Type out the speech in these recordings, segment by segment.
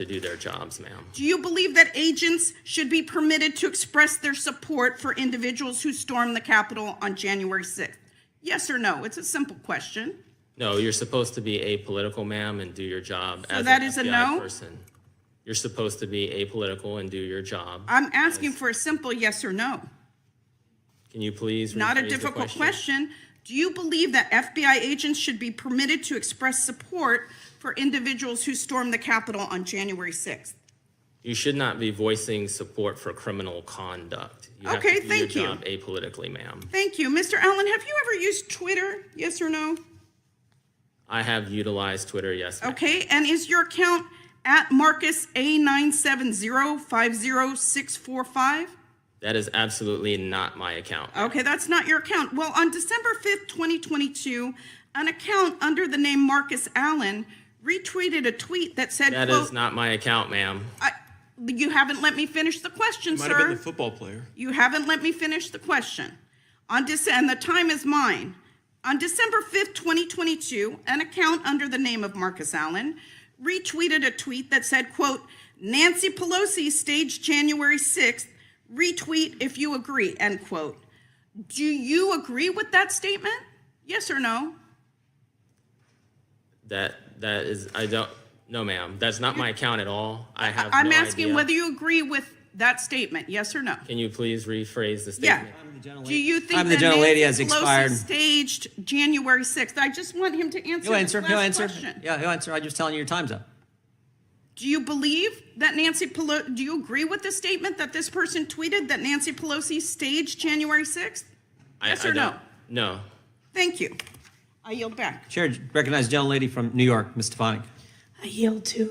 to do their jobs, ma'am. Do you believe that agents should be permitted to express their support for individuals who stormed the Capitol on January 6th? Yes or no? It's a simple question. No, you're supposed to be apolitical, ma'am, and do your job So as that an is a FBI no? person. You're supposed to be apolitical and do your job. I'm asking for a simple yes or no. Can you please Not a rephrase the difficult question. Do you believe that FBI agents should be permitted to express support for individuals who stormed the Capitol on January 6th? You should not be voicing support for criminal conduct. You have Okay, to do thank your you. job apolitically, ma'am. Thank you. Mr. Allen, have you ever used Twitter? Yes or no? I have utilized Twitter, yes, ma'am. Okay, and is your account at Marcus A970-50645? That is absolutely not my account. Okay, that's not your account. Well, on December 5th, 2022, an account under the name Marcus Allen retweeted a tweet that said, That quote, is not my account, ma'am. you haven't let me finish the question, Might have been sir. the football player. You haven't let me finish the question. And the time is mine. On December 5th, 2022, an account under the name of Marcus Allen retweeted a tweet that said, quote, Nancy Pelosi staged January 6th, retweet if you agree, end quote. Do you agree with that statement? Yes or no? That is, I don't, no, ma'am. That's not my account at all. I have I'm no asking idea. whether you agree with that statement, yes or no? Can you please rephrase the Yeah. statement? Do you think The that gentlelady Nancy has Pelosi expired. staged January 6th? I just want him to answer He'll answer. this He'll last answer. question. Yeah, he'll answer. I'm just telling you your time's up. Do you believe that Nancy Pelosi, do you agree with the statement that this person tweeted that Nancy Pelosi staged January 6th? Yes or no? No. Thank you. I yield back. Chair recognizes gentlelady from New York, Ms. Stefanik. I yield to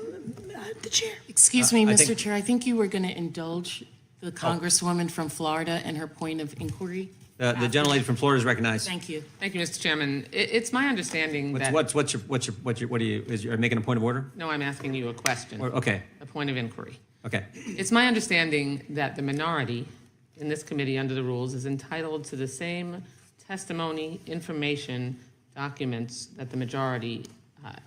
the chair. Excuse me, I Mr. think- Chair, I think you were going to indulge the Congresswoman from Florida and her point of inquiry. The gentlelady from Florida is recognized. Thank you. Thank you, Mr. Chairman. It's my understanding that... What are you making a point of order? No, I'm asking you a question. Okay. A point of inquiry. Okay. It's my understanding that the minority in this committee under the rules is entitled to the same testimony, information, documents that the majority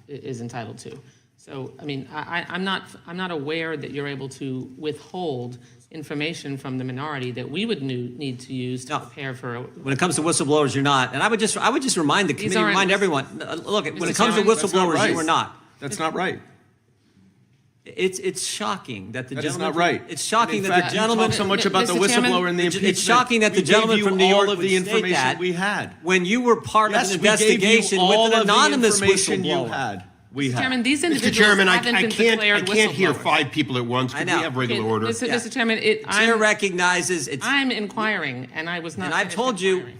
is entitled to. So, I mean, I'm not aware that you're able to withhold information from the minority that we would need to use to prepare for a... When it comes to whistleblowers, you're not. And I would just remind the committee, remind everyone. Look, when it comes to whistleblowers, you are not. That's not right. It's shocking that the That is gentleman. not right. It's shocking And in that fact, the gentleman. you talk so much about the Mr. Chairman, whistleblower and the impeachment. It's shocking that the We gentleman gave you from New York all of would the state information that we had. when you were part Yes, of an we gave you investigation all with an of the anonymous information you whistleblower. had. We Mr. had. Chairman, these Mr. individuals Chairman, I haven't been can't declared hear whistleblowers. 5 people at once. I Could know. we have regular Okay, order? Mr. Chairman, Chair recognizes it's. I'm inquiring, and I was not... And I've finished told you inquiring.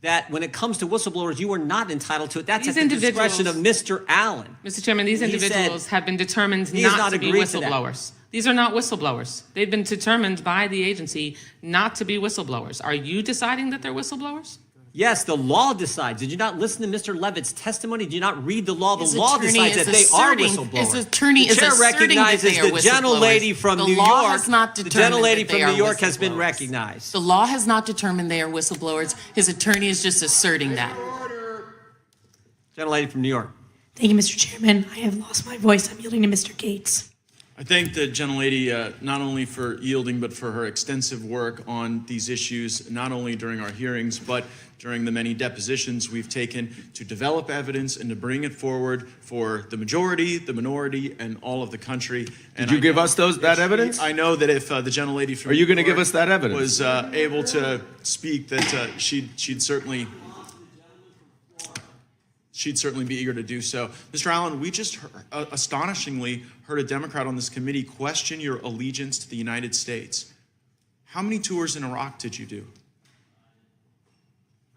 that when it comes to whistleblowers, you are not entitled to it. That's These at the discretion of individuals- Mr. Allen. Mr. Chairman, these He said individuals have been determined he has not not to be agreed to that. whistleblowers. These are not whistleblowers. They've been determined by the agency not to be whistleblowers. Are you deciding that they're whistleblowers? Yes, the law decides. Did you not listen to Mr. Levitt's testimony? Did you not read the law? The His law attorney decides is that they are asserting- whistleblowers. his attorney the is chair asserting that recognizes they are the gentlelady whistleblowers. from The New law York. has not The determined gentlelady that from they New are York has been whistleblowers. recognized. The law has not determined they are whistleblowers. His attorney is just asserting that. Gentlelady from New York. Thank you, Mr. Chairman. I have lost my voice. I'm yielding to Mr. Gates. I thank the gentlelady not only for yielding, but for her extensive work on these issues, not only during our hearings, but during the many depositions we've taken to develop evidence and to bring it forward for the majority, the minority, and all of the country. Did you give us that evidence? I know that if the gentlelady from Are you New going to give York us that evidence? was able to speak, that she'd certainly be eager to do so. Mr. Allen, we just astonishingly heard a Democrat on this committee question your allegiance to the United States. How many tours in Iraq did you do?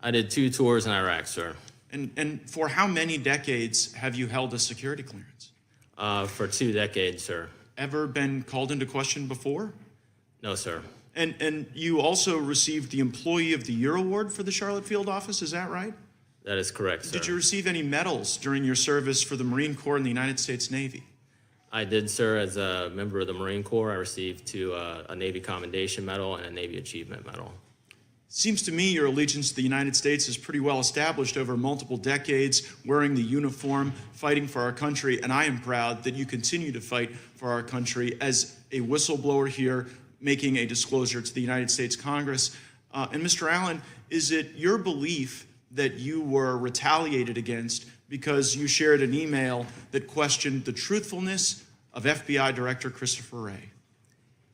I did 2 tours in Iraq, sir. And for how many decades have you held a security clearance? For 2 decades, sir. Ever been called into question before? No, sir. And you also received the Employee of the Year Award for the Charlotte Field Office, is that right? That is correct, sir. Did you receive any medals during your service for the Marine Corps and the United States Navy? I did, sir. As a member of the Marine Corps, I received a Navy Commendation Medal and a Navy Achievement Medal. Seems to me your allegiance to the United States is pretty well established over multiple decades, wearing the uniform, fighting for our country, and I am proud that you continue to fight for our country as a whistleblower here, making a disclosure to the United States Congress. And Mr. Allen, is it your belief that you were retaliated against because you shared an email that questioned the truthfulness of FBI Director Christopher Wray?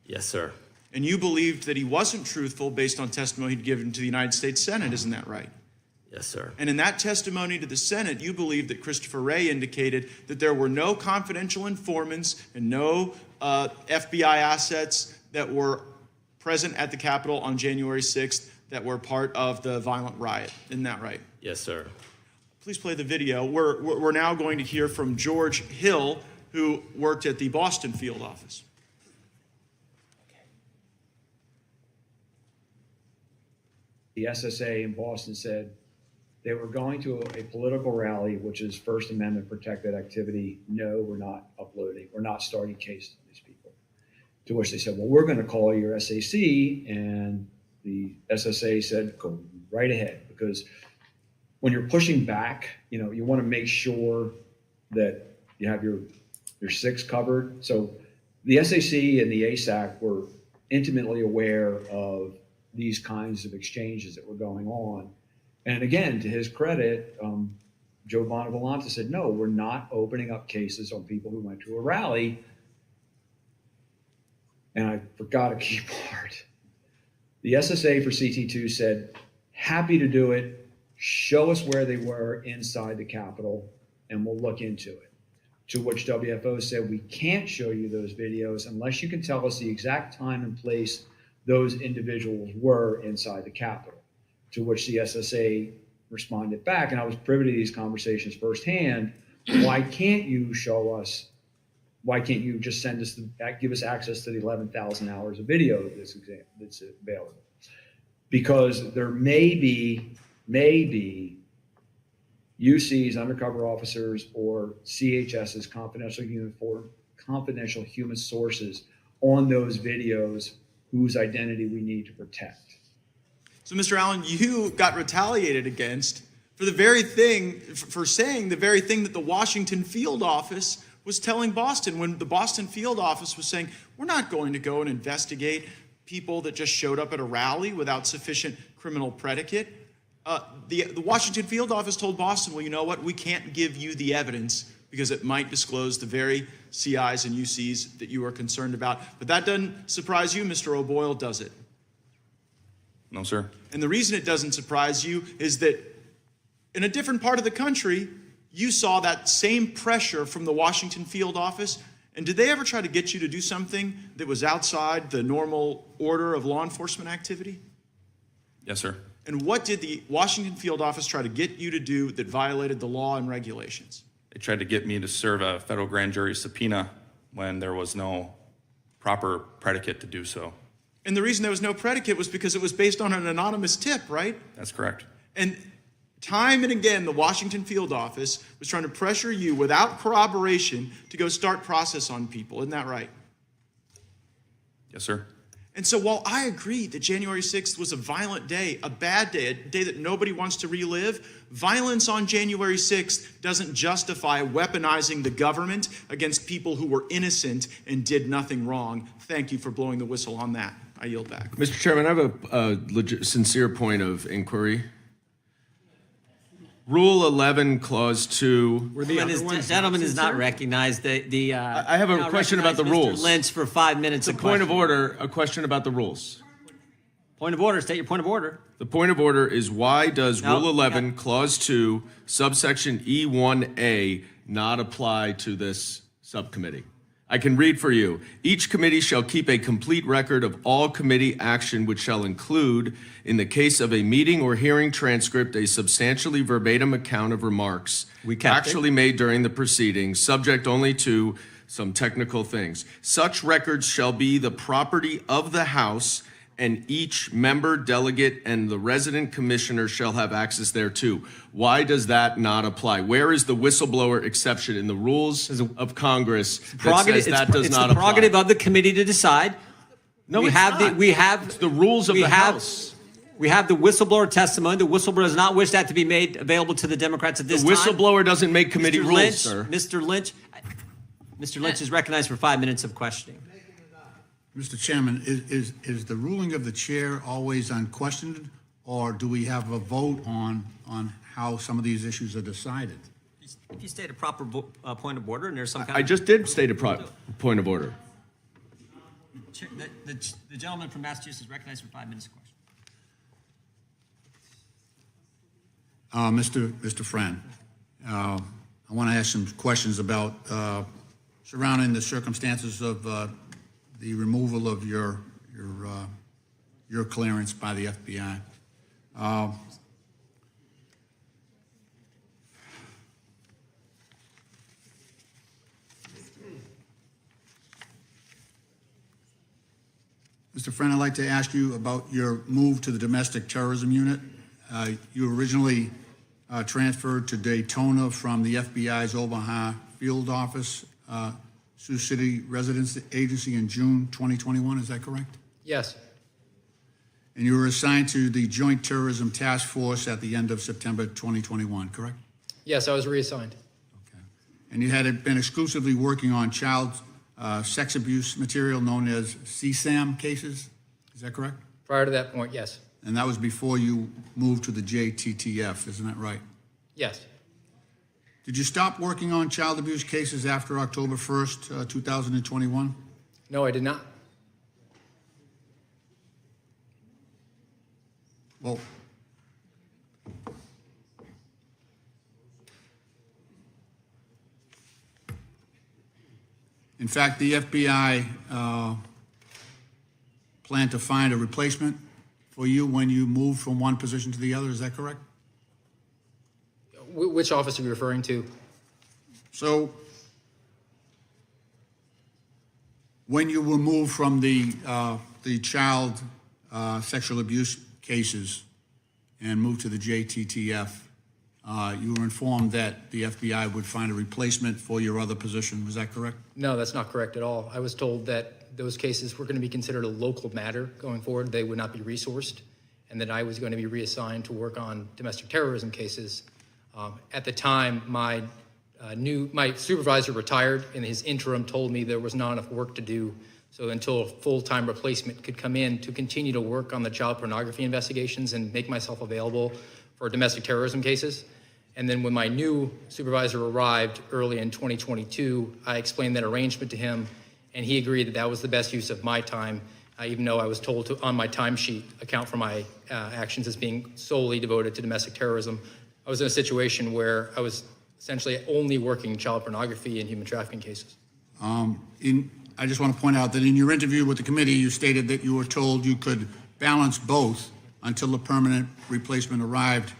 Yes, sir. And you believed that he wasn't truthful based on testimony he'd given to the United States Senate, isn't that right? Yes, sir. And in that testimony to the Senate, you believed that Christopher Wray indicated that there were no confidential informants and no FBI assets that were present at the Capitol on January 6th that were part of the violent riot. Isn't that right? Yes, sir. Please play the video. We're now going to hear from George Hill, who worked at the Boston field office. The SSA in Boston said they were going to a political rally, which is First Amendment protected activity. No, we're not uploading. We're not starting cases on these people. To which they said, well, we're going to call your SAC. And the SSA said, go right ahead. Because when you're pushing back, you want to make sure that you have your six covered. So the SAC and the ASAC were intimately aware of these kinds of exchanges that were going on. And again, to his credit, Joe Bonavolante said, no, we're not opening up cases on people who went to a rally. And I forgot a key part. The SSA for CT2 said, happy to do it. Show us where they were inside the Capitol and we'll look into it. To which WFO said, we can't show you those videos unless you can tell us the exact time and place those individuals were inside the Capitol. To which the SSA responded back, and I was privy to these conversations firsthand. Why can't you show us? Why can't you just send us, give us access to the 11,000 hours of video that's available? Because there may be UC's undercover officers or CHS's confidential human sources on those videos whose identity we need to protect. So, Mr. Allen, you got retaliated against for the very thing, for saying the very thing that the Washington field office was telling Boston, when the Boston field office was saying, we're not going to go and investigate people that just showed up at a rally without sufficient criminal predicate. The Washington field office told Boston, well, you know what? We can't give you the evidence because it might disclose the very CIs and UCs that you are concerned about. But that doesn't surprise you, Mr. O'Boyle, does it? No, sir. And the reason it doesn't surprise you is that in a different part of the country, you saw that same pressure from the Washington field office. And did they ever try to get you to do something that was outside the normal order of law enforcement activity? Yes, sir. And what did the Washington field office try to get you to do that violated the law and regulations? They tried to get me to serve a federal grand jury subpoena when there was no proper predicate to do so. And the reason there was no predicate was because it was based on an anonymous tip, right? That's correct. And time and again, the Washington field office was trying to pressure you without corroboration to go start process on people. Isn't that right? Yes, sir. And so while I agree that January 6th was a violent day, a bad day, a day that nobody wants to relive, violence on January 6th doesn't justify weaponizing the government against people who were innocent and did nothing wrong. Thank you for blowing the whistle on that. I yield back. Mr. Chairman, I have a sincere point of inquiry. Rule 11, Clause 2. The gentleman is not recognized. I have a question about the rules. Mr. Lynch for 5 minutes. It's a point of order, a question about the rules. Point of order. State your point of order. The point of order is why does Rule 11, Clause 2, subsection E1A not apply to this subcommittee? I can read for you. Each committee shall keep a complete record of all committee action, which shall include, in the case of a meeting or hearing transcript, a substantially verbatim account of remarks actually made during the proceedings, subject only to some technical things. Such records shall be the property of the House, and each member, delegate, and the resident commissioner shall have access thereto. Why does that not apply? Where is the whistleblower exception in the rules of Congress that says that does not apply? It's the prerogative of the committee to decide. No, we it's have not. we have It's the rules of the House. We have the whistleblower testimony. The whistleblower does not wish that to be made available to the Democrats at this The time. whistleblower doesn't make committee Mr. rules, Lynch, sir. Mr. Lynch is recognized for 5 minutes of questioning. Mr. Chairman, is the ruling of the chair always unquestioned, or do we have a vote on how some of these issues are decided? If you state a proper point of order and there's some kind I of... just did state a point of order. The gentleman from Massachusetts is recognized for 5 minutes of question. Mr. Friend, I want to ask some questions about surrounding the circumstances of the removal of your clearance by the FBI. Mr. Friend, I'd like to ask you about your move to the domestic terrorism unit. You originally transferred to Daytona from the FBI's Omaha field office, Sioux City Residence Agency in June 2021, is that correct? Yes. And you were assigned to the Joint Terrorism Task Force at the end of September 2021, correct? Yes, I was reassigned. Okay. And you had been exclusively working on child sex abuse material known as CSAM cases, is that correct? Prior to that point, yes. And that was before you moved to the JTTF, isn't that right? Yes. Did you stop working on child abuse cases after October 1st, 2021? No, I did not. Well, in fact, the FBI planned to find a replacement for you when you moved from one position to the other, is that correct? Which office are you referring to? So, when you were moved from the child sexual abuse cases and moved to the JTTF, you were informed that the FBI would find a replacement for your other position. Was that correct? No, that's not correct at all. I was told that those cases were going to be considered a local matter going forward. They would not be resourced, and that I was going to be reassigned to work on domestic terrorism cases. At the time, my supervisor retired, and his interim told me there was not enough work to do. So until a full-time replacement could come in to continue to work on the child pornography investigations and make myself available for domestic terrorism cases. And then when my new supervisor arrived early in 2022, I explained that arrangement to him, and he agreed that that was the best use of my time, even though I was told to, on my timesheet, account for my actions as being solely devoted to domestic terrorism. I was in a situation where I was essentially only working child pornography and human trafficking cases. I just want to point out that in your interview with the committee, you stated that you were told you could balance both until the permanent replacement arrived.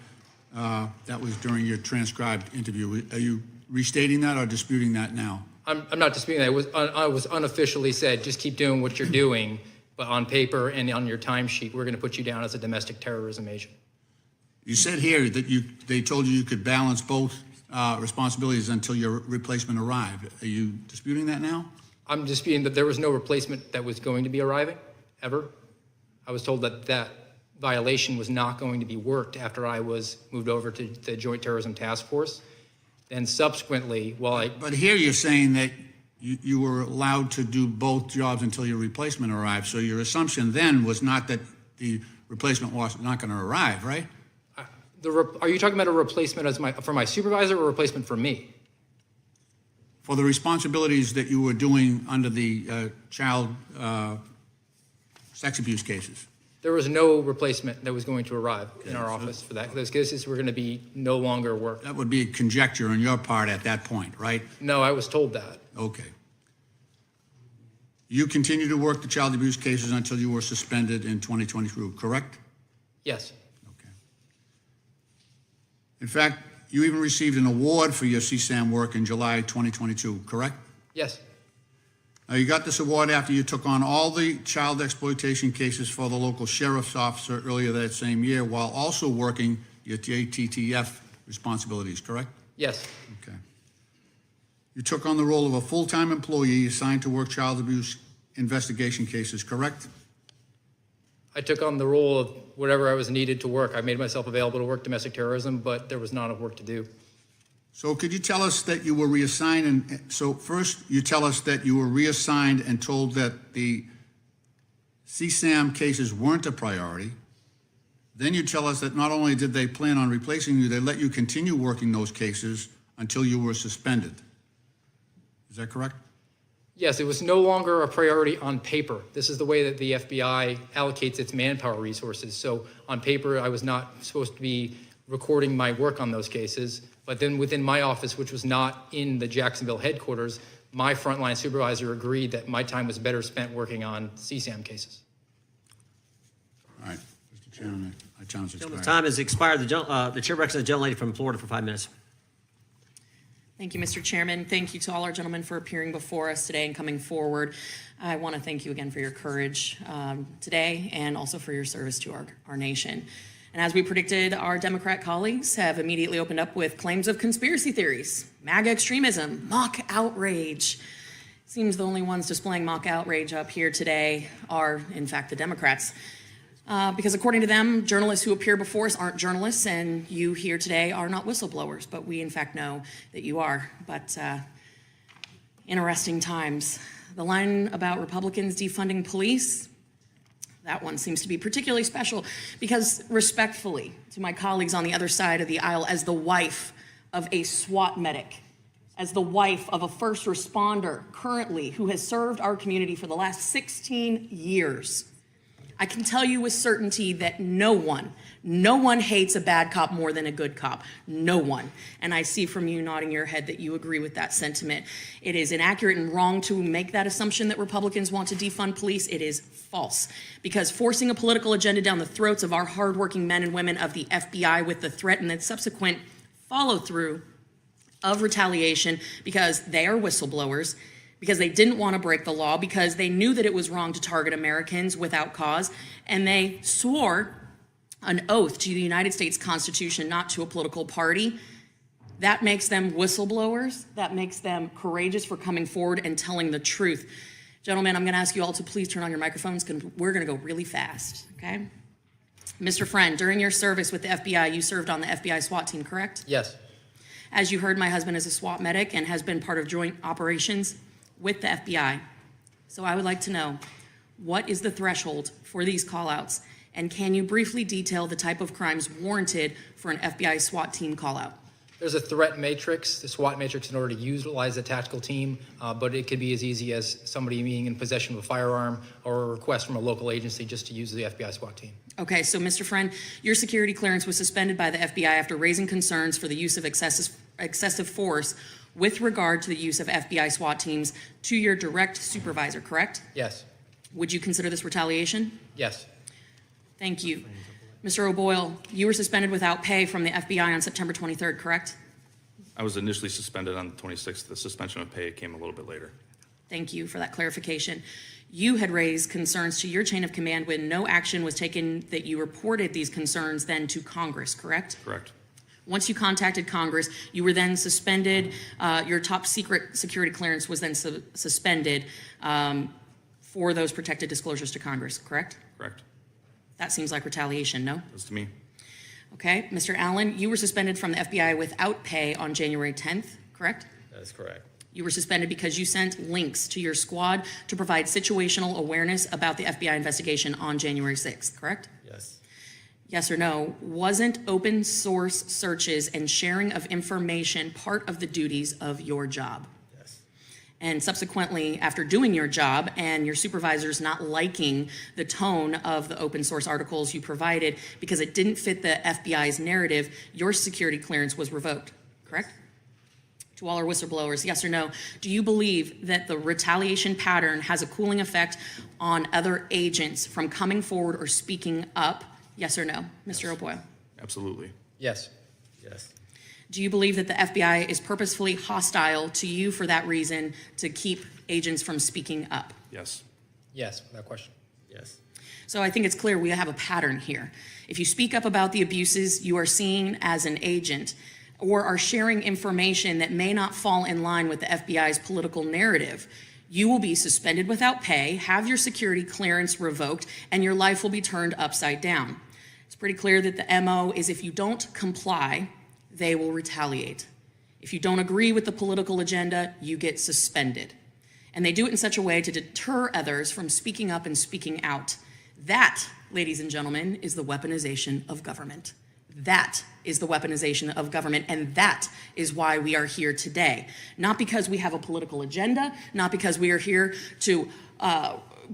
That was during your transcribed interview. Are you restating that or disputing that now? I'm not disputing that. I was unofficially said, just keep doing what you're doing, but on paper and on your timesheet, we're going to put you down as a domestic terrorism agent. You said here that they told you you could balance both responsibilities until your replacement arrived. Are you disputing that now? I'm disputing that there was no replacement that was going to be arriving, ever. I was told that that violation was not going to be worked after I was moved over to the Joint Terrorism Task Force. And subsequently, But here you're saying that you were allowed to do both jobs until your replacement arrived. So your assumption then was not that the replacement was not going to arrive, right? Are you talking about a replacement for my supervisor or a replacement for me? For the responsibilities that you were doing under the child sex abuse cases. There was no replacement that was going to arrive in our office for that. Those cases were going to be no longer worked. That would be a conjecture on your part at that point, right? No, I was told that. Okay. You continued to work the child abuse cases until you were suspended in 2022, correct? Yes. Okay. In fact, you even received an award for your CSAM work in July 2022, correct? Yes. Now, you got this award after you took on all the child exploitation cases for the local sheriff's officer earlier that same year, while also working your JTTF responsibilities, correct? Yes. Okay. You took on the role of a full-time employee assigned to work child abuse investigation cases, correct? I took on the role of whatever I was needed to work. I made myself available to work domestic terrorism, but there was not enough work to do. So could you tell us that you were reassigned, and so first you tell us that you were reassigned and told that the CSAM cases weren't a priority. Then you tell us that not only did they plan on replacing you, they let you continue working those cases until you were suspended. Is that correct? Yes, it was no longer a priority on paper. This is the way that the FBI allocates its manpower resources. So on paper, I was not supposed to be recording my work on those cases. But then within my office, which was not in the Jacksonville headquarters, my frontline supervisor agreed that my time was better spent working on CSAM cases. All right, Mr. Chairman, my time's expired. Gentleman's time has expired. The chair recognizes the gentlelady from Florida for 5 minutes. Thank you, Mr. Chairman. Thank you to all our gentlemen for appearing before us today and coming forward. I want to thank you again for your courage today and also for your service to our nation. And as we predicted, our Democrat colleagues have immediately opened up with claims of conspiracy theories, MAGA extremism, mock outrage. Seems the only ones displaying mock outrage up here today are, in fact, the Democrats. Because according to them, journalists who appear before us aren't journalists, and you here today are not whistleblowers, but we in fact know that you are. But interesting times. The line about Republicans defunding police, that one seems to be particularly special because, respectfully to my colleagues on the other side of the aisle, as the wife of a SWAT medic, as the wife of a first responder currently who has served our community for the last 16 years, I can tell you with certainty that no one hates a bad cop more than a good cop. No one. And I see from you nodding your head that you agree with that sentiment. It is inaccurate and wrong to make that assumption that Republicans want to defund police. It is false. Because forcing a political agenda down the throats of our hardworking men and women of the FBI with the threat and then subsequent follow through of retaliation because they are whistleblowers, because they didn't want to break the law, because they knew that it was wrong to target Americans without cause, and they swore an oath to the United States Constitution, not to a political party. That makes them whistleblowers. That makes them courageous for coming forward and telling the truth. Gentlemen, I'm going to ask you all to please turn on your microphones because we're going to go really fast, okay? Mr. Friend, during your service with the FBI, you served on the FBI SWAT team, correct? Yes. As you heard, my husband is a SWAT medic and has been part of joint operations with the FBI. So I would like to know, what is the threshold for these call-outs? And can you briefly detail the type of crimes warranted for an FBI SWAT team call-out? There's a threat matrix, the SWAT matrix, in order to utilize a tactical team, but it could be as easy as somebody being in possession of a firearm or a request from a local agency just to use the FBI SWAT team. Okay, so Mr. Friend, your security clearance was suspended by the FBI after raising concerns for the use of excessive force with regard to the use of FBI SWAT teams to your direct supervisor, correct? Yes. Would you consider this retaliation? Yes. Thank you. Mr. O'Boyle, you were suspended without pay from the FBI on September 23rd, correct? I was initially suspended on the 26th. The suspension of pay came a little bit later. Thank you for that clarification. You had raised concerns to your chain of command when no action was taken, that you reported these concerns then to Congress, correct? Correct. Once you contacted Congress, you were then suspended. Your top secret security clearance was then suspended for those protected disclosures to Congress, correct? Correct. That seems like retaliation, no? That's to me. Okay. Mr. Allen, you were suspended from the FBI without pay on January 10th, correct? That is correct. You were suspended because you sent links to your squad to provide situational awareness about the FBI investigation on January 6th, correct? Yes. Yes or no? Wasn't open source searches and sharing of information part of the duties of your job? Yes. And subsequently, after doing your job and your supervisors not liking the tone of the open source articles you provided because it didn't fit the FBI's narrative, your security clearance was revoked, correct? To all our whistleblowers, yes or no, do you believe that the retaliation pattern has a cooling effect on other agents from coming forward or speaking up? Yes or no, Mr. Yes. O'Boyle? Absolutely. Yes. Yes. Do you believe that the FBI is purposefully hostile to you for that reason, to keep agents from speaking up? Yes. Yes, without question. Yes. So I think it's clear we have a pattern here. If you speak up about the abuses you are seen as an agent or are sharing information that may not fall in line with the FBI's political narrative, You will be suspended without pay, have your security clearance revoked, and your life will be turned upside down. It's pretty clear that the MO is if you don't comply, they will retaliate. If you don't agree with the political agenda, you get suspended. And they do it in such a way to deter others from speaking up and speaking out. That, ladies and gentlemen, is the weaponization of government. That is the weaponization of government, and that is why we are here today. Not because we have a political agenda, not because we are here to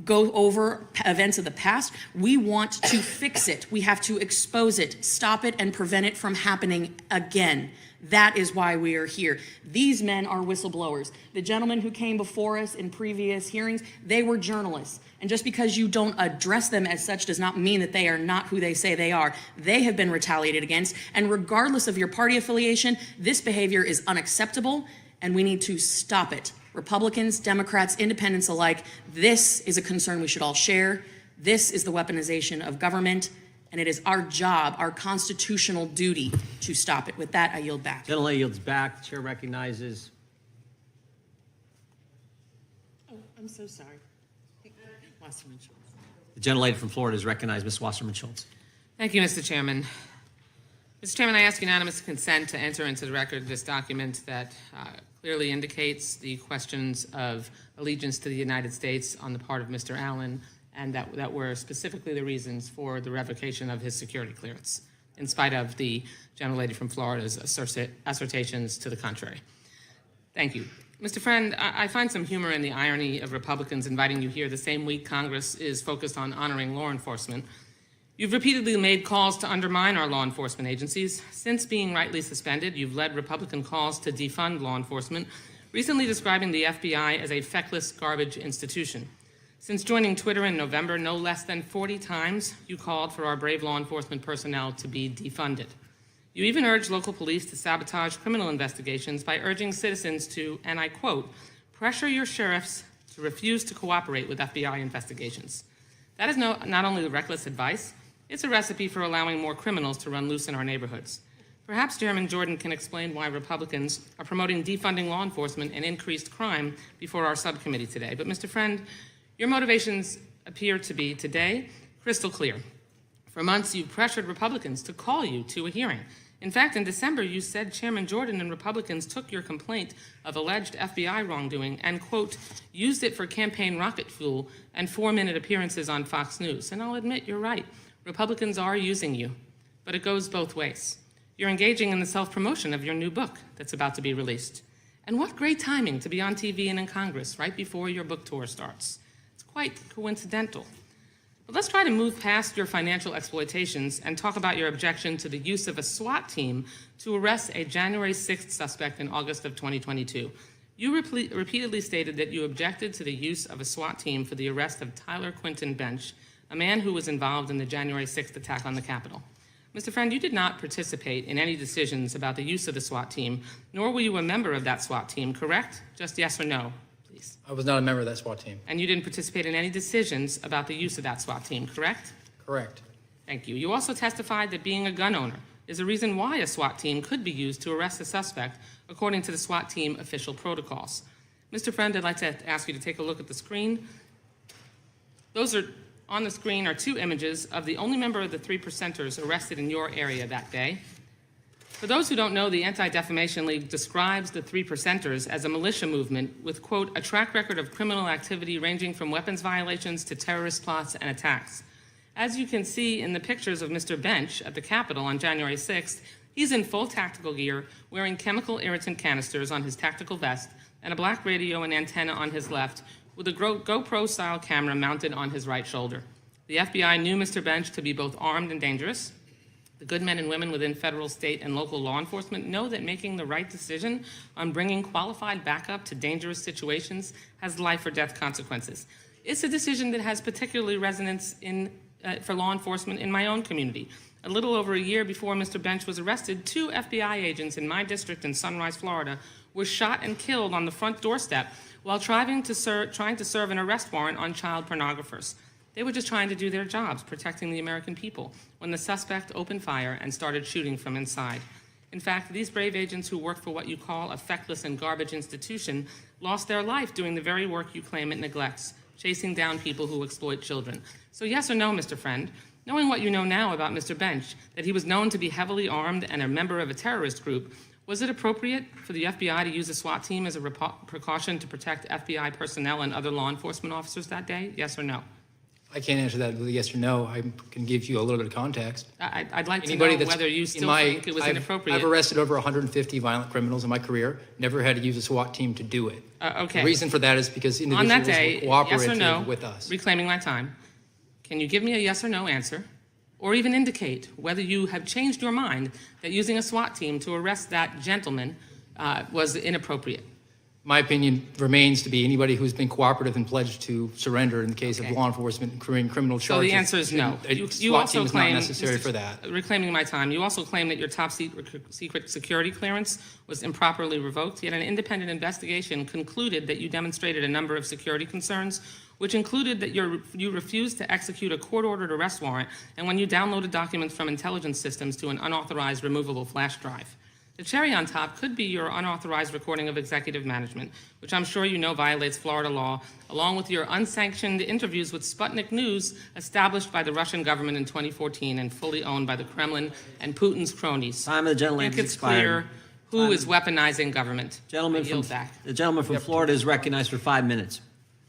go over events of the past. We want to fix it. We have to expose it, stop it, and prevent it from happening again. That is why we are here. These men are whistleblowers. The gentlemen who came before us in previous hearings, they were journalists. And just because you don't address them as such does not mean that they are not who they say they are. They have been retaliated against. And regardless of your party affiliation, this behavior is unacceptable, and we need to stop it. Republicans, Democrats, independents alike, this is a concern we should all share. This is the weaponization of government, and it is our job, our constitutional duty to stop it. With that, I yield back. Gentlelady yields back. The chair recognizes. Oh, I'm so sorry. Wasserman Schultz. The gentlelady from Florida is recognized. Ms. Wasserman Schultz. Thank you, Mr. Chairman. Mr. Chairman, I ask unanimous consent to enter into the record this document that clearly indicates the questions of allegiance to the United States on the part of Mr. Allen, and that were specifically the reasons for the revocation of his security clearance, in spite of the gentlelady from Florida's assertions to the contrary. Thank you. Mr. Friend, I find some humor in the irony of Republicans inviting you here the same week Congress is focused on honoring law enforcement. You've repeatedly made calls to undermine our law enforcement agencies. Since being rightly suspended, you've led Republican calls to defund law enforcement, recently describing the FBI as a feckless garbage institution. Since joining Twitter in November, no less than 40 times you called for our brave law enforcement personnel to be defunded. You even urged local police to sabotage criminal investigations by urging citizens to, and I quote, pressure your sheriffs to refuse to cooperate with FBI investigations. That is not only reckless advice, it's a recipe for allowing more criminals to run loose in our neighborhoods. Perhaps Chairman Jordan can explain why Republicans are promoting defunding law enforcement and increased crime before our subcommittee today. But Mr. Friend, your motivations appear to be today crystal clear. For months, you've pressured Republicans to call you to a hearing. In fact, in December, you said Chairman Jordan and Republicans took your complaint of alleged FBI wrongdoing and, quote, used it for campaign rocket fuel and 4-minute appearances on Fox News. And I'll admit, you're right. Republicans are using you, but it goes both ways. You're engaging in the self-promotion of your new book that's about to be released. And what great timing to be on TV and in Congress right before your book tour starts. It's quite coincidental. But let's try to move past your financial exploitations and talk about your objection to the use of a SWAT team to arrest a January 6th suspect in August of 2022. You repeatedly stated that you objected to the use of a SWAT team for the arrest of Tyler Quinton Bench, a man who was involved in the January 6th attack on the Capitol. Mr. Friend, you did not participate in any decisions about the use of the SWAT team, nor were you a member of that SWAT team, correct? Just yes or no, please. I was not a member of that SWAT team. And you didn't participate in any decisions about the use of that SWAT team, correct? Correct. Thank you. You also testified that being a gun owner is a reason why a SWAT team could be used to arrest a suspect, according to the SWAT team official protocols. Mr. Friend, I'd like to ask you to take a look at the screen. On the screen are 2 images of the only member of the 3 percenters arrested in your area that day. For those who don't know, the Anti-Defamation League describes the 3 percenters as a militia movement with, quote, a track record of criminal activity ranging from weapons violations to terrorist plots and attacks. As you can see in the pictures of Mr. Bench at the Capitol on January 6th, he's in full tactical gear, wearing chemical irritant canisters on his tactical vest and a black radio and antenna on his left, with a GoPro-style camera mounted on his right shoulder. The FBI knew Mr. Bench to be both armed and dangerous. The good men and women within federal, state, and local law enforcement know that making the right decision on bringing qualified backup to dangerous situations has life or death consequences. It's a decision that has particularly resonance for law enforcement in my own community. A little over a year before Mr. Bench was arrested, 2 FBI agents in my district in Sunrise, Florida, were shot and killed on the front doorstep while trying to serve an arrest warrant on child pornographers. They were just trying to do their jobs, protecting the American people, when the suspect opened fire and started shooting from inside. In fact, these brave agents who work for what you call a feckless and garbage institution lost their life doing the very work you claim it neglects, chasing down people who exploit children. So yes or no, Mr. Friend, knowing what you know now about Mr. Bench, that he was known to be heavily armed and a member of a terrorist group, was it appropriate for the FBI to use a SWAT team as a precaution to protect FBI personnel and other law enforcement officers that day? Yes or no? I can't answer that with a yes or no. I can give you a little bit of context. I'd like to know whether you still think it was inappropriate. I've arrested over 150 violent criminals in my career, never had to use a SWAT team to do it. Okay. The reason for that is because On individuals that day, were cooperative yes or no, with us. reclaiming my time, can you give me a yes or no answer, or even indicate whether you have changed your mind that using a SWAT team to arrest that gentleman was inappropriate? My opinion remains to be anybody who's been cooperative and pledged to surrender in the case of law enforcement and criminal charges. So the answer is no. You You also team is claim, not necessary for that. reclaiming my time, you also claim that your top secret security clearance was improperly revoked, yet an independent investigation concluded that you demonstrated a number of security concerns, which included that you refused to execute a court-ordered arrest warrant and when you downloaded documents from intelligence systems to an unauthorized removable flash drive. The cherry on top could be your unauthorized recording of executive management, which I'm sure you know violates Florida law, along with your unsanctioned interviews with Sputnik News, established by the Russian government in 2014 and fully owned by the Kremlin and Putin's cronies. Time of the I think gentleman it's expired. clear who is weaponizing government. The gentleman from Florida is recognized for 5 minutes.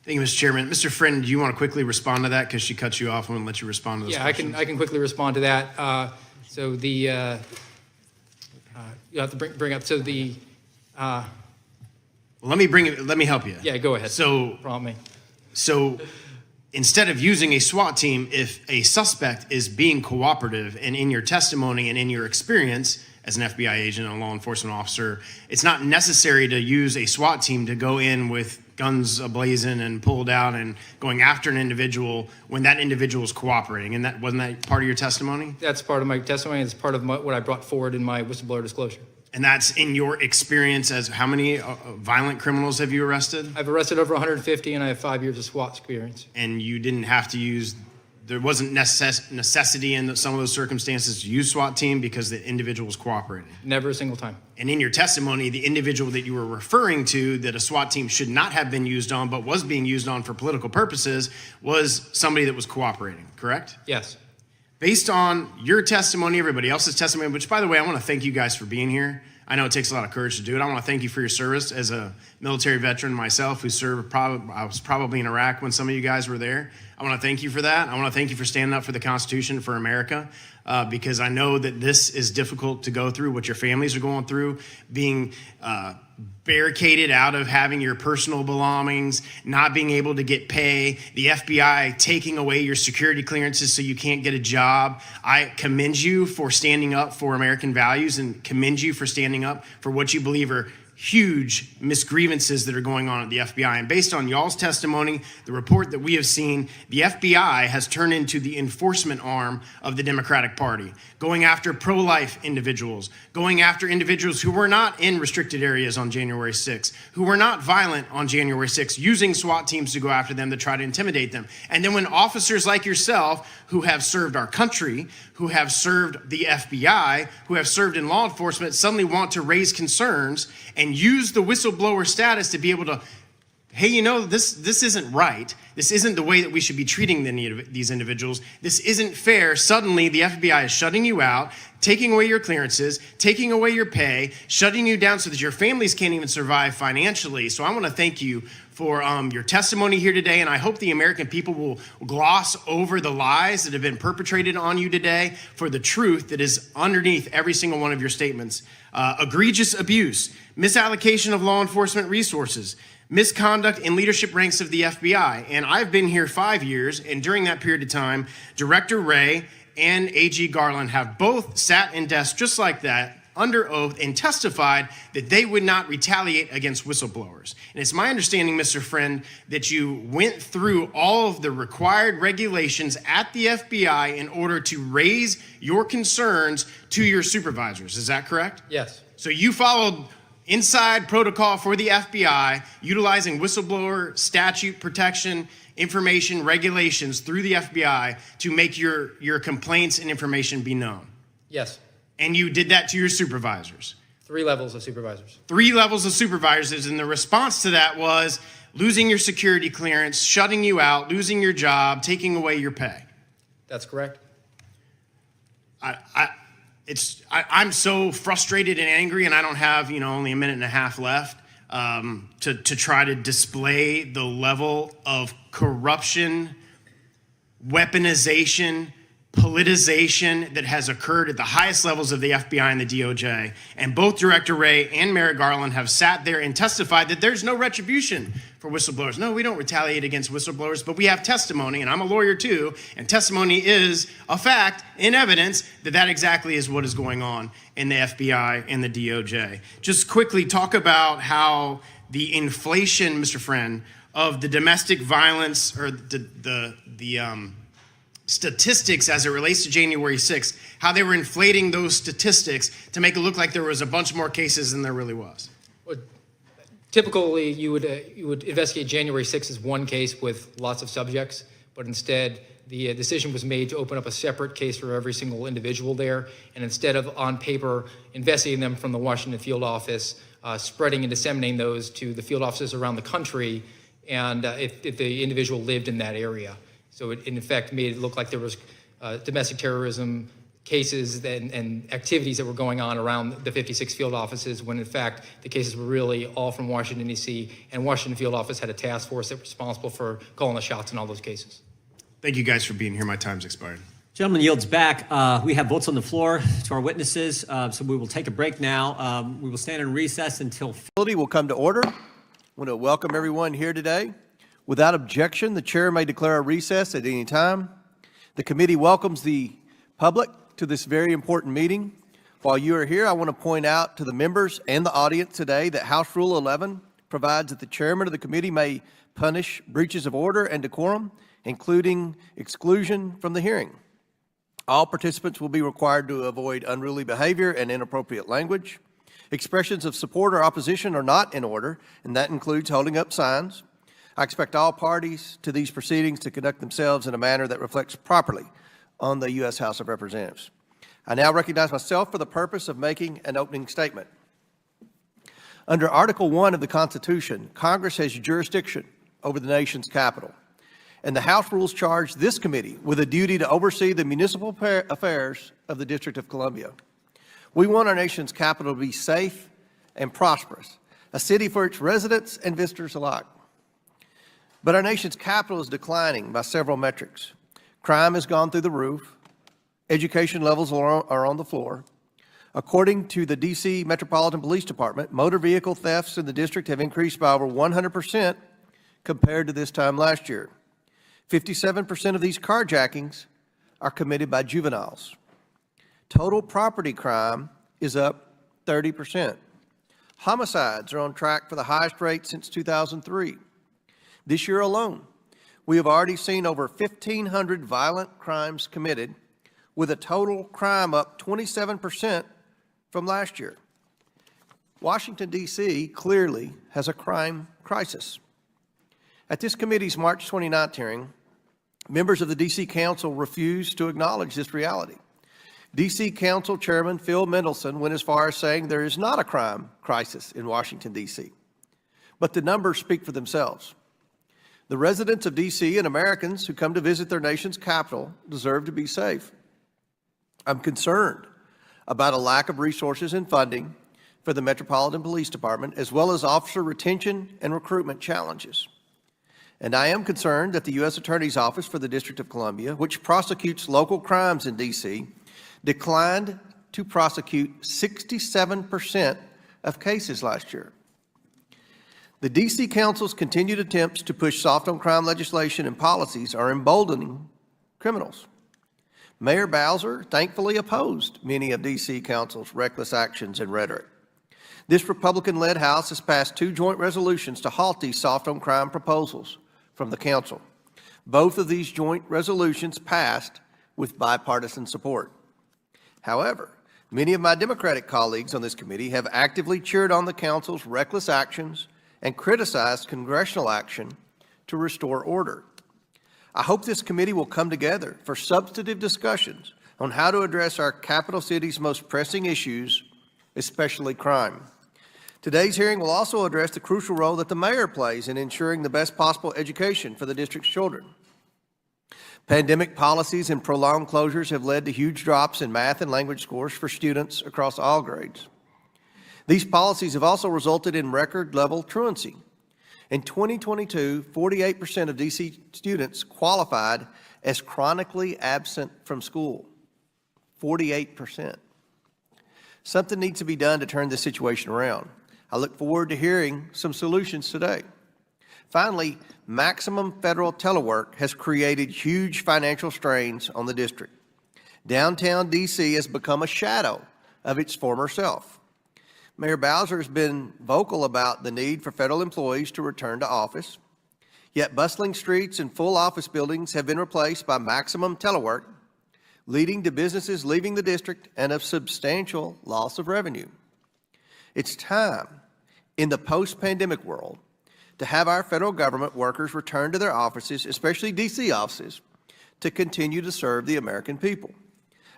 Thank you, Mr. Chairman. Mr. Friend, do you want to quickly respond to that? Because she cut you off. I'm going to let you respond to those questions. I can quickly respond to that. So the you have to bring up Let me help you. Yeah, go ahead. So prompt me. So instead of using a SWAT team, if a suspect is being cooperative and in your testimony and in your experience as an FBI agent and a law enforcement officer, it's not necessary to use a SWAT team to go in with guns ablazing and pulled out and going after an individual when that individual is cooperating. And that wasn't that part of your testimony? That's part of my testimony. It's part of what I brought forward in my whistleblower disclosure. And that's in your experience as how many violent criminals have you arrested? I've arrested over 150 and I have 5 years of SWAT experience. And you didn't have to use, there wasn't necessity in some of those circumstances to use SWAT team because the individual was cooperating? Never a single time. And in your testimony, the individual that you were referring to that a SWAT team should not have been used on but was being used on for political purposes was somebody that was cooperating, correct? Yes. Based on your testimony, everybody else's testimony, which, by the way, I want to thank you guys for being here. I know it takes a lot of courage to do it. I want to thank you for your service as a military veteran myself who served, I was probably in Iraq when some of you guys were there. I want to thank you for that. I want to thank you for standing up for the Constitution, for America, because I know that this is difficult to go through, what your families are going through, being barricaded out of having your personal belongings, not being able to get pay, the FBI taking away your security clearances so you can't get a job. I commend you for standing up for American values and commend you for standing up for what you believe are huge misgrievances that are going on at the FBI. And based on y'all's testimony, the report that we have seen, the FBI has turned into the enforcement arm of the Democratic Party, going after pro-life individuals, going after individuals who were not in restricted areas on January 6th, who were not violent on January 6th, using SWAT teams to go after them to try to intimidate them. And then when officers like yourself, who have served our country, who have served the FBI, who have served in law enforcement, suddenly want to raise concerns and use the whistleblower status to be able to, hey, you know, this isn't right. This isn't the way that we should be treating these individuals. This isn't fair. Suddenly, the FBI is shutting you out, taking away your clearances, taking away your pay, shutting you down so that your families can't even survive financially. So I want to thank you for your testimony here today, and I hope the American people will gloss over the lies that have been perpetrated on you today for the truth that is underneath every single one of your statements. Egregious abuse, misallocation of law enforcement resources, misconduct in leadership ranks of the FBI. And I've been here 5 years, and during that period of time, Director Wray and AG Garland have both sat in desks just like that, under oath, and testified that they would not retaliate against whistleblowers. And it's my understanding, Mr. Friend, that you went through all of the required regulations at the FBI in order to raise your concerns to your supervisors. Is that correct? Yes. So you followed inside protocol for the FBI, utilizing whistleblower statute protection, information, regulations through the FBI to make your complaints and information be known. Yes. And you did that to your supervisors. 3 levels of supervisors. 3 levels of supervisors, and the response to that was losing your security clearance, shutting you out, losing your job, taking away your pay. That's correct. I'm so frustrated and angry, and I don't have, only a minute and a half left to try to display the level of corruption, weaponization, politicization that has occurred at the highest levels of the FBI and the DOJ. And both Director Wray and Merrick Garland have sat there and testified that there's no retribution for whistleblowers. No, we don't retaliate against whistleblowers, but we have testimony, and I'm a lawyer too, and testimony is a fact in evidence that exactly is what is going on in the FBI and the DOJ. Just quickly talk about how the inflation, Mr. Friend, of the domestic violence or the statistics as it relates to January 6th, how they were inflating those statistics to make it look like there was a bunch more cases than there really was. Well, typically, you would investigate January 6th as one case with lots of subjects, but instead the decision was made to open up a separate case for every single individual there, and instead of on paper investigating them from the Washington field office, spreading and disseminating those to the field offices around the country, and if the individual lived in that area. So it, in effect, made it look like there was domestic terrorism cases and activities that were going on around the 56 field offices, when in fact the cases were really all from Washington, D.C., and Washington field office had a task force that was responsible for calling the shots in all those cases. Thank you guys for being here. My time's expired. Gentleman yields back. We have votes on the floor to our witnesses, so we will take a break now. We will stand in recess until... Will come to order. I want to welcome everyone here today. Without objection, the chair may declare a recess at any time. The committee welcomes the public to this very important meeting. While you are here, I want to point out to the members and the audience today that House Rule 11 provides that the chairman of the committee may punish breaches of order and decorum, including exclusion from the hearing. All participants will be required to avoid unruly behavior and inappropriate language. Expressions of support or opposition are not in order, and that includes holding up signs. I expect all parties to these proceedings to conduct themselves in a manner that reflects properly on the U.S. House of Representatives. I now recognize myself for the purpose of making an opening statement. Under Article 1 of the Constitution, Congress has jurisdiction over the nation's capital, and the House rules charge this committee with a duty to oversee the municipal affairs of the District of Columbia. We want our nation's capital to be safe and prosperous, a city for its residents and visitors alike. But our nation's capital is declining by several metrics. Crime has gone through the roof. Education levels are on the floor. According to the D.C. Metropolitan Police Department, motor vehicle thefts in the district have increased by over 100% compared to this time last year. 57% of these carjackings are committed by juveniles. Total property crime is up 30%. Homicides are on track for the highest rate since 2003. This year alone, we have already seen over 1,500 violent crimes committed, with a total crime up 27% from last year. Washington, D.C. clearly has a crime crisis. At this committee's March 29th hearing, members of the D.C. Council refused to acknowledge this reality. D.C. Council Chairman Phil Mendelson went as far as saying there is not a crime crisis in Washington, D.C., but the numbers speak for themselves. The residents of D.C. and Americans who come to visit their nation's capital deserve to be safe. I'm concerned about a lack of resources and funding for the Metropolitan Police Department, as well as officer retention and recruitment challenges. And I am concerned that the U.S. Attorney's Office for the District of Columbia, which prosecutes local crimes in D.C., declined to prosecute 67% of cases last year. The D.C. Council's continued attempts to push soft-on-crime legislation and policies are emboldening criminals. Mayor Bowser thankfully opposed many of D.C. Council's reckless actions and rhetoric. This Republican-led House has passed 2 joint resolutions to halt these soft-on-crime proposals from the Council. Both of these joint resolutions passed with bipartisan support. However, many of my Democratic colleagues on this committee have actively cheered on the Council's reckless actions and criticized congressional action to restore order. I hope this committee will come together for substantive discussions on how to address our capital city's most pressing issues, especially crime. Today's hearing will also address the crucial role that the mayor plays in ensuring the best possible education for the district's children. Pandemic policies and prolonged closures have led to huge drops in math and language scores for students across all grades. These policies have also resulted in record-level truancy. In 2022, 48% of DC students qualified as chronically absent from school. 48%. Something needs to be done to turn this situation around. I look forward to hearing some solutions today. Finally, maximum federal telework has created huge financial strains on the district. Downtown DC has become a shadow of its former self. Mayor Bowser has been vocal about the need for federal employees to return to office, yet bustling streets and full office buildings have been replaced by maximum telework, leading to businesses leaving the district and a substantial loss of revenue. It's time in the post-pandemic world to have our federal government workers return to their offices, especially DC offices, to continue to serve the American people.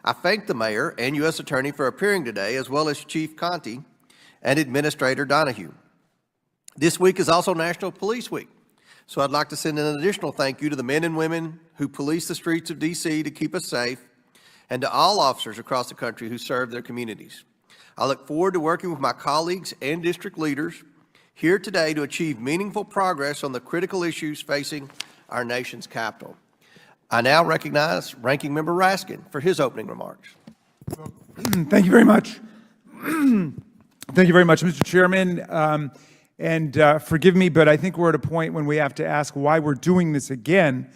I thank the mayor and U.S. Attorney for appearing today, as well as Chief Conti and Administrator Donahue. This week is also National Police Week, so I'd like to send an additional thank you to the men and women who police the streets of DC to keep us safe, and to all officers across the country who serve their communities. I look forward to working with my colleagues and district leaders here today to achieve meaningful progress on the critical issues facing our nation's capital. I now recognize Ranking Member Raskin for his opening remarks. Thank you very much. Thank you very much, Mr. Chairman. Forgive me, but I think we're at a point when we have to ask why we're doing this again.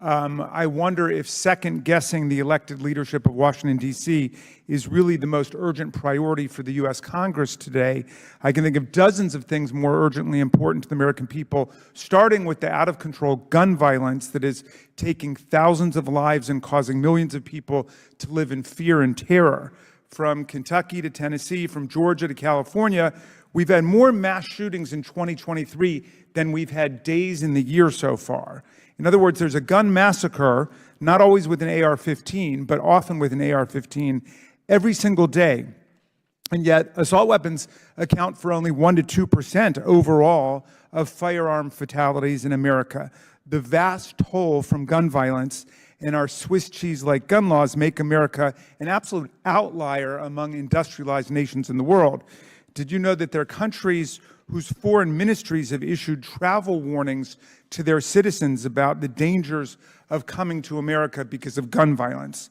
I wonder if second-guessing the elected leadership of Washington, D.C. is really the most urgent priority for the U.S. Congress today. I can think of dozens of things more urgently important to the American people, starting with the out-of-control gun violence that is taking thousands of lives and causing millions of people to live in fear and terror. From Kentucky to Tennessee, from Georgia to California, we've had more mass shootings in 2023 than we've had days in the year so far. In other words, there's a gun massacre, not always with an AR-15, but often with an AR-15 every single day. And yet, assault weapons account for only 1% to 2% overall of firearm fatalities in America. The vast toll from gun violence and our Swiss cheese-like gun laws make America an absolute outlier among industrialized nations in the world. Did you know that there are countries whose foreign ministries have issued travel warnings to their citizens about the dangers of coming to America because of gun violence?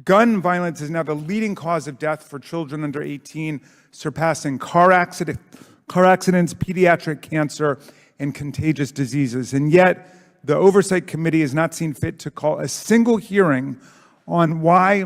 Gun violence is now the leading cause of death for children under 18, surpassing car accidents, pediatric cancer, and contagious diseases. And yet, the Oversight Committee has not seen fit to call a single hearing on why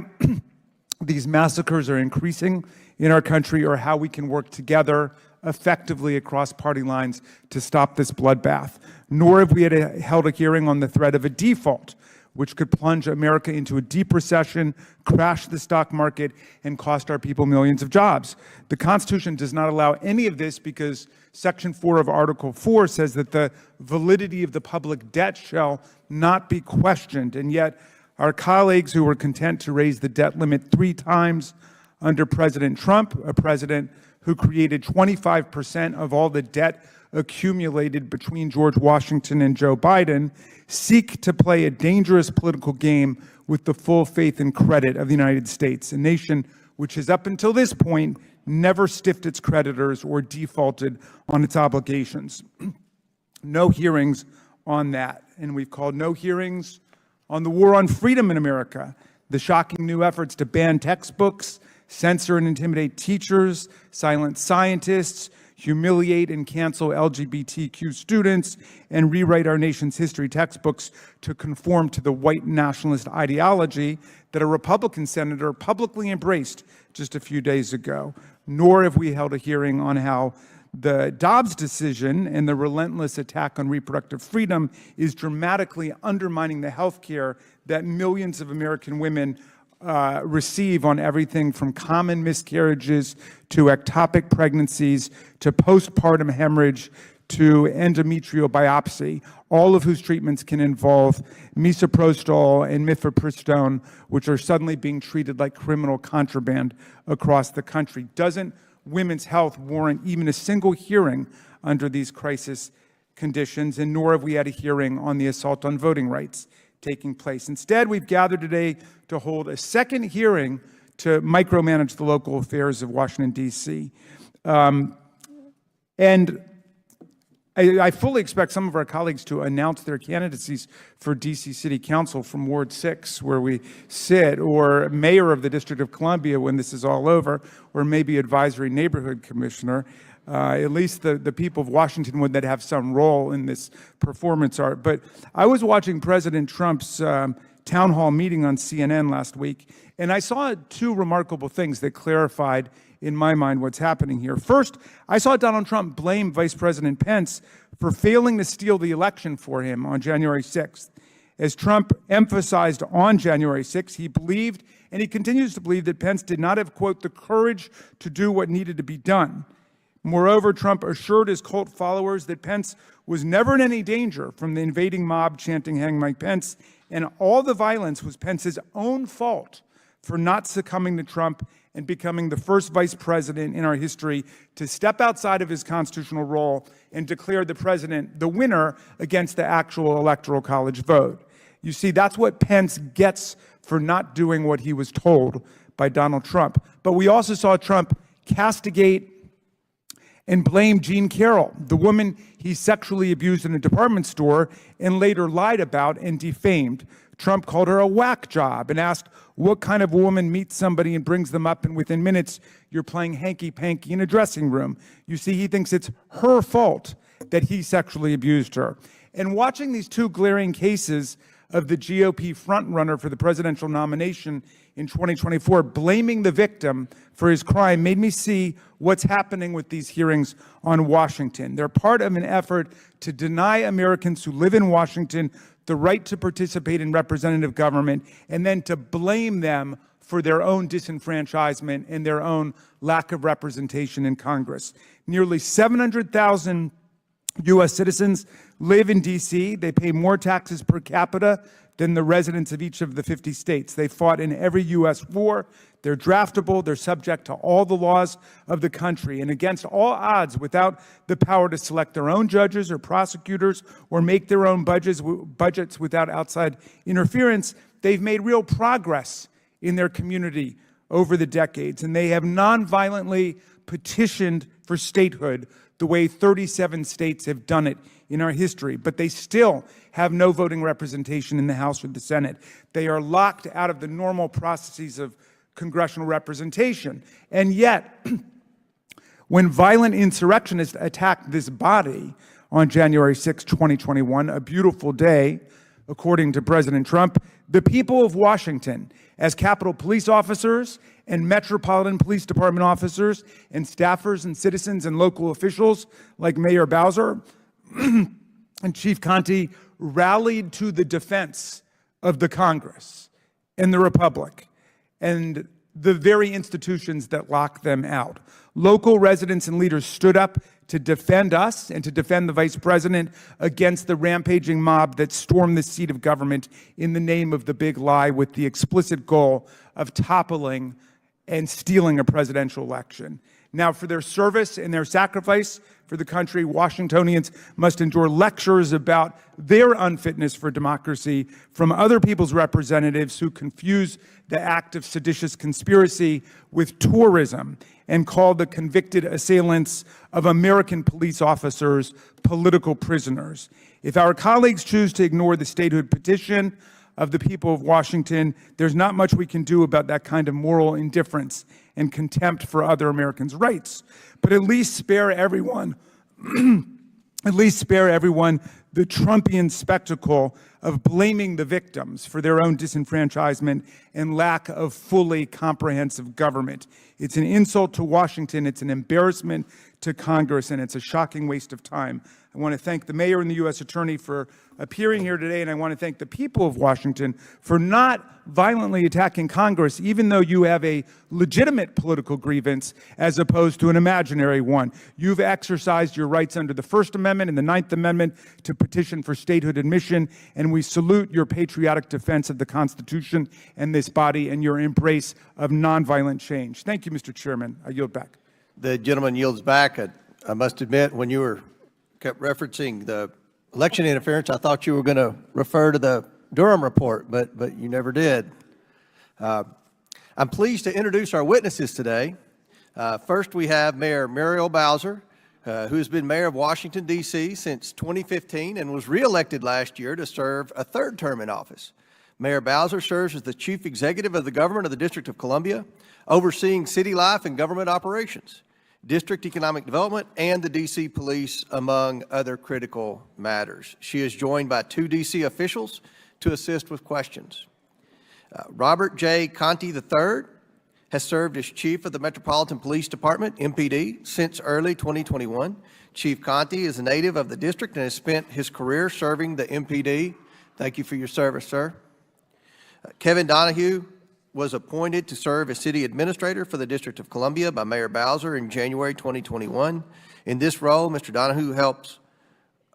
these massacres are increasing in our country or how we can work together effectively across party lines to stop this bloodbath. Nor have we held a hearing on the threat of a default, which could plunge America into a deep recession, crash the stock market, and cost our people millions of jobs. The Constitution does not allow any of this because Section 4 of Article 4 says that the validity of the public debt shall not be questioned. And yet, our colleagues who were content to raise the debt limit 3 times under President Trump, a president who created 25% of all the debt accumulated between George Washington and Joe Biden, seek to play a dangerous political game with the full faith and credit of the United States, a nation which has up until this point never stiffed its creditors or defaulted on its obligations. No hearings on that. And we've called no hearings on the war on freedom in America, the shocking new efforts to ban textbooks, censor and intimidate teachers, silence scientists, humiliate and cancel LGBTQ students, and rewrite our nation's history textbooks to conform to the white nationalist ideology that a Republican senator publicly embraced just a few days ago. Nor have we held a hearing on how the Dobbs decision and the relentless attack on reproductive freedom is dramatically undermining the health care that millions of American women receive on everything from common miscarriages to ectopic pregnancies to postpartum hemorrhage to endometrial biopsy, all of whose treatments can involve misoprostol and mifepristone, which are suddenly being treated like criminal contraband across the country. Doesn't women's health warrant even a single hearing under these crisis conditions? And nor have we had a hearing on the assault on voting rights taking place. Instead, we've gathered today to hold a second hearing to micromanage the local affairs of Washington, D.C. And I fully expect some of our colleagues to announce their candidacies for D.C. City Council from Ward 6, where we sit, or mayor of the District of Columbia when this is all over, or maybe advisory neighborhood commissioner. At least the people of Washington would that have some role in this performance art. But I was watching President Trump's town hall meeting on CNN last week, and I saw two remarkable things that clarified in my mind what's happening here. First, I saw Donald Trump blame Vice President Pence for failing to steal the election for him on January 6th. As Trump emphasized on January 6th, he believed, and he continues to believe, that Pence did not have, quote, the courage to do what needed to be done. Moreover, Trump assured his cult followers that Pence was never in any danger from the invading mob chanting "Hang Mike Pence," and all the violence was Pence's own fault for not succumbing to Trump and becoming the first vice president in our history to step outside of his constitutional role and declare the president the winner against the actual electoral college vote. You see, that's what Pence gets for not doing what he was told by Donald Trump. But we also saw Trump castigate and blame Jean Carroll, the woman he sexually abused in a department store and later lied about and defamed. Trump called her a whack job and asked what kind of woman meets somebody and brings them up, and within minutes you're playing hanky-panky in a dressing room. You see, he thinks it's her fault that he sexually abused her. And watching these two glaring cases of the GOP frontrunner for the presidential nomination in 2024 blaming the victim for his crime made me see what's happening with these hearings on Washington. They're part of an effort to deny Americans who live in Washington the right to participate in representative government, and then to blame them for their own disenfranchisement and their own lack of representation in Congress. Nearly 700,000 U.S. citizens live in D.C. They pay more taxes per capita than the residents of each of the 50 states. They fought in every U.S. war. They're draftable. They're subject to all the laws of the country. And against all odds, without the power to select their own judges or prosecutors or make their own budgets without outside interference, they've made real progress in their community over the decades. And they have nonviolently petitioned for statehood the way 37 states have done it in our history, but they still have no voting representation in the House or the Senate. They are locked out of the normal processes of congressional representation. And yet, when violent insurrectionists attacked this body on January 6, 2021, a beautiful day, according to President Trump, the people of Washington, as Capitol Police officers and Metropolitan Police Department officers and staffers and citizens and local officials like Mayor Bowser and Chief Conte, rallied to the defense of the Congress and the Republic and the very institutions that lock them out. Local residents and leaders stood up to defend us and to defend the vice president against the rampaging mob that stormed the seat of government in the name of the big lie, with the explicit goal of toppling and stealing a presidential election. Now, for their service and their sacrifice for the country, Washingtonians must endure lectures about their unfitness for democracy from other people's representatives who confuse the act of seditious conspiracy with tourism and call the convicted assailants of American police officers political prisoners. If our colleagues choose to ignore the statehood petition of the people of Washington, there's not much we can do about that kind of moral indifference and contempt for other Americans' rights. But at least spare everyone, the Trumpian spectacle of blaming the victims for their own disenfranchisement and lack of fully comprehensive government. It's an insult to Washington, it's an embarrassment to Congress, and it's a shocking waste of time. I want to thank the mayor and the U.S. attorney for appearing here today, and I want to thank the people of Washington for not violently attacking Congress, even though you have a legitimate political grievance as opposed to an imaginary one. You've exercised your rights under the First Amendment and the Ninth Amendment to petition for statehood admission, and we salute your patriotic defense of the Constitution and this body and your embrace of nonviolent change. Thank you, Mr. Chairman. I yield back. The gentleman yields back. I must admit, when you kept referencing the election interference, I thought you were going to refer to the Durham report, but you never did. I'm pleased to introduce our witnesses today. First, we have Mayor Muriel Bowser, who has been mayor of Washington, D.C. since 2015 and was reelected last year to serve a third term in office. Mayor Bowser serves as the chief executive of the government of the District of Columbia, overseeing city life and government operations, district economic development, and the D.C. police, among other critical matters. She is joined by 2 D.C. officials to assist with questions. Robert J. Conti III has served as chief of the Metropolitan Police Department, MPD, since early 2021. Chief Conti is a native of the district and has spent his career serving the MPD. Thank you for your service, sir. Kevin Donahue was appointed to serve as city administrator for the District of Columbia by Mayor Bowser in January 2021. In this role, Mr. Donahue helps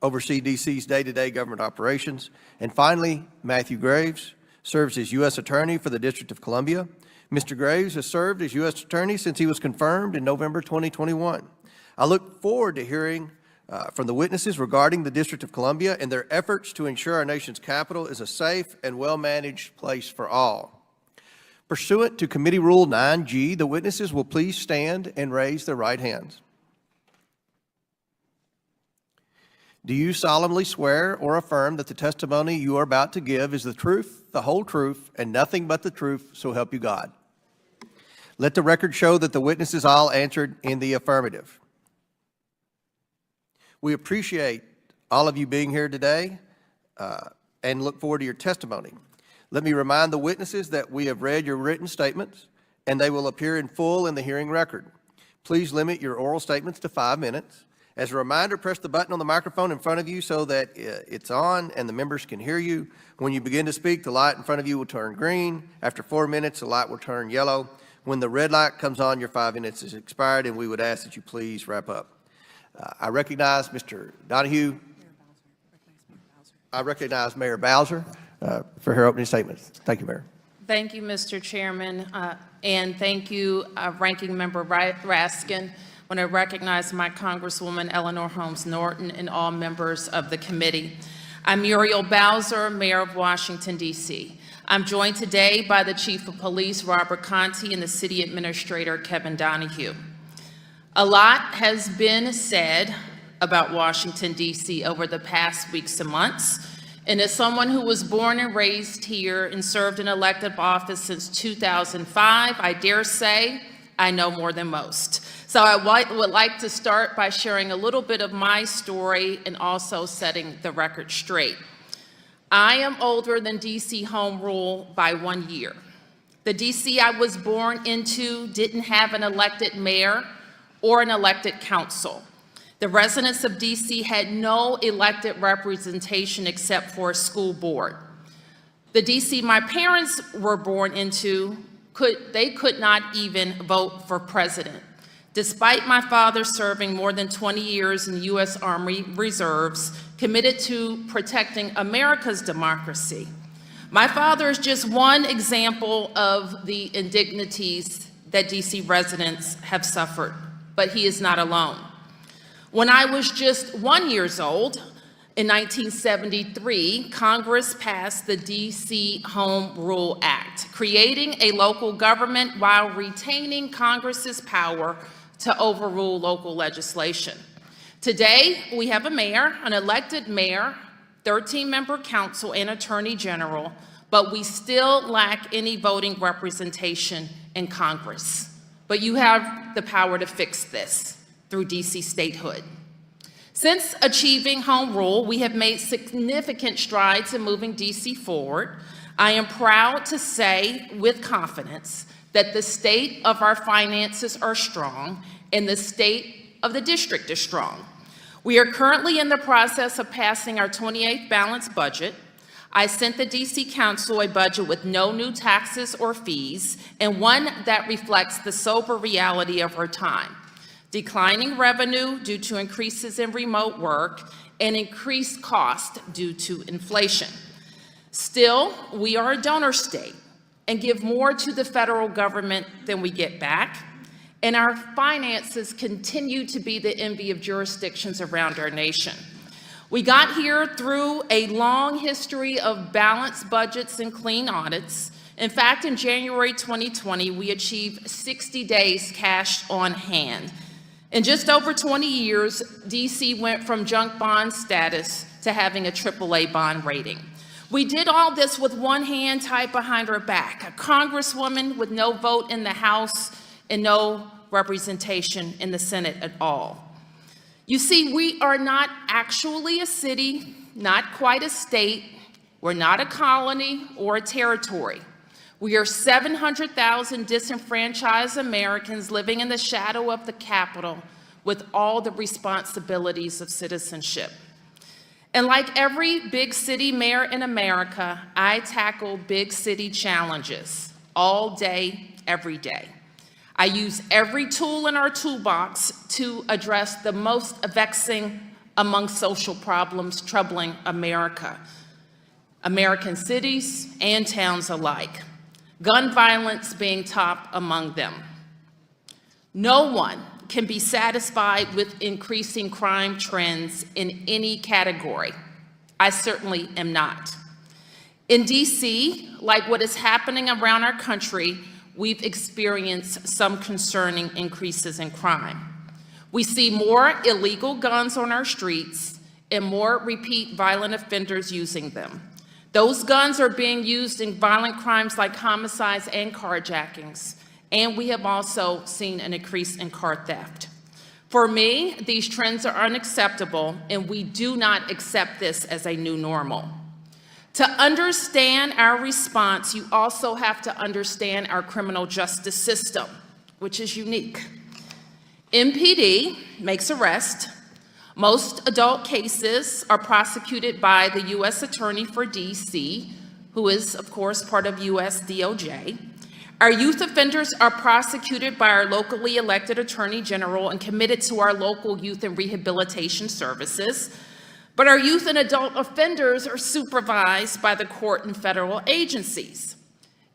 oversee D.C.'s day-to-day government operations. And finally, Matthew Graves serves as U.S. Attorney for the District of Columbia. Mr. Graves has served as U.S. Attorney since he was confirmed in November 2021. I look forward to hearing from the witnesses regarding the District of Columbia and their efforts to ensure our nation's capital is a safe and well-managed place for all. Pursuant to Committee Rule 9G, the witnesses will please stand and raise their right hands. Do you solemnly swear or affirm that the testimony you are about to give is the truth, the whole truth, and nothing but the truth, so help you God? Let the record show that the witnesses all answered in the affirmative. We appreciate all of you being here today and look forward to your testimony. Let me remind the witnesses that we have read your written statements and they will appear in full in the hearing record. Please limit your oral statements to 5 minutes. As a reminder, press the button on the microphone in front of you so that it's on and the members can hear you. When you begin to speak, the light in front of you will turn green. After 4 minutes, the light will turn yellow. When the red light comes on, your 5 minutes is expired, and we would ask that you please wrap up. I recognize Mr. Donahue. I recognize Mayor Bowser for her opening statements. Thank you, Mayor. Thank you, Mr. Chairman, and thank you, Ranking Member Raskin. I want to recognize my Congresswoman Eleanor Holmes Norton and all members of the committee. I'm Muriel Bowser, Mayor of Washington, D.C. I'm joined today by the Chief of Police, Robert Conti, and the City Administrator, Kevin Donahue. A lot has been said about Washington, D.C. over the past weeks and months. And as someone who was born and raised here and served in elected office since 2005, I dare say I know more than most. So I would like to start by sharing a little bit of my story and also setting the record straight. I am older than D.C. Home Rule by 1 year. The D.C. I was born into didn't have an elected mayor or an elected council. The residents of D.C. had no elected representation except for a school board. The D.C. my parents were born into, they could not even vote for president. Despite my father serving more than 20 years in the U.S. Army Reserves, committed to protecting America's democracy. My father is just one example of the indignities that D.C. residents have suffered, but he is not alone. When I was just 1 year old, in 1973, Congress passed the D.C. Home Rule Act, creating a local government while retaining Congress's power to overrule local legislation. Today, we have a mayor, an elected mayor, 13-member council, and attorney general, but we still lack any voting representation in Congress. But you have the power to fix this through D.C. statehood. Since achieving home rule, we have made significant strides in moving D.C. forward. I am proud to say with confidence that the state of our finances are strong and the state of the district is strong. We are currently in the process of passing our 28th balanced budget. I sent the DC Council a budget with no new taxes or fees, and one that reflects the sober reality of our time. Declining revenue due to increases in remote work and increased cost due to inflation. Still, we are a donor state and give more to the federal government than we get back, and our finances continue to be the envy of jurisdictions around our nation. We got here through a long history of balanced budgets and clean audits. In fact, in January 2020, we achieved 60 days cash on hand. In just over 20 years, DC went from junk bond status to having a AAA bond rating. We did all this with one hand tied behind our back, a congresswoman with no vote in the House and no representation in the Senate at all. You see, we are not actually a city, not quite a state. We're not a colony or a territory. We are 700,000 disenfranchised Americans living in the shadow of the Capitol with all the responsibilities of citizenship. And like every big city mayor in America, I tackle big city challenges all day, every day. I use every tool in our toolbox to address the most vexing among social problems troubling America, American cities and towns alike, gun violence being top among them. No one can be satisfied with increasing crime trends in any category. I certainly am not. In DC, like what is happening around our country, we've experienced some concerning increases in crime. We see more illegal guns on our streets and more repeat violent offenders using them. Those guns are being used in violent crimes like homicides and carjackings, and we have also seen an increase in car theft. For me, these trends are unacceptable, and we do not accept this as a new normal. To understand our response, you also have to understand our criminal justice system, which is unique. MPD makes arrests. Most adult cases are prosecuted by the U.S. Attorney for D.C., who is, of course, part of U.S. DOJ. Our youth offenders are prosecuted by our locally elected Attorney General and committed to our local youth and rehabilitation services. But our youth and adult offenders are supervised by the court and federal agencies.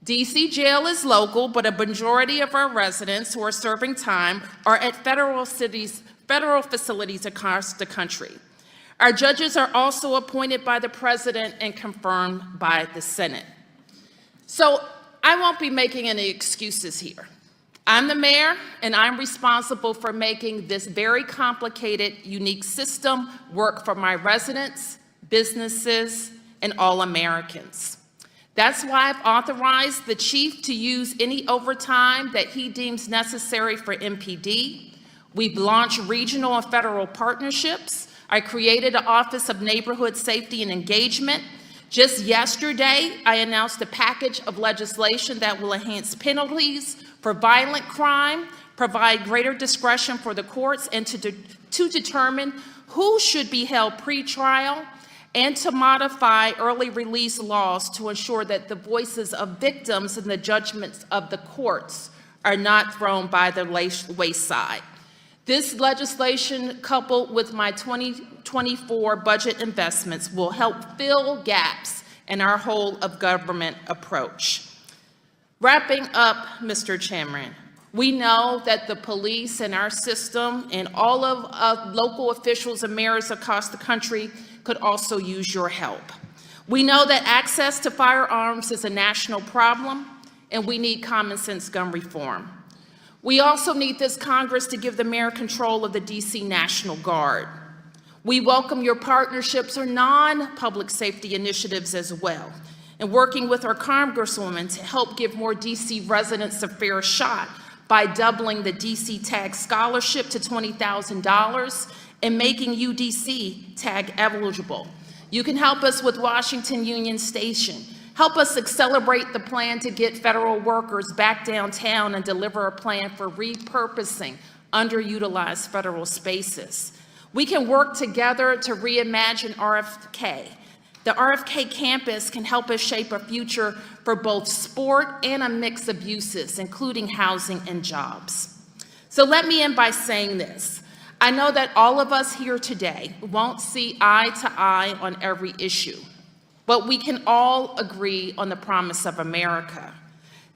DC jail is local, but a majority of our residents who are serving time are at federal facilities across the country. Our judges are also appointed by the president and confirmed by the Senate. So I won't be making any excuses here. I'm the mayor, and I'm responsible for making this very complicated, unique system work for my residents, businesses, and all Americans. That's why I've authorized the chief to use any overtime that he deems necessary for MPD. We've launched regional and federal partnerships. I created an Office of Neighborhood Safety and Engagement. Just yesterday, I announced a package of legislation that will enhance penalties for violent crime, provide greater discretion for the courts, and to determine who should be held pre-trial, and to modify early release laws to ensure that the voices of victims and the judgments of the courts are not thrown by the wayside. This legislation, coupled with my 2024 budget investments, will help fill gaps in our whole of government approach. Wrapping up, Mr. Chairman, we know that the police and our system and all of local officials and mayors across the country could also use your help. We know that access to firearms is a national problem, and we need common sense gun reform. We also need this Congress to give the mayor control of the DC National Guard. We welcome your partnerships or non-public safety initiatives as well, and working with our Congresswoman to help give more DC residents a fair shot by doubling the DC TAG scholarship to $20,000 and making UDC TAG eligible. You can help us with Washington Union Station. Help us accelerate the plan to get federal workers back downtown and deliver a plan for repurposing underutilized federal spaces. We can work together to reimagine RFK. The RFK campus can help us shape a future for both sport and a mix of uses, including housing and jobs. So let me end by saying this. I know that all of us here today won't see eye to eye on every issue, but we can all agree on the promise of America,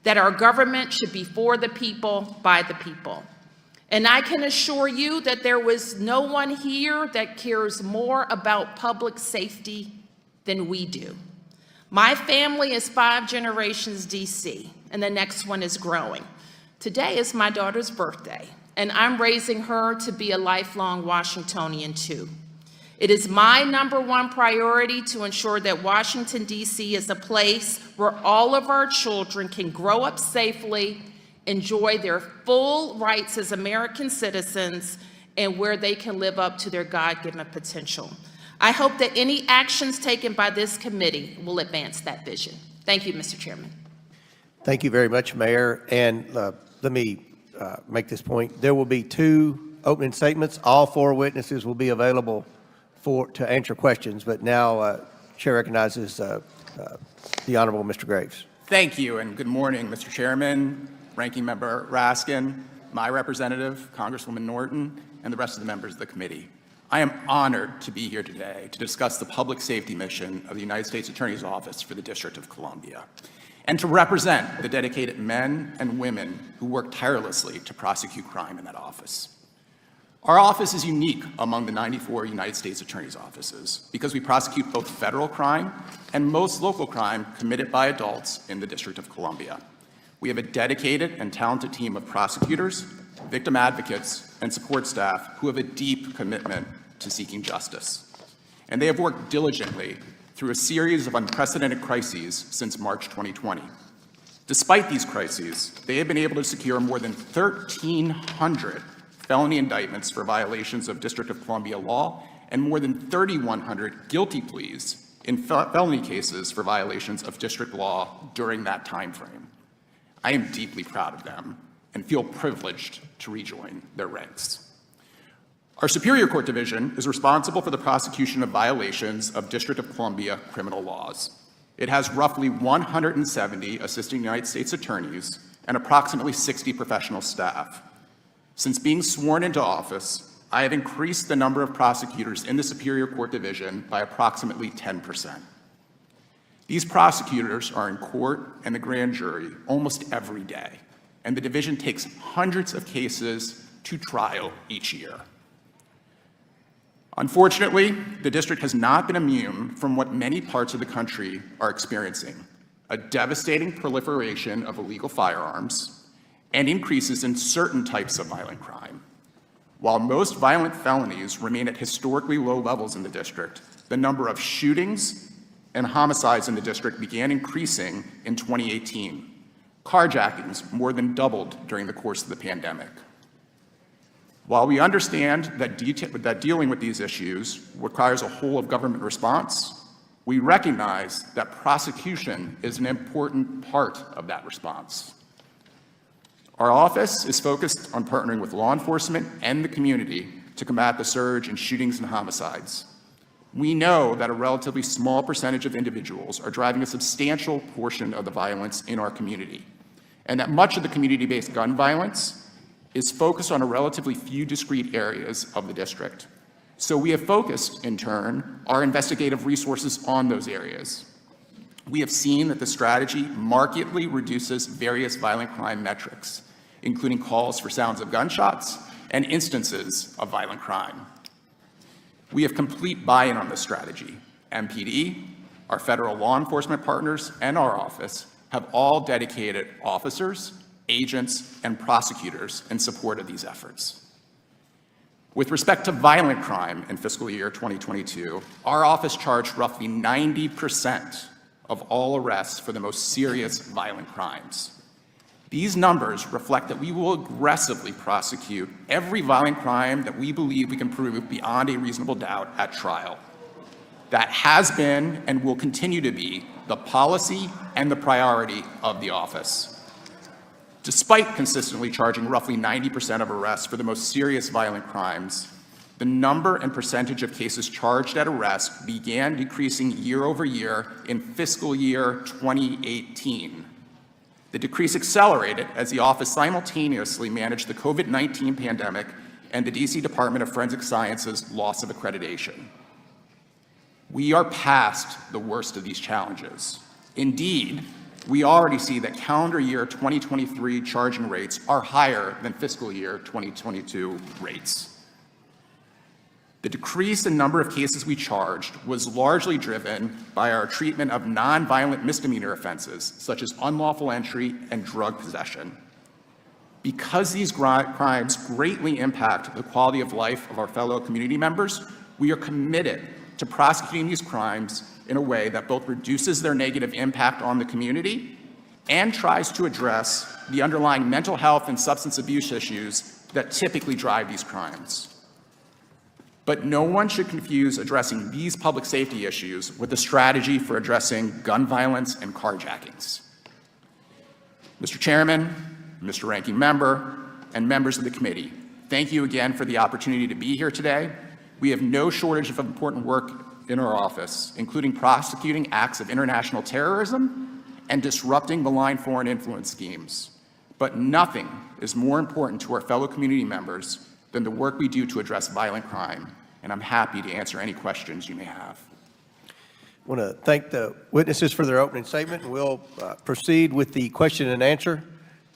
that our government should be for the people, by the people. And I can assure you that there was no one here that cares more about public safety than we do. My family is 5 generations DC, and the next one is growing. Today is my daughter's birthday, and I'm raising her to be a lifelong Washingtonian too. It is my #1 priority to ensure that Washington, D.C. is a place where all of our children can grow up safely, enjoy their full rights as American citizens, and where they can live up to their God-given potential. I hope that any actions taken by this committee will advance that vision. Thank you, Mr. Chairman. Thank you very much, Mayor. And let me make this point. There will be 2 opening statements. All 4 witnesses will be available to answer questions. But now, Chair recognizes the Honorable Mr. Graves. Thank you, and good morning, Mr. Chairman, Ranking Member Raskin, my representative, Congresswoman Norton, and the rest of the members of the committee. I am honored to be here today to discuss the public safety mission of the United States Attorney's Office for the District of Columbia, and to represent the dedicated men and women who work tirelessly to prosecute crime in that office. Our office is unique among the 94 United States Attorney's offices because we prosecute both federal crime and most local crime committed by adults in the District of Columbia. We have a dedicated and talented team of prosecutors, victim advocates, and support staff who have a deep commitment to seeking justice. And they have worked diligently through a series of unprecedented crises since March 2020. Despite these crises, they have been able to secure more than 1,300 felony indictments for violations of District of Columbia law and more than 3,100 guilty pleas in felony cases for violations of district law during that time frame. I am deeply proud of them and feel privileged to rejoin their ranks. Our Superior Court Division is responsible for the prosecution of violations of District of Columbia criminal laws. It has roughly 170 assisting United States attorneys and approximately 60 professional staff. Since being sworn into office, I have increased the number of prosecutors in the Superior Court Division by approximately 10%. These prosecutors are in court and the grand jury almost every day, and the division takes hundreds of cases to trial each year. Unfortunately, the district has not been immune from what many parts of the country are experiencing: a devastating proliferation of illegal firearms and increases in certain types of violent crime. While most violent felonies remain at historically low levels in the district, the number of shootings and homicides in the district began increasing in 2018. Carjackings more than doubled during the course of the pandemic. While we understand that dealing with these issues requires a whole-of-government response, we recognize that prosecution is an important part of that response. Our office is focused on partnering with law enforcement and the community to combat the surge in shootings and homicides. We know that a relatively small percentage of individuals are driving a substantial portion of the violence in our community, and that much of the community-based gun violence is focused on a relatively few discrete areas of the district. So we have focused, in turn, our investigative resources on those areas. We have seen that the strategy markedly reduces various violent crime metrics, including calls for sounds of gunshots and instances of violent crime. We have complete buy-in on this strategy. MPD, our federal law enforcement partners, and our office have all dedicated officers, agents, and prosecutors in support of these efforts. With respect to violent crime in fiscal year 2022, our office charged roughly 90% of all arrests for the most serious violent crimes. These numbers reflect that we will aggressively prosecute every violent crime that we believe we can prove beyond a reasonable doubt at trial. That has been and will continue to be the policy and the priority of the office. Despite consistently charging roughly 90% of arrests for the most serious violent crimes, the number and percentage of cases charged at arrest began decreasing year over year in fiscal year 2018. The decrease accelerated as the office simultaneously managed the COVID-19 pandemic and the DC Department of Forensic Sciences' loss of accreditation. We are past the worst of these challenges. Indeed, we already see that calendar year 2023 charging rates are higher than fiscal year 2022 rates. The decrease in number of cases we charged was largely driven by our treatment of nonviolent misdemeanor offenses, such as unlawful entry and drug possession. Because these crimes greatly impact the quality of life of our fellow community members, we are committed to prosecuting these crimes in a way that both reduces their negative impact on the community and tries to address the underlying mental health and substance abuse issues that typically drive these crimes. But no one should confuse addressing these public safety issues with a strategy for addressing gun violence and carjackings. Mr. Chairman, Mr. Ranking Member, and members of the committee, thank you again for the opportunity to be here today. We have no shortage of important work in our office, including prosecuting acts of international terrorism and disrupting malign foreign influence schemes. But nothing is more important to our fellow community members than the work we do to address violent crime, and I'm happy to answer any questions you may have. I want to thank the witnesses for their opening statement, and we'll proceed with the question and answer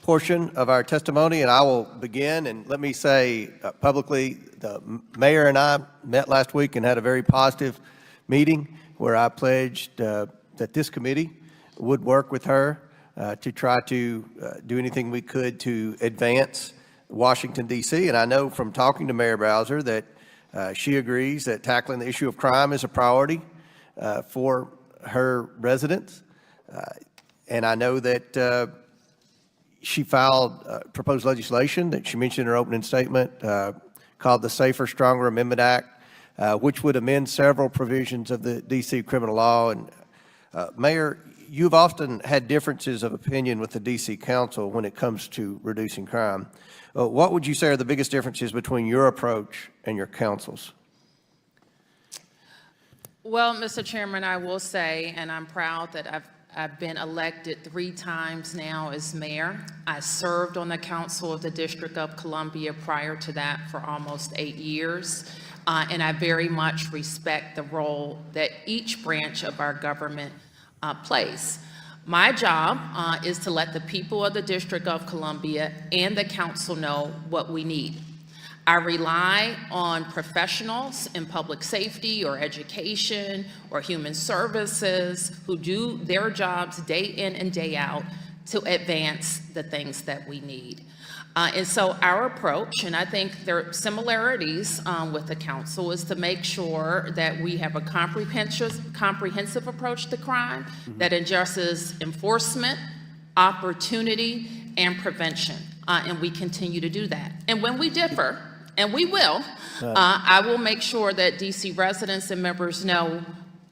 portion of our testimony, and I will begin. And let me say publicly, the mayor and I met last week and had a very positive meeting where I pledged that this committee would work with her to try to do anything we could to advance Washington, D.C. And I know from talking to Mayor Bowser that she agrees that tackling the issue of crime is a priority for her residents. And I know that she filed proposed legislation that she mentioned in her opening statement called the Safer, Stronger Amendment Act, which would amend several provisions of the D.C. criminal law. And Mayor, you've often had differences of opinion with the D.C. Council when it comes to reducing crime. What would you say are the biggest differences between your approach and your council's? Well, Mr. Chairman, I will say, and I'm proud that I've been elected 3 times now as mayor. I served on the council of the District of Columbia prior to that for almost 8 years. And I very much respect the role that each branch of our government plays. My job is to let the people of the District of Columbia and the council know what we need. I rely on professionals in public safety or education or human services who do their jobs day in and day out to advance the things that we need. And so our approach, and I think there are similarities with the council, is to make sure that we have a comprehensive approach to crime that addresses enforcement, opportunity, and prevention. And we continue to do that. And when we differ, and we will, I will make sure that DC residents and members know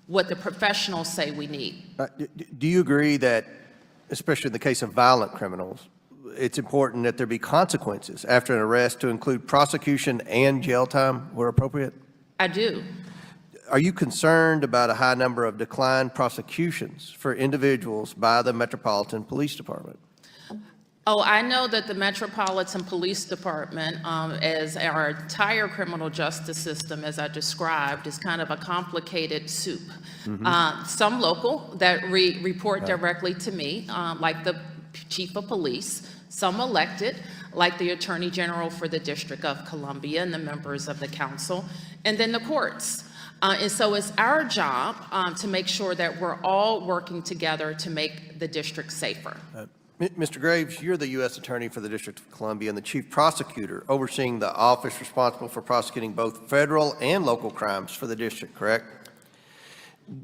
what the professionals say we need. Do you agree that, especially in the case of violent criminals, it's important that there be consequences after an arrest to include prosecution and jail time where appropriate? I do. Are you concerned about a high number of declined prosecutions for individuals by the Metropolitan Police Department? Oh, I know that the Metropolitan Police Department, as our entire criminal justice system, as I described, is kind of a complicated soup. Some local that report directly to me, like the Chief of Police, some elected, like the Attorney General for the District of Columbia and the members of the council, and then the courts. And so it's our job to make sure that we're all working together to make the district safer. Mr. Graves, you're the U.S. Attorney for the District of Columbia and the Chief Prosecutor overseeing the office responsible for prosecuting both federal and local crimes for the district, correct?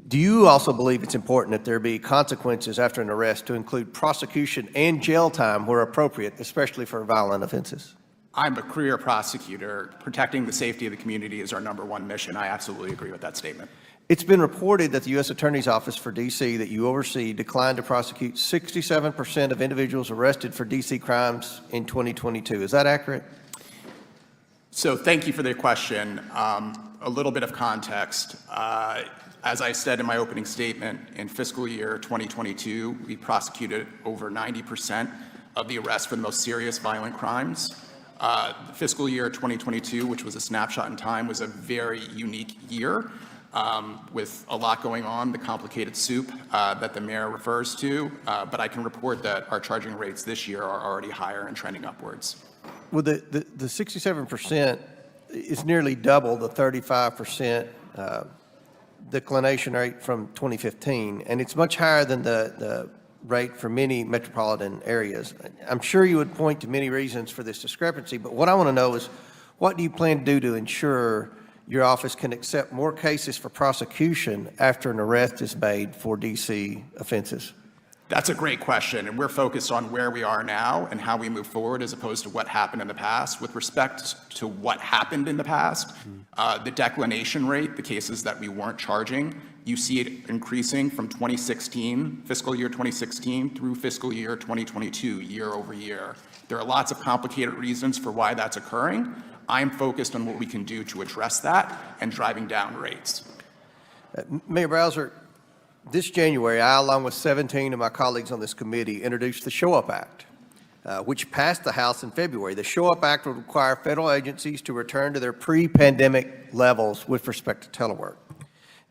Do you also believe it's important that there be consequences after an arrest to include prosecution and jail time where appropriate, especially for violent offenses? I'm a career prosecutor. Protecting the safety of the community is our #1 mission. I absolutely agree with that statement. It's been reported that the U.S. Attorney's Office for D.C. that you oversee declined to prosecute 67% of individuals arrested for D.C. crimes in 2022. Is that accurate? So thank you for the question. A little bit of context. As I said in my opening statement, in fiscal year 2022, we prosecuted over 90% of the arrests for the most serious violent crimes. Fiscal year 2022, which was a snapshot in time, was a very unique year with a lot going on, the complicated soup that the mayor refers to. But I can report that our charging rates this year are already higher and trending upwards. Well, the 67% is nearly double the 35% declination rate from 2015, and it's much higher than the rate for many metropolitan areas. I'm sure you would point to many reasons for this discrepancy, but what I want to know is, what do you plan to do to ensure your office can accept more cases for prosecution after an arrest is made for DC offenses? That's a great question, and we're focused on where we are now and how we move forward as opposed to what happened in the past. With respect to what happened in the past, the declination rate, the cases that we weren't charging, you see it increasing from 2016, fiscal year 2016, through fiscal year 2022, year over year. There are lots of complicated reasons for why that's occurring. I'm focused on what we can do to address that and driving down rates. Mayor Bowser, this January, I, along with 17 of my colleagues on this committee, introduced the Show Up Act, which passed the House in February. The Show Up Act would require federal agencies to return to their pre-pandemic levels with respect to telework.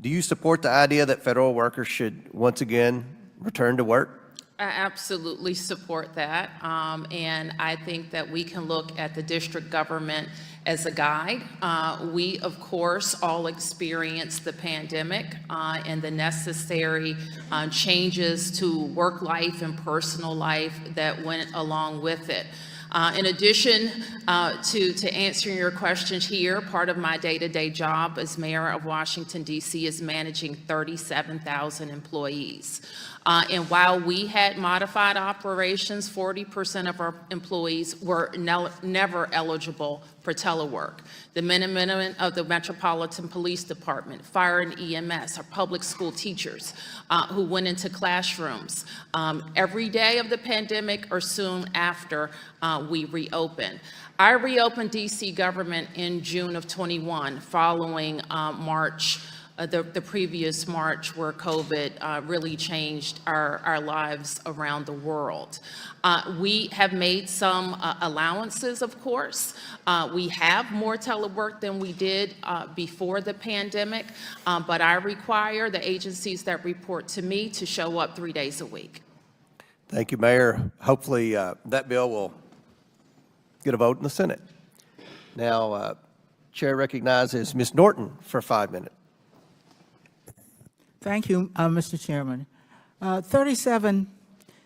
Do you support the idea that federal workers should once again return to work? I absolutely support that. And I think that we can look at the district government as a guide. We, of course, all experienced the pandemic and the necessary changes to work life and personal life that went along with it. In addition to answering your questions here, part of my day-to-day job as mayor of Washington, D.C. is managing 37,000 employees. And while we had modified operations, 40% of our employees were never eligible for telework. The men and women of the Metropolitan Police Department, fire and EMS, our public school teachers who went into classrooms every day of the pandemic or soon after we reopened. I reopened DC government in June of 21 following March. The previous March, where COVID really changed our lives around the world. We have made some allowances, of course. We have more telework than we did before the pandemic, but I require the agencies that report to me to show up 3 days a week. Thank you, Mayor. Hopefully that bill will get a vote in the Senate. Now, Chair recognizes Ms. Norton for 5 minutes. Thank you, Mr. Chairman. 37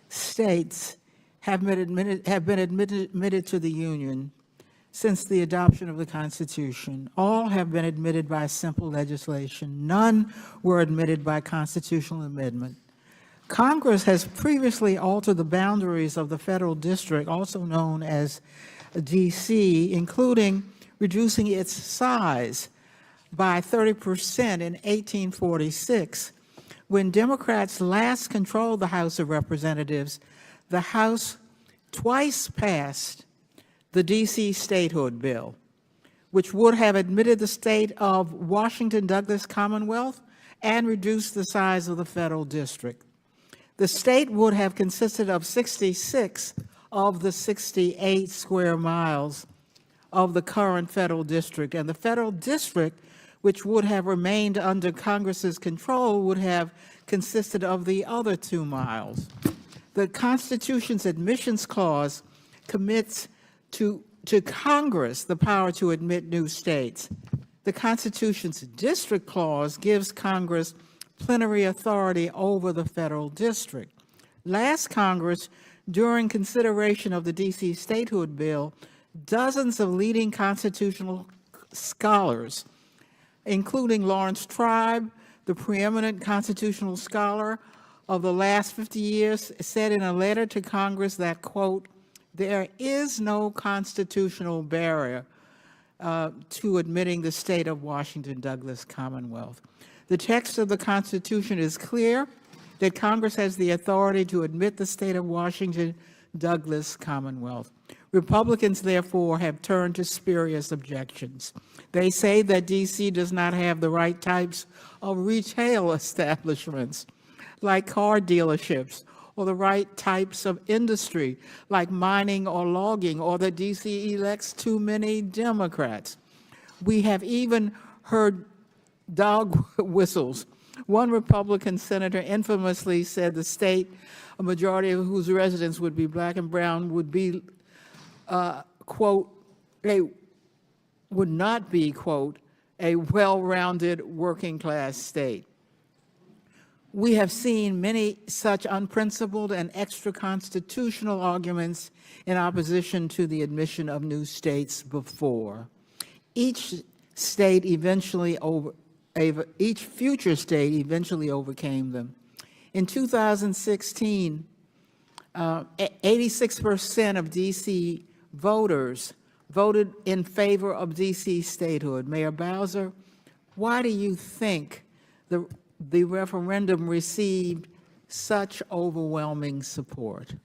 states have been admitted to the Union since the adoption of the Constitution. All have been admitted by simple legislation. None were admitted by constitutional amendment. Congress has previously altered the boundaries of the federal district, also known as D.C., including reducing its size by 30% in 1846. When Democrats last controlled the House of Representatives, the House twice passed the D.C. Statehood bill, which would have admitted the state of Washington Douglas Commonwealth and reduced the size of the federal district. The state would have consisted of 66 of the 68 square miles of the current federal district, and the federal district, which would have remained under Congress's control, would have consisted of the other 2 miles. The Constitution's admissions clause commits to Congress the power to admit new states. The Constitution's district clause gives Congress plenary authority over the federal district. Last Congress, during consideration of the D.C. Statehood bill, dozens of leading constitutional scholars, including Lawrence Tribe, the preeminent constitutional scholar of the last 50 years, said in a letter to Congress that, quote, "There is no constitutional barrier to admitting the state of Washington Douglas Commonwealth." The text of the Constitution is clear that Congress has the authority to admit the state of Washington Douglas Commonwealth. Republicans, therefore, have turned to spurious objections. They say that D.C. does not have the right types of retail establishments, like car dealerships, or the right types of industry, like mining or logging, or that D.C. elects too many Democrats. We have even heard dog whistles. One Republican senator infamously said the state, a majority of whose residents would be black and brown, would be, quote, they would not be, quote, a well-rounded working-class state. We have seen many such unprincipled and extra-constitutional arguments in opposition to the admission of new states before. Each future state eventually overcame them. In 2016, 86% of D.C. voters voted in favor of D.C. statehood. Mayor Bowser, why do you think the referendum received such overwhelming support?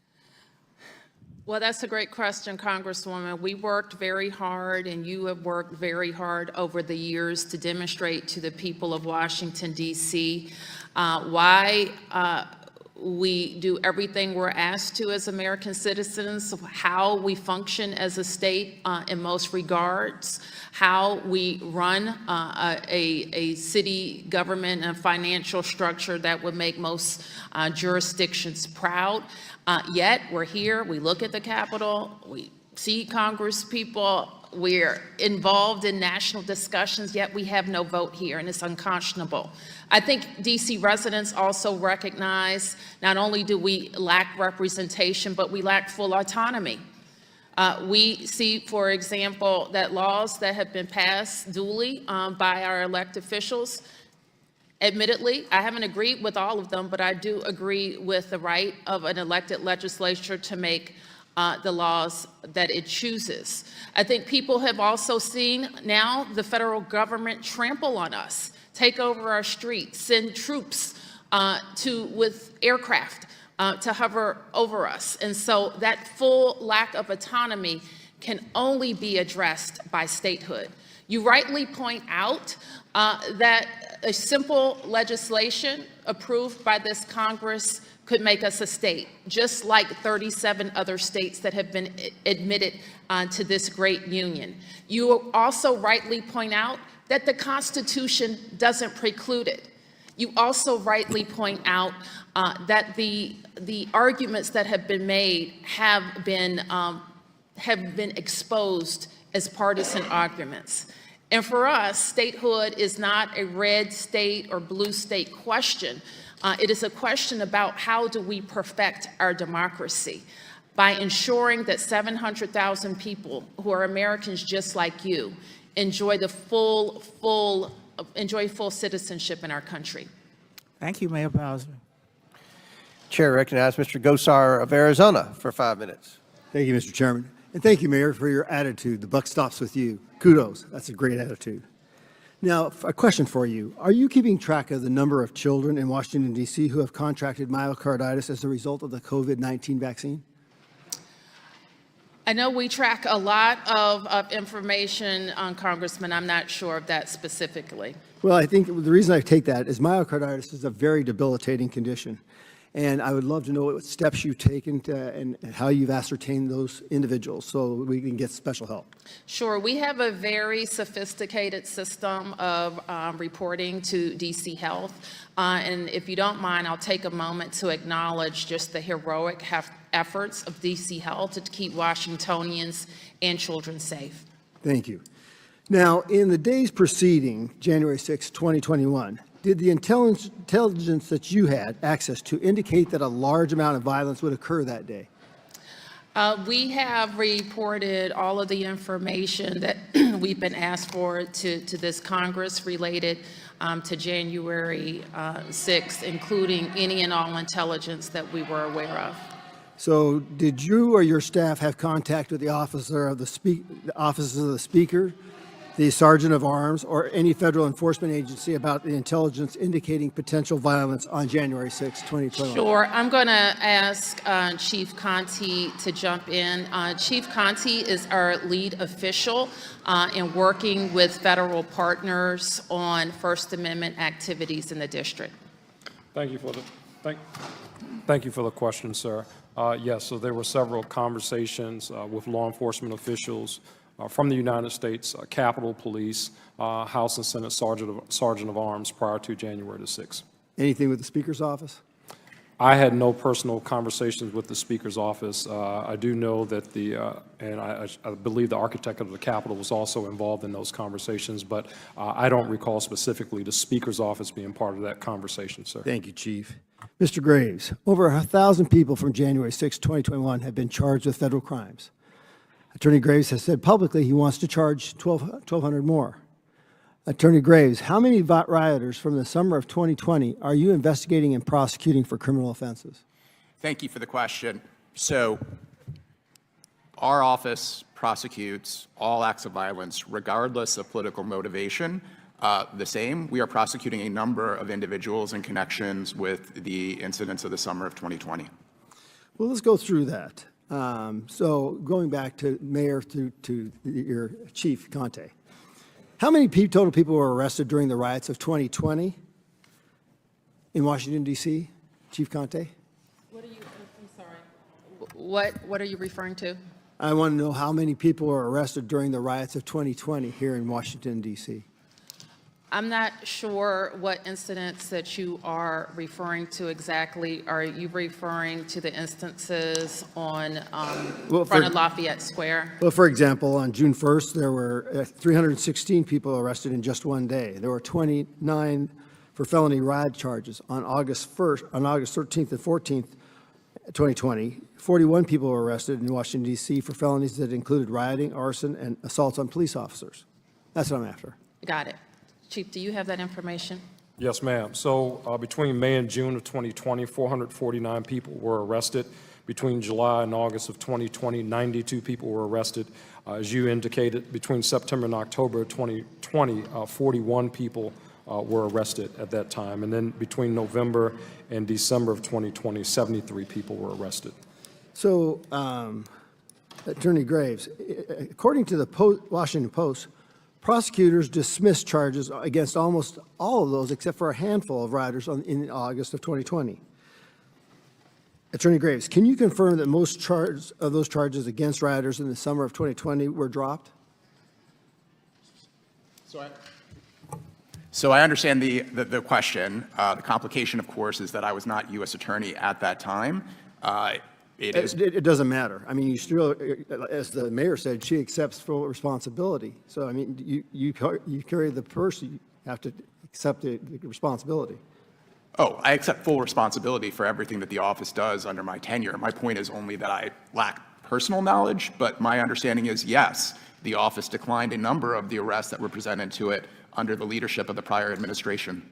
Well, that's a great question, Congresswoman. We worked very hard, and you have worked very hard over the years to demonstrate to the people of Washington, D.C., why we do everything we're asked to as American citizens, how we function as a state in most regards, how we run a city government and financial structure that would make most jurisdictions proud. Yet we're here, we look at the Capitol, we see Congress people, we're involved in national discussions, yet we have no vote here, and it's unconscionable. I think DC residents also recognize not only do we lack representation, but we lack full autonomy. We see, for example, that laws that have been passed duly by our elected officials, admittedly, I haven't agreed with all of them, but I do agree with the right of an elected legislature to make the laws that it chooses. I think people have also seen now the federal government trample on us, take over our streets, send troops with aircraft to hover over us. And so that full lack of autonomy can only be addressed by statehood. You rightly point out that a simple legislation approved by this Congress could make us a state, just like 37 other states that have been admitted to this great union. You also rightly point out that the Constitution doesn't preclude it. You also rightly point out that the arguments that have been made have been exposed as partisan arguments. And for us, statehood is not a red state or blue state question. It is a question about how do we perfect our democracy by ensuring that 700,000 people who are Americans just like you enjoy full citizenship in our country. Thank you, Mayor Bowser. Chair recognizes Mr. Gosar of Arizona for 5 minutes. Thank you, Mr. Chairman. And thank you, Mayor, for your attitude. The buck stops with you. Kudos. That's a great attitude. Now, a question for you. Are you keeping track of the number of children in Washington, D.C. who have contracted myocarditis as a result of the COVID-19 vaccine? I know we track a lot of information on Congressman. I'm not sure of that specifically. Well, I think the reason I take that is myocarditis is a very debilitating condition. And I would love to know what steps you've taken and how you've ascertained those individuals so we can get special help. Sure. We have a very sophisticated system of reporting to DC Health. And if you don't mind, I'll take a moment to acknowledge just the heroic efforts of DC Health to keep Washingtonians and children safe. Thank you. Now, in the days preceding January 6, 2021, did the intelligence that you had access to indicate that a large amount of violence would occur that day? We have reported all of the information that we've been asked for to this Congress related to January 6th, including any and all intelligence that we were aware of. So did you or your staff have contact with the offices of the Speaker the Sergeant of Arms, or any federal enforcement agency about the intelligence indicating potential violence on January 6, 2021? Sure. I'm going to ask Chief Conti to jump in. Chief Conti is our lead official in working with federal partners on First Amendment activities in the district. Thank you for the question, sir. Yes, so there were several conversations with law enforcement officials from the United States Capitol Police, House and Senate Sergeant of Arms prior to January the 6th. Anything with the Speaker's office? I had no personal conversations with the Speaker's office. I do know that and I believe the architect of the Capitol was also involved in those conversations, but I don't recall specifically the Speaker's office being part of that conversation, sir. Thank you, Chief. Mr. Graves, over 1,000 people from January 6, 2021 have been charged with federal crimes. Attorney Graves has said publicly he wants to charge 1,200 more. Attorney Graves, how many rioters from the summer of 2020 are you investigating and prosecuting for criminal offenses? Thank you for the question. So our office prosecutes all acts of violence, regardless of political motivation. The same, we are prosecuting a number of individuals in connections with the incidents of the summer of 2020. Well, let's go through that. So going back to Mayor to your Chief Conte, how many total people were arrested during the riots of 2020 in Washington, D.C., Chief Conte? What are you, I'm sorry. What are you referring to? I want to know how many people were arrested during the riots of 2020 here in Washington, D.C. I'm not sure what incidents that you are referring to exactly. Are you referring to the instances on front of Lafayette Square? Well, for example, on June 1st, there were 316 people arrested in just one day. There were 29 for felony riot charges. On August 13th and 14th, 2020, 41 people were arrested in Washington, D.C. for felonies that included rioting, arson, and assaults on police officers. That's what I'm after. Got it. Chief, do you have that information? Yes, ma'am. So between May and June of 2020, 449 people were arrested. Between July and August of 2020, 92 people were arrested. As you indicated, between September and October of 2020, 41 people were arrested at that time. And then between November and December of 2020, 73 people were arrested. So, Attorney Graves, according to the Washington Post, prosecutors dismissed charges against almost all of those except for a handful of rioters in August of 2020. Attorney Graves, can you confirm that most of those charges against rioters in the summer of 2020 were dropped? So I understand the question. The complication, of course, is that I was not U.S. Attorney at that time. It doesn't matter. I mean, you still, as the mayor said, she accepts full responsibility. So, I mean, you carry the purse, you have to accept the responsibility. Oh, I accept full responsibility for everything that the office does under my tenure. My point is only that I lack personal knowledge, but my understanding is, yes, the office declined a number of the arrests that were presented to it under the leadership of the prior administration.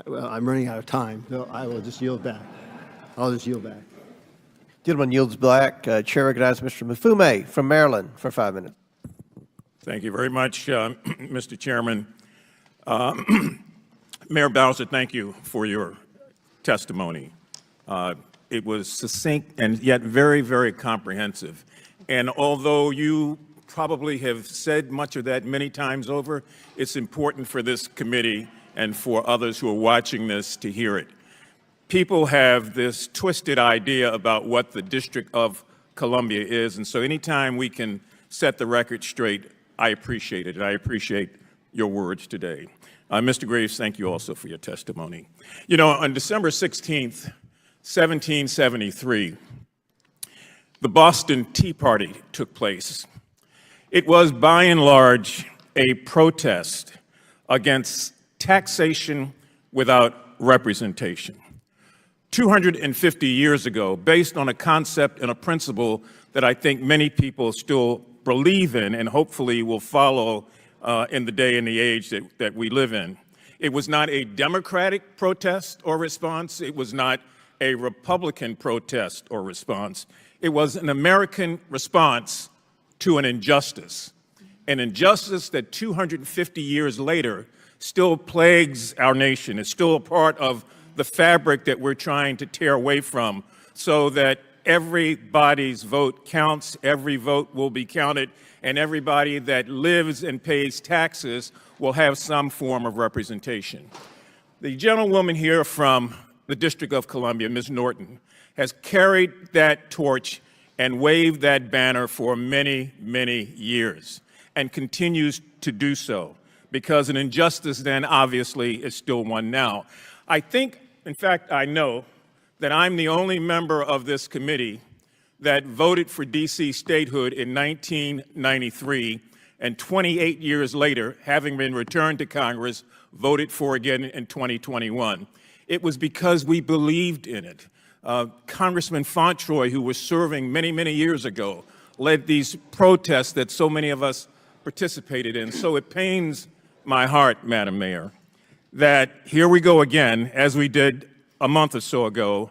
Well, I'm running out of time, so I will just yield back. I'll just yield back. Gentleman yields back. Chair recognizes Mr. Mfume from Maryland for 5 minutes. Thank you very much, Mr. Chairman. Mayor Bowser, thank you for your testimony. It was succinct and yet very, very comprehensive. And although you probably have said much of that many times over, it's important for this committee and for others who are watching this to hear it. People have this twisted idea about what the District of Columbia is, and so anytime we can set the record straight, I appreciate it, and I appreciate your words today. Mr. Graves, thank you also for your testimony. You know, on December 16th, 1773, the Boston Tea Party took place. It was, by and large, a protest against taxation without representation. 250 years ago, based on a concept and a principle that I think many people still believe in and hopefully will follow in the day and the age that we live in. It was not a Democratic protest or response. It was not a Republican protest or response. It was an American response to an injustice. an injustice that 250 years later still plagues our nation. It's still a part of the fabric that we're trying to tear away from so that everybody's vote counts, every vote will be counted, and everybody that lives and pays taxes will have some form of representation. The gentlewoman here from the District of Columbia, Ms. Norton, has carried that torch and waved that banner for many, many years and continues to do so because an injustice then obviously is still one now. I think, in fact, I know that I'm the only member of this committee that voted for D.C. statehood in 1993 and 28 years later, having been returned to Congress, voted for again in 2021. It was because we believed in it. Congressman Fauntroy, who was serving many, many years ago, led these protests that so many of us participated in. So it pains my heart, Madam Mayor, that here we go again, as we did a month or so ago,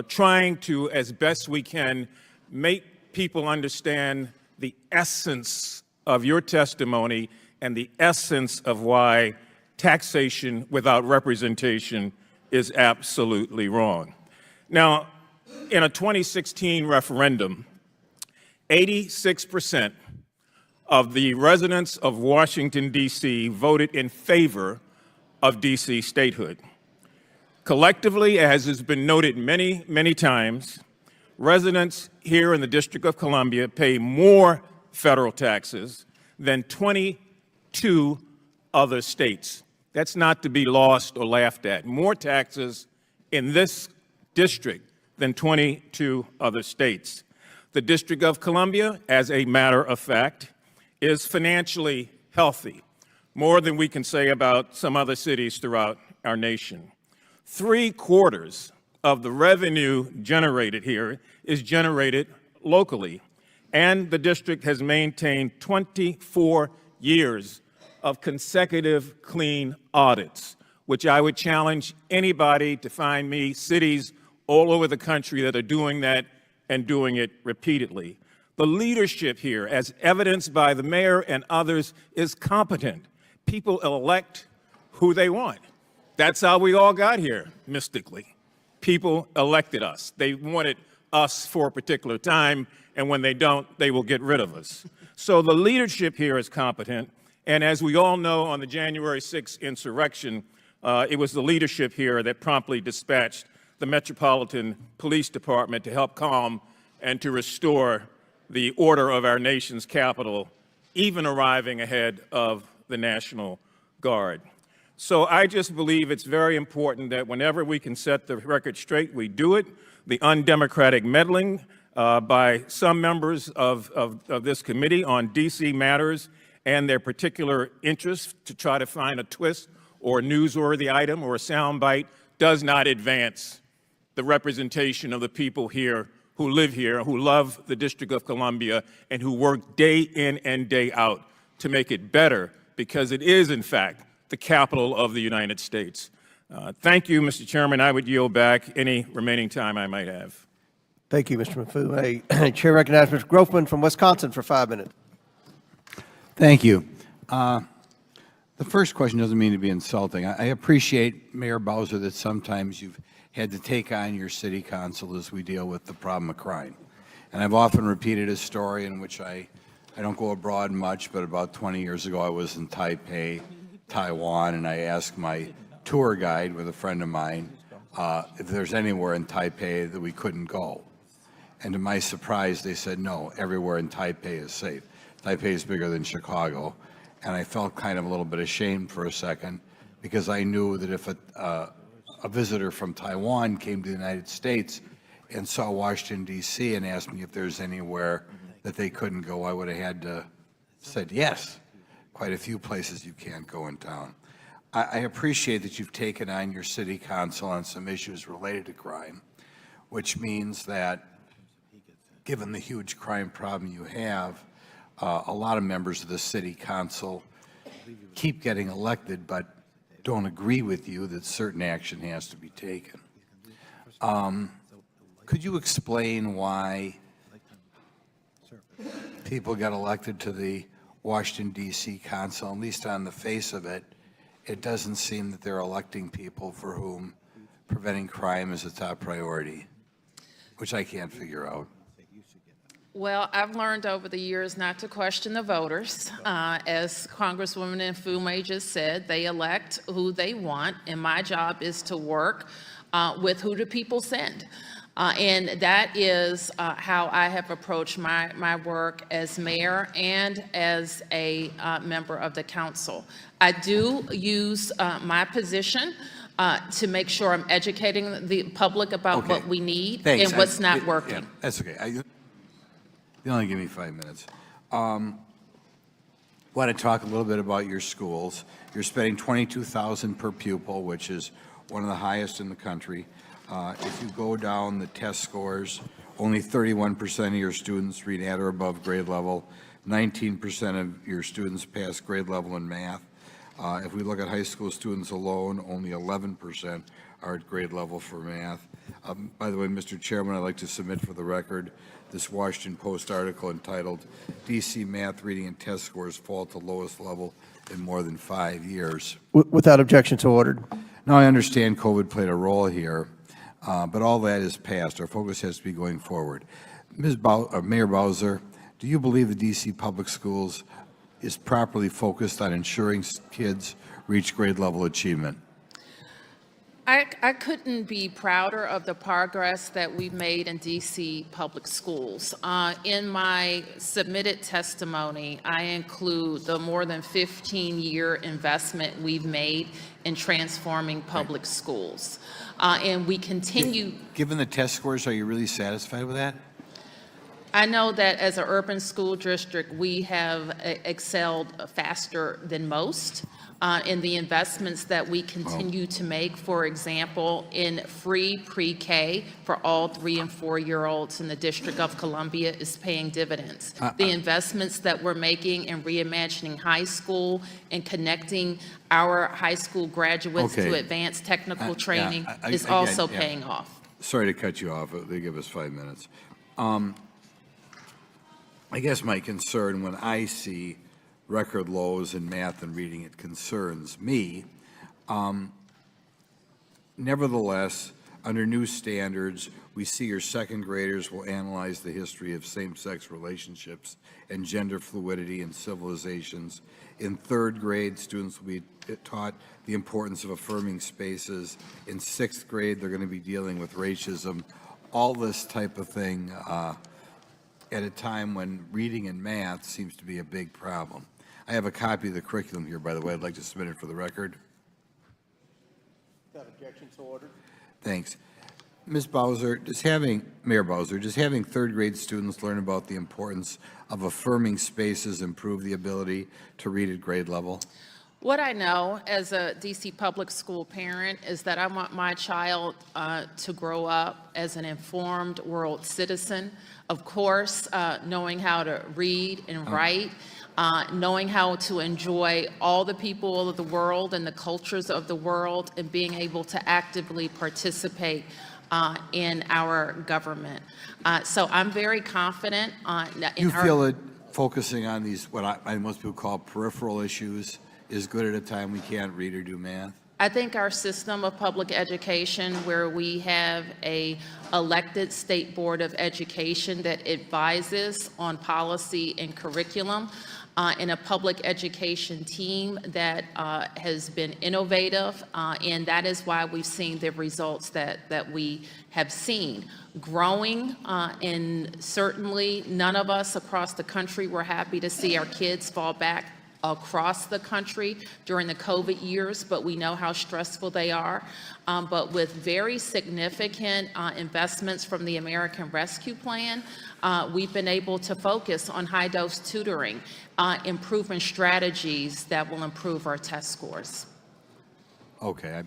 trying to, as best we can, make people understand the essence of your testimony and the essence of why taxation without representation is absolutely wrong. Now, in a 2016 referendum, 86% of the residents of Washington, D.C. voted in favor of D.C. statehood. Collectively, as has been noted many, many times, residents here in the District of Columbia pay more federal taxes than 22 other states. That's not to be lost or laughed at. More taxes in this district than 22 other states. The District of Columbia, as a matter of fact, is financially healthy, more than we can say about some other cities throughout our nation. 3/4 of the revenue generated here is generated locally, and the district has maintained 24 years of consecutive clean audits, which I would challenge anybody to find me cities all over the country that are doing that and doing it repeatedly. The leadership here, as evidenced by the mayor and others, is competent. People elect who they want. That's how we all got here, mystically. People elected us. They wanted us for a particular time, and when they don't, they will get rid of us. So the leadership here is competent, and as we all know, on the January 6th insurrection, it was the leadership here that promptly dispatched the Metropolitan Police Department to help calm and to restore the order of our nation's capital, even arriving ahead of the National Guard. So I just believe it's very important that whenever we can set the record straight, we do it. The undemocratic meddling by some members of this committee on D.C. matters and their particular interests to try to find a twist or a newsworthy item or a soundbite does not advance the representation of the people here who live here, who love the District of Columbia, and who work day in and day out to make it better, because it is, in fact, the capital of the United States. Thank you, Mr. Chairman. I would yield back any remaining time I might have. Thank you, Mr. Mafu. Chair recognizes Mr. Grofman from Wisconsin for 5 minutes. Thank you. The first question doesn't mean to be insulting. I appreciate, Mayor Bowser, that sometimes you've had to take on your city council as we deal with the problem of crime. And I've often repeated a story in which I don't go abroad much, but about 20 years ago I was in Taipei, Taiwan, and I asked my tour guide with a friend of mine if there's anywhere in Taipei that we couldn't go. And to my surprise, they said, no, everywhere in Taipei is safe. Taipei is bigger than Chicago. And I felt kind of a little bit ashamed for a second, because I knew that if a visitor from Taiwan came to the United States and saw Washington, D.C. and asked me if there's anywhere that they couldn't go, I would have had to said yes. Quite a few places you can't go in town. I appreciate that you've taken on your city council on some issues related to crime, which means that given the huge crime problem you have, a lot of members of the city council keep getting elected but don't agree with you that certain action has to be taken. Could you explain why people get elected to the Washington DC Council, at least on the face of it, it doesn't seem that they're electing people for whom preventing crime is a top priority, which I can't figure out. Well, I've learned over the years not to question the voters. As Congresswoman Mfume just said, they elect who they want, and my job is to work with who the people send. And that is how I have approached my work as mayor and as a member of the council. I do use my position to make sure I'm educating the public about what we need and what's not working. Yeah, that's okay. You only give me 5 minutes. Want to talk a little bit about your schools. You're spending $22,000 per pupil, which is one of the highest in the country. If you go down the test scores, only 31% of your students read at or above grade level. 19% of your students pass grade level in math. If we look at high school students alone, only 11% are at grade level for math. By the way, Mr. Chairman, I'd like to submit for the record this Washington Post article entitled, DC Math Reading and Test Scores Fall to Lowest Level in More Than 5 Years. Without objection, so ordered. Now, I understand COVID played a role here, but all that is past. Our focus has to be going forward. Mayor Bowser, do you believe the DC Public Schools is properly focused on ensuring kids reach grade level achievement? I couldn't be prouder of the progress that we've made in DC public schools. In my submitted testimony, I include the more than 15-year investment we've made in transforming public schools. And we continue. Given the test scores, are you really satisfied with that? I know that as an urban school district, we have excelled faster than most in the investments that we continue to make. For example, in free pre-K for all 3- and 4-year-olds in the District of Columbia is paying dividends. The investments that we're making in reimagining high school and connecting our high school graduates to advanced technical training is also paying off. Sorry to cut you off. They give us 5 minutes. I guess my concern when I see record lows in math and reading, it concerns me. Nevertheless, under new standards, we see your second graders will analyze the history of same-sex relationships and gender fluidity in civilizations. In third grade, students will be taught the importance of affirming spaces. In sixth grade, they're going to be dealing with racism. All this type of thing at a time when reading and math seems to be a big problem. I have a copy of the curriculum here, by the way. I'd like to submit it for the record. Without objection, so ordered. Thanks. Ms. Bowser, Mayor Bowser, does having third grade students learn about the importance of affirming spaces improve the ability to read at grade level? What I know as a DC public school parent is that I want my child to grow up as an informed world citizen. Of course, knowing how to read and write, knowing how to enjoy all the people of the world and the cultures of the world, and being able to actively participate in our government. So I'm very confident in You feel that focusing on these, what most people call peripheral issues, is good at a time we can't read or do math? I think our system of public education, where we have a elected state board of education that advises on policy and curriculum, and a public education team that has been innovative, and that is why we've seen the results that we have seen. Growing, and certainly none of us across the country were happy to see our kids fall back across the country during the COVID years, but we know how stressful they are. But with very significant investments from the American Rescue Plan, we've been able to focus on high-dose tutoring, improvement strategies that will improve our test scores. Okay,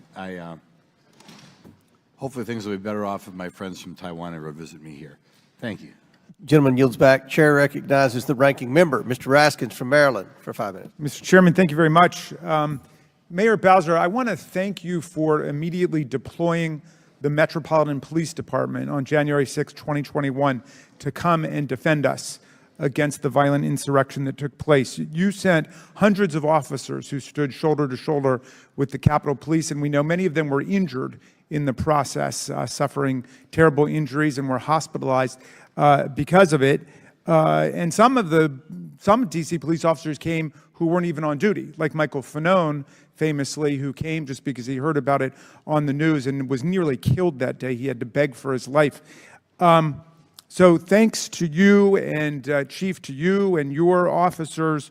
hopefully things will be better off if my friends from Taiwan ever visit me here. Thank you. Gentleman yields back. Chair recognizes the ranking member, Mr. Raskins from Maryland, for 5 minutes. Mr. Chairman, thank you very much. Mayor Bowser, I want to thank you for immediately deploying the Metropolitan Police Department on January 6, 2021 to come and defend us. against the violent insurrection that took place. You sent hundreds of officers who stood shoulder to shoulder with the Capitol Police, and we know many of them were injured in the process, suffering terrible injuries and were hospitalized because of it. And some DC police officers came who weren't even on duty, like Michael Fanone, famously, who came just because he heard about it on the news and was nearly killed that day. He had to beg for his life. So thanks to you and Chief, to you and your officers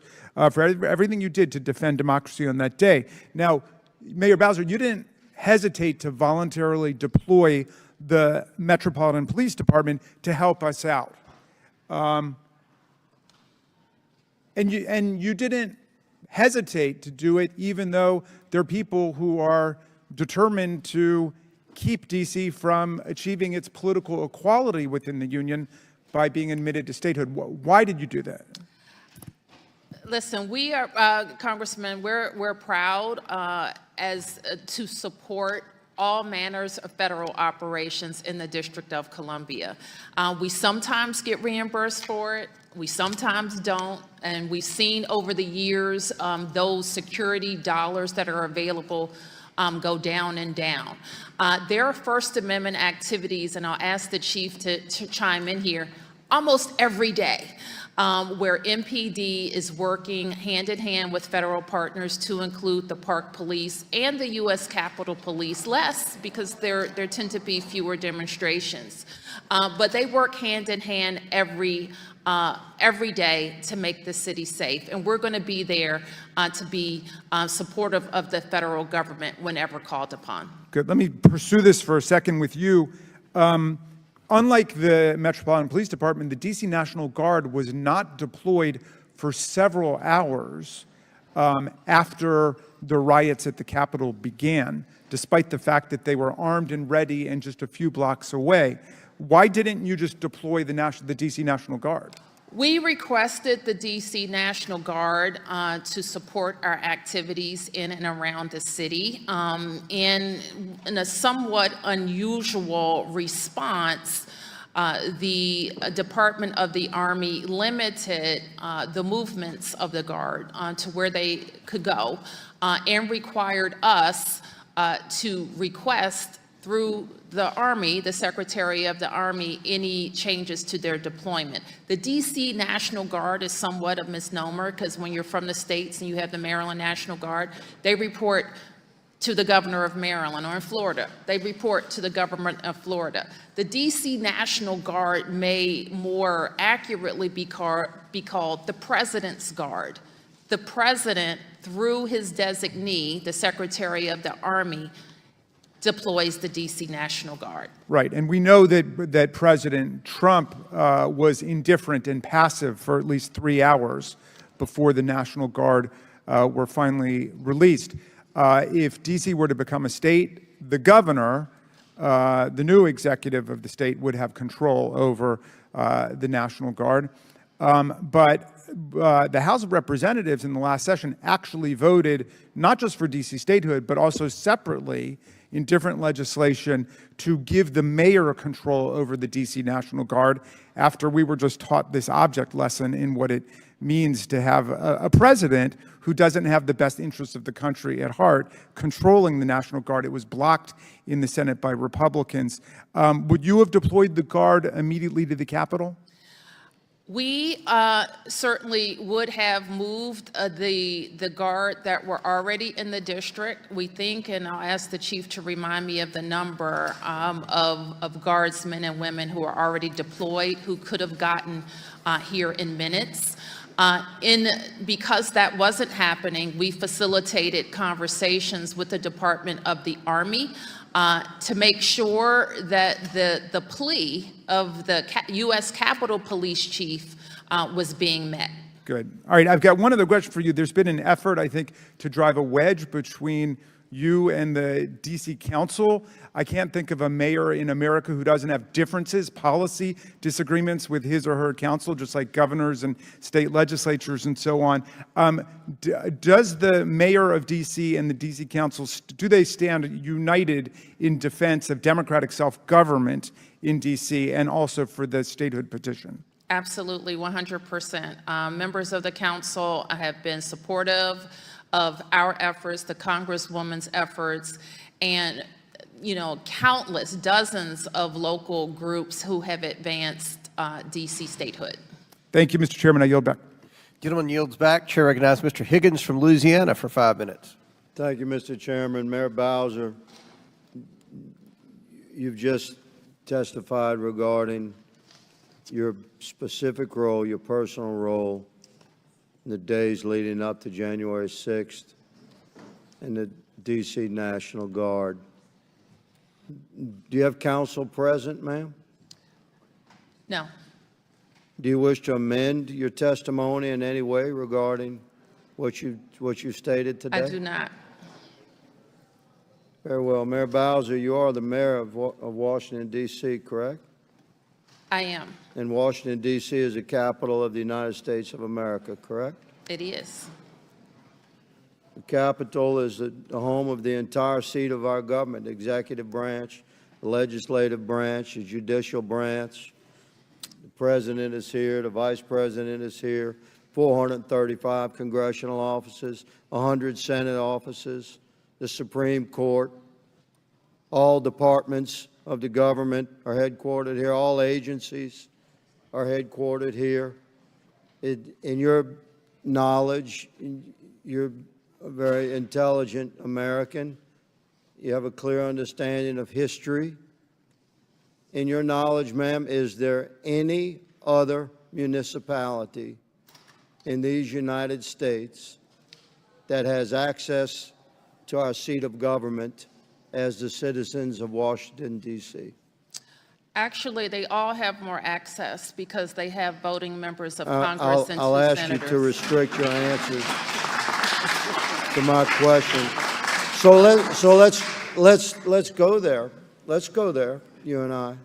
for everything you did to defend democracy on that day. Now, Mayor Bowser, you didn't hesitate to voluntarily deploy the Metropolitan Police Department to help us out. And you didn't hesitate to do it, even though there are people who are determined to keep DC from achieving its political equality within the union by being admitted to statehood. Why did you do that? Listen, we are, Congressman, we're proud to support all manners of federal operations in the District of Columbia. We sometimes get reimbursed for it. We sometimes don't. And we've seen over the years those security dollars that are available go down and down. There are First Amendment activities, and I'll ask the Chief to chime in here, almost every day, where MPD is working hand in hand with federal partners to include the Park Police and the U.S. Capitol Police, less because there tend to be fewer demonstrations. But they work hand in hand every day to make the city safe. And we're going to be there to be supportive of the federal government whenever called upon. Good. Let me pursue this for a second with you. Unlike the Metropolitan Police Department, the DC National Guard was not deployed for several hours after the riots at the Capitol began, despite the fact that they were armed and ready and just a few blocks away. Why didn't you just deploy the DC National Guard? We requested the DC National Guard to support our activities in and around the city. In a somewhat unusual response, the Department of the Army limited the movements of the Guard to where they could go and required us to request through the Army, the Secretary of the Army, any changes to their deployment. The DC National Guard is somewhat a misnomer because when you're from the states and you have the Maryland National Guard, they report to the governor of Maryland, or in Florida, they report to the government of Florida. The DC National Guard may more accurately be called the President's Guard. The President, through his designee, the Secretary of the Army, deploys the DC National Guard. Right, and we know that President Trump was indifferent and passive for at least 3 hours before the National Guard were finally released. If DC were to become a state, the governor, the new executive of the state, would have control over the National Guard. But the House of Representatives in the last session actually voted not just for DC statehood, but also separately in different legislation to give the mayor control over the DC National Guard after we were just taught this object lesson in what it means to have a president who doesn't have the best interests of the country at heart controlling the National Guard. It was blocked in the Senate by Republicans. Would you have deployed the Guard immediately to the Capitol? We certainly would have moved the Guard that were already in the district. We think, and I'll ask the Chief to remind me of the number of Guardsmen and women who are already deployed who could have gotten here in minutes. Because that wasn't happening, we facilitated conversations with the Department of the Army to make sure that the plea of the U.S. Capitol Police Chief was being met. Good. All right, I've got one other question for you. There's been an effort, I think, to drive a wedge between you and the DC Council. I can't think of a mayor in America who doesn't have differences, policy disagreements with his or her council, just like governors and state legislatures and so on. Does the mayor of DC and the DC Council, do they stand united in defense of democratic self-government in DC and also for the statehood petition? Absolutely, 100%. Members of the council have been supportive of our efforts, the Congresswoman's efforts, and, you know, countless dozens of local groups who have advanced DC statehood. Thank you, Mr. Chairman. I yield back. Gentleman yields back. Chair recognizes Mr. Higgins from Louisiana for 5 minutes. Thank you, Mr. Chairman. Mayor Bowser, you've just testified regarding your specific role, your personal role in the days leading up to January 6th in the D.C. National Guard. Do you have counsel present, ma'am? No. Do you wish to amend your testimony in any way regarding what you stated today? I do not. Very well. Mayor Bowser, you are the mayor of Washington, D.C., correct? I am. And Washington, D.C. is the capital of the United States of America, correct? It is. The Capitol is the home of the entire seat of our government, the executive branch, the legislative branch, the judicial branch. The president is here, the vice president is here, 435 congressional offices, 100 Senate offices, the Supreme Court. All departments of the government are headquartered here. All agencies are headquartered here. In your knowledge, you're a very intelligent American. You have a clear understanding of history. In your knowledge, ma'am, is there any other municipality in these United States that has access to our seat of government as the citizens of Washington, D.C.? Actually, they all have more access because they have voting members of Congress and I'll two ask senators. you to restrict your answers to my question. So let's go there. Let's go there, you and I.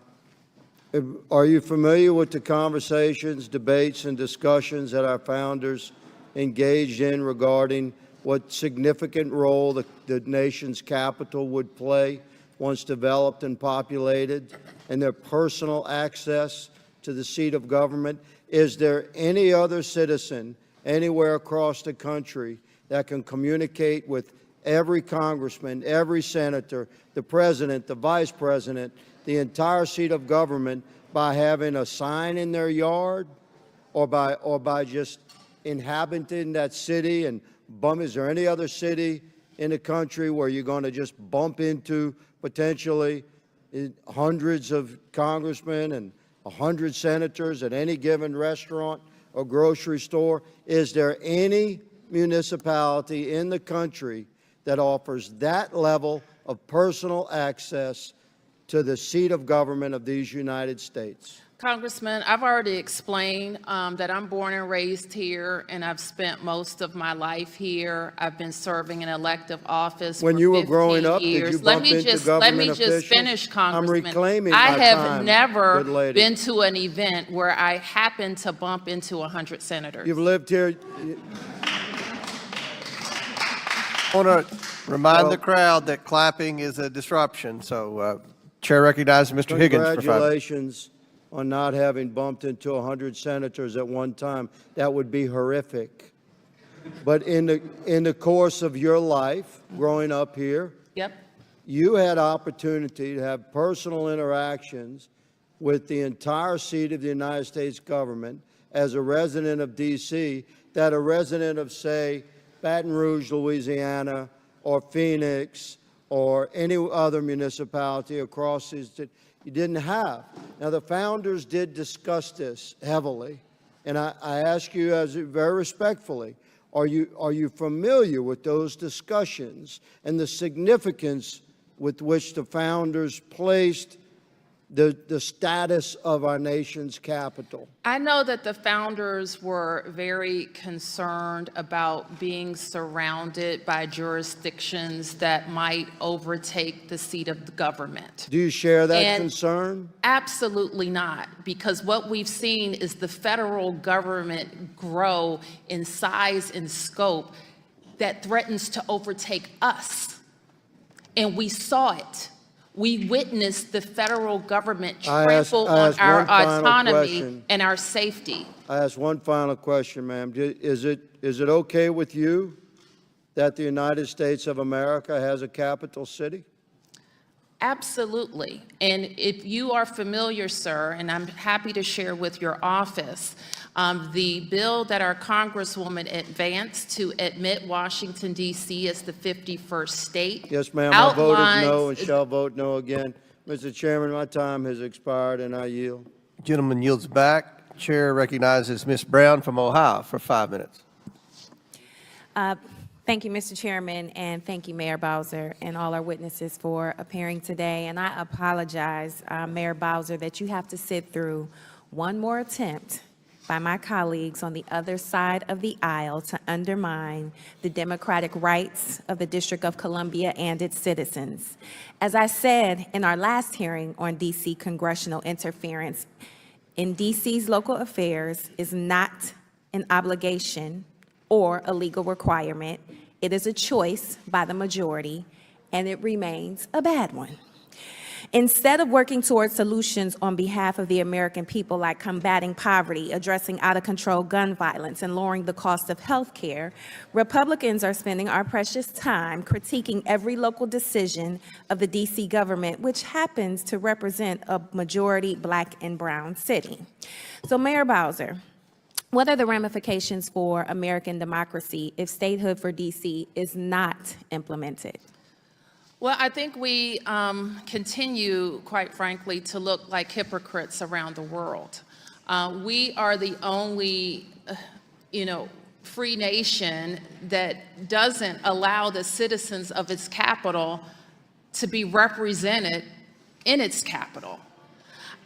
Are you familiar with the conversations, debates, and discussions that our founders engaged in regarding what significant role the nation's capital would play once developed and populated, and their personal access to the seat of government? Is there any other citizen anywhere across the country that can communicate with every congressman, every senator, the president, the vice president, the entire seat of government by having a sign in their yard, or by just inhabiting that city and bump? Is there any other city in the country where you're going to just bump into potentially hundreds of congressmen and 100 senators at any given restaurant or grocery store? Is there any municipality in the country that offers that level of personal access to the seat of government of these United States? Congressman, I've already explained that I'm born and raised here, and I've spent most of my life here. I've been serving in elective office When for you were 15 growing up, years. did you bump into government Let me just officials? finish, Congressman. I'm reclaiming I my have time, never good lady. been to an event where I happened to bump into 100 senators. You've lived here. I want to remind the crowd that clapping is a disruption. So Chair recognizes Mr. Higgins for 5 minutes. Congratulations on not having bumped into 100 senators at one time. That would be horrific. But in the course of your life, growing up here, Yep. you had opportunity to have personal interactions with the entire seat of the United States government as a resident of D.C. that a resident of, say, Baton Rouge, Louisiana, or Phoenix, or any other municipality across the state, you didn't have. Now, the founders did discuss this heavily, and I ask you very respectfully, are you familiar with those discussions and the significance with which the founders placed the status of our nation's capital? I know that the founders were very concerned about being surrounded by jurisdictions that might overtake the seat of the government. Do you share that And concern? Absolutely not, because what we've seen is the federal government grow in size and scope that threatens to overtake us. And we saw it We witnessed the federal government I trample ask on our one final autonomy question. and our safety. I ask one final question, ma'am. Is it okay with you that the United States of America has a capital city? Absolutely. And if you are familiar, sir, and I'm happy to share with your office, the bill that our Congresswoman advanced to admit Washington, D.C. as the 51st state. Yes, ma'am. I voted no outlines- and shall vote no again. Mr. Chairman, my time has expired and I yield. Gentleman yields back. Chair recognizes Ms. Brown from Ohio for 5 minutes. Thank you, Mr. Chairman, and thank you, Mayor Bowser, and all our witnesses for appearing today. And I apologize, Mayor Bowser, that you have to sit through one more attempt by my colleagues on the other side of the aisle to undermine the democratic rights of the District of Columbia and its citizens. As I said in our last hearing on D.C. congressional interference, in D.C.'s local affairs is not an obligation or a legal requirement. It is a choice by the majority, and it remains a bad one. Instead of working towards solutions on behalf of the American people, like combating poverty, addressing out-of-control gun violence, and lowering the cost of health care, Republicans are spending our precious time critiquing every local decision of the D.C. government, which happens to represent a majority Black and brown city. So, Mayor Bowser, what are the ramifications for American democracy if statehood for D.C. is not implemented? Well, I think we continue, quite frankly, to look like hypocrites around the world. We are the only, free nation that doesn't allow the citizens of its capital to be represented in its capital.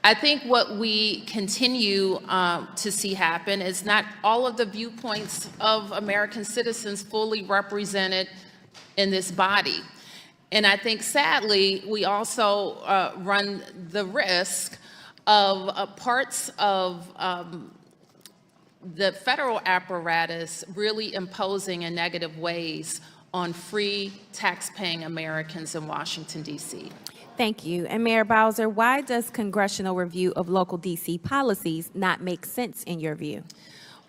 I think what we continue to see happen is not all of the viewpoints of American citizens fully represented in this body. And I think, sadly, we also run the risk of parts of the federal apparatus really imposing in negative ways on free tax-paying Americans in Washington, D.C. Thank you. And Mayor Bowser, why does congressional review of local D.C. policies not make sense in your view?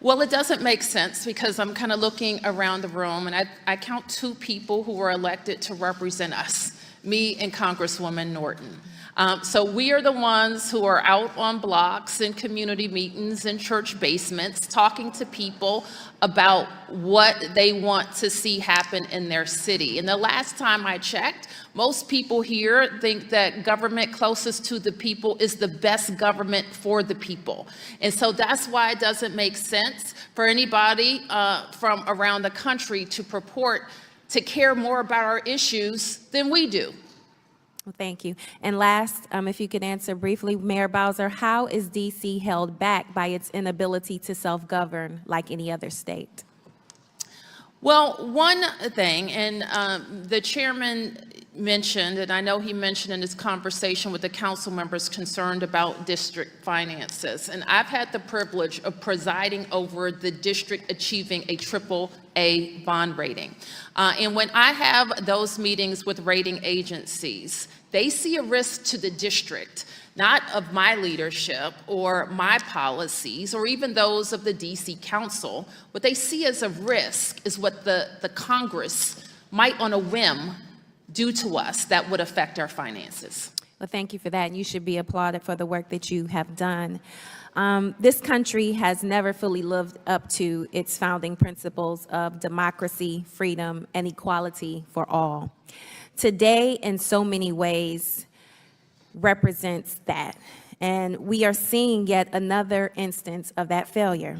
Well, it doesn't make sense because I'm kind of looking around the room, and I count two people who were elected to represent us, me and Congresswoman Norton. So we are the ones who are out on blocks and community meetings and church basements talking to people about what they want to see happen in their city. And the last time I checked, most people here think that government closest to the people is the best government for the people. And so that's why it doesn't make sense for anybody from around the country to purport to care more about our issues than we do. Well, thank you. And last, if you could answer briefly, Mayor Bowser, how is D.C. held back by its inability to self-govern like any other state? Well, one thing, and the chairman mentioned, and I know he mentioned in his conversation with the council members concerned about district finances, and I've had the privilege of presiding over the district achieving a AAA bond rating. And when I have those meetings with rating agencies, they see a risk to the district, not of my leadership or my policies or even those of the DC Council. What they see as a risk is what the Congress might on a whim do to us that would affect our finances. Well, thank you for that, and you should be applauded for the work that you have done. This country has never fully lived up to its founding principles of democracy, freedom, and equality for all. Today, in so many ways, represents that, and we are seeing yet another instance of that failure.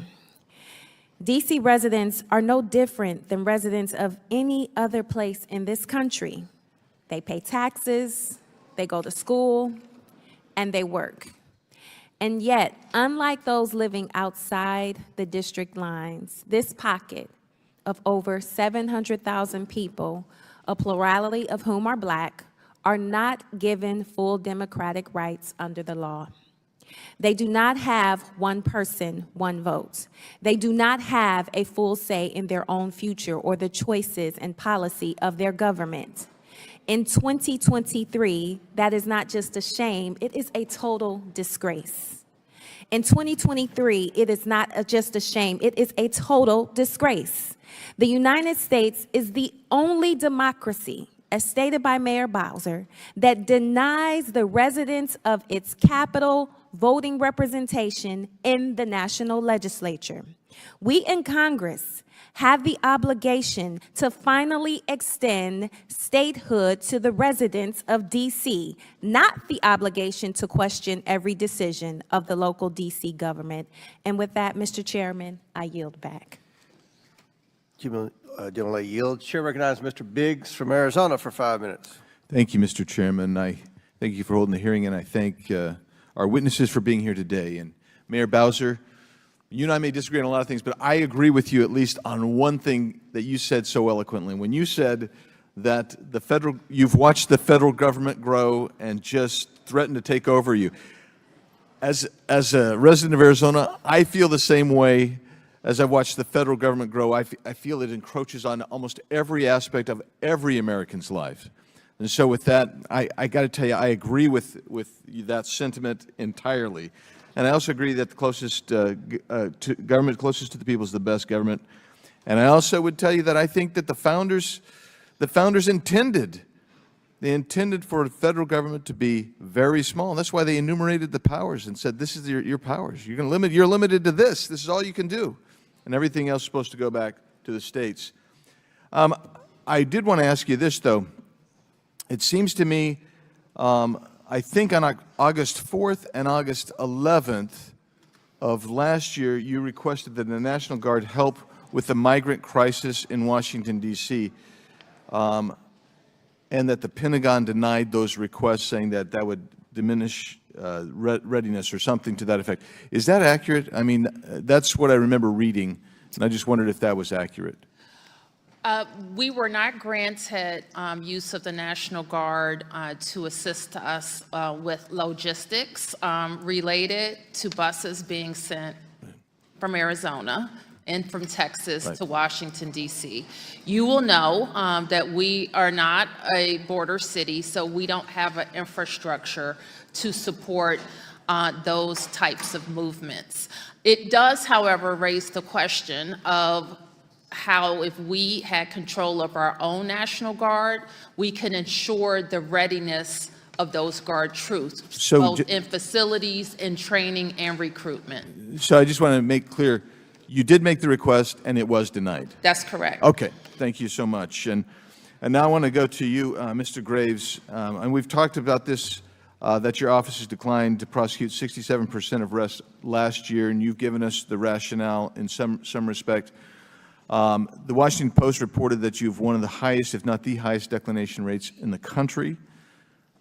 DC residents are no different than residents of any other place in this country. They pay taxes, they go to school, and they work. And yet, unlike those living outside the district lines, this pocket of over 700,000 people, a plurality of whom are Black, are not given full democratic rights under the law. They do not have one person, one vote. They do not have a full say in their own future or the choices and policy of their government. In 2023, that is not just a shame, it is a total disgrace. In 2023, it is not just a shame, it is a total disgrace. The United States is the only democracy, as stated by Mayor Bowser, that denies the residents of its capital voting representation in the national legislature. We in Congress have the obligation to finally extend statehood to the residents of D.C., not the obligation to question every decision of the local D.C. government. And with that, Mr. Chairman, I yield back. Generally yield. Chair recognizes Mr. Biggs from Arizona for 5 minutes. Thank you, Mr. Chairman. I thank you for holding the hearing, and I thank our witnesses for being here today. And Mayor Bowser, you and I may disagree on a lot of things, but I agree with you at least on one thing that you said so eloquently. When you said that you've watched the federal government grow and just threaten to take over you. As a resident of Arizona, I feel the same way. As I've watched the federal government grow, I feel it encroaches on almost every aspect of every American's life. And so with that, I got to tell you, I agree with that sentiment entirely. And I also agree that the closest government closest to the people is the best government. And I also would tell you that I think that the founders intended for the federal government to be very small. And that's why they enumerated the powers and said, this is your powers. You're limited to this. This is all you can do. And everything else is supposed to go back to the states. I did want to ask you this, though. It seems to me, I think on August 4th and August 11th of last year, you requested that the National Guard help with the migrant crisis in Washington, D.C., and that the Pentagon denied those requests, saying that that would diminish readiness or something to that effect. Is that accurate? I mean, that's what I remember reading, and I just wondered if that was accurate. We were not granted use of the National Guard to assist us with logistics related to buses being sent from Arizona and from Texas to Washington, D.C. You will know that we are not a border city, so we don't have an infrastructure to support those types of movements. It does, however, raise the question of how, if we had control of our own National Guard, we can ensure the readiness of those Guard troops, both in facilities, in training, and recruitment. So I just want to make clear, you did make the request, and it was denied. That's correct. Okay, thank you so much. And now I want to go to you, Mr. Graves, and we've talked about this, that your office has declined to prosecute 67% of arrests last year, and you've given us the rationale in some respect. The Washington Post reported that you have one of the highest, if not the highest, declination rates in the country,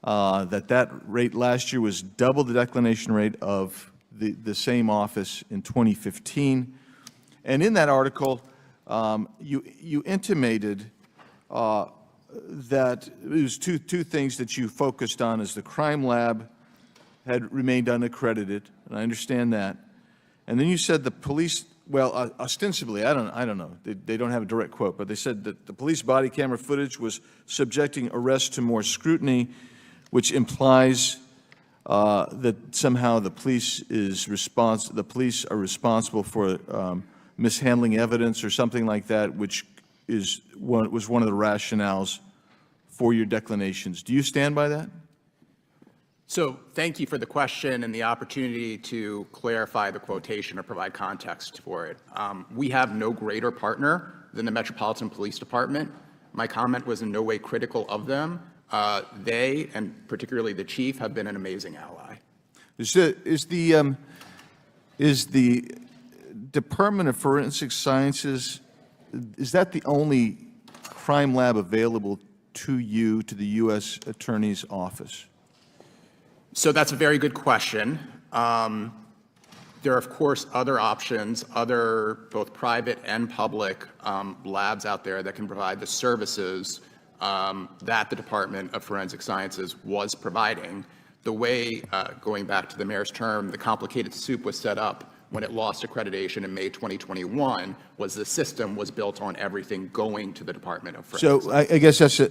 that rate last year was double the declination rate of the same office in 2015. And in that article, you intimated that it was two things that you focused on, as the crime lab had remained unaccredited, and I understand that. And then you said the police, well, ostensibly, I don't know, they don't have a direct quote, but they said that the police body camera footage was subjecting arrests to more scrutiny, which implies that somehow the police are responsible for mishandling evidence or something like that, which was one of the rationales for your declinations. Do you stand by that? So thank you for the question and the opportunity to clarify the quotation or provide context for it. We have no greater partner than the Metropolitan Police Department. My comment was in no way critical of them. They, and particularly the chief, have been an amazing ally. Is the Department of Forensic Sciences, is that the only crime lab available to you, to the U.S. Attorney's Office? So that's a very good question. There are, of course, other options, other both private and public labs out there that can provide the services that the Department of Forensic Sciences was providing. The way, going back to the mayor's term, the complicated soup was set up when it lost accreditation in May 2021, was the system was built on everything going to the Department of Forensic Sciences. So I guess that's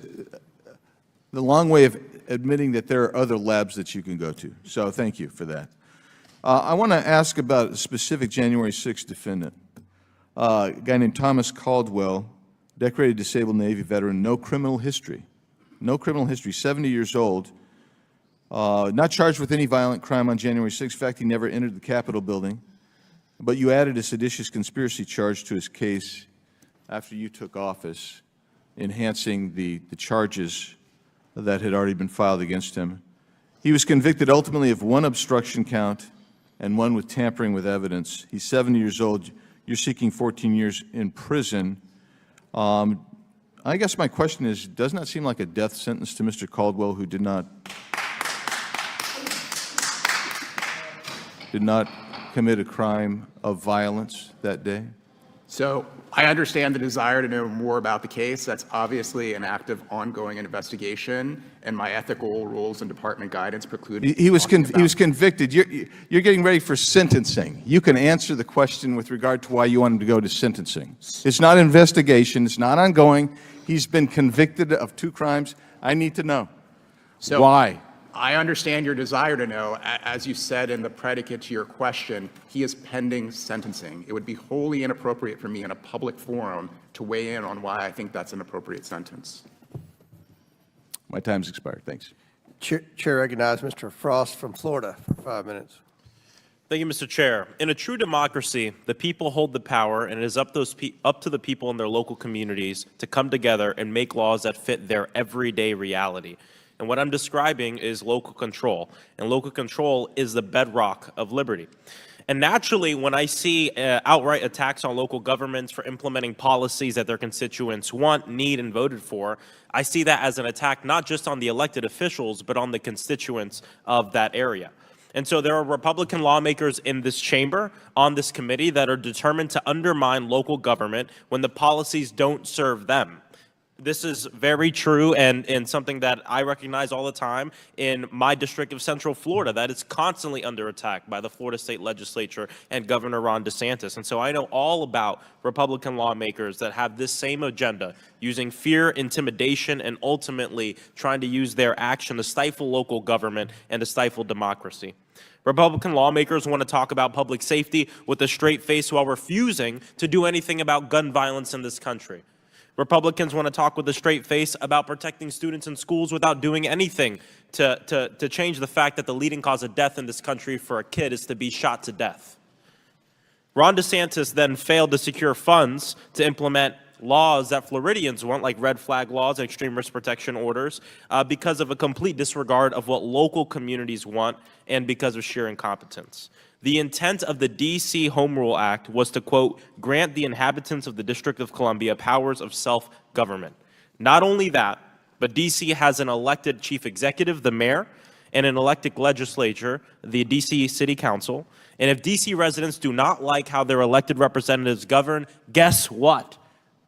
the long way of admitting that there are other labs that you can go to. So thank you for that. I want to ask about a specific January 6th defendant, a guy named Thomas Caldwell, decorated disabled Navy veteran, no criminal history, 70 years old, not charged with any violent crime on January 6th. In fact, he never entered the Capitol building, but you added a seditious conspiracy charge to his case after you took office, enhancing the charges that had already been filed against him. He was convicted ultimately of one obstruction count and one with tampering with evidence. He's 70 years old. You're seeking 14 years in prison. I guess my question is, doesn't that seem like a death sentence to Mr. Caldwell, who did not commit a crime of violence that day? So I understand the desire to know more about the case. That's obviously an active, ongoing investigation, and my ethical rules and department guidance preclude. He was convicted. You're getting ready for sentencing. You can answer the question with regard to why you want him to go to sentencing. It's not investigation. It's not ongoing. He's been convicted of 2 crimes. I need to know. So why. I understand your desire to know. As you said in the predicate to your question, he is pending sentencing. It would be wholly inappropriate for me in a public forum to weigh in on why I think that's an appropriate sentence. My time's expired. Thanks. Chair recognizes Mr. Frost from Florida for 5 minutes. Thank you, Mr. Chair. In a true democracy, the people hold the power, and it is up to the people in their local communities to come together and make laws that fit their everyday reality. And what I'm describing is local control, and local control is the bedrock of liberty. And naturally, when I see outright attacks on local governments for implementing policies that their constituents want, need, and voted for, I see that as an attack not just on the elected officials, but on the constituents of that area. And so there are Republican lawmakers in this chamber, on this committee, that are determined to undermine local government when the policies don't serve them. This is very true and something that I recognize all the time in my district of Central Florida that is constantly under attack by the Florida State Legislature and Governor Ron DeSantis. And so I know all about Republican lawmakers that have this same agenda, using fear, intimidation, and ultimately trying to use their action to stifle local government and to stifle democracy. Republican lawmakers want to talk about public safety with a straight face while refusing to do anything about gun violence in this country. Republicans want to talk with a straight face about protecting students in schools without doing anything to change the fact that the leading cause of death in this country for a kid is to be shot to death. Ron DeSantis then failed to secure funds to implement laws that Floridians want, like red flag laws and extreme risk protection orders, because of a complete disregard of what local communities want and because of sheer incompetence. The intent of the D.C. Home Rule Act was to, quote, grant the inhabitants of the District of Columbia powers of self-government. Not only that, but D.C. has an elected chief executive, the mayor, and an elected legislature, the D.C. City Council. And if D.C. residents do not like how their elected representatives govern, guess what?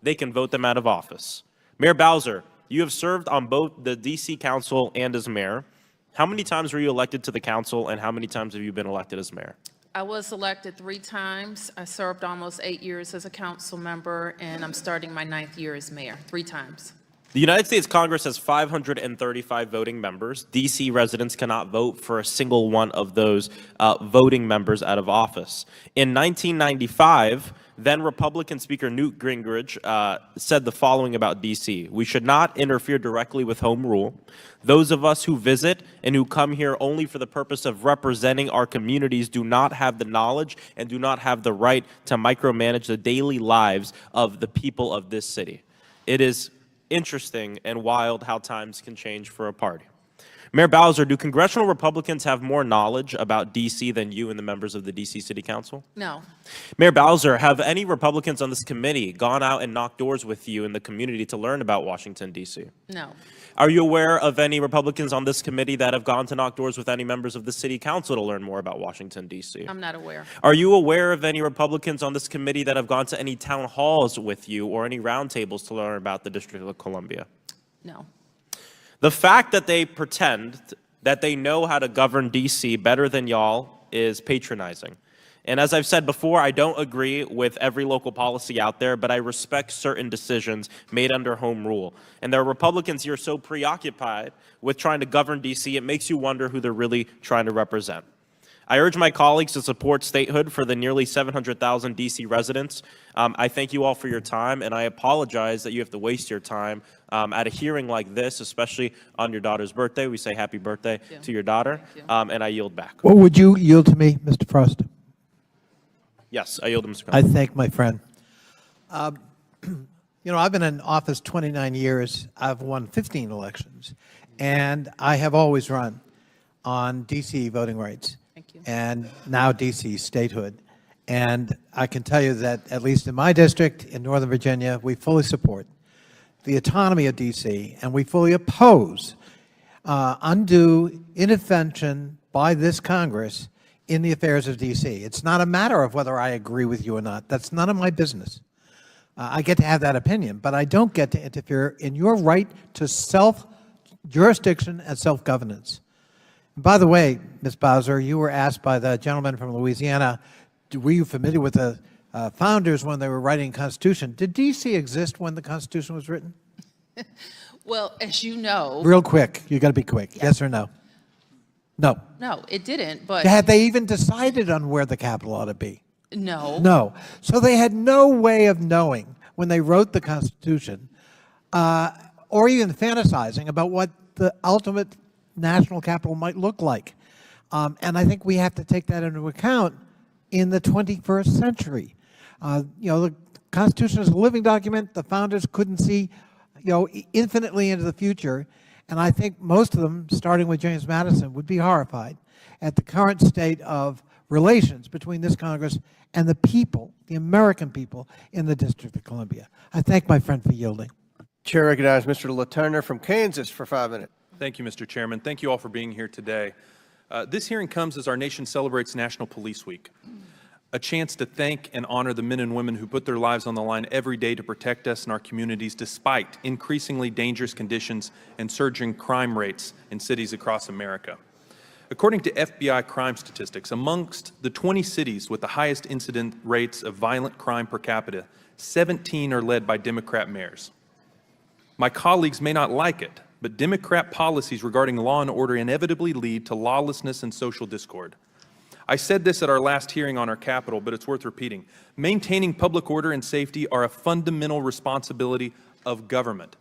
They can vote them out of office. Mayor Bowser, you have served on both the D.C. Council and as mayor. How many times were you elected to the council, and how many times have you been elected as mayor? I was elected 3 times. I served almost 8 years as a council member, and I'm starting my 9th year as mayor, 3 times. The United States Congress has 535 voting members. D.C. residents cannot vote for a single one of those voting members out of office. In 1995, then Republican Speaker Newt Gingrich said the following about D.C. We should not interfere directly with home rule. Those of us who visit and who come here only for the purpose of representing our communities do not have the knowledge and do not have the right to micromanage the daily lives of the people of this city. It is interesting and wild how times can change for a party. Mayor Bowser, do congressional Republicans have more knowledge about D.C. than you and the members of the D.C. City Council? No. Mayor Bowser, have any Republicans on this committee gone out and knocked doors with you in the community to learn about Washington, D.C.? No. Are you aware of any Republicans on this committee that have gone to knock doors with any members of the City Council to learn more about Washington, D.C.? I'm not aware. Are you aware of any Republicans on this committee that have gone to any town halls with you or any roundtables to learn about the District of Columbia? No. The fact that they pretend that they know how to govern D.C. better than y'all is patronizing. And as I've said before, I don't agree with every local policy out there, but I respect certain decisions made under home rule. And there are Republicans here so preoccupied with trying to govern D.C., it makes you wonder who they're really trying to represent. I urge my colleagues to support statehood for the nearly 700,000 D.C. residents. I thank you all for your time, and I apologize that you have to waste your time at a hearing like this, especially on your daughter's birthday. We say happy birthday to your daughter, and I yield back. Well, would you yield to me, Mr. Frost? Yes, I yield to Mr. I Conlon. thank my friend. You know, I've been in office 29 years. I've won 15 elections, and I have always run on D.C. voting rights. Thank you. And now D.C. statehood. And I can tell you that, at least in my district in Northern Virginia, we fully support the autonomy of D.C., and we fully oppose undue intervention by this Congress in the affairs of D.C. It's not a matter of whether I agree with you or not. That's none of my business. I get to have that opinion, but I don't get to interfere in your right to self-jurisdiction and self-governance. By the way, Ms. Bowser, you were asked by the gentleman from Louisiana, were you familiar with the founders when they were writing the Constitution? Did D.C. exist when the Constitution was written? Well, as you know. Real quick. You got to be quick. Yes or no? No. No, it didn't, but. Had they even decided on where the capital ought to be? No. No. So they had no way of knowing when they wrote the Constitution or even fantasizing about what the ultimate national capital might look like. And I think we have to take that into account in the 21st century. You know, the Constitution is a living document. The founders couldn't see, you know, infinitely into the future. And I think most of them, starting with James Madison, would be horrified at the current state of relations between this Congress and the people, the American people, in the District of Columbia. I thank my friend for yielding. Chair recognizes Mr. LaTurner from Kansas for 5 minutes. Thank you, Mr. Chairman. Thank you all for being here today. This hearing comes as our nation celebrates National Police Week, a chance to thank and honor the men and women who put their lives on the line every day to protect us and our communities despite increasingly dangerous conditions and surging crime rates in cities across America. According to FBI crime statistics, amongst the 20 cities with the highest incident rates of violent crime per capita, 17 are led by Democrat mayors. My colleagues may not like it, but Democrat policies regarding law and order inevitably lead to lawlessness and social discord. I said this at our last hearing on our Capitol, but it's worth repeating. Maintaining public order and safety are a fundamental responsibility of government.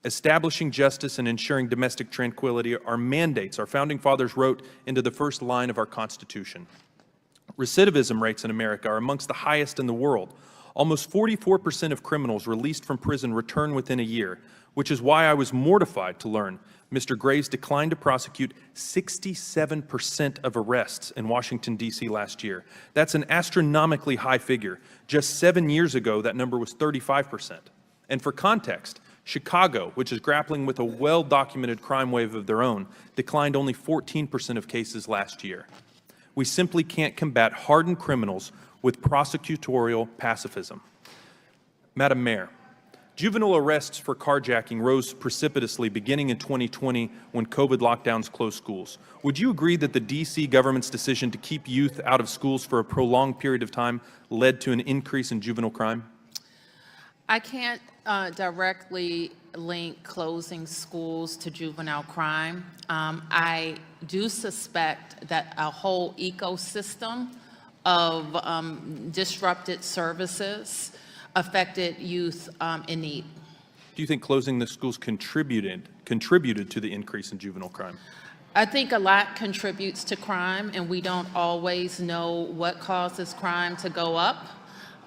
Establishing justice and ensuring domestic tranquility are mandates our founding fathers wrote into the first line of our Constitution. Recidivism rates in America are amongst the highest in the world. Almost 44% of criminals released from prison return within a year, which is why I was mortified to learn Mr. Graves declined to prosecute 67% of arrests in Washington, D.C. last year. That's an astronomically high figure. Just 7 years ago, that number was 35%. And for context, Chicago, which is grappling with a well-documented crime wave of their own, declined only 14% of cases last year. We simply can't combat hardened criminals with prosecutorial pacifism. Madam Mayor, juvenile arrests for carjacking rose precipitously beginning in 2020 when COVID lockdowns closed schools. Would you agree that the D.C. government's decision to keep youth out of schools for a prolonged period of time led to an increase in juvenile crime? I can't directly link closing schools to juvenile crime. I do suspect that a whole ecosystem of disrupted services affected youth in need. Do you think closing the schools contributed to the increase in juvenile crime? I think a lot contributes to crime, and we don't always know what causes crime to go up.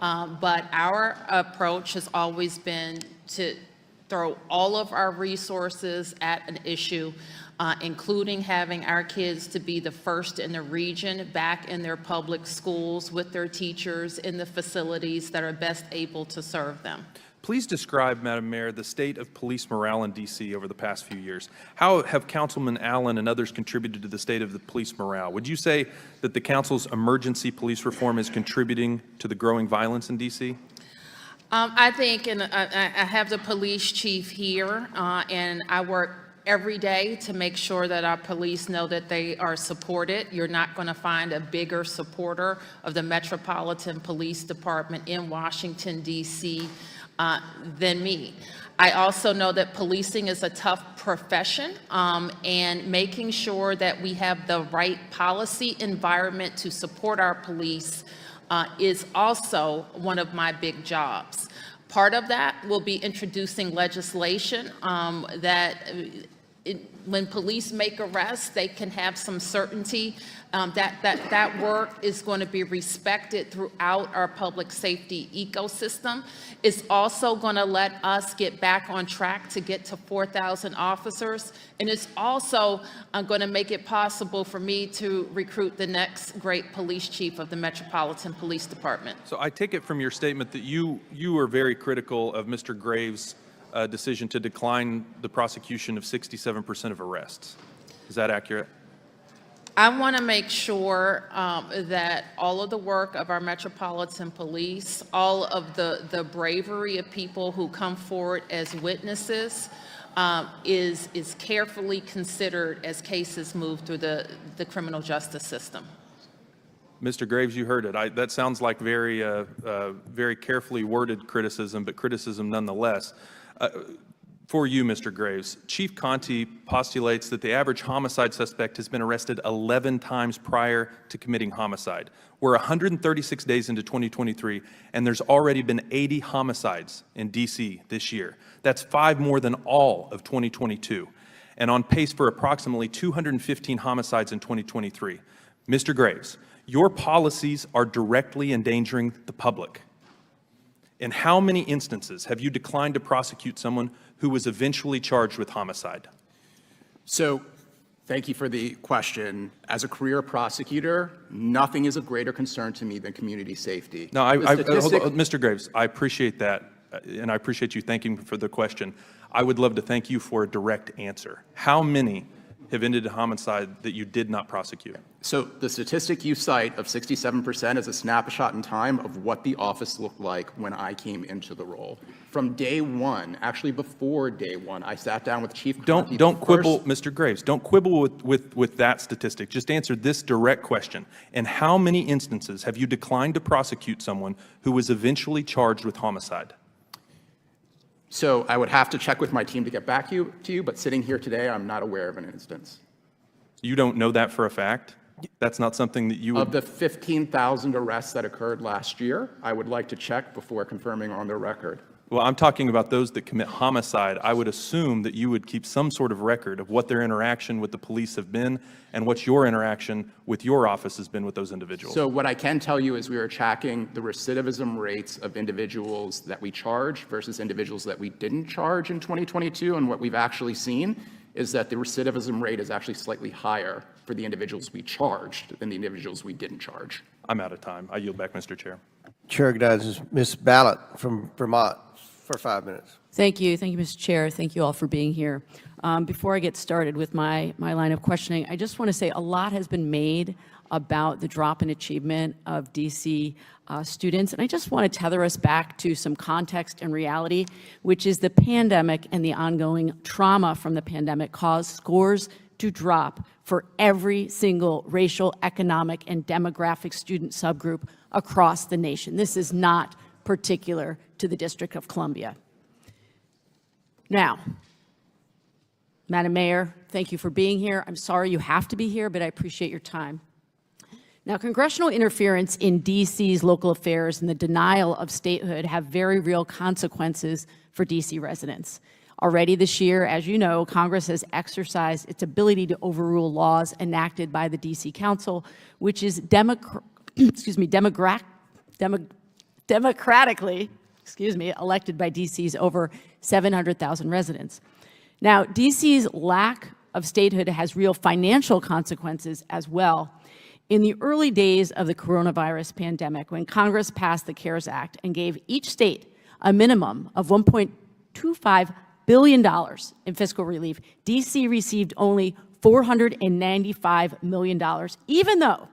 But our approach has always been to throw all of our resources at an issue, including having our kids to be the first in the region back in their public schools with their teachers in the facilities that are best able to serve them. Please describe, Madam Mayor, the state of police morale in D.C. over the past few years. How have Councilman Allen and others contributed to the state of the police morale? Would you say that the council's emergency police reform is contributing to the growing violence in D.C.? I think, and I have the police chief here, and I work every day to make sure that our police know that they are supported. You're not going to find a bigger supporter of the Metropolitan Police Department in Washington, D.C. Than me. I also know that policing is a tough profession, and making sure that we have the right policy environment to support our police is also one of my big jobs. Part of that will be introducing legislation that when police make arrests, they can have some certainty that work is going to be respected throughout our public safety ecosystem. It's also going to let us get back on track to get to 4,000 officers. And it's also going to make it possible for me to recruit the next great police chief of the Metropolitan Police Department. So I take it from your statement that you are very critical of Mr. Graves' decision to decline the prosecution of 67% of arrests. Is that accurate? I want to make sure that all of the work of our Metropolitan Police, all of the bravery of people who come forward as witnesses is carefully considered as cases move through the criminal justice system. Mr. Graves, you heard it. That sounds like very carefully worded criticism, but criticism nonetheless. For you, Mr. Graves, Chief Conte postulates that the average homicide suspect has been arrested 11 times prior to committing homicide. We're 136 days into 2023, and there's already been 80 homicides in D.C. this year. That's 5 more than all of 2022, and on pace for approximately 215 homicides in 2023. Mr. Graves, your policies are directly endangering the public. In how many instances have you declined to prosecute someone who was eventually charged with homicide? So, thank you for the question. As a career prosecutor, nothing is of greater concern to me than community safety. No, hold on, Mr. Graves, I appreciate that, and I appreciate you thanking me for the question. I would love to thank you for a direct answer. How many have ended in homicide that you did not prosecute? So the statistic you cite of 67% is a snapshot in time of what the office looked like when I came into the role. From day one, actually before day one, I sat down with Chief Conte. Don't quibble, Mr. Graves. Don't quibble with that statistic. Just answer this direct question. In how many instances have you declined to prosecute someone who was eventually charged with homicide? So I would have to check with my team to get back to you, but sitting here today, I'm not aware of an instance. You don't know that for a fact? That's not something that you would... Of the 15,000 arrests that occurred last year, I would like to check before confirming on the record. Well, I'm talking about those that commit homicide. I would assume that you would keep some sort of record of what their interaction with the police have been and what your interaction with your office has been with those individuals. So what I can tell you is we are tracking the recidivism rates of individuals that we charge versus individuals that we didn't charge in 2022, and what we've actually seen is that the recidivism rate is actually slightly higher for the individuals we charged than the individuals we didn't charge. I'm out of time. I yield back, Mr. Chair. Chair recognizes Ms. Ballot from Vermont for 5 minutes. Thank you. Thank you, Mr. Chair. Thank you all for being here. Before I get started with my line of questioning, I just want to say a lot has been made about the drop in achievement of DC students. And I just want to tether us back to some context and reality, which is the pandemic and the ongoing trauma from the pandemic caused scores to drop for every single racial, economic, and demographic student subgroup across the nation. This is not particular to the District of Columbia. Now, Madam Mayor, thank you for being here. I'm sorry you have to be here, but I appreciate your time. Now, congressional interference in DC's local affairs and the denial of statehood have very real consequences for DC residents. Already this year, as you know, Congress has exercised its ability to overrule laws enacted by the DC Council, which is democratically elected by DC's over 700,000 residents. Now, DC's lack of statehood has real financial consequences as well. In the early days of the coronavirus pandemic, when Congress passed the CARES Act and gave each state a minimum of $1.25 billion in fiscal relief, DC received only $495 million, even though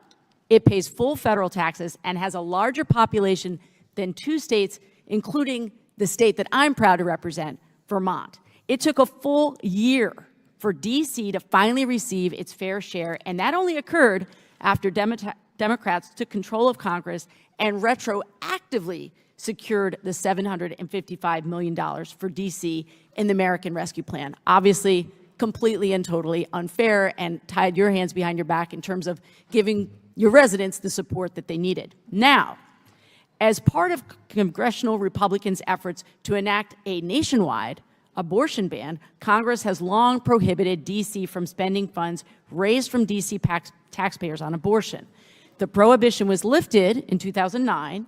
it pays full federal taxes and has a larger population than 2 states, including the state that I'm proud to represent, Vermont. It took a full year for D.C. to finally receive its fair share, and that only occurred after Democrats took control of Congress and retroactively secured the $755 million for D.C. in the American Rescue Plan. Obviously, completely and totally unfair, and tied your hands behind your back in terms of giving your residents the support that they needed. Now, as part of congressional Republicans' efforts to enact a nationwide abortion ban, Congress has long prohibited D.C. from spending funds raised from D.C. taxpayers on abortion. The prohibition was lifted in 2009,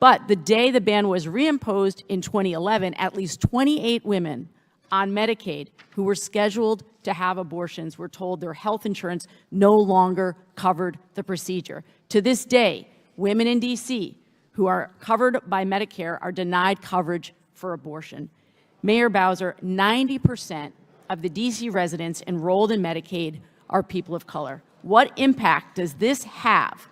but the day the ban was reimposed in 2011, at least 28 women on Medicaid who were scheduled to have abortions were told their health insurance no longer covered the procedure. To this day, women in D.C. who are covered by Medicare are denied coverage for abortion. Mayor Bowser, 90% of the D.C. residents enrolled in Medicaid are people of color. What impact does this have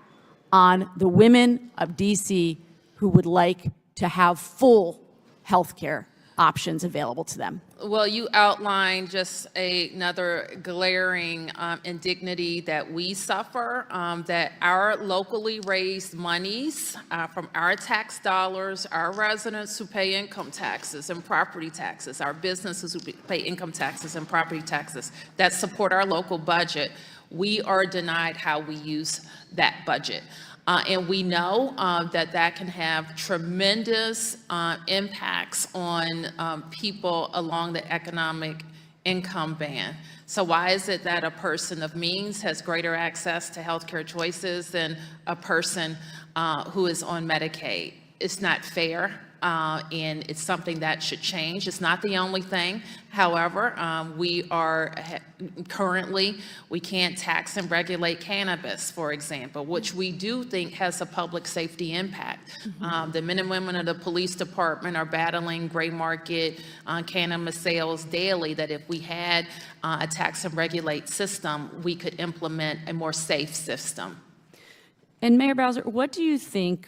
on the women of D.C. who would like to have full health care options available to them? Well, you outlined just another glaring indignity that we suffer, that our locally raised monies from our tax dollars, our residents who pay income taxes and property taxes, our businesses who pay income taxes and property taxes that support our local budget, we are denied how we use that budget. And we know that can have tremendous impacts on people along the economic income band. So why is it that a person of means has greater access to healthcare choices than a person who is on Medicaid? It's not fair. And it's something that should change. It's not the only thing. However, we are currently, we can't tax and regulate cannabis, for example, which we do think has a public safety impact. The men and women of the police department are battling gray market cannabis sales daily, that if we had a tax and regulate system, we could implement a more safe system. And Mayor Bowser, what do you think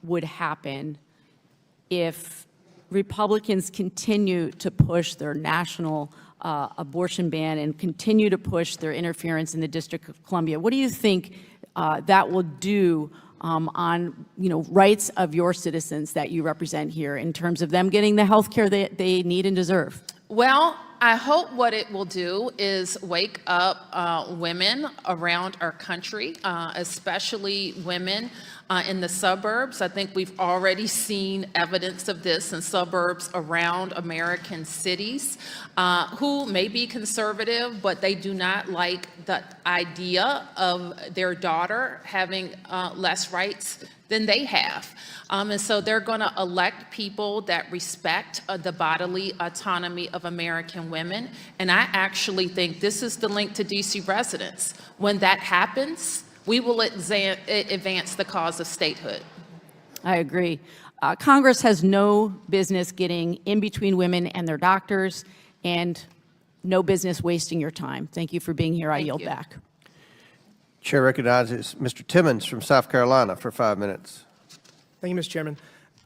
would happen if Republicans continue to push their national abortion ban and continue to push their interference in the District of Columbia? What do you think that will do on rights of your citizens that you represent here in terms of them getting the health care they need and deserve? Well, I hope what it will do is wake up women around our country, especially women in the suburbs. I think we've already seen evidence of this in suburbs around American cities who may be conservative, but they do not like the idea of their daughter having less rights than they have. And so they're going to elect people that respect the bodily autonomy of American women. And I actually think this is the link to DC residents. When that happens, we will advance the cause of statehood. I agree. Congress has no business getting in between women and their doctors, and no business wasting your time. Thank you for being here. I yield back. Chair recognizes Mr. Timmons from South Carolina for 5 minutes. Thank you, Mr. Chairman.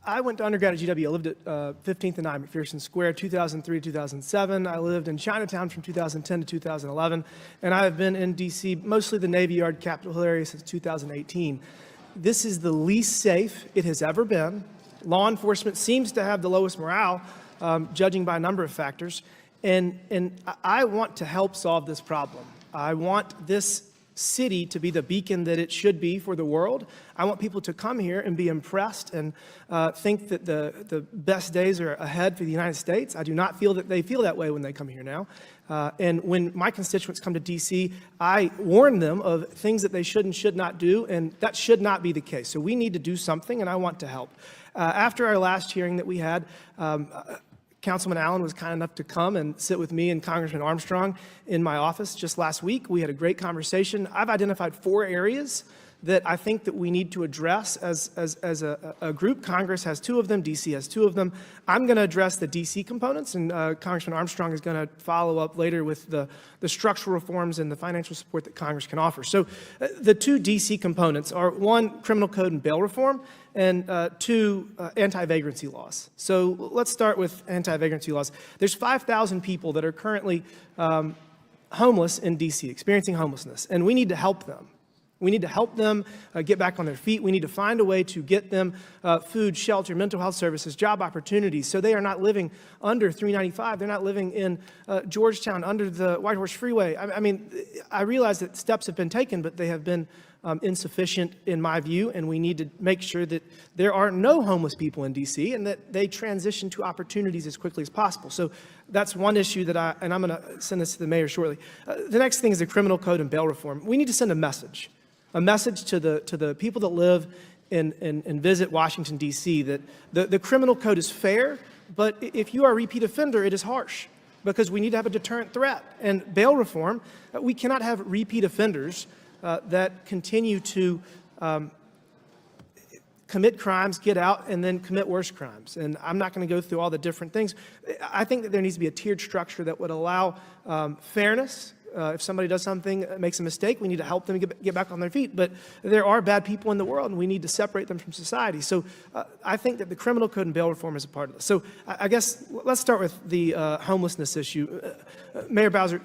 I went to undergrad at GW. I lived at 15th and I, McPherson Square, 2003 to 2007. I lived in Chinatown from 2010 to 2011. And I have been in D.C., mostly the Navy Yard, Capitol Hill area, since 2018. This is the least safe it has ever been. Law enforcement seems to have the lowest morale, judging by a number of factors. And I want to help solve this problem. I want this city to be the beacon that it should be for the world. I want people to come here and be impressed and think that the best days are ahead for the United States. I do not feel that they feel that way when they come here now. And when my constituents come to D.C., I warn them of things that they should and should not do, and that should not be the case. So we need to do something, and I want to help. After our last hearing that we had, Councilman Allen was kind enough to come and sit with me and Congressman Armstrong in my office just last week. We had a great conversation. I've identified 4 areas that I think that we need to address as a group. Congress has 2 of them. D.C. has 2 of them. I'm going to address the D.C. components, and Congressman Armstrong is going to follow up later with the structural reforms and the financial support that Congress can offer. So the 2 D.C. components are, 1, criminal code and bail reform, and 2, anti-vagrancy laws. So let's start with anti-vagrancy laws. There's 5,000 people that are currently homeless in DC, experiencing homelessness, and we need to help them. We need to help them get back on their feet. We need to find a way to get them food, shelter, mental health services, job opportunities, so they are not living under 395. They're not living in Georgetown under the White Horse Freeway. I mean, I realize that steps have been taken, but they have been insufficient in my view, and we need to make sure that there are no homeless people in DC and that they transition to opportunities as quickly as possible. So that's one issue that and I'm going to send this to the mayor shortly. The next thing is the criminal code and bail reform. We need to send a message to the people that live and visit Washington, D.C., that the criminal code is fair, but if you are a repeat offender, it is harsh, because we need to have a deterrent threat. And bail reform, we cannot have repeat offenders that continue to commit crimes, get out, and then commit worse crimes. And I'm not going to go through all the different things. I think that there needs to be a tiered structure that would allow fairness. If somebody does something, makes a mistake, we need to help them get back on their feet. But there are bad people in the world, and we need to separate them from society. So I think that the criminal code and bail reform is a part of this. So I guess let's start with the homelessness issue. Mayor Bowser,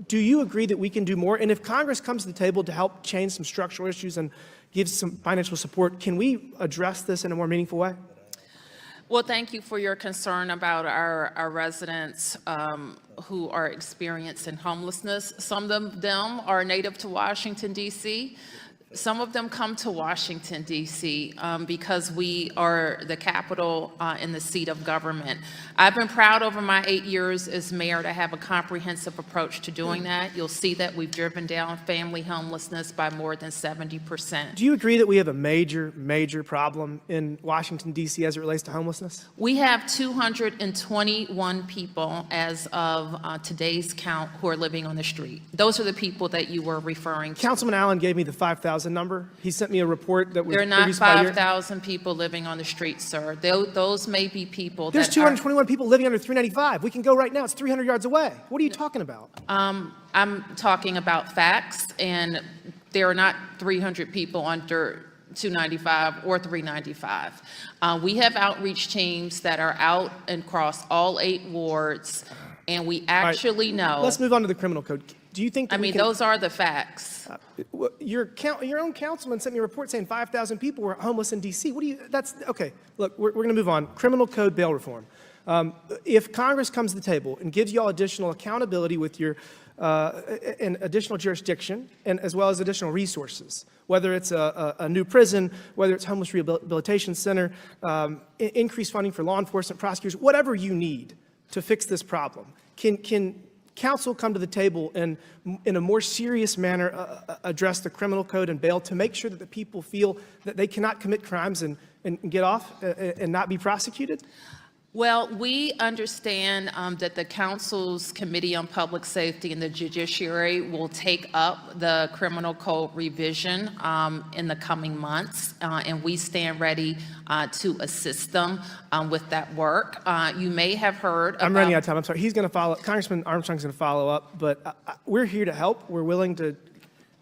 do you agree that we can do more? And if Congress comes to the table to help change some structural issues and give some financial support, can we address this in a more meaningful way? Well, thank you for your concern about our residents who are experiencing homelessness. Some of them are native to Washington, D.C. Some of them come to Washington, D.C. Because we are the capital and the seat of government. I've been proud over my 8 years as mayor to have a comprehensive approach to doing that. You'll see that we've driven down family homelessness by more than 70%. Do you agree that we have a major, major problem in Washington, D.C. as it relates to homelessness? We have 221 people as of today's count who are living on the street. Those are the people that you were referring to. Councilman Allen gave me the 5,000 number. He sent me a report that was There are not produced by your... 5,000 people living on the street, sir. Those may be people There's that 221 people living under 395. We can go right now. It's 300 yards away. What are you talking about? I'm talking about facts, and there are not 300 people under 295 or 395. We have outreach teams that are out and across all 8 wards, and we actually know. Let's move on to the criminal code. Do you think that those are the facts. Your own councilman sent me a report saying 5,000 people were homeless in D.C. Okay, look, we're going to move on. Criminal code, bail reform. If Congress comes to the table and gives you all additional accountability with your and additional jurisdiction, and as well as additional resources, whether it's a new prison, whether it's homeless rehabilitation center, increased funding for law enforcement, prosecutors, whatever you need to fix this problem, can council come to the table and in a more serious manner address the criminal code and bail to make sure that the people feel that they cannot commit crimes and get off and not be prosecuted? Well, we understand that the Council's Committee on Public Safety and the Judiciary will take up the criminal code revision in the coming months, and we stand ready to assist them with that work. You may have heard I'm running out of time. I'm sorry. He's going to follow. Congressman Armstrong's going to follow up, but we're here to help. We're willing to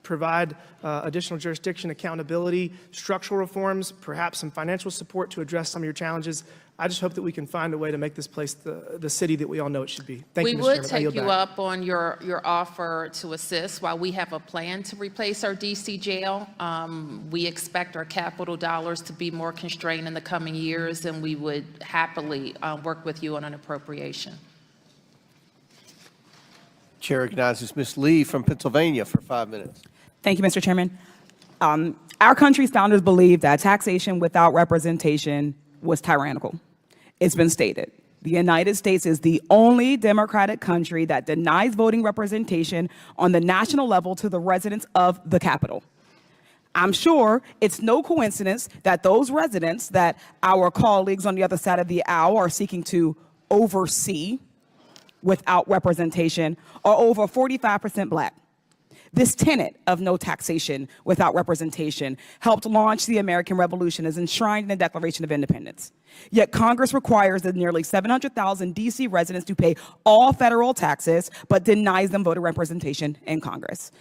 provide additional jurisdiction, accountability, structural reforms, perhaps some financial support to address some of your challenges. I just hope that we can find a way to make this place the city that we all know it should be. Thank you, Mr. We would Chairman. I yield take you back. up on your offer to assist. While we have a plan to replace our DC jail, we expect our capital dollars to be more constrained in the coming years, and we would happily work with you on an appropriation. Chair recognizes Ms. Lee from Pennsylvania for 5 minutes. Thank you, Mr. Chairman. Our country's founders believed that taxation without representation was tyrannical. It's been stated. The United States is the only democratic country that denies voting representation on the national level to the residents of the Capitol. I'm sure it's no coincidence that those residents that our colleagues on the other side of the aisle are seeking to oversee without representation are over 45% Black. This tenet of no taxation without representation helped launch the American Revolution as enshrined in the Declaration of Independence. Yet Congress requires the nearly 700,000 D.C. residents to pay all federal taxes, but denies them voter representation in Congress.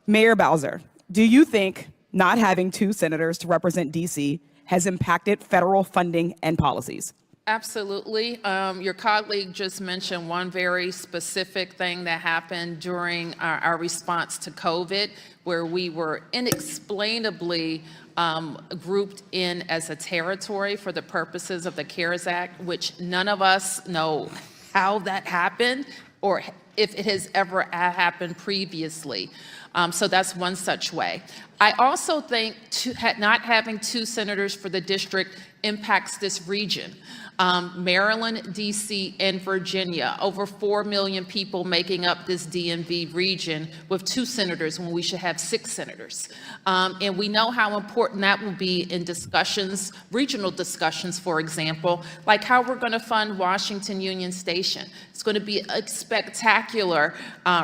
Mayor Bowser, do you think not having 2 senators to represent D.C. has impacted federal funding and policies? Absolutely. Your colleague just mentioned one very specific thing that happened during our response to COVID, where we were inexplainably grouped in as a territory for the purposes of the CARES Act, which none of us know how that happened or if it has ever happened previously. So that's one such way. I also think not having 2 senators for the district impacts this region. Maryland, D.C., and Virginia, over 4 million people making up this DMV region with 2 senators when we should have 6 senators. And we know how important that will be in discussions, regional discussions, for example, like how we're going to fund Washington Union Station. It's going to be a spectacular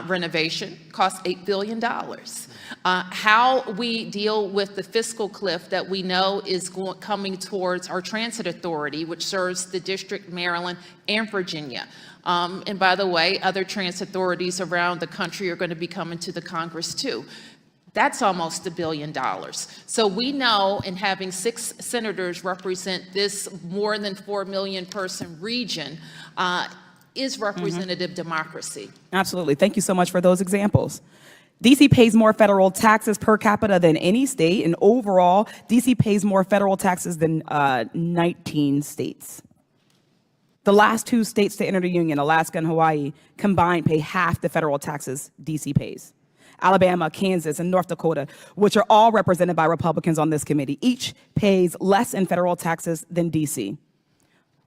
renovation, cost $8 billion. How we deal with the fiscal cliff that we know is coming towards our transit authority, which serves the district, Maryland, and Virginia. And by the way, other transit authorities around the country are going to be coming to the Congress too. That's almost $1 billion. So we know, in having 6 senators represent this more than 4 million person region, is representative democracy. Absolutely. Thank you so much for those examples. DC pays more federal taxes per capita than any state, and overall, DC pays more federal taxes than 19 states. The last 2 states to enter the union, Alaska and Hawaii, combined pay half the federal taxes DC pays. Alabama, Kansas, and North Dakota, which are all represented by Republicans on this committee, each pays less in federal taxes than DC.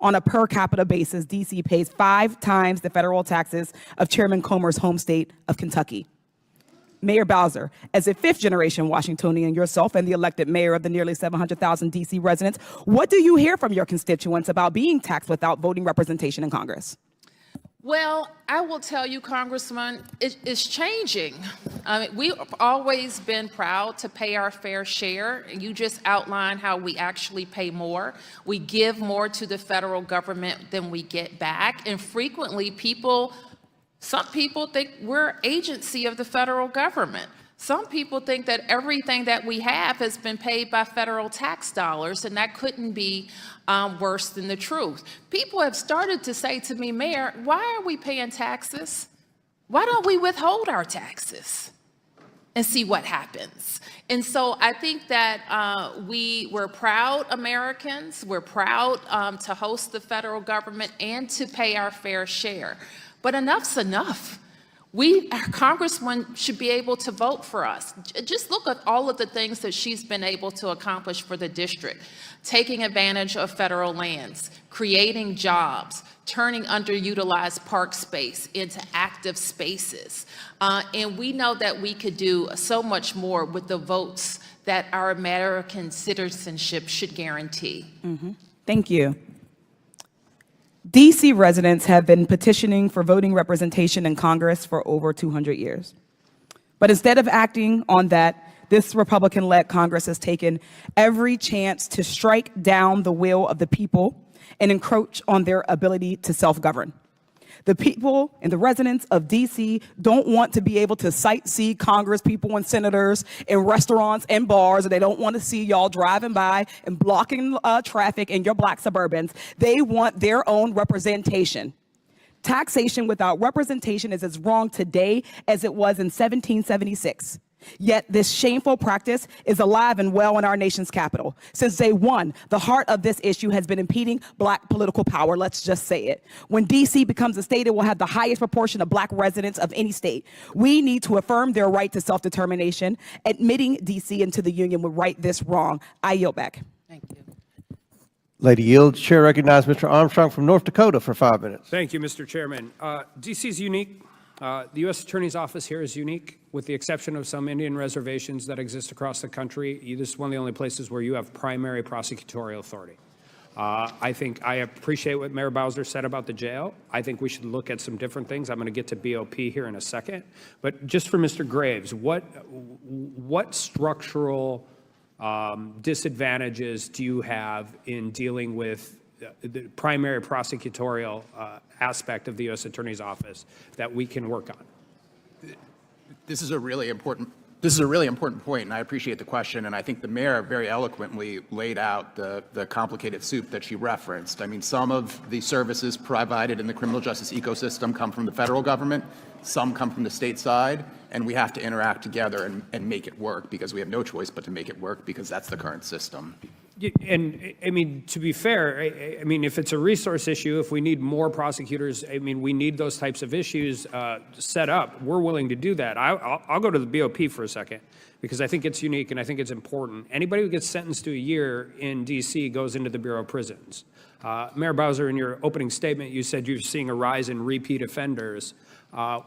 On a per capita basis, DC pays 5 times the federal taxes of Chairman Comer's home state of Kentucky. Mayor Bowser, as a 5th-generation Washingtonian yourself and the elected mayor of the nearly 700,000 D.C. residents, what do you hear from your constituents about being taxed without voting representation in Congress? Well, I will tell you, Congressman, it's changing. I mean, we've always been proud to pay our fair share. You just outlined how we actually pay more. We give more to the federal government than we get back, and frequently some people think we're agency of the federal government. Some people think that everything that we have has been paid by federal tax dollars, and that couldn't be worse than the truth. People have started to say to me, Mayor, why are we paying taxes? Why don't we withhold our taxes and see what happens? And so I think that we're proud Americans. We're proud to host the federal government and to pay our fair share. But enough's enough. Our congresswoman should be able to vote for us. Just look at all of the things that she's been able to accomplish for the district. Taking advantage of federal lands, creating jobs, turning underutilized park space into active spaces. And we know that we could do so much more with the votes that our American citizenship should guarantee. Thank you. DC residents have been petitioning for voting representation in Congress for over 200 years. But instead of acting on that, this Republican-led Congress has taken every chance to strike down the will of the people and encroach on their ability to self-govern. The people and the residents of DC don't want to be able to sightsee Congress people and senators in restaurants and bars, and they don't want to see y'all driving by and blocking traffic in your Black Suburbans. They want their own representation. Taxation without representation is as wrong today as it was in 1776. Yet this shameful practice is alive and well in our nation's capital. Since day one, the heart of this issue has been impeding Black political power. Let's just say it. When DC becomes a state, it will have the highest proportion of Black residents of any state. We need to affirm their right to self-determination. Admitting DC into the union would right this wrong. I yield back. Thank you. Lady yields. Chair recognizes Mr. Armstrong from North Dakota for 5 minutes. Thank you, Mr. Chairman. DC is unique. The U.S. Attorney's Office here is unique, with the exception of some Indian reservations that exist across the country. This is one of the only places where you have primary prosecutorial authority. I appreciate what Mayor Bowser said about the jail. I think we should look at some different things. I'm going to get to BOP here in a second. But just for Mr. Graves, what structural disadvantages do you have in dealing with the primary prosecutorial aspect of the U.S. Attorney's Office that we can work on? This is a really important This is a really important point, and I appreciate the question, and I think the mayor very eloquently laid out the complicated soup that she referenced. I mean, some of the services provided in the criminal justice ecosystem come from the federal government, some come from the state side, and we have to interact together and make it work, because we have no choice but to make it work, because that's the current system. And I mean, to be fair, I mean, if it's a resource issue, if we need more prosecutors, I mean, we need those types of issues set up. We're willing to do that. I'll go to the BOP for a second, because I think it's unique and I think it's important. Anybody who gets sentenced to a year in DC goes into the Bureau of Prisons. Mayor Bowser, in your opening statement, you said you're seeing a rise in repeat offenders.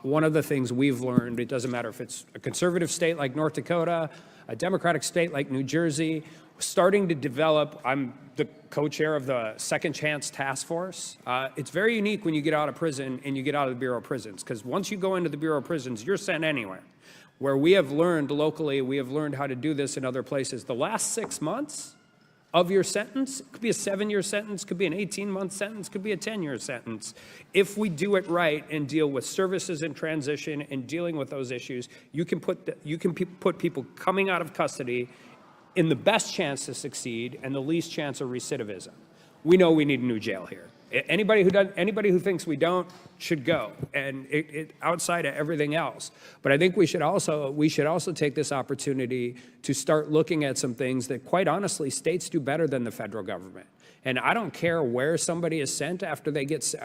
One of the things we've learned, it doesn't matter if it's a conservative state like North Dakota, a Democratic state like New Jersey, starting to develop. I'm the co-chair of the Second Chance Task Force. It's very unique when you get out of prison and you get out of the Bureau of Prisons, because once you go into the Bureau of Prisons, you're sent anywhere. Where we have learned locally, we have learned how to do this in other places. The last 6 months of your sentence, it could be a 7-year sentence, could be an 18-month sentence, could be a 10-year sentence. If we do it right and deal with services in transition and dealing with those issues, you can put people coming out of custody in the best chance to succeed and the least chance of recidivism. We know we need a new jail here. Anybody who thinks we don't should go, and outside of everything else. But I think we should also take this opportunity to start looking at some things that, quite honestly, states do better than the federal government. And I don't care where somebody is sent after they get.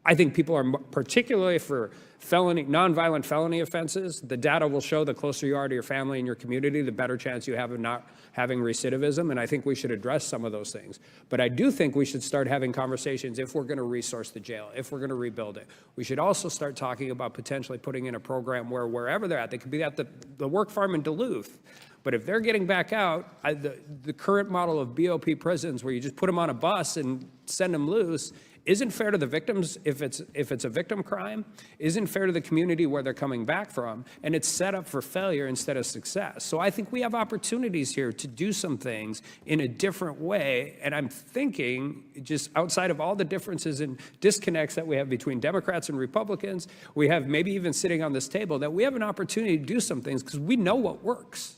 I think people are, particularly for nonviolent felony offenses, the data will show the closer you are to your family and your community, the better chance you have of not having recidivism, and I think we should address some of those things. But I do think we should start having conversations if we're going to resource the jail, if we're going to rebuild it. We should also start talking about potentially putting in a program where wherever they're at, they could be at the work farm in Duluth, but if they're getting back out, the current model of BOP prisons where you just put them on a bus and send them loose isn't fair to the victims if it's a victim crime, isn't fair to the community where they're coming back from, and it's set up for failure instead of success. So I think we have opportunities here to do some things in a different way, and I'm thinking, just outside of all the differences and disconnects that we have between Democrats and Republicans, we have maybe even sitting on this table, that we have an opportunity to do some things because we know what works.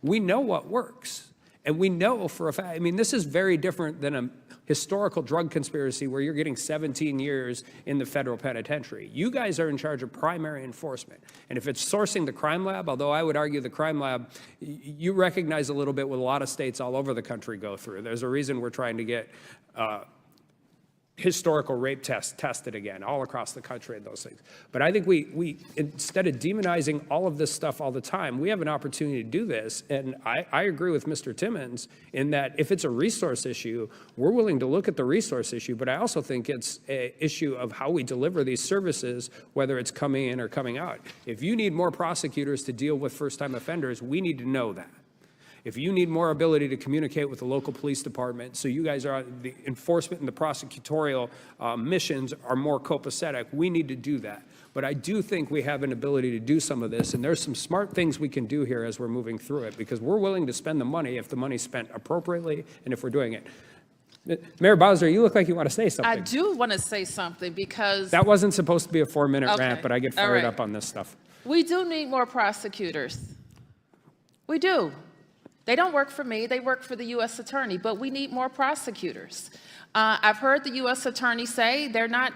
We know what works. And we know for a fact, I mean, this is very different than a historical drug conspiracy where you're getting 17 years in the federal penitentiary. You guys are in charge of primary enforcement. And if it's sourcing the crime lab, although I would argue the crime lab, you recognize a little bit what a lot of states all over the country go through. There's a reason we're trying to get historical rape tests tested again all across the country and those things. But I think we instead of demonizing all of this stuff all the time, we have an opportunity to do this. And I agree with Mr. Timmons in that if it's a resource issue, we're willing to look at the resource issue, but I also think it's an issue of how we deliver these services, whether it's coming in or coming out. If you need more prosecutors to deal with first-time offenders, we need to know that. If you need more ability to communicate with the local police department, so you guys are, the enforcement and the prosecutorial missions are more copacetic, we need to do that. But I do think we have an ability to do some of this, and there's some smart things we can do here as we're moving through it, because we're willing to spend the money if the money's spent appropriately and if we're doing it. Mayor Bowser, you look like you want to say something. I do want to say something because that wasn't supposed to be a 4-minute Okay. rant, but I get All fired right. up on this stuff. we do need more prosecutors. We do. They don't work for me, they work for the U.S. Attorney, but we need more prosecutors. I've heard the U.S. Attorney say they're not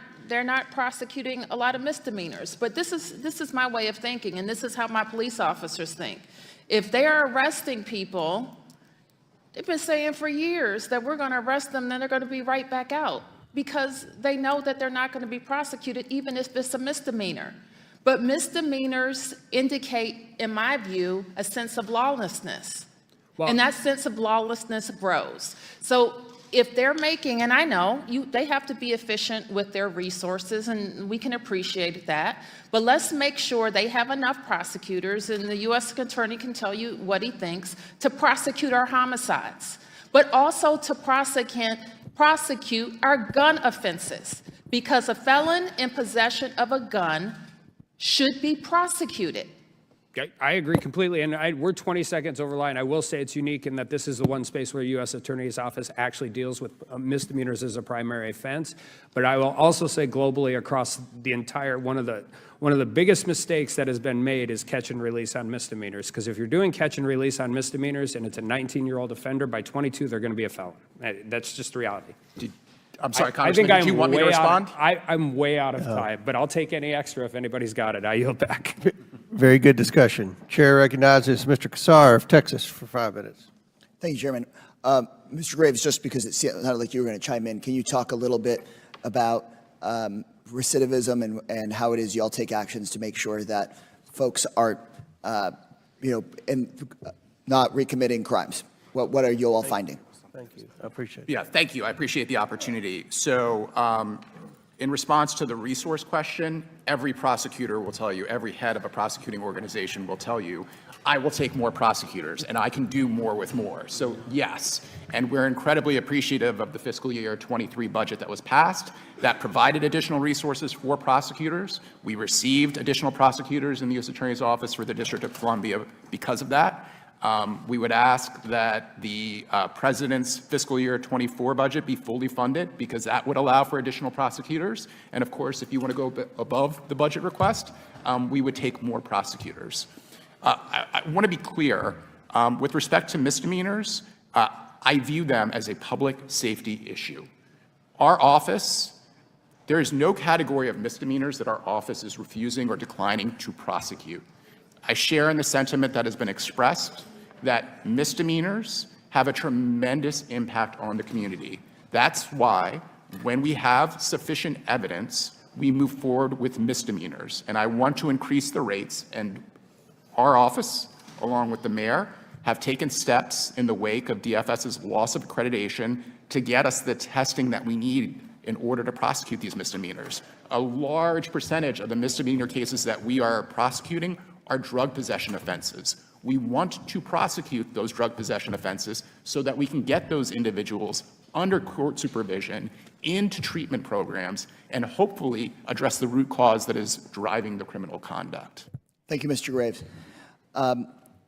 prosecuting a lot of misdemeanors, but this is my way of thinking, and this is how my police officers think. If they are arresting people, they've been saying for years that we're going to arrest them, then they're going to be right back out, because they know that they're not going to be prosecuted even if it's a misdemeanor. But misdemeanors indicate, in my view, a sense of lawlessness. And that sense of lawlessness grows. So if they're making, and I know they have to be efficient with their resources, and we can appreciate that, but let's make sure they have enough prosecutors, and the U.S. Attorney can tell you what he thinks, to prosecute our homicides, but also to prosecute our gun offenses, because a felon in possession of a gun should be prosecuted. I agree completely, and we're 20 seconds over line. I will say it's unique in that this is the one space where U.S. Attorney's Office actually deals with misdemeanors as a primary offense. But I will also say globally across the entire, one of the biggest mistakes that has been made is catch and release on misdemeanors. Because if you're doing catch and release on misdemeanors and it's a 19-year-old offender, by 22 they're going to be a felon. That's just the reality. I'm sorry, Congressman, do you want me to respond? I'm way out of time, but I'll take any extra if anybody's got it. I yield back. Very good discussion. Chair recognizes Mr. Kassar of Texas for 5 minutes. Thank you, Chairman. Mr. Graves, just because it sounded like you were going to chime in, can you talk a little bit about recidivism and how it is y'all take actions to make sure that folks aren't, not recommitting crimes? What are you all finding? Thank you. I appreciate it. Yeah, thank you. I appreciate the opportunity. So in response to the resource question, every prosecutor will tell you, every head of a prosecuting organization will tell you, I will take more prosecutors and I can do more with more. So yes, and we're incredibly appreciative of the fiscal year 23 budget that was passed that provided additional resources for prosecutors. We received additional prosecutors in the U.S. Attorney's Office for the District of Columbia because of that. We would ask that the President's fiscal year 24 budget be fully funded because that would allow for additional prosecutors. And of course, if you want to go above the budget request, we would take more prosecutors. I want to be clear, with respect to misdemeanors, I view them as a public safety issue. Our office, there is no category of misdemeanors that our office is refusing or declining to prosecute. I share in the sentiment that has been expressed that misdemeanors have a tremendous impact on the community. That's why when we have sufficient evidence, we move forward with misdemeanors. And I want to increase the rates, and our office, along with the mayor, have taken steps in the wake of DFS's loss of accreditation to get us the testing that we need in order to prosecute these misdemeanors. A large percentage of the misdemeanor cases that we are prosecuting are drug possession offenses. We want to prosecute those drug possession offenses so that we can get those individuals under court supervision into treatment programs and hopefully address the root cause that is driving the criminal conduct. Thank you, Mr. Graves.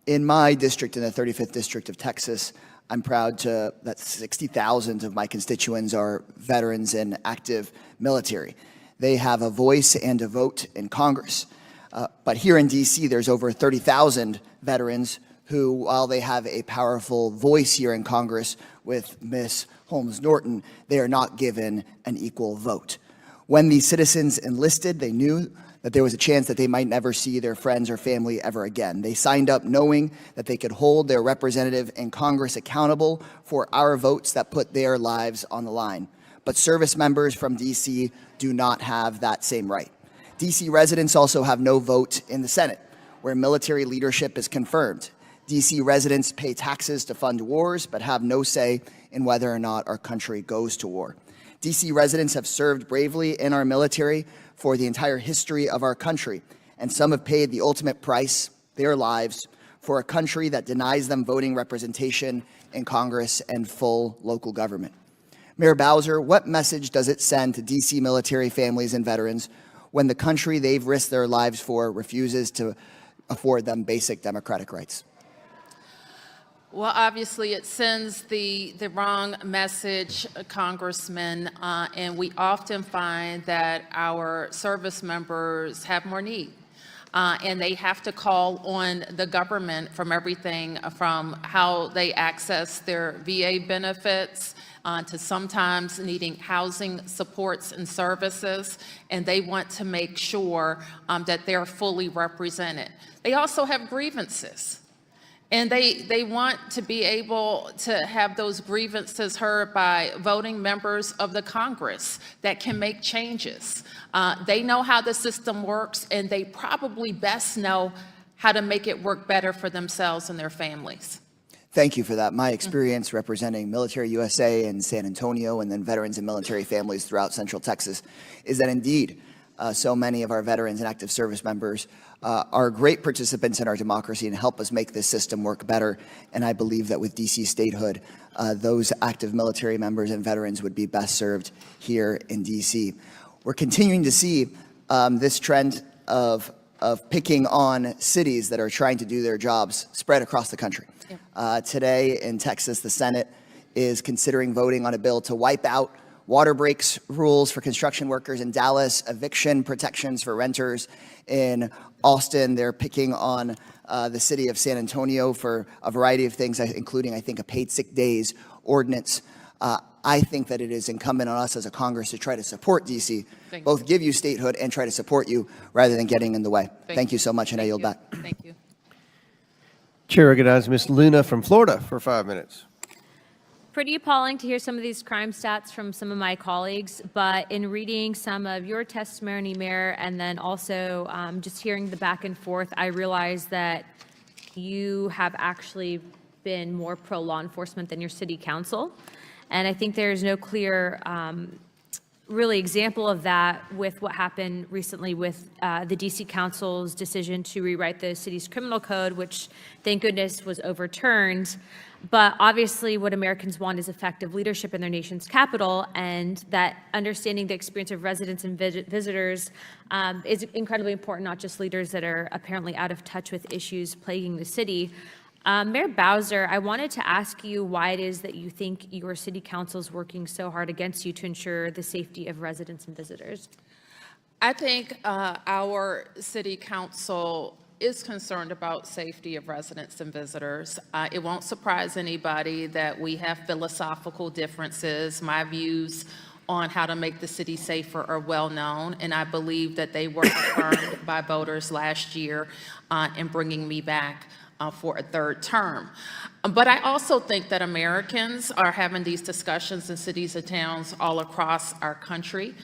In my district, in the 35th District of Texas, I'm proud that 60,000 of my constituents are veterans and active military. They have a voice and a vote in Congress. But here in D.C., there's over 30,000 veterans who, while they have a powerful voice here in Congress with Ms. Holmes Norton, they are not given an equal vote. When these citizens enlisted, they knew that there was a chance that they might never see their friends or family ever again. They signed up knowing that they could hold their representative in Congress accountable for our votes that put their lives on the line. But service members from D.C. do not have that same right. D.C. residents also have no vote in the Senate, where military leadership is confirmed. D.C. residents pay taxes to fund wars, but have no say in whether or not our country goes to war. D.C. residents have served bravely in our military for the entire history of our country, and some have paid the ultimate price, their lives, for a country that denies them voting representation in Congress and full local government. Mayor Bowser, what message does it send to D.C. military families and veterans when the country they've risked their lives for refuses to afford them basic democratic rights? Well, obviously, it sends the wrong message, Congressman, and we often find that our service members have more need. And they have to call on the government from everything from how they access their VA benefits to sometimes needing housing supports and services, and they want to make sure that they're fully represented. They also have grievances. And they want to be able to have those grievances heard by voting members of the Congress that can make changes. They know how the system works, and they probably best know how to make it work better for themselves and their families. Thank you for that. My experience representing Military USA in San Antonio and then veterans and military families throughout Central Texas is that indeed so many of our veterans and active service members are great participants in our democracy and help us make this system work better. And I believe that with DC statehood, those active military members and veterans would be best served here in DC. We're continuing to see this trend of picking on cities that are trying to do their jobs spread across the country. Today in Texas, the Senate is considering voting on a bill to wipe out water breaks rules for construction workers in Dallas, eviction protections for renters in Austin. They're picking on the city of San Antonio for a variety of things, including, I think, a paid sick days ordinance. I think that it is incumbent on us as a Congress to try to support D.C., both give you statehood and try to support you rather than getting in the way. Thank you so much, and I yield back. Thank you. Chair recognizes Ms. Luna from Florida for 5 minutes. Pretty appalling to hear some of these crime stats from some of my colleagues, but in reading some of your testimony, Mayor, and then also just hearing the back and forth, I realized that you have actually been more pro-law enforcement than your city council. And I think there's no clear, really example of that with what happened recently with the DC Council's decision to rewrite the city's criminal code, which thank goodness was overturned. But obviously what Americans want is effective leadership in their nation's capital, and that understanding the experience of residents and visitors is incredibly important, not just leaders that are apparently out of touch with issues plaguing the city. Mayor Bowser, I wanted to ask you why it is that you think your city council is working so hard against you to ensure the safety of residents and visitors. I think our city council is concerned about safety of residents and visitors. It won't surprise anybody that we have philosophical differences. My views on how to make the city safer are well known, and I believe that they were affirmed by voters last year in bringing me back for a third term. But I also think that Americans are having these discussions in cities and towns all across our country.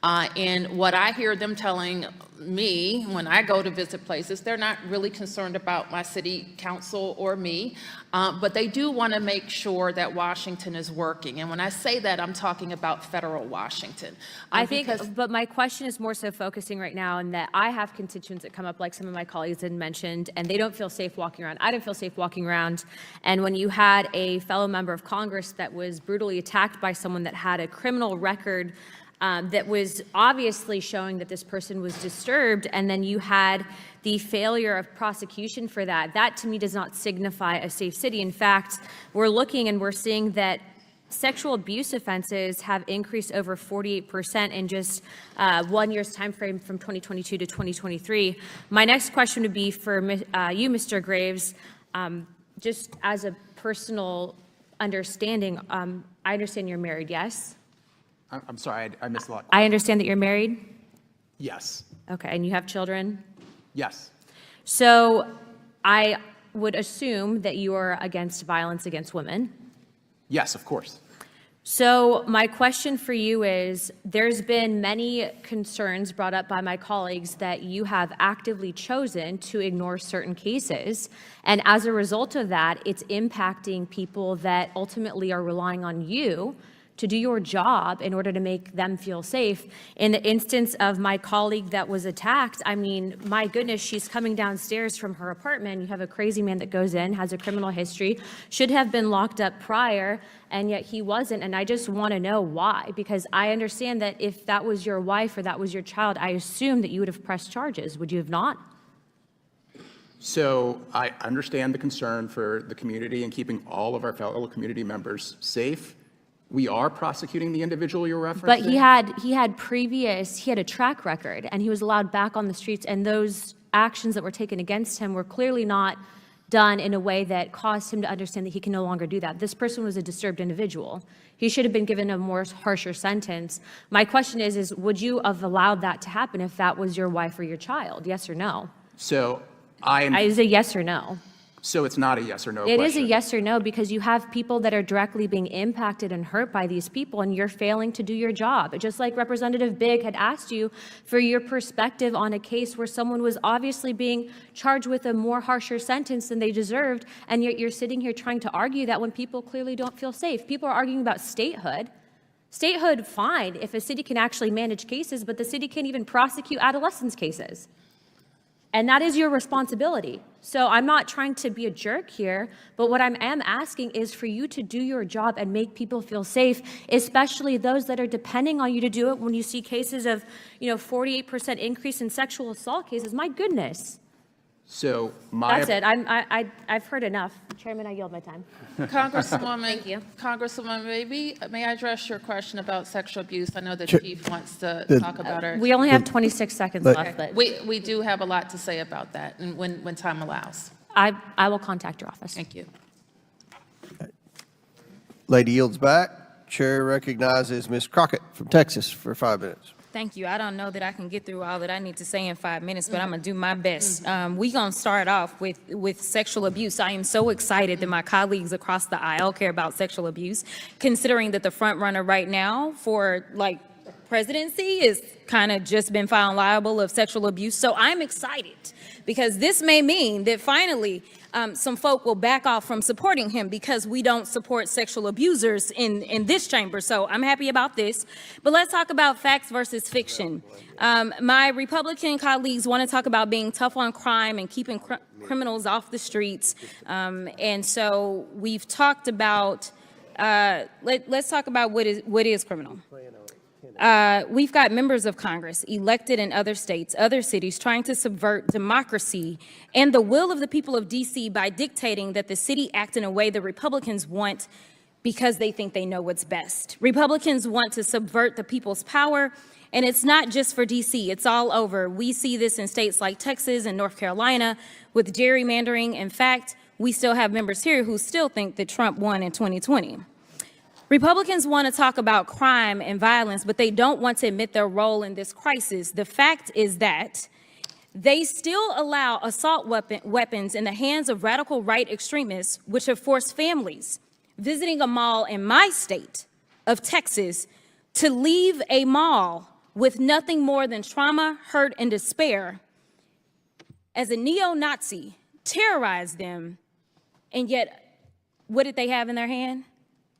And what I hear them telling me when I go to visit places, they're not really concerned about my city council or me, but they do want to make sure that Washington is working. And when I say that, I'm talking about federal Washington. I think, but my question is more so focusing right now in that I have constituents that come up, like some of my colleagues had mentioned, and they don't feel safe walking around. I didn't feel safe walking around. And when you had a fellow member of Congress that was brutally attacked by someone that had a criminal record that was obviously showing that this person was disturbed, and then you had the failure of prosecution for that. That, to me, does not signify a safe city. In fact, we're looking and we're seeing that sexual abuse offenses have increased over 48% in just 1 year's time frame from 2022 to 2023. My next question would be for you, Mr. Graves, just as a personal understanding. I understand you're married, yes? I'm sorry, I missed a lot. I understand that you're married? Yes. Okay, and you have children? Yes. So I would assume that you are against violence against women. Yes, of course. So my question for you is, there's been many concerns brought up by my colleagues that you have actively chosen to ignore certain cases. And as a result of that, it's impacting people that ultimately are relying on you to do your job in order to make them feel safe. In the instance of my colleague that was attacked, I mean, my goodness, she's coming downstairs from her apartment. You have a crazy man that goes in, has a criminal history, should have been locked up prior, and yet he wasn't. And I just want to know why, because I understand that if that was your wife or that was your child, I assume that you would have pressed charges. Would you have not? So I understand the concern for the community and keeping all of our fellow community members safe. We are prosecuting the individual you're referencing. But he had a track record, and he was allowed back on the streets, and those actions that were taken against him were clearly not done in a way that caused him to understand that he can no longer do that. This person was a disturbed individual. He should have been given a more harsher sentence. My question is would you have allowed that to happen if that was your wife or your child? Yes or no? So Is it yes or no? So it's not a yes or no question? It is a yes or no, because you have people that are directly being impacted and hurt by these people, and you're failing to do your job. Just like Representative Bigg had asked you for your perspective on a case where someone was obviously being charged with a more harsher sentence than they deserved, and yet you're sitting here trying to argue that when people clearly don't feel safe. People are arguing about statehood. Statehood, fine, if a city can actually manage cases, but the city can't even prosecute adolescents cases. And that is your responsibility. So I'm not trying to be a jerk here, but what I am asking is for you to do your job and make people feel safe, especially those that are depending on you to do it when you see cases of, 48% increase in sexual assault cases. My goodness. So That's it. I've heard enough. Chairman, I yield my time. Congresswoman, Thank you. Congresswoman, may I address your question about sexual abuse? I know the Sure. chief wants to talk about it. We only have 26 seconds left, but We do have a lot to say about that, and when time allows. I will contact your office. Thank you. Lady yields back. Chair recognizes Ms. Crockett from Texas for 5 minutes. Thank you. I don't know that I can get through all that I need to say in 5 minutes, but I'm going to do my best. We're going to start off with sexual abuse. I am so excited that my colleagues across the aisle care about sexual abuse, considering that the front runner right now for presidency is kind of just been found liable of sexual abuse. So I'm excited because this may mean that finally some folk will back off from supporting him because we don't support sexual abusers in this chamber. So I'm happy about this. But let's talk about facts versus fiction. My Republican colleagues want to talk about being tough on crime and keeping criminals off the streets. And so we've talked about, let's talk about what is criminal. We've got members of Congress elected in other states, other cities, trying to subvert democracy and the will of the people of D.C. by dictating that the city act in a way the Republicans want because they think they know what's best. Republicans want to subvert the people's power, and it's not just for D.C., it's all over. We see this in states like Texas and North Carolina with gerrymandering. In fact, we still have members here who still think that Trump won in 2020. Republicans want to talk about crime and violence, but they don't want to admit their role in this crisis. The fact is that they still allow assault weapons in the hands of radical right extremists, which have forced families visiting a mall in my state of Texas to leave a mall with nothing more than trauma, hurt, and despair as a neo-Nazi terrorized them. And yet, what did they have in their hand?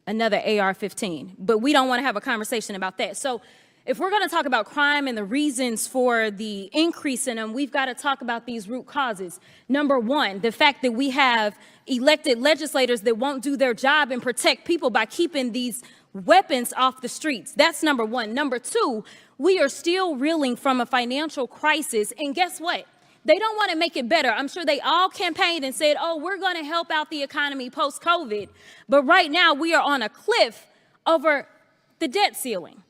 Another AR-15, but we don't want to have a conversation about that. So if we're going to talk about crime and the reasons for the increase in them, we've got to talk about these root causes. Number one, the fact that we have elected legislators that won't do their job and protect people by keeping these weapons off the streets. That's number one. Number two, we are still reeling from a financial crisis, and guess what? They don't want to make it better. I'm sure they all campaigned and said, oh, we're going to help out the economy post-COVID. But right now, we are on a cliff over the debt ceiling.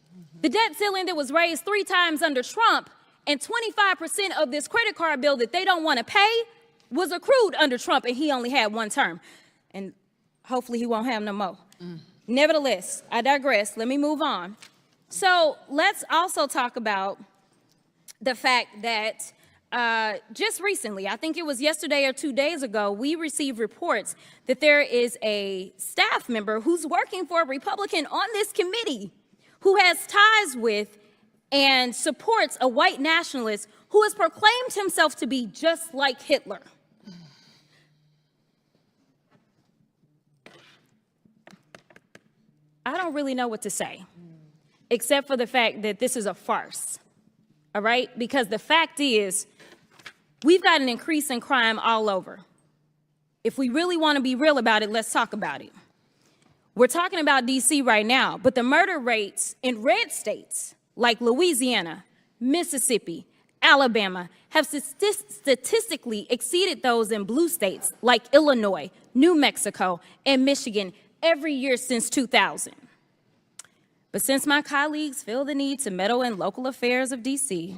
The debt ceiling that was raised 3 times under Trump, and 25% of this credit card bill that they don't want to pay was accrued under Trump, and he only had 1 term. And hopefully he won't have no more. Nevertheless, I digress. Let me move on. So let's also talk about the fact that just recently, I think it was yesterday or 2 days ago, we received reports that there is a staff member who's working for a Republican on this committee who has ties with and supports a white nationalist who has proclaimed himself to be just like Hitler. I don't really know what to say, except for the fact that this is a farce, all right? Because the fact is, we've got an increase in crime all over. If we really want to be real about it, let's talk about it. We're talking about D.C. right now, but the murder rates in red states like Louisiana, Mississippi, Alabama have statistically exceeded those in blue states like Illinois, New Mexico, and Michigan every year since 2000. But since my colleagues feel the need to meddle in local affairs of D.C.,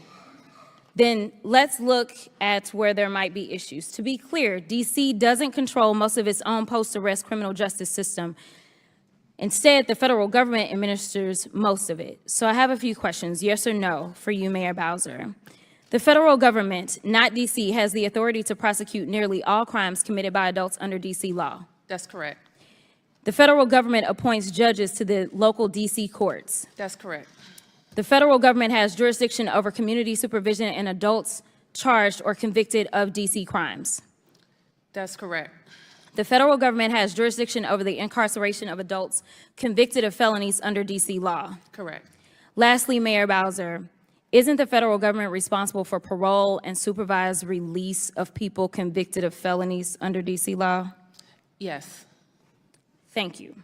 then let's look at where there might be issues. To be clear, D.C. doesn't control most of its own post-arrest criminal justice system. Instead, the federal government administers most of it. So I have a few questions, yes or no, for you, Mayor Bowser. The federal government, not D.C., has the authority to prosecute nearly all crimes committed by adults under D.C. law. That's correct. The federal government appoints judges to the local D.C. courts. That's correct. The federal government has jurisdiction over community supervision and adults charged or convicted of D.C. crimes. That's correct. The federal government has jurisdiction over the incarceration of adults convicted of felonies under D.C. law. Correct. Lastly, Mayor Bowser, Isn't the federal government responsible for parole and supervised release of people convicted of felonies under DC law? Yes. Thank you.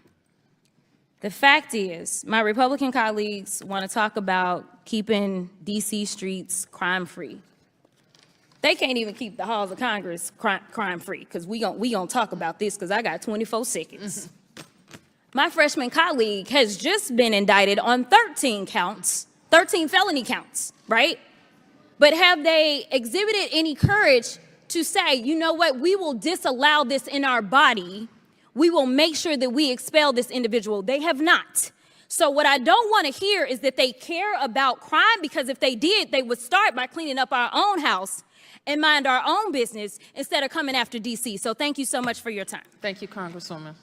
The fact is, my Republican colleagues want to talk about keeping DC streets crime-free. They can't even keep the halls of Congress crime-free, because we gonna talk about this, because I got 24 seconds. My freshman colleague has just been indicted on 13 counts, 13 felony counts, right? But have they exhibited any courage to say, you know what, we will disallow this in our body. We will make sure that we expel this individual. They have not. So what I don't want to hear is that they care about crime, because if they did, they would start by cleaning up our own house and mind our own business instead of coming after DC. So thank you so much for your time. Thank you, Congresswoman.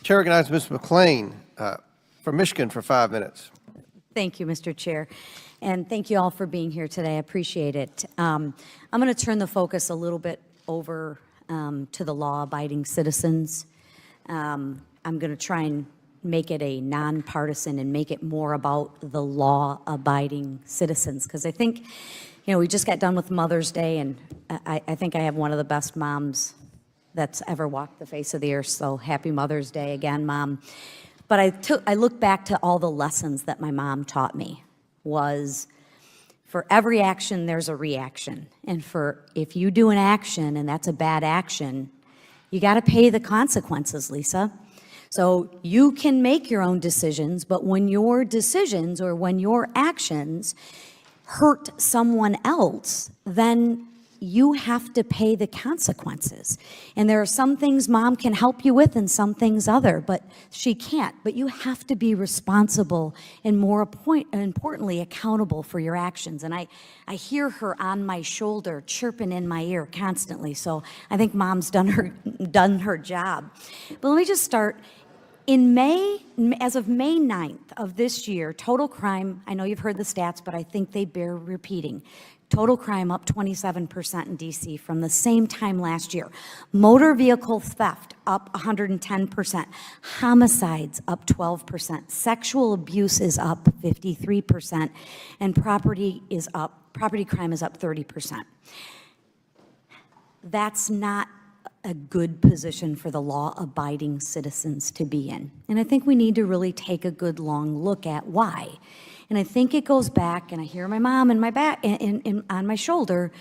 Chair recognizes Ms. McLean from Michigan for 5 minutes. Thank you, Mr. Chair. And thank you all for being here today. I appreciate it. I'm going to turn the focus a little bit over to the law-abiding citizens. I'm going to try and make it a nonpartisan and make it more about the law-abiding citizens, because I think, you know, we just got done with Mother's Day, and I think I have one of the best moms that's ever walked the face of the earth, so happy Mother's Day again, Mom. But I look back to all the lessons that my mom taught me. Was for every action, there's a reaction. And if you do an action and that's a bad action, you got to pay the consequences, Lisa. So you can make your own decisions, but when your decisions or when your actions hurt someone else, then you have to pay the consequences. And there are some things Mom can help you with and some things but she can't. But you have to be responsible and more importantly, accountable for your actions. And I hear her on my shoulder, chirping in my ear constantly. So I think Mom's done her job. But let me just start. In May, as of May 9th of this year, total crime, I know you've heard the stats, but I think they bear repeating. Total crime up 27% in DC from the same time last year. Motor vehicle theft up 110%. Homicides up 12%. Sexual abuse is up 53%. And property crime is up 30%. That's not a good position for the law-abiding citizens to be in. And I think we need to really take a good long look at why. And I think it goes back, and I hear my mom in my back, on my shoulder,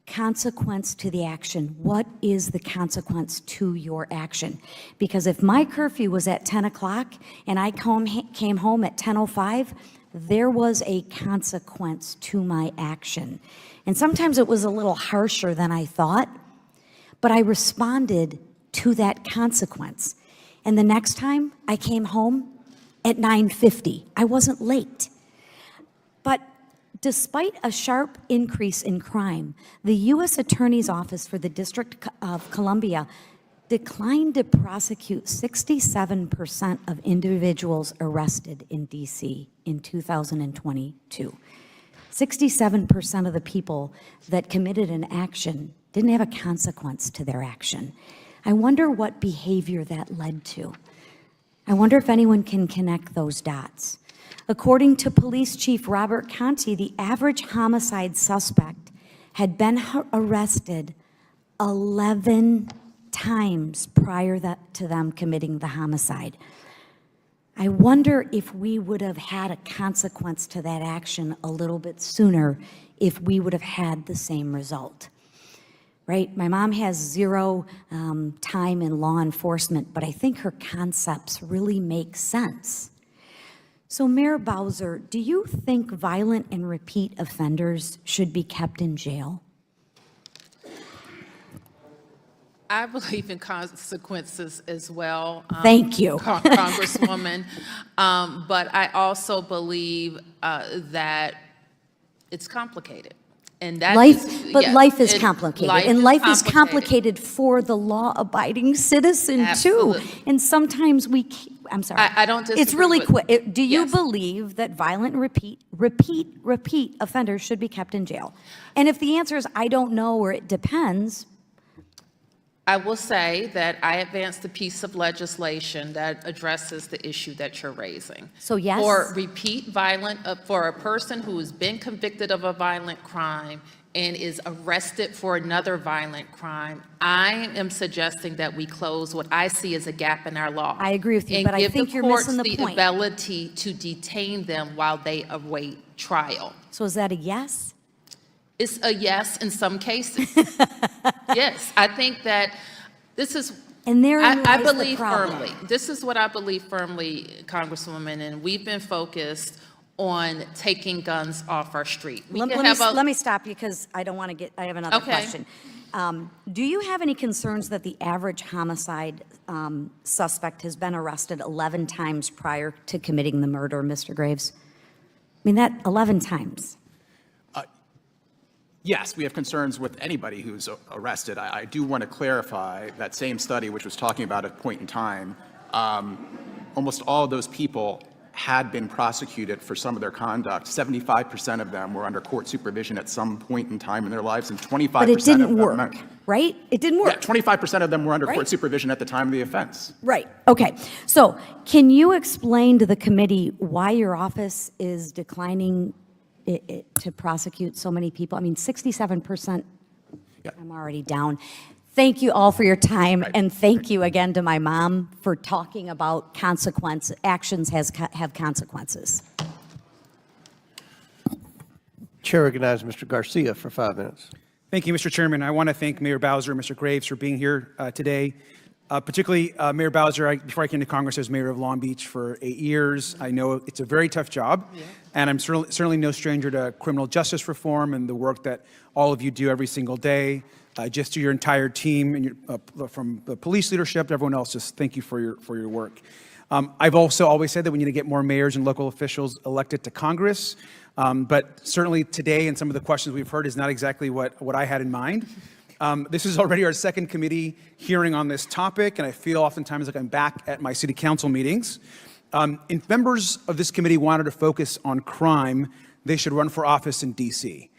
consequence to the action. What is the consequence to your action? Because if my curfew was at 10 o'clock and I came home at 10:05, there was a consequence to my action. And sometimes it was a little harsher than I thought, but I responded to that consequence. And the next time I came home at 9:50, I wasn't late. But despite a sharp increase in crime, the U.S. Attorney's Office for the District of Columbia declined to prosecute 67% of individuals arrested in D.C. in 2022. 67% of the people that committed an action didn't have a consequence to their action. I wonder what behavior that led to. I wonder if anyone can connect those dots. According to Police Chief Robert Conti, the average homicide suspect had been arrested 11 times prior to them committing the homicide. I wonder if we would have had a consequence to that action a little bit sooner if we would have had the same result. Right? My mom has zero time in law enforcement, but I think her concepts really make sense. So Mayor Bowser, do you think violent and repeat offenders should be kept in jail? I believe in consequences as well. Thank you. Congresswoman. But I also believe that it's complicated. And that life is complicated. Life is complicated for the law-abiding citizen, Absolutely. too. And sometimes I'm sorry. I don't disagree. It's really quick. Do you Yes. believe that violent repeat offenders should be kept in jail? And if the answer is I don't know or it depends, I will say that I advanced a piece of legislation that addresses the issue that you're raising. So yes? For a person who has been convicted of a violent crime and is arrested for another violent crime, I am suggesting that we close what I see as a gap in our law. I agree with you, but I think you're missing the And give the courts point. the ability to detain them while they await trial. So is that a yes? It's a yes in some cases. Yes, I think that this is, And therein I lies the believe problem. firmly, this is what I believe firmly, Congresswoman, and we've been focused on taking guns off our street. We can have a- Let me stop you because I don't want to get, I have another Okay. question. Do you have any concerns that the average homicide suspect has been arrested 11 times prior to committing the murder, Mr. Graves? I mean, that 11 times. Yes, we have concerns with anybody who's arrested. I do want to clarify that same study, which was talking about a point in time, almost all of those people had been prosecuted for some of their conduct. 75% of them were under court supervision at some point in time in their lives, and 25% But it didn't of them, work, right? It didn't work. Yeah, 25% of them were under Right. court supervision at the time of the offense. Right, okay. So can you explain to the committee why your office is declining to prosecute so many people? I mean, 67%, I'm already down. Thank you all for your time, and thank you again to my mom for talking about consequence. Actions have consequences. Chair recognizes Mr. Garcia for 5 minutes. Thank you, Mr. Chairman. I want to thank Mayor Bowser and Mr. Graves for being here today. Particularly, Mayor Bowser, before I came to Congress, I was mayor of Long Beach for 8 years. I know it's a very tough job, and I'm certainly no stranger to criminal justice reform and the work that all of you do every single day. Just to your entire team, and from the police leadership to everyone else, just thank you for your work. I've also always said that we need to get more mayors and local officials elected to Congress, but certainly today and some of the questions we've heard is not exactly what I had in mind. This is already our second committee hearing on this topic, and I feel oftentimes like I'm back at my city council meetings. If members of this committee wanted to focus on crime, they should run for office in D.C.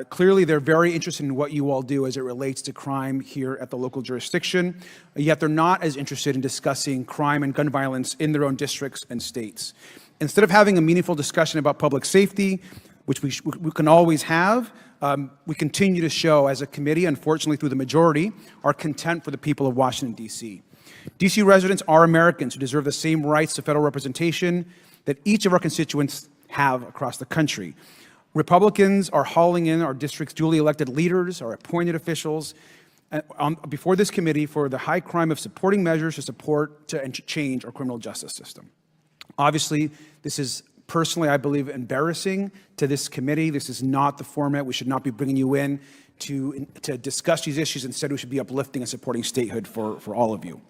Clearly, they're very interested in what you all do as it relates to crime here at the local jurisdiction, yet they're not as interested in discussing crime and gun violence in their own districts and states. Instead of having a meaningful discussion about public safety, which we can always have, we continue to show as a committee, unfortunately through the majority, our contempt for the people of Washington, D.C. D.C. residents are Americans who deserve the same rights to federal representation that each of our constituents have across the country. Republicans are hauling in our district's duly elected leaders, our appointed officials, before this committee for the high crime of supporting measures to support and change our criminal justice system. Obviously, this is personally, I believe, embarrassing to this committee. This is not the format. We should not be bringing you in to discuss these issues. Instead, we should be uplifting and supporting statehood for all of you.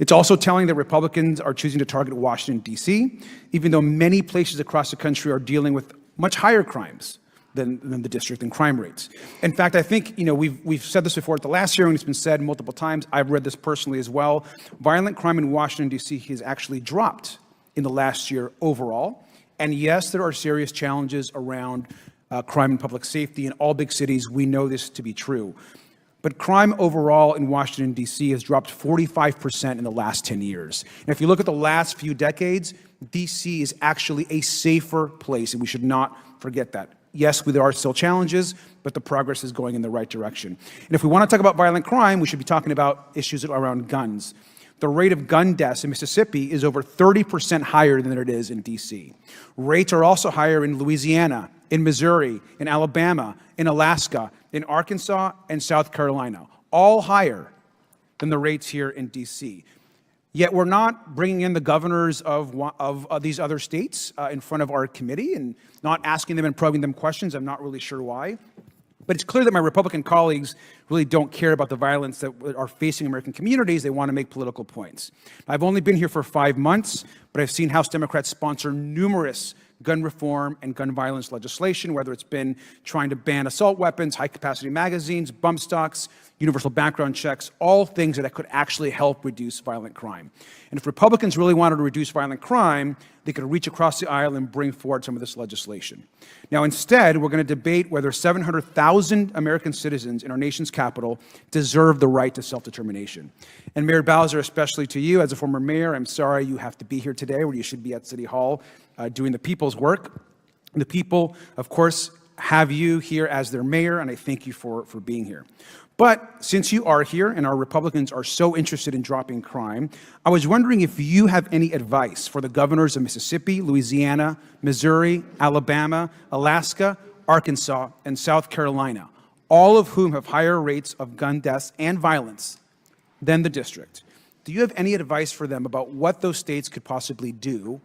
It's also telling that Republicans are choosing to target Washington, D.C., even though many places across the country are dealing with much higher crimes than the district and crime rates. In fact, I think, we've said this before at the last hearing, it's been said multiple times, I've read this personally as well, violent crime in Washington, D.C. has actually dropped in the last year overall. And yes, there are serious challenges around crime and public safety in all big cities. We know this to be true. But crime overall in Washington, D.C. has dropped 45% in the last 10 years. And if you look at the last few decades, D.C. is actually a safer place, and we should not forget that. Yes, there are still challenges, but the progress is going in the right direction. And if we want to talk about violent crime, we should be talking about issues around guns. The rate of gun deaths in Mississippi is over 30% higher than it is in D.C. Rates are also higher in Louisiana, in Missouri, in Alabama, in Alaska, in Arkansas, and South Carolina, all higher than the rates here in D.C. Yet we're not bringing in the governors of these other states in front of our committee and not asking them and probing them questions. I'm not really sure why. But it's clear that my Republican colleagues really don't care about the violence that are facing American communities. They want to make political points. I've only been here for 5 months, but I've seen House Democrats sponsor numerous gun reform and gun violence legislation, whether it's been trying to ban assault weapons, high-capacity magazines, bump stocks, universal background checks, all things that could actually help reduce violent crime. And if Republicans really wanted to reduce violent crime, they could reach across the aisle and bring forward some of this legislation. Now, instead, we're going to debate whether 700,000 American citizens in our nation's capital deserve the right to self-determination. And Mayor Bowser, especially to you, as a former mayor, I'm sorry you have to be here today, where you should be at City Hall doing the people's work. The people, of course, have you here as their mayor, and I thank you for being here. But since you are here and our Republicans are so interested in dropping crime, I was wondering if you have any advice for the governors of Mississippi, Louisiana, Missouri, Alabama, Alaska, Arkansas, and South Carolina, all of whom have higher rates of gun deaths and violence than the district. Do you have any advice for them about what those states could possibly do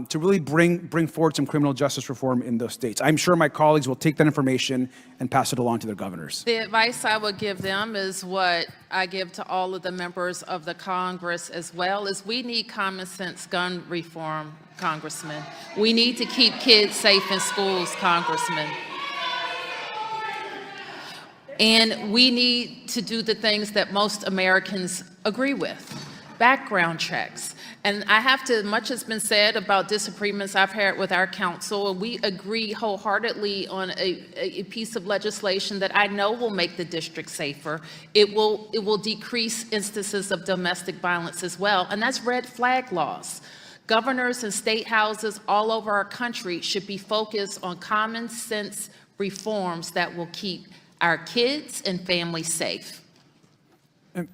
to really bring forward some criminal justice reform in those states? I'm sure my colleagues will take that information and pass it along to their governors. The advice I would give them is what I give to all of the members of the Congress as well, is we need common sense gun reform, Congressman. We need to keep kids safe in schools, Congressman. And we need to do the things that most Americans agree with. Background checks. And I have to, much has been said about disagreements I've had with our council, and we agree wholeheartedly on a piece of legislation that I know will make the district safer. It will decrease instances of domestic violence as well, and that's red flag laws. Governors and state houses all over our country should be focused on common sense reforms that will keep our kids and families safe.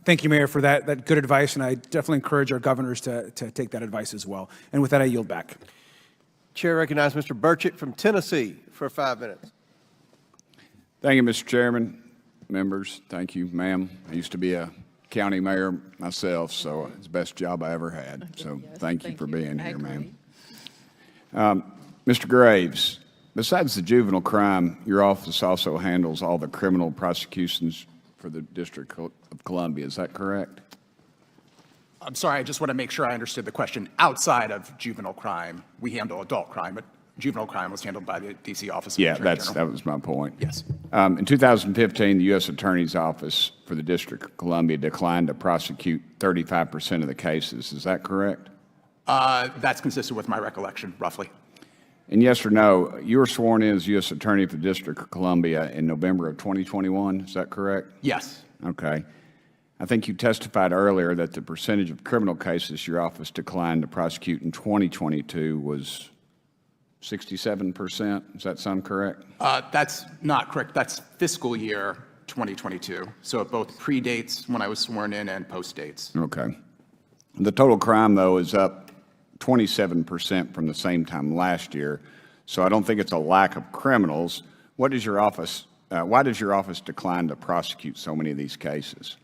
Thank you, Mayor, for that good advice, and I definitely encourage our governors to take that advice as well. And with that, I yield back. Chair recognizes Mr. Burchett from Tennessee for 5 minutes. Thank you, Mr. Chairman. Members, thank you, ma'am. I used to be a county mayor myself, so it's the best job I ever had. So yes, thank you for being here, ma'am. Mr. Graves, besides the juvenile crime, your office also handles all the criminal prosecutions for the District of Columbia. Is that correct? I'm sorry, I just want to make sure I understood the question. Outside of juvenile crime, we handle adult crime, but juvenile crime was handled by the D.C. Office of the Attorney General. That was my point. Yes. In 2015, the U.S. Attorney's Office for the District of Columbia declined to prosecute 35% of the cases. Is that correct? That's consistent with my recollection, roughly. And yes or no, you were sworn in as U.S. Attorney for the District of Columbia in November of 2021. Is that correct? Yes. Okay. I think you testified earlier that the percentage of criminal cases your office declined to prosecute in 2022 was 67%. Does that sound correct? That's not correct. That's fiscal year 2022. So it both predates when I was sworn in and postdates. Okay. The total crime, though, is up 27% from the same time last year. So I don't think it's a lack of criminals. Why does your office decline to prosecute so many of these cases?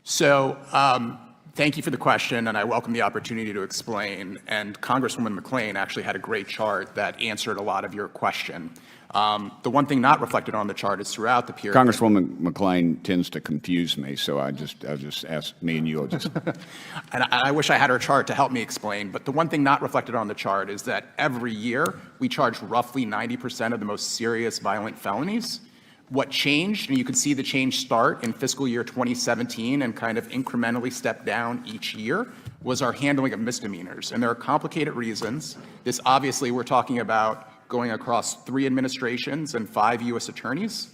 So thank you for the question, and I welcome the opportunity to explain. And Congresswoman McClain actually had a great chart that answered a lot of your question. The one thing not reflected on the chart is throughout the period. Congresswoman McClain tends to confuse me, so I'll just ask me and you will just. And I wish I had her chart to help me explain, but the one thing not reflected on the chart is that every year we charge roughly 90% of the most serious violent felonies. What changed, and you can see the change start in fiscal year 2017 and kind of incrementally step down each year, was our handling of misdemeanors. And there are complicated reasons. This obviously, we're talking about going across 3 administrations and 5 U.S. attorneys.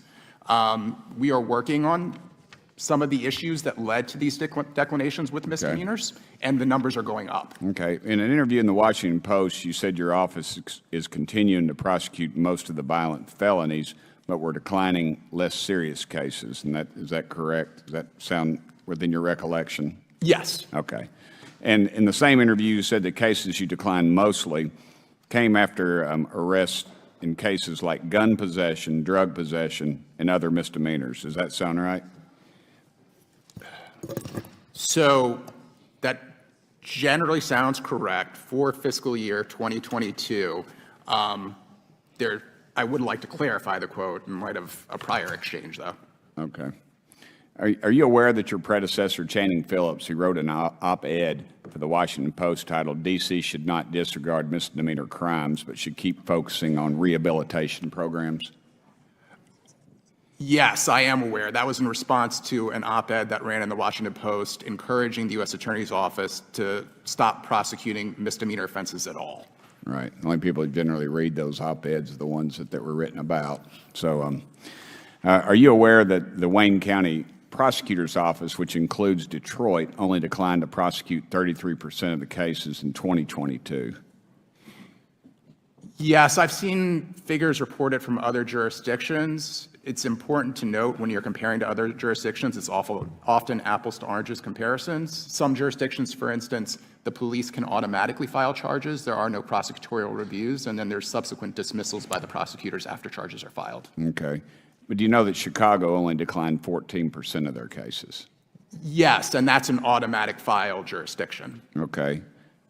We are working on some of the issues that led to these declinations with misdemeanors, and the numbers are going up. Okay. In an interview in the Washington Post, you said your office is continuing to prosecute most of the violent felonies, but we're declining less serious cases. And is that correct? Does that sound within your recollection? Yes. Okay. And in the same interview, you said the cases you declined mostly came after arrests in cases like gun possession, drug possession, and other misdemeanors. Does that sound right? So that generally sounds correct for fiscal year 2022. I would like to clarify the quote in light of a prior exchange, though. Okay. Are you aware that your predecessor, Channing Phillips, who wrote an op-ed for the Washington Post titled, "D.C. should not disregard misdemeanor crimes, but should keep focusing on rehabilitation programs"? Yes, I am aware. That was in response to an op-ed that ran in the Washington Post encouraging the U.S. Attorney's Office to stop prosecuting misdemeanor offenses at all. Right. The only people who generally read those op-eds are the ones that were written about. So are you aware that the Wayne County Prosecutor's Office, which includes Detroit, only declined to prosecute 33% of the cases in 2022? Yes, I've seen figures reported from other jurisdictions. It's important to note when you're comparing to other jurisdictions, it's often apples to oranges comparisons. Some jurisdictions, for instance, the police can automatically file charges. There are no prosecutorial reviews, and then there's subsequent dismissals by the prosecutors after charges are filed. Okay. But do you know that Chicago only declined 14% of their cases? Yes, and that's an automatic file jurisdiction. Okay.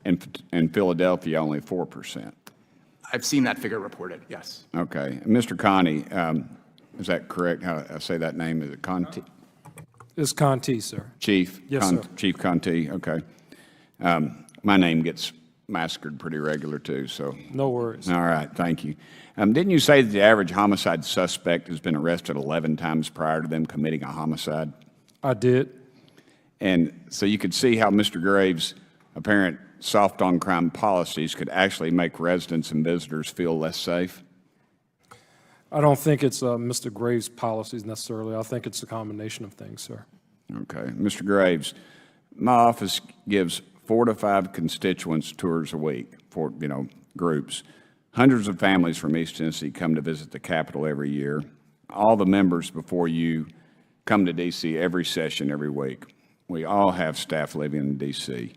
And Philadelphia, only 4%. I've seen that figure reported, yes. Okay. Mr. Conti, is that correct? How I say that name? Is it Conti? It's Conti, sir. Chief? Yes, sir. Chief Conti, okay. My name gets massacred pretty regular too, so. No worries. All right, thank you. Didn't you say that the average homicide suspect has been arrested 11 times prior to them committing a homicide? I did. And so you could see how Mr. Graves' apparent soft on crime policies could actually make residents and visitors feel less safe? I don't think it's Mr. Graves' policies necessarily. I think it's a combination of things, sir. Okay. Mr. Graves, my office gives 4 to 5 constituents tours a week for, groups. Hundreds of families from East Tennessee come to visit the Capitol every year. All the members before you come to D.C. every session every week. We all have staff living in D.C.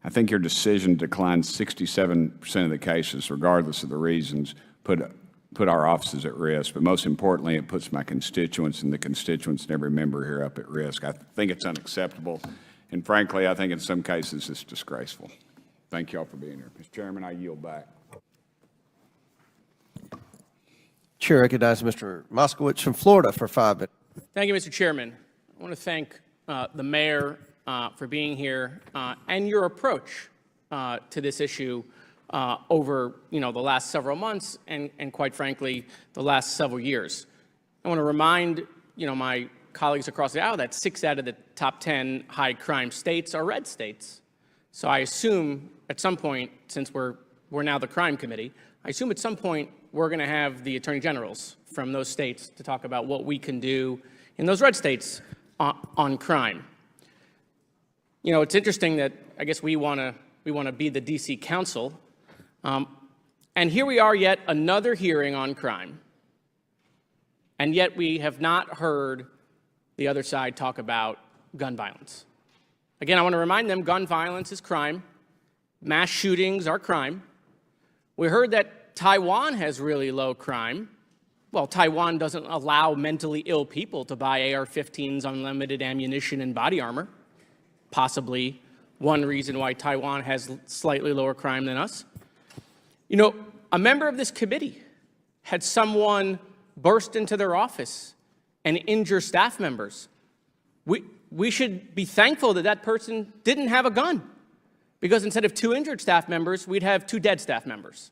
I think your decision to decline 67% of the cases, regardless of the reasons, put our offices at risk. But most importantly, it puts my constituents and the constituents and every member here up at risk. I think it's unacceptable. And frankly, I think in some cases it's disgraceful. Thank you all for being here. Mr. Chairman, I yield back. Chair recognizes Mr. Moskowitz from Florida for 5 minutes. Thank you, Mr. Chairman. I want to thank the mayor for being here and your approach to this issue over the last several months and quite frankly the last several years. I want to remind my colleagues across the aisle that 6 out of the top 10 high crime states are red states. So I assume at some point, since we're now the crime committee, I assume at some point we're going to have the attorney generals from those states to talk about what we can do in those red states on crime. It's interesting that I guess we want to be the DC Council, and here we are yet another hearing on crime, and yet we have not heard the other side talk about gun violence. Again, I want to remind them gun violence is crime. Mass shootings are crime. We heard that Taiwan has really low crime. Well, Taiwan doesn't allow mentally ill people to buy AR-15s, unlimited ammunition, and body armor. Possibly one reason why Taiwan has slightly lower crime than us. A member of this committee had someone burst into their office and injure staff members. We should be thankful that that person didn't have a gun, because instead of 2 injured staff members, we'd have 2 dead staff members.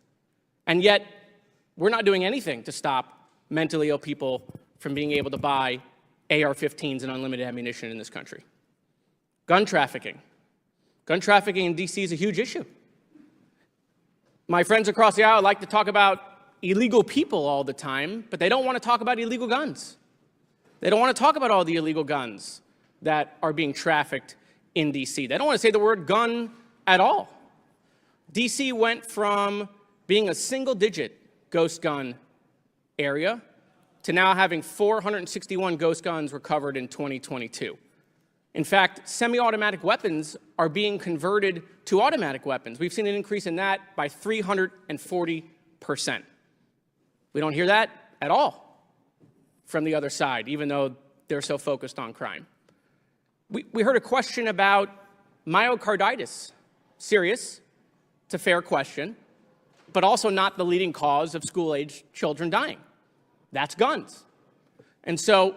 And yet, we're not doing anything to stop mentally ill people from being able to buy AR-15s and unlimited ammunition in this country. Gun trafficking. Gun trafficking in D.C. is a huge issue. My friends across the aisle like to talk about illegal people all the time, but they don't want to talk about illegal guns. They don't want to talk about all the illegal guns that are being trafficked in D.C. They don't want to say the word gun at all. D.C. went from being a single-digit ghost gun area to now having 461 ghost guns recovered in 2022. In fact, semi-automatic weapons are being converted to automatic weapons. We've seen an increase in that by 340%. We don't hear that at all from the other side, even though they're so focused on crime. We heard a question about myocarditis. Serious, it's a fair question, but also not the leading cause of school-age children dying. That's guns. And so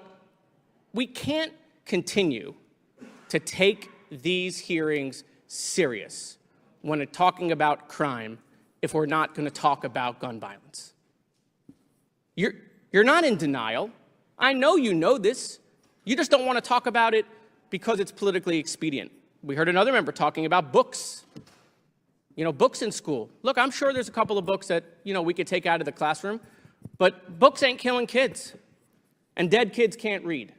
we can't continue to take these hearings serious when talking about crime if we're not going to talk about gun violence. You're not in denial. I know you know this. You just don't want to talk about it because it's politically expedient. We heard another member talking about books. Books in school. Look, I'm sure there's a couple of books that, we could take out of the classroom, but books ain't killing kids. And dead kids can't read,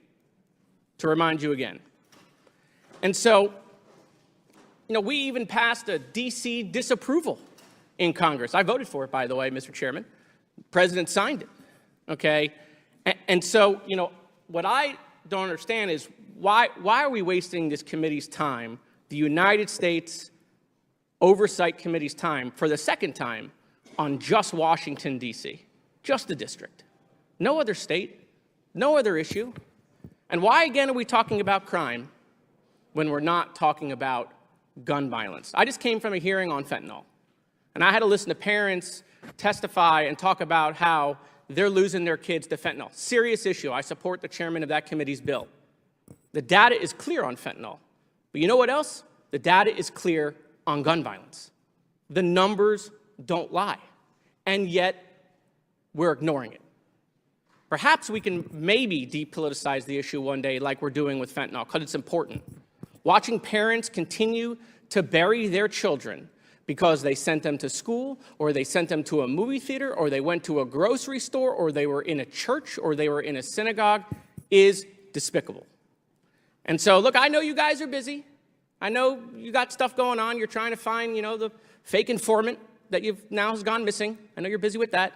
to remind you again. And so, we even passed a DC disapproval in Congress. I voted for it, by the way, Mr. Chairman. The president signed it, okay? And so, what I don't understand is why are we wasting this committee's time, the United States Oversight Committee's time, for the second time on just Washington, D.C., just the district, no other state, no other issue? And why, again, are we talking about crime when we're not talking about gun violence? I just came from a hearing on fentanyl, and I had to listen to parents testify and talk about how they're losing their kids to fentanyl. Serious issue. I support the chairman of that committee's bill. The data is clear on fentanyl. But you know what else? The data is clear on gun violence. The numbers don't lie. And yet, we're ignoring it. Perhaps we can maybe depoliticize the issue one day like we're doing with fentanyl, because it's important. Watching parents continue to bury their children because they sent them to school, or they sent them to a movie theater, or they went to a grocery store, or they were in a church, or they were in a synagogue, is despicable. And so, look, I know you guys are busy. I know you got stuff going on. You're trying to find, the fake informant that now has gone missing. I know you're busy with that.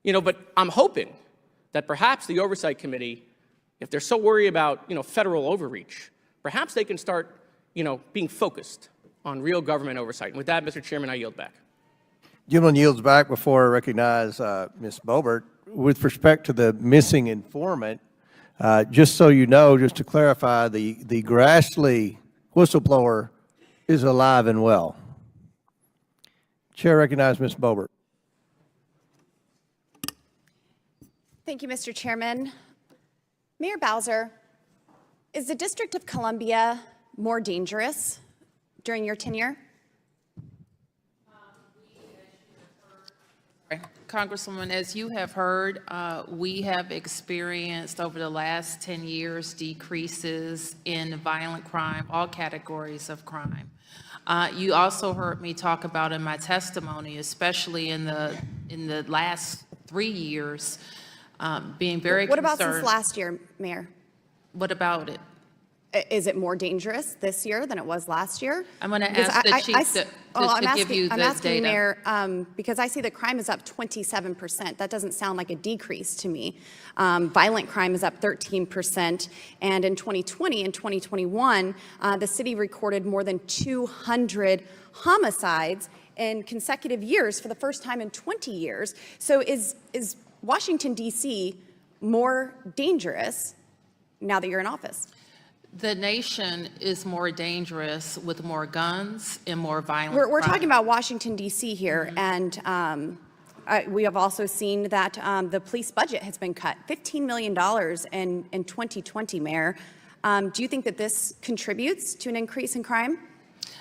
But I'm hoping that perhaps the Oversight Committee, if they're so worried about, federal overreach, perhaps they can start, being focused on real government oversight. And with that, Mr. Chairman, I yield back. Gentleman yields back. Before I recognize Ms. Boebert. With respect to the missing informant, just so you know, just to clarify, the Grassley whistleblower is alive and well. Chair recognizes Ms. Boebert. Thank you, Mr. Chairman. Mayor Bowser, is the District of Columbia more dangerous during your tenure? Congresswoman, as you have heard, we have experienced over the last 10 years decreases in violent crime, all categories of crime. You also heard me talk about in my testimony, especially in the last 3 years, being very concerned. What about since last year, Mayor? What about it? Is it more dangerous this year than it was last year? I'm going to ask the chief to give you the I'm asking, data. Mayor, because I see that crime is up 27%. That doesn't sound like a decrease to me. Violent crime is up 13%. And in 2020 and 2021, the city recorded more than 200 homicides in consecutive years for the first time in 20 years. So is Washington, D.C. more dangerous now that you're in office? The nation is more dangerous with more guns and more violent We're crime. talking about Washington, D.C. here, and we have also seen that the police budget has been cut, $15 million in 2020, Mayor. Do you think that this contributes to an increase in crime?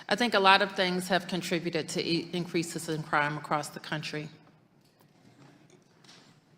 I think a lot of things have contributed to increases in crime across the country.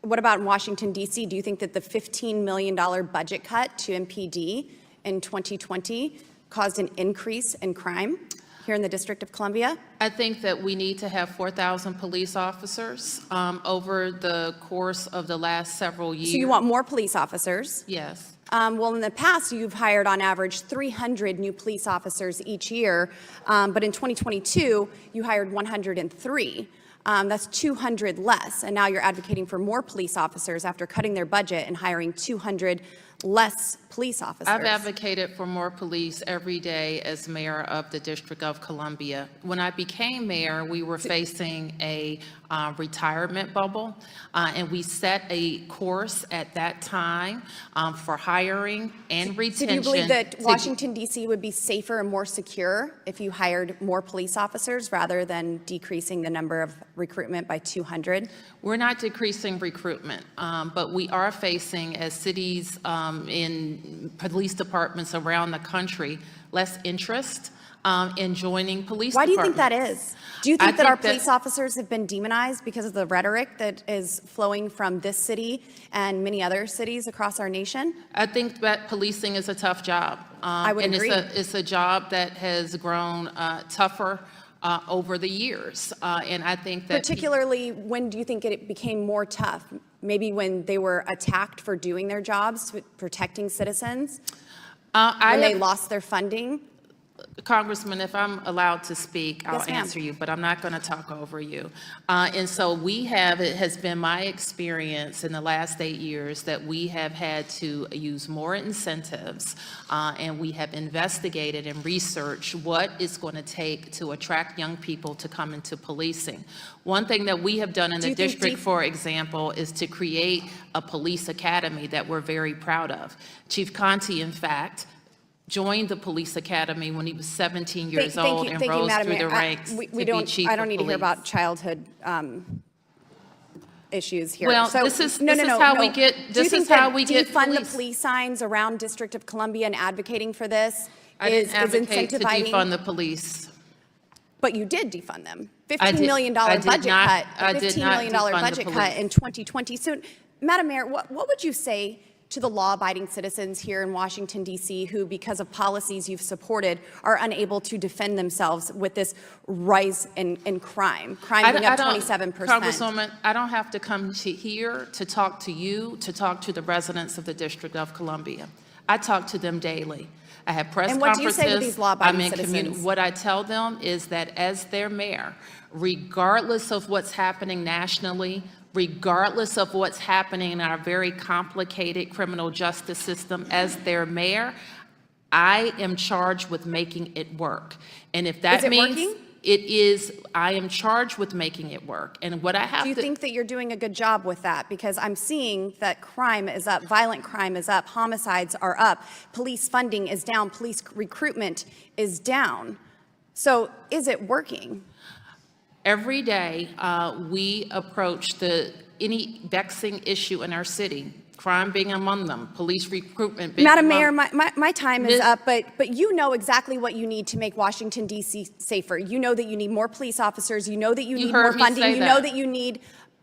What about in Washington, D.C.? Do you think that the $15 million budget cut to MPD in 2020 caused an increase in crime here in the District of Columbia? I think that we need to have 4,000 police officers over the course of the last several years. So you want more police officers? Yes. Well, in the past, you've hired on average 300 new police officers each year, but in 2022, you hired 103. That's 200 less, and now you're advocating for more police officers after cutting their budget and hiring 200 less police officers. I've advocated for more police every day as mayor of the District of Columbia. When I became mayor, we were facing a retirement bubble, and we set a course at that time for hiring and retention. So do you believe that Washington, D.C. would be safer and more secure if you hired more police officers rather than decreasing the number of recruitment by 200? We're not decreasing recruitment, but we are facing, as cities in police departments around the country, less interest in joining police Why do you think that departments. is? Do you I think that our think that- police officers have been demonized because of the rhetoric that is flowing from this city and many other cities across our nation? I think that policing is a tough job. I would agree. It's a job that has grown tougher over the years. And I think that Particularly, when do you think it became more tough? Maybe when they were attacked for doing their jobs, protecting citizens? When they lost their funding? Congressman, if I'm allowed to speak, I'll Yes, ma'am. answer you, but I'm not going to talk over you. And so it has been my experience in the last 8 years that we have had to use more incentives, and we have investigated and researched what it's going to take to attract young people to come into policing. One thing that we have done in the district, for example, is to create a police academy that we're very proud of. Chief Conte, in fact, joined the police academy when he was 17 years old and rose through the ranks to be chief I don't need of to hear police. about childhood issues here. Well, So, this is no, how we no. get. Do you This think is how that we get defund the police. police signs around District of Columbia and advocating for this I is didn't advocate to incentivizing? defund the police. But you did defund them. I $15 did- million I did budget not- cut. I did $15 not million defund the budget cut police. in 2020. So, Madam Mayor, what would you say to the law-abiding citizens here in Washington, D.C., who, because of policies you've supported, are unable to defend themselves with this rise in crime? Crime being up 27%. Congresswoman, I don't have to come to here to talk to you, to talk to the residents of the District of Columbia. I talk to them daily. I have press And what do you conferences. say to these law-abiding I'm in citizens? What I tell them is that as their mayor, regardless of what's happening nationally, regardless of what's happening in our very complicated criminal justice system, as their mayor, I am charged with making it work. And if that Is it means working? it is, I am charged with making it work. And what I have Do you to think that you're doing a good job with that? Because I'm seeing that crime is up, violent crime is up, homicides are up, police funding is down, police recruitment is down. So is it working? Every day, we approach any vexing issue in our city, crime being among them, police recruitment being Madam among Mayor, my time is up, but you know exactly what you need to make Washington, D.C. safer. You know that you need more police officers. You know that you need more heard me funding. say You know that. that you need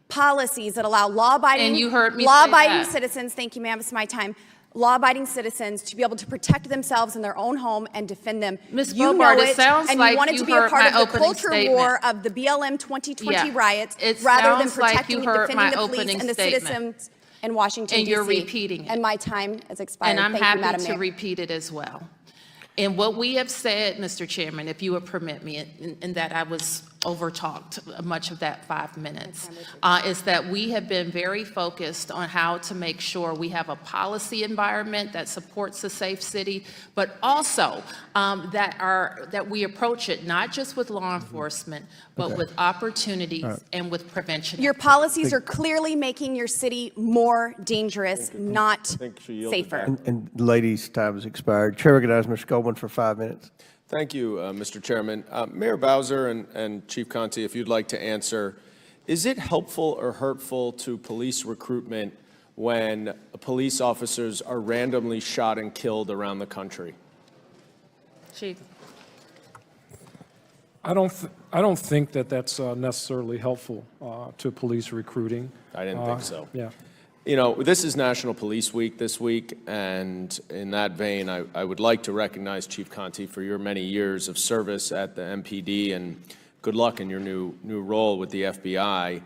policies that allow law-abiding, And you heard me say law-abiding that. citizens, thank you, ma'am, it's my time, law-abiding citizens to be able to protect themselves in their own home and defend them. Ms. You Bobart, know it sounds and like you wanted you to be a heard part my of the opening culture statement. war of the BLM 2020 Yeah. riots It rather than sounds like protecting you and heard my defending the police opening and the statement. citizens in Washington, And you're D.C. repeating it. And my time has expired. And I'm Thank you, happy Madam to Mayor. repeat it as well. And what we have said, Mr. Chairman, if you would permit me, in that I was overtalked much of that 5 minutes, is that we have been very focused on how to make sure we have a policy environment that supports a safe city, but also that we approach it not just with law enforcement, but with opportunities and with prevention. Your policies are clearly making your city more dangerous, not safer. And ladies' time has expired. Chair recognizes Mr. Goldman for 5 minutes. Thank you, Mr. Chairman. Mayor Bowser and Chief Conte, if you'd like to answer, is it helpful or hurtful to police recruitment when police officers are randomly shot and killed around the country? Chief. I don't think that that's necessarily helpful to police recruiting. I didn't think so. Yeah. You know, this is National Police Week this week, and in that vein, I would like to recognize Chief Conte for your many years of service at the MPD, and good luck in your new role with the FBI.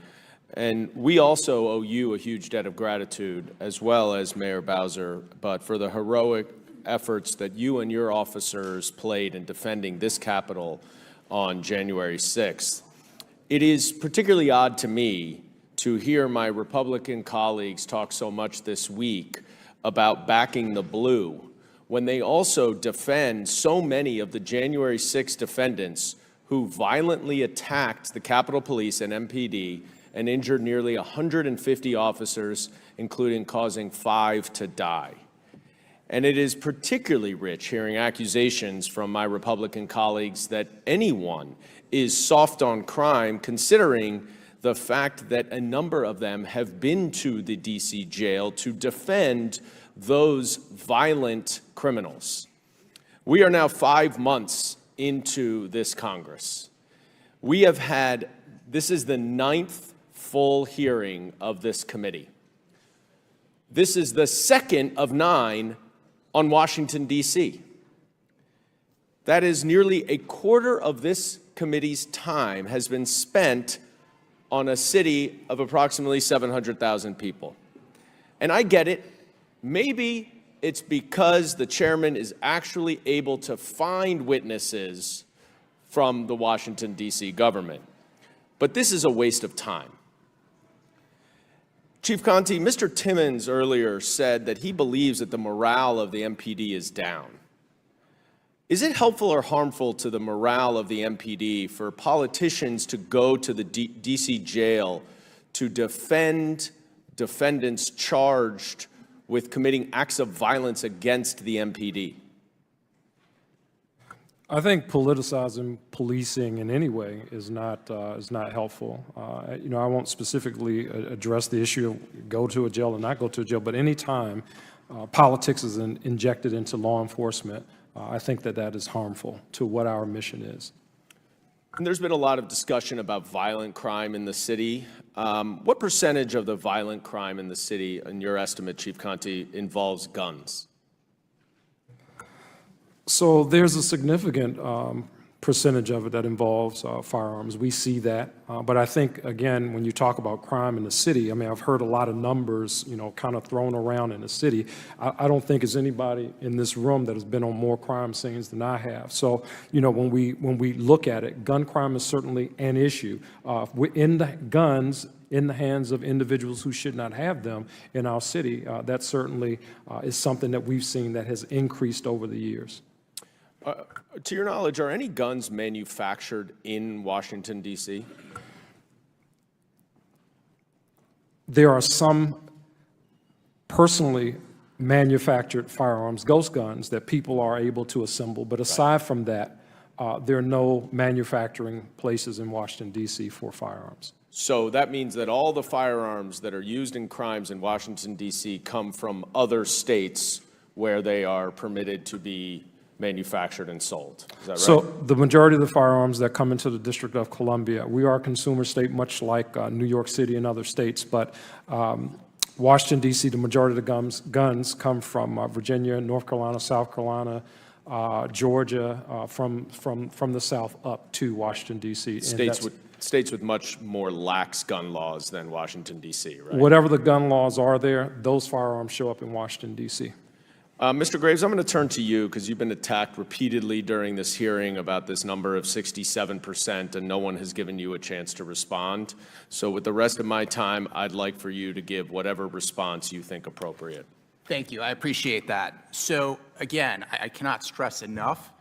And we also owe you a huge debt of gratitude, as well as Mayor Bowser, but for the heroic efforts that you and your officers played in defending this Capitol on January 6th. It is particularly odd to me to hear my Republican colleagues talk so much this week about backing the blue when they also defend so many of the January 6 defendants who violently attacked the Capitol Police and MPD and injured nearly 150 officers, including causing 5 to die. And it is particularly rich hearing accusations from my Republican colleagues that anyone is soft on crime, considering the fact that a number of them have been to the D.C. jail to defend those violent criminals. We are now 5 months into this Congress. We have had, this is the 9th full hearing of this committee. This is the 2nd of 9 on Washington, D.C. That is nearly a quarter of this committee's time has been spent on a city of approximately 700,000 people. And I get it. Maybe it's because the chairman is actually able to find witnesses from the Washington, D.C. government. But this is a waste of time. Chief Conte, Mr. Timmons earlier said that he believes that the morale of the MPD is down. Is it helpful or harmful to the morale of the MPD for politicians to go to the D.C. jail to defend defendants charged with committing acts of violence against the MPD? I think politicizing policing in any way is not helpful. You know, I won't specifically address the issue of go to a jail or not go to a jail, but any time politics is injected into law enforcement, I think that that is harmful to what our mission is. And there's been a lot of discussion about violent crime in the city. What percentage of the violent crime in the city, in your estimate, Chief Conte, involves guns? So there's a significant percentage of it that involves firearms. We see that. But I think, again, when you talk about crime in the city, I mean, I've heard a lot of numbers, you know, kind of thrown around in the city. I don't think there's anybody in this room that has been on more crime scenes than I have. So, you know, when we look at it, gun crime is certainly an issue. In the guns in the hands of individuals who should not have them in our city, that certainly is something that we've seen that has increased over the years. To your knowledge, are any guns manufactured in Washington, D.C.? There are some personally manufactured firearms, ghost guns, that people are able to assemble. But aside from that, there are no manufacturing places in Washington, D.C. for firearms. So that means that all the firearms that are used in crimes in Washington, D.C. come from other states where they are permitted to be manufactured and sold. Is that right? So the majority of the firearms that come into the District of Columbia, we are a consumer state, much like New York City and other states, but Washington, D.C., the majority of the guns come from Virginia, North Carolina, South Carolina, Georgia, from the south up to Washington, D.C. States with much more lax gun laws than Washington, D.C., right? Whatever the gun laws are there, those firearms show up in Washington, D.C. Mr. Graves, I'm going to turn to you because you've been attacked repeatedly during this hearing about this number of 67%, and no one has given you a chance to respond. So with the rest of my time, I'd like for you to give whatever response you think appropriate. Thank you. I appreciate that. So again, I cannot stress enough,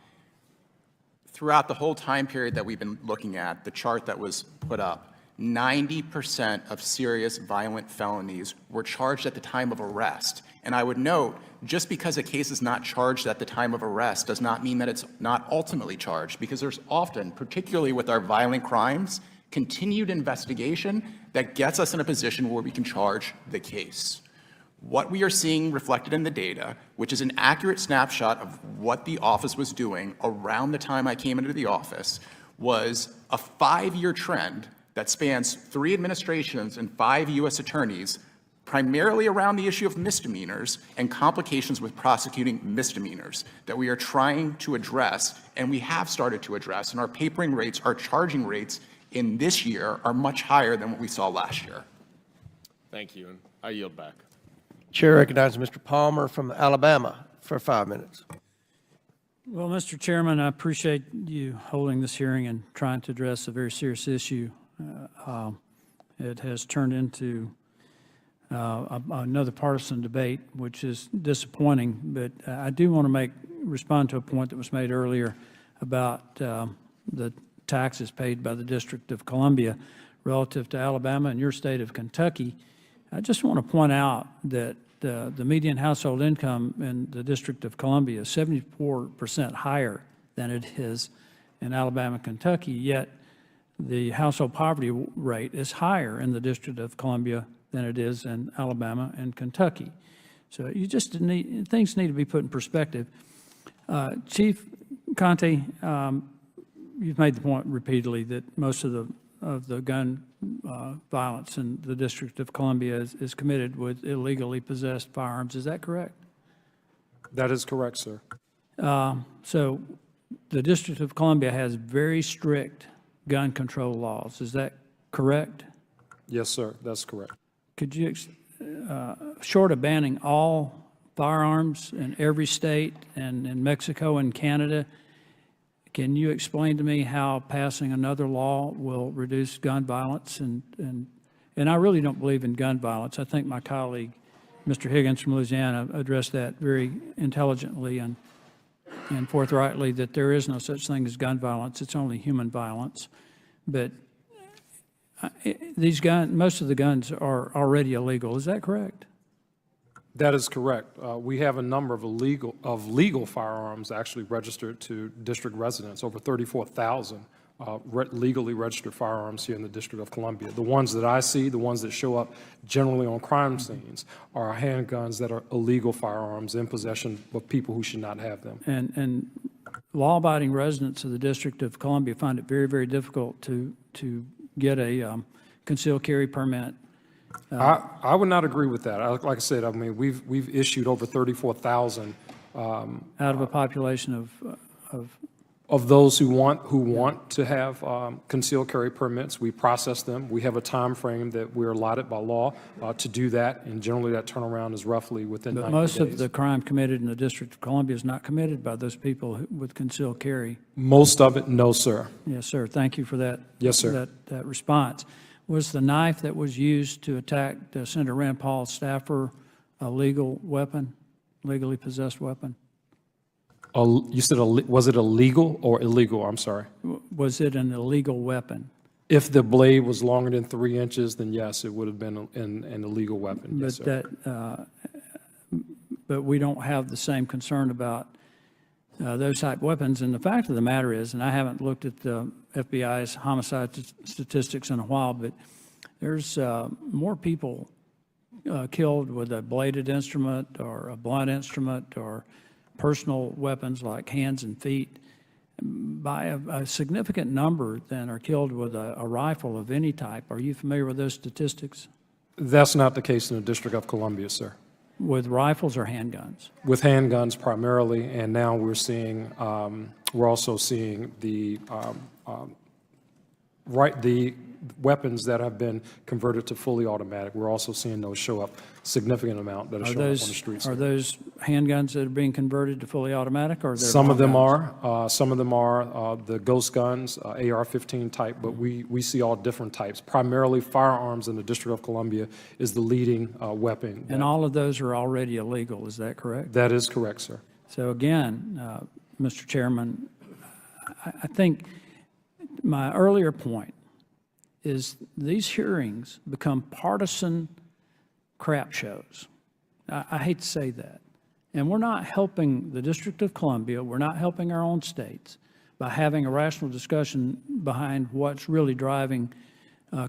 throughout the whole time period that we've been looking at, the chart that was put up, 90% of serious violent felonies were charged at the time of arrest. And I would note, just because a case is not charged at the time of arrest does not mean that it's not ultimately charged, because there's often, particularly with our violent crimes, continued investigation that gets us in a position where we can charge the case. What we are seeing reflected in the data, which is an accurate snapshot of what the office was doing around the time I came into the office, was a 5-year trend that spans 3 administrations and 5 U.S. attorneys, primarily around the issue of misdemeanors and complications with prosecuting misdemeanors that we are trying to address, and we have started to address, and our papering rates, our charging rates in this year are much higher than what we saw last year. Thank you, and I yield back. Chair recognizes Mr. Palmer from Alabama for 5 minutes. Well, Mr. Chairman, I appreciate you holding this hearing and trying to address a very serious issue. It has turned into another partisan debate, which is disappointing, but I do want to respond to a point that was made earlier about the taxes paid by the District of Columbia relative to Alabama and your state of Kentucky. I just want to point out that the median household income in the District of Columbia is 74% higher than it is in Alabama and Kentucky, yet the household poverty rate is higher in the District of Columbia than it is in Alabama and Kentucky. So you just things need to be put in perspective. Chief Conte, you've made the point repeatedly that most of the gun violence in the District of Columbia is committed with illegally possessed firearms. Is that correct? That is correct, sir. So the District of Columbia has very strict gun control laws. Is that correct? Yes, sir, that's correct. Could you, short of banning all firearms in every state and in Mexico and Canada, can you explain to me how passing another law will reduce gun violence? And I really don't believe in gun violence. I think my colleague, Mr. Higgins from Louisiana, addressed that very intelligently and forthrightly, that there is no such thing as gun violence. It's only human violence. But most of the guns are already illegal. Is that correct? That is correct. We have a number of legal firearms actually registered to district residents, over 34,000 legally registered firearms here in the District of Columbia. The ones that I see, the ones that show up generally on crime scenes, are handguns that are illegal firearms in possession of people who should not have them. And law-abiding residents of the District of Columbia find it very, very difficult to get a concealed carry permit. I would not agree with that. Like I said, I mean, we've issued over 34,000 out of a population of those who want to have concealed carry permits. We process them. We have a time frame that we're allotted by law to do that, and generally that turnaround is roughly within 90 days. But most of the crime committed in the District of Columbia is not committed by those people with concealed carry. Most of it, no, sir. Yes, sir. Thank you for that. Yes, sir. That response. Was the knife that was used to attack Senator Rand Paul's staffer a legal weapon, legally possessed weapon? You said, was it illegal or illegal? I'm sorry. Was it an illegal weapon? If the blade was longer than 3 inches, then yes, it would have been an illegal weapon. But Yes, sir. But we don't have the same concern about those type weapons. And the fact of the matter is, and I haven't looked at the FBI's homicide statistics in a while, but there's more people killed with a bladed instrument or a blunt instrument or personal weapons like hands and feet by a significant number than are killed with a rifle of any type. Are you familiar with those statistics? That's not the case in the District of Columbia, sir. With rifles or handguns? With handguns primarily, and now we're also seeing the weapons that have been converted to fully automatic. We're also seeing those show up, significant amount that are showing up on the streets. Are those handguns that are being converted to fully automatic, or some of them are? Some of them are the ghost guns, AR-15 type, but we see all different types. Primarily firearms in the District of Columbia is the leading weapon. And all of those are already illegal, is that correct? That is correct, sir. So again, Mr. Chairman, I think my earlier point is these hearings become partisan crap shows. I hate to say that. And we're not helping the District of Columbia, we're not helping our own states by having a rational discussion behind what's really driving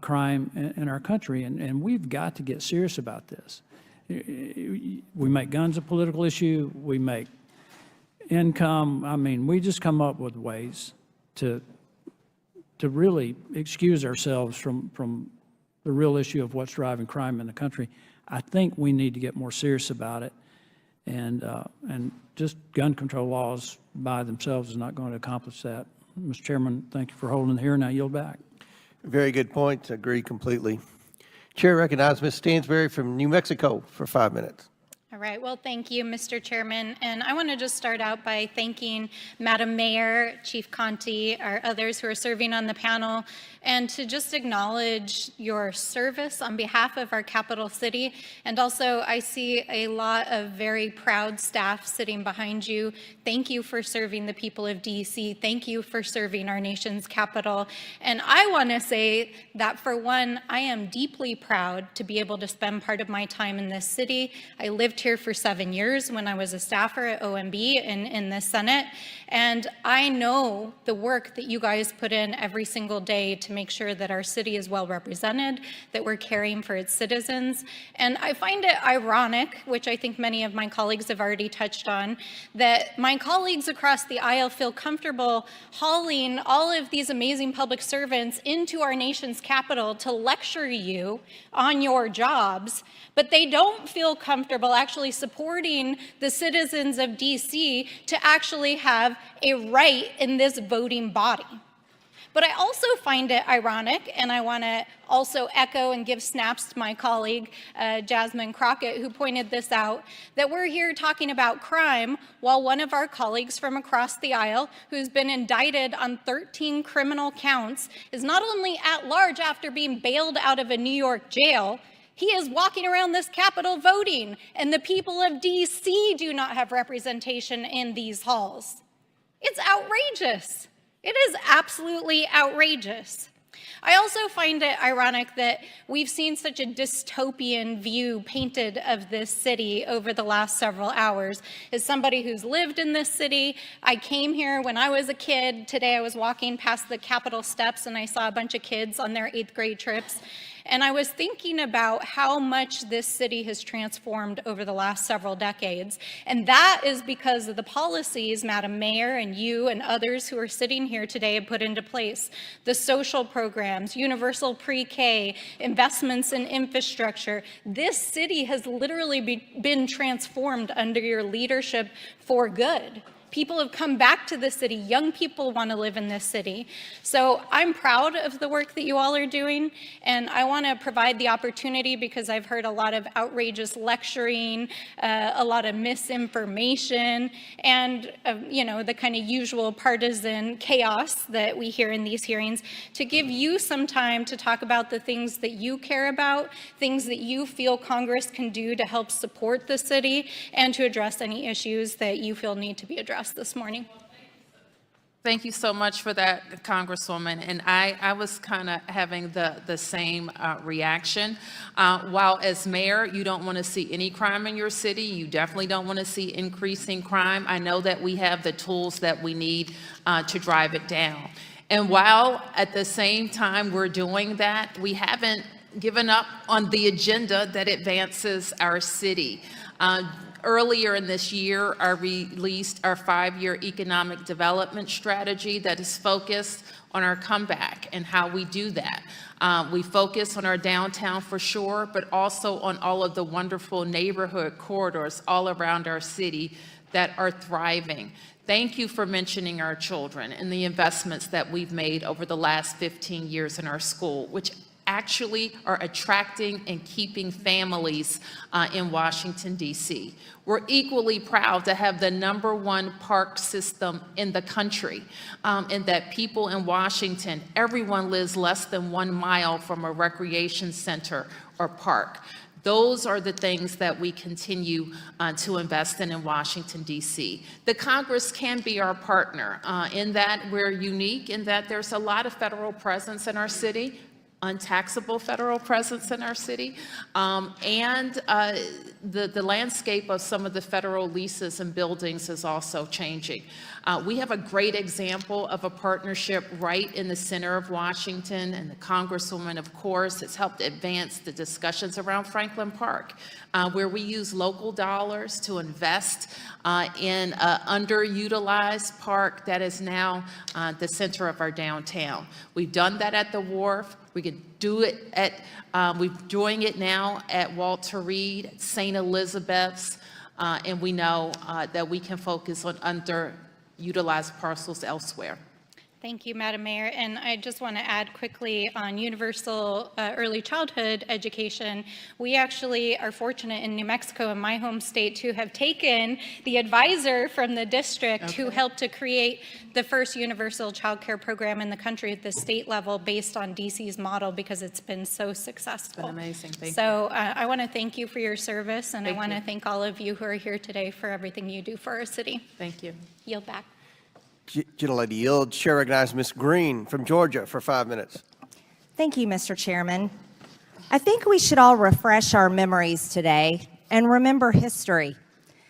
crime in our country. And we've got to get serious about this. We make guns a political issue, we make income, I mean, we just come up with ways to really excuse ourselves from the real issue of what's driving crime in the country. I think we need to get more serious about it, and just gun control laws by themselves is not going to accomplish that. Mr. Chairman, thank you for holding the hearing. I yield back. Very good point. Agree completely. Chair recognizes Ms. Stansberry from New Mexico for 5 minutes. All right, well, thank you, Mr. Chairman. And I want to just start out by thanking Madam Mayor, Chief Conte, our others who are serving on the panel, and to just acknowledge your service on behalf of our capital city. And also, I see a lot of very proud staff sitting behind you. Thank you for serving the people of DC. Thank you for serving our nation's capital. And I want to say that, for one, I am deeply proud to be able to spend part of my time in this city. I lived here here for 7 years when I was a staffer at OMB in the Senate, and I know the work that you guys put in every single day to make sure that our city is well represented, that we're caring for its citizens. And I find it ironic, which I think many of my colleagues have already touched on, that my colleagues across the aisle feel comfortable hauling all of these amazing public servants into our nation's capital to lecture you on your jobs, but they don't feel comfortable actually supporting the citizens of DC to actually have a right in this voting body. But I also find it ironic, and I want to also echo and give snaps to my colleague, Jasmine Crockett, who pointed this out, that we're here talking about crime while one of our colleagues from across the aisle, who's been indicted on 13 criminal counts, is not only at large after being bailed out of a New York jail, he is walking around this Capitol voting, and the people of DC do not have representation in these halls. It's outrageous. It is absolutely outrageous. I also find it ironic that we've seen such a dystopian view painted of this city over the last several hours. As somebody who's lived in this city, I came here when I was a kid. Today I was walking past the Capitol steps and I saw a bunch of kids on their 8th grade trips. And I was thinking about how much this city has transformed over the last several decades. And that is because of the policies Madam Mayor and you and others who are sitting here today have put into place. The social programs, universal pre-K, investments in infrastructure. This city has literally been transformed under your leadership for good. People have come back to the city. Young people want to live in this city. So I'm proud of the work that you all are doing, and I want to provide the opportunity because I've heard a lot of outrageous lecturing, a lot of misinformation, and the kind of usual partisan chaos that we hear in these hearings, to give you some time to talk about the things that you care about, things that you feel Congress can do to help support the city, and to address any issues that you feel need to be addressed this morning. Thank you so much for that, Congresswoman. And I was kind of having the same reaction. While as mayor, you don't want to see any crime in your city, you definitely don't want to see increasing crime. I know that we have the tools that we need to drive it down. And while at the same time we're doing that, we haven't given up on the agenda that advances our city. Earlier in this year, I released our 5-year economic development strategy that is focused on our comeback and how we do that. We focus on our downtown for sure, but also on all of the wonderful neighborhood corridors all around our city that are thriving. Thank you for mentioning our children and the investments that we've made over the last 15 years in our school, which actually are attracting and keeping families in Washington, D.C. We're equally proud to have the #1 park system in the country, and that people in Washington, everyone lives less than 1 mile from a recreation center or park. Those are the things that we continue to invest in Washington, D.C. The Congress can be our partner in that we're unique, in that there's a lot of federal presence in our city, untaxable federal presence in our city, and the landscape of some of the federal leases and buildings is also changing. We have a great example of a partnership right in the center of Washington, and the Congresswoman, of course, has helped advance the discussions around Franklin Park, where we use local dollars to invest in an underutilized park that is now the center of our downtown. We've done that at the Wharf. We could do it at, we're doing it now at Walter Reed, St. Elizabeth's, and we know that we can focus on underutilized parcels elsewhere. Thank you, Madam Mayor. And I just want to add quickly on universal early childhood education. We actually are fortunate in New Mexico, in my home state, to have taken the advisor from the district who helped to create the first universal child care program in the country at the state level based on DC's model, because it's been so successful. It's been amazing. Thank you. So I want to thank you for your service, and I want to thank all of you who are here today for everything you do for our city. Thank you. Yield back. Gentlelady yield. Chair recognizes Ms. Green from Georgia for 5 minutes. Thank you, Mr. Chairman. I think we should all refresh our memories today and remember history.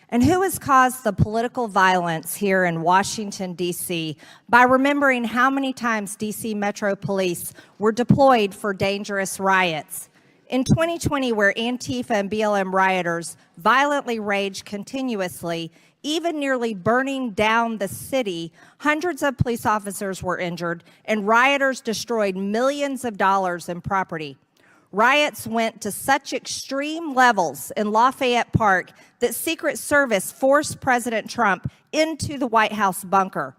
And who has caused the political violence here in Washington, D.C. by remembering how many times D.C. Metro Police were deployed for dangerous riots? In 2020, where Antifa and BLM rioters violently raged continuously, even nearly burning down the city, hundreds of police officers were injured, and rioters destroyed millions of dollars in property. Riots went to such extreme levels in Lafayette Park that Secret Service forced President Trump into the White House bunker.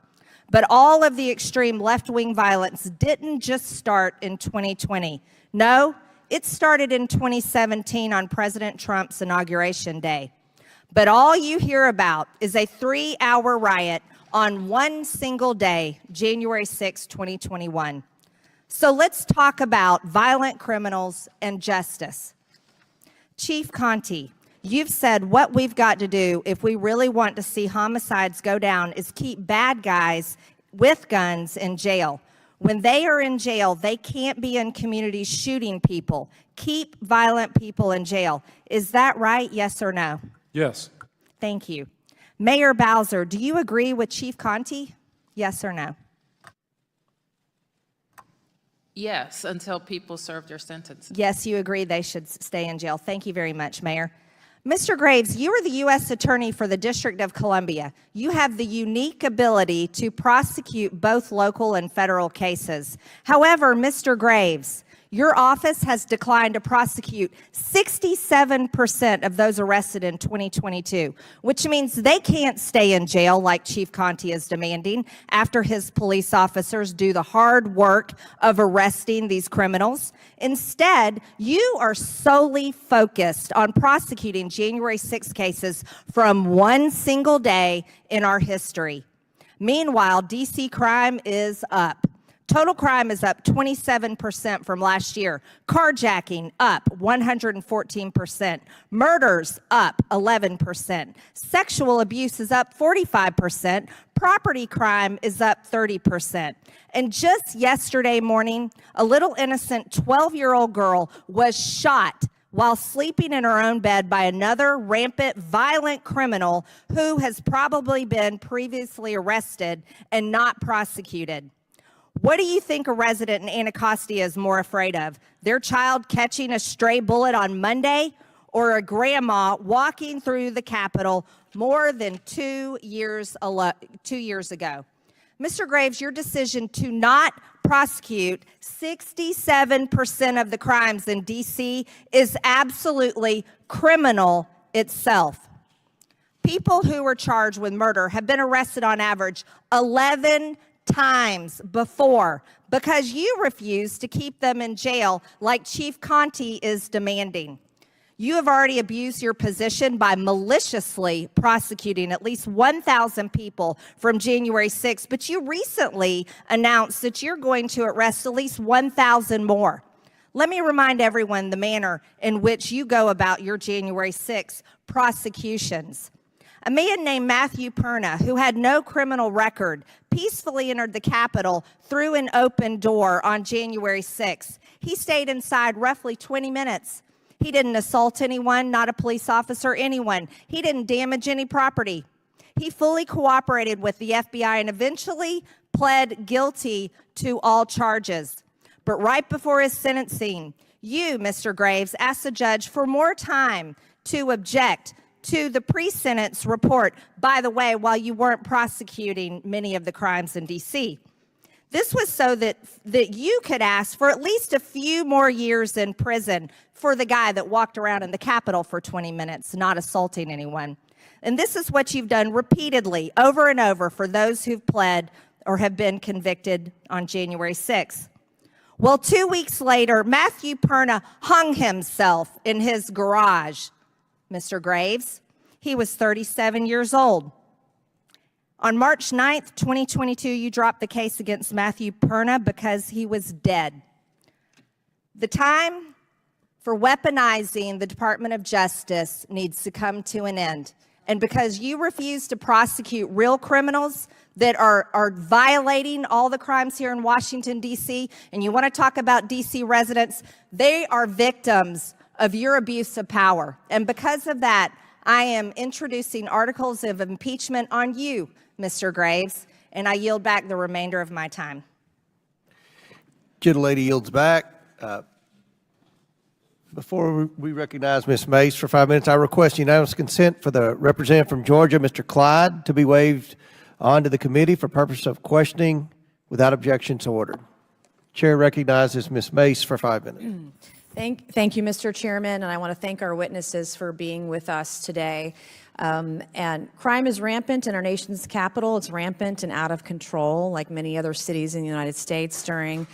But all of the extreme left-wing violence didn't just start in 2020. No, it started in 2017 on President Trump's inauguration day. But all you hear about is a 3-hour riot on one single day, January 6, 2021. So let's talk about violent criminals and justice. Chief Conti, you've said what we've got to do if we really want to see homicides go down is keep bad guys with guns in jail. When they are in jail, they can't be in communities shooting people. Keep violent people in jail. Is that right, yes or no? Yes. Thank you. Mayor Bowser, do you agree with Chief Conti? Yes or no? Yes, until people serve their sentence. Yes, you agree they should stay in jail. Thank you very much, Mayor. Mr. Graves, you are the U.S. Attorney for the District of Columbia. You have the unique ability to prosecute both local and federal cases. However, Mr. Graves, your office has declined to prosecute 67% of those arrested in 2022, which means they can't stay in jail like Chief Conti is demanding after his police officers do the hard work of arresting these criminals. Instead, you are solely focused on prosecuting January 6 cases from one single day in our history. Meanwhile, D.C. crime is up. Total crime is up 27% from last year. Carjacking up 114%. Murders up 11%. Sexual abuse is up 45%. Property crime is up 30%. And just yesterday morning, a little innocent 12-year-old girl was shot while sleeping in her own bed by another rampant, violent criminal who has probably been previously arrested and not prosecuted. What do you think a resident in Anacostia is more afraid of? Their child catching a stray bullet on Monday, or a grandma walking through the Capitol more than 2 years ago? Mr. Graves, your decision to not prosecute 67% of the crimes in D.C. is absolutely criminal itself. People who were charged with murder have been arrested on average 11 times before because you refuse to keep them in jail like Chief Conti is demanding. You have already abused your position by maliciously prosecuting at least 1,000 people from January 6th, but you recently announced that you're going to arrest at least 1,000 more. Let me remind everyone the manner in which you go about your January 6th prosecutions. A man named Matthew Perna, who had no criminal record, peacefully entered the Capitol through an open door on January 6th. He stayed inside roughly 20 minutes. He didn't assault anyone, not a police officer, anyone. He didn't damage any property. He fully cooperated with the FBI and eventually pled guilty to all charges. But right before his sentencing, you, Mr. Graves, asked the judge for more time to object to the pre-sentence report, by the way, while you weren't prosecuting many of the crimes in D.C. This was so that you could ask for at least a few more years in prison for the guy that walked around in the Capitol for 20 minutes, not assaulting anyone. And this is what you've done repeatedly, over and over, for those who've pled or have been convicted on January 6th. Well, 2 weeks later, Matthew Perna hung himself in his garage. Mr. Graves, he was 37 years old. On March 9th, 2022, you dropped the case against Matthew Perna because he was dead. The time for weaponizing the Department of Justice needs to come to an end. And because you refuse to prosecute real criminals that are violating all the crimes here in Washington, D.C., and you want to talk about D.C. residents, they are victims of your abuse of power. And because of that, I am introducing articles of impeachment on you, Mr. Graves, and I yield back the remainder of my time. Gentlelady yields back. Before we recognize Ms. Mace for 5 minutes, I request unanimous consent for the representative from Georgia, Mr. Clyde, to be waived onto the committee for purpose of questioning without objection to order. Chair recognizes Ms. Mace for 5 minutes. Thank you, Mr. Chairman, and I want to thank our witnesses for being with us today. And crime is rampant in our nation's capital. It's rampant and out of control, like many other cities in the United States. During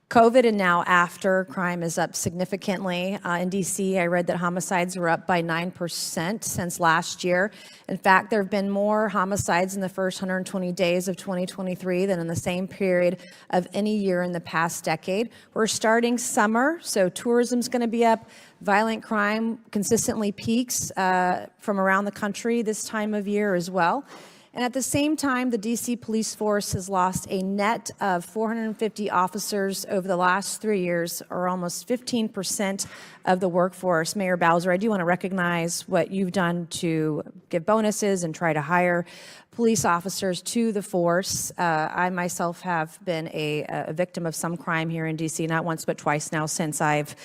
COVID and now after, crime is up significantly. In D.C., I read that homicides were up by 9% since last year. In fact, there have been more homicides in the first 120 days of 2023 than in the same period of any year in the past decade. We're starting summer, so tourism's going to be up. Violent crime consistently peaks from around the country this time of year as well. And at the same time, the D.C. police force has lost a net of 450 officers over the last 3 years, or almost 15% of the workforce. Mayor Bowser, I do want to recognize what you've done to give bonuses and try to hire police officers to the force. I myself have been a victim of some crime here in D.C., not once but twice now since I've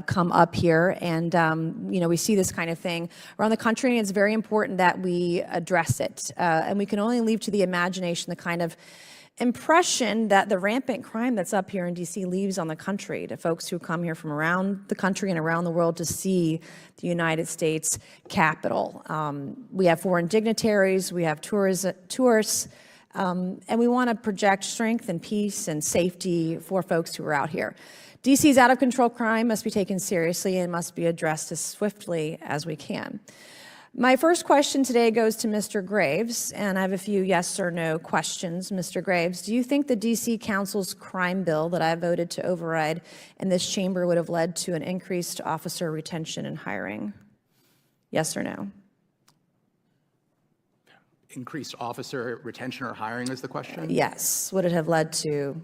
come up here. And, we see this kind of thing around the country, and it's very important that we address it. And we can only leave to the imagination the kind of impression that the rampant crime that's up here in D.C. leaves on the country, to folks who come here from around the country and around the world to see the United States Capitol. We have foreign dignitaries, we have tourists, and we want to project strength and peace and safety for folks who are out here. D.C.'s out-of-control crime must be taken seriously and must be addressed as swiftly as we can. My first question today goes to Mr. Graves, and I have a few yes or no questions. Mr. Graves, do you think the D.C. Council's crime bill that I voted to override in this chamber would have led to an increased officer retention and hiring? Yes or no? Increased officer retention or hiring is the question? Yes. Would it have led to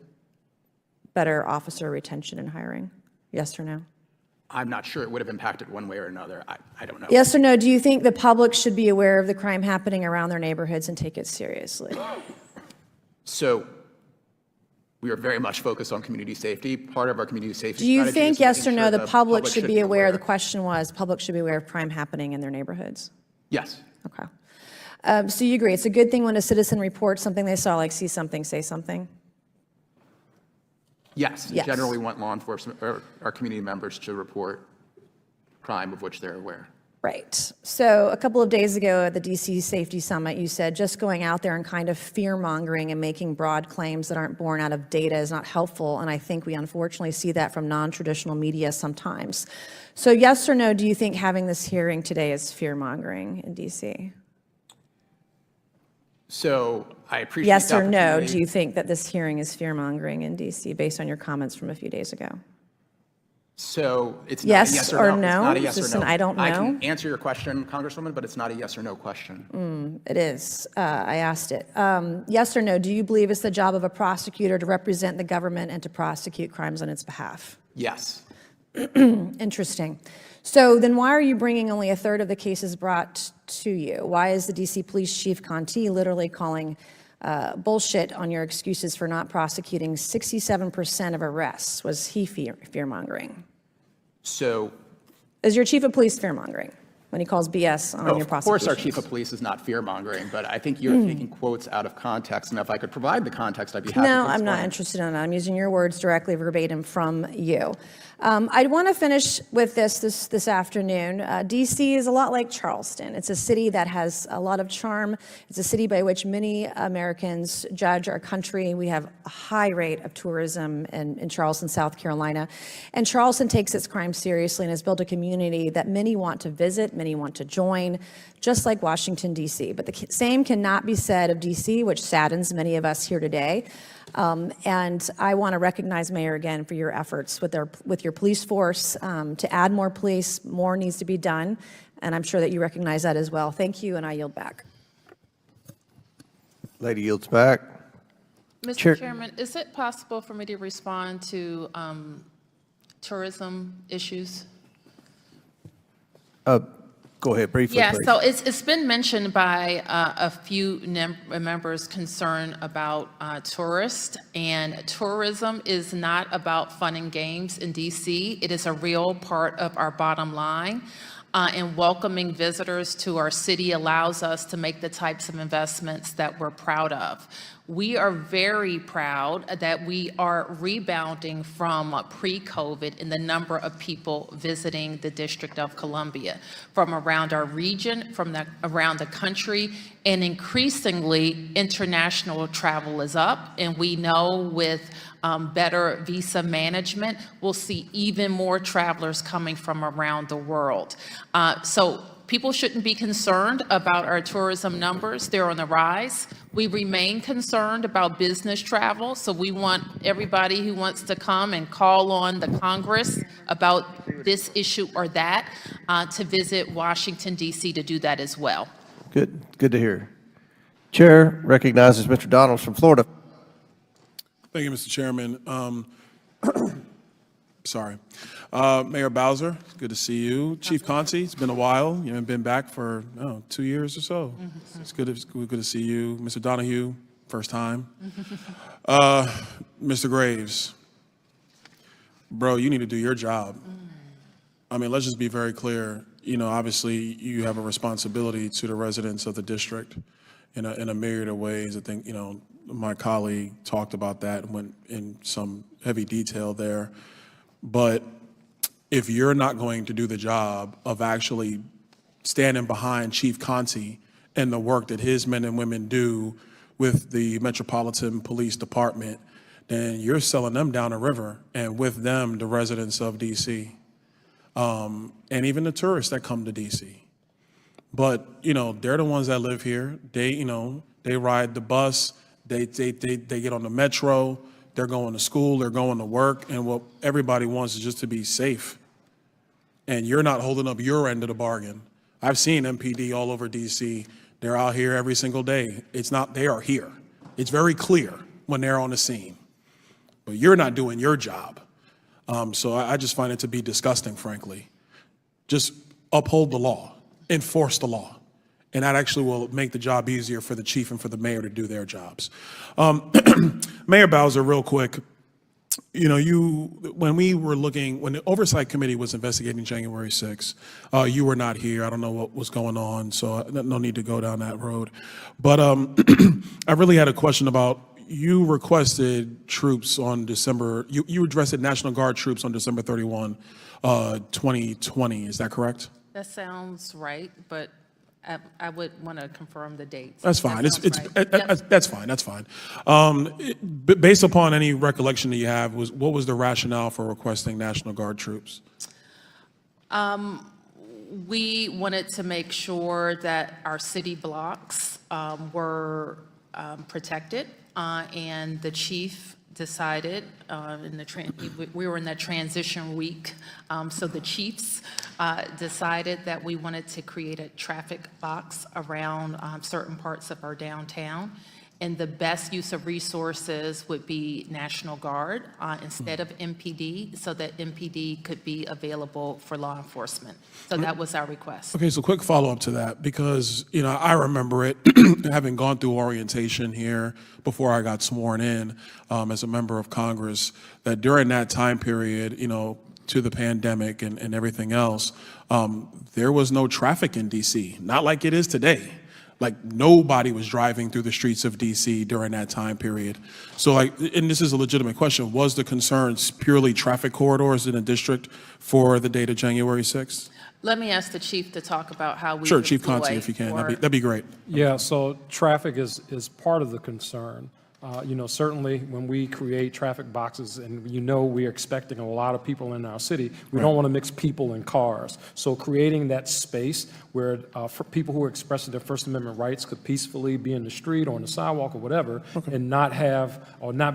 better officer retention and hiring? Yes or no? I'm not sure it would have impacted one way or another. I don't know. Yes or no, do you think the public should be aware of the crime happening around their neighborhoods and take it seriously? So we are very much focused on community safety. Part of our community safety Do you strategy think, is yes or making no, sure the public should be aware? The question was, public should be aware of crime happening in their neighborhoods? Yes. Okay. So you agree, it's a good thing when a citizen reports something they saw, like see something, say something? Yes. Yes. Generally want law enforcement or our community members to report crime of which they're aware. Right. So a couple of days ago at the DC Safety Summit, you said just going out there and kind of fear-mongering and making broad claims that aren't born out of data is not helpful, and I think we unfortunately see that from non-traditional media sometimes. So yes or no, do you think having this hearing today is fear-mongering in DC? So I appreciate Yes the or no, opportunity. do you think that this hearing is fear-mongering in DC based on your comments from a few days ago? So it's not Yes a yes or or no. It's no? not a Is yes this or an no. I don't I know? can answer your question, Congresswoman, but it's not a yes or no question. It is. I asked it. Yes or no, do you believe it's the job of a prosecutor to represent the government and to prosecute crimes on its behalf? Yes. Interesting. So then why are you bringing only a third of the cases brought to you? Why is the DC Police Chief Conti literally calling bullshit on your excuses for not prosecuting 67% of arrests? Was he fear-mongering? So Is your chief of police fear-mongering when he calls BS on your prosecutions? of course, our chief of police is not fear-mongering, but I think you're taking quotes out of context, and if I could provide the context, I'd be happy to No, explain. I'm not interested in that. I'm using your words directly verbatim from you. I want to finish with this afternoon. DC is a lot like Charleston. It's a city that has a lot of charm. It's a city by which many Americans judge our country. We have a high rate of tourism in Charleston, South Carolina. And Charleston takes its crime seriously and has built a community that many want to visit, many want to join, just like Washington, D.C. But the same cannot be said of D.C., which saddens many of us here today. And I want to recognize Mayor again for your efforts with your police force to add more police. More needs to be done, and I'm sure that you recognize that as well. Thank you, and I yield back. Lady yields back. Mr. Chairman, is it possible for me to respond to tourism issues? Go ahead, briefly, Yeah, please. so it's been mentioned by a few members concerned about tourists, and tourism is not about fun and games in DC. It is a real part of our bottom line. And welcoming visitors to our city allows us to make the types of investments that we're proud of. We are very proud that we are rebounding from pre-COVID in the number of people visiting the District of Columbia from around our region, around the country, and increasingly international travel is up. And we know with better visa management, we'll see even more travelers coming from around the world. So people shouldn't be concerned about our tourism numbers. They're on the rise. We remain concerned about business travel, so we want everybody who wants to come and call on the Congress about this issue or that to visit Washington, D.C. to do that as well. Good to hear. Chair recognizes Mr. Donalds from Florida. Thank you, Mr. Chairman. Sorry. Mayor Bowser, good to see you. Chief Conti, it's been a while. You haven't been back for 2 years or so. It's good to see you. Mr. Donahue, first time. Mr. Graves, bro, you need to do your job. I mean, let's just be very clear. You know, obviously, you have a responsibility to the residents of the district in a myriad of ways. I think, my colleague talked about that and went in some heavy detail there. But if you're not going to do the job of actually standing behind Chief Conti and the work that his men and women do with the Metropolitan Police Department, then you're selling them down the river, and with them, the residents of DC, and even the tourists that come to DC. But, they're the ones that live here. They ride the bus, they get on the metro, they're going to school, they're going to work, and what everybody wants is just to be safe. And you're not holding up your end of the bargain. I've seen MPD all over DC. They're out here every single day. They are here. It's very clear when they're on the scene. But you're not doing your job. So I just find it to be disgusting, frankly. Just uphold the law, enforce the law. And that actually will make the job easier for the chief and for the mayor to do their jobs. Mayor Bowser, real quick, when the Oversight Committee was investigating January 6th, you were not here. I don't know what was going on, so no need to go down that road. But I really had a question about, you requested troops on you addressed National Guard troops on December 31, 2020. Is that correct? That sounds right, but I would want to confirm the dates. That's fine. That That's fine. That's fine. Based upon any recollection that you have, what was the rationale for requesting National Guard troops? We wanted to make sure that our city blocks were protected, and the chief decided we were in that transition week, so the chiefs decided that we wanted to create a traffic box around certain parts of our downtown, and the best use of resources would be National Guard instead of MPD, so that MPD could be available for law enforcement. So that was our request. Okay, so quick follow-up to that, because I remember it having gone through orientation here before I got sworn in as a member of Congress, that during that time period, to the pandemic and everything else, there was no traffic in DC, not like it is today. Like, nobody was driving through the streets of DC during that time period. So, and this is a legitimate question, was the concerns purely traffic corridors in the district for the date of January 6th? Let me ask the chief to talk about how we Sure, Chief Conti, if you can, that'd be great. Yeah, so traffic is part of the concern. Certainly when we create traffic boxes and we're expecting a lot of people in our city, we don't want to mix people and cars. So creating that space where for people who are expressing their First Amendment rights could peacefully be in the street or on the sidewalk or whatever, and not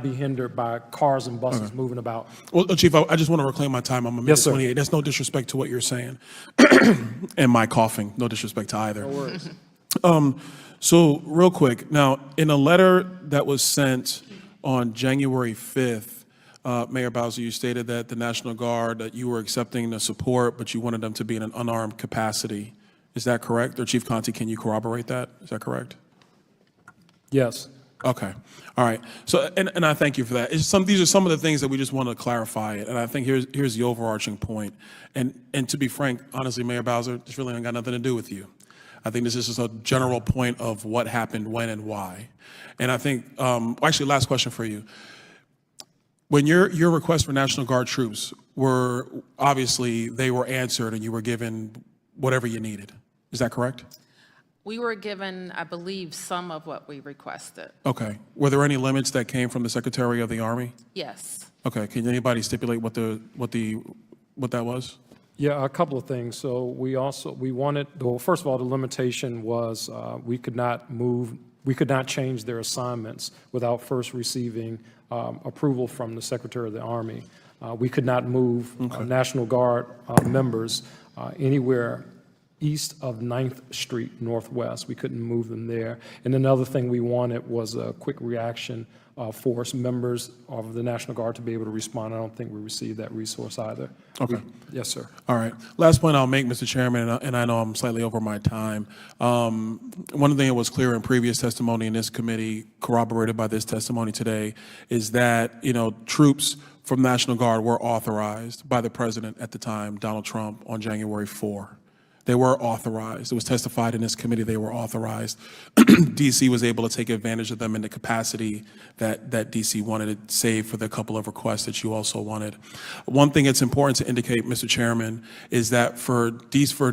be hindered by cars and buses moving about. Well, Chief, I just want to reclaim my time. I'm a minute 28. That's no disrespect to what you're saying. And my coughing, no disrespect to either. No worries. So real quick, now in a letter that was sent on January 5th, Mayor Bowser, you stated that the National Guard, that you were accepting the support, but you wanted them to be in an unarmed capacity. Is that correct? Or Chief Conte, can you corroborate that? Is that correct? Yes. Okay. All right. So, and I thank you for that. These are some of the things that we just want to clarify it. And I think here's the overarching point. And to be frank, honestly, Mayor Bowser, this really ain't got nothing to do with you. I think this is just a general point of what happened, when, and why. And I think, actually, last question for you. When your request for National Guard troops were, obviously, they were answered and you were given whatever you needed. Is that correct? We were given, I believe, some of what we requested. Okay. Were there any limits that came from the Secretary of the Army? Yes. Okay. Can anybody stipulate what that was? Yeah, a couple of things. So we wanted, well, first of all, the limitation was we could not change their assignments without first receiving approval from the Secretary of the Army. We could not move National Guard members anywhere east of 9th Street Northwest. We couldn't move them there. And another thing we wanted was a quick reaction force, members of the National Guard to be able to respond. I don't think we received that resource either. Okay. Yes, sir. All right. Last point I'll make, Mr. Chairman, and I know I'm slightly over my time. One thing that was clear in previous testimony in this committee, corroborated by this testimony today, is that, troops from National Guard were authorized by the president at the time, Donald Trump, on January 4. They were authorized. It was testified in this committee they were authorized. DC was able to take advantage of them in the capacity that DC wanted to save for the couple of requests that you also wanted. One thing that's important to indicate, Mr. Chairman, is that for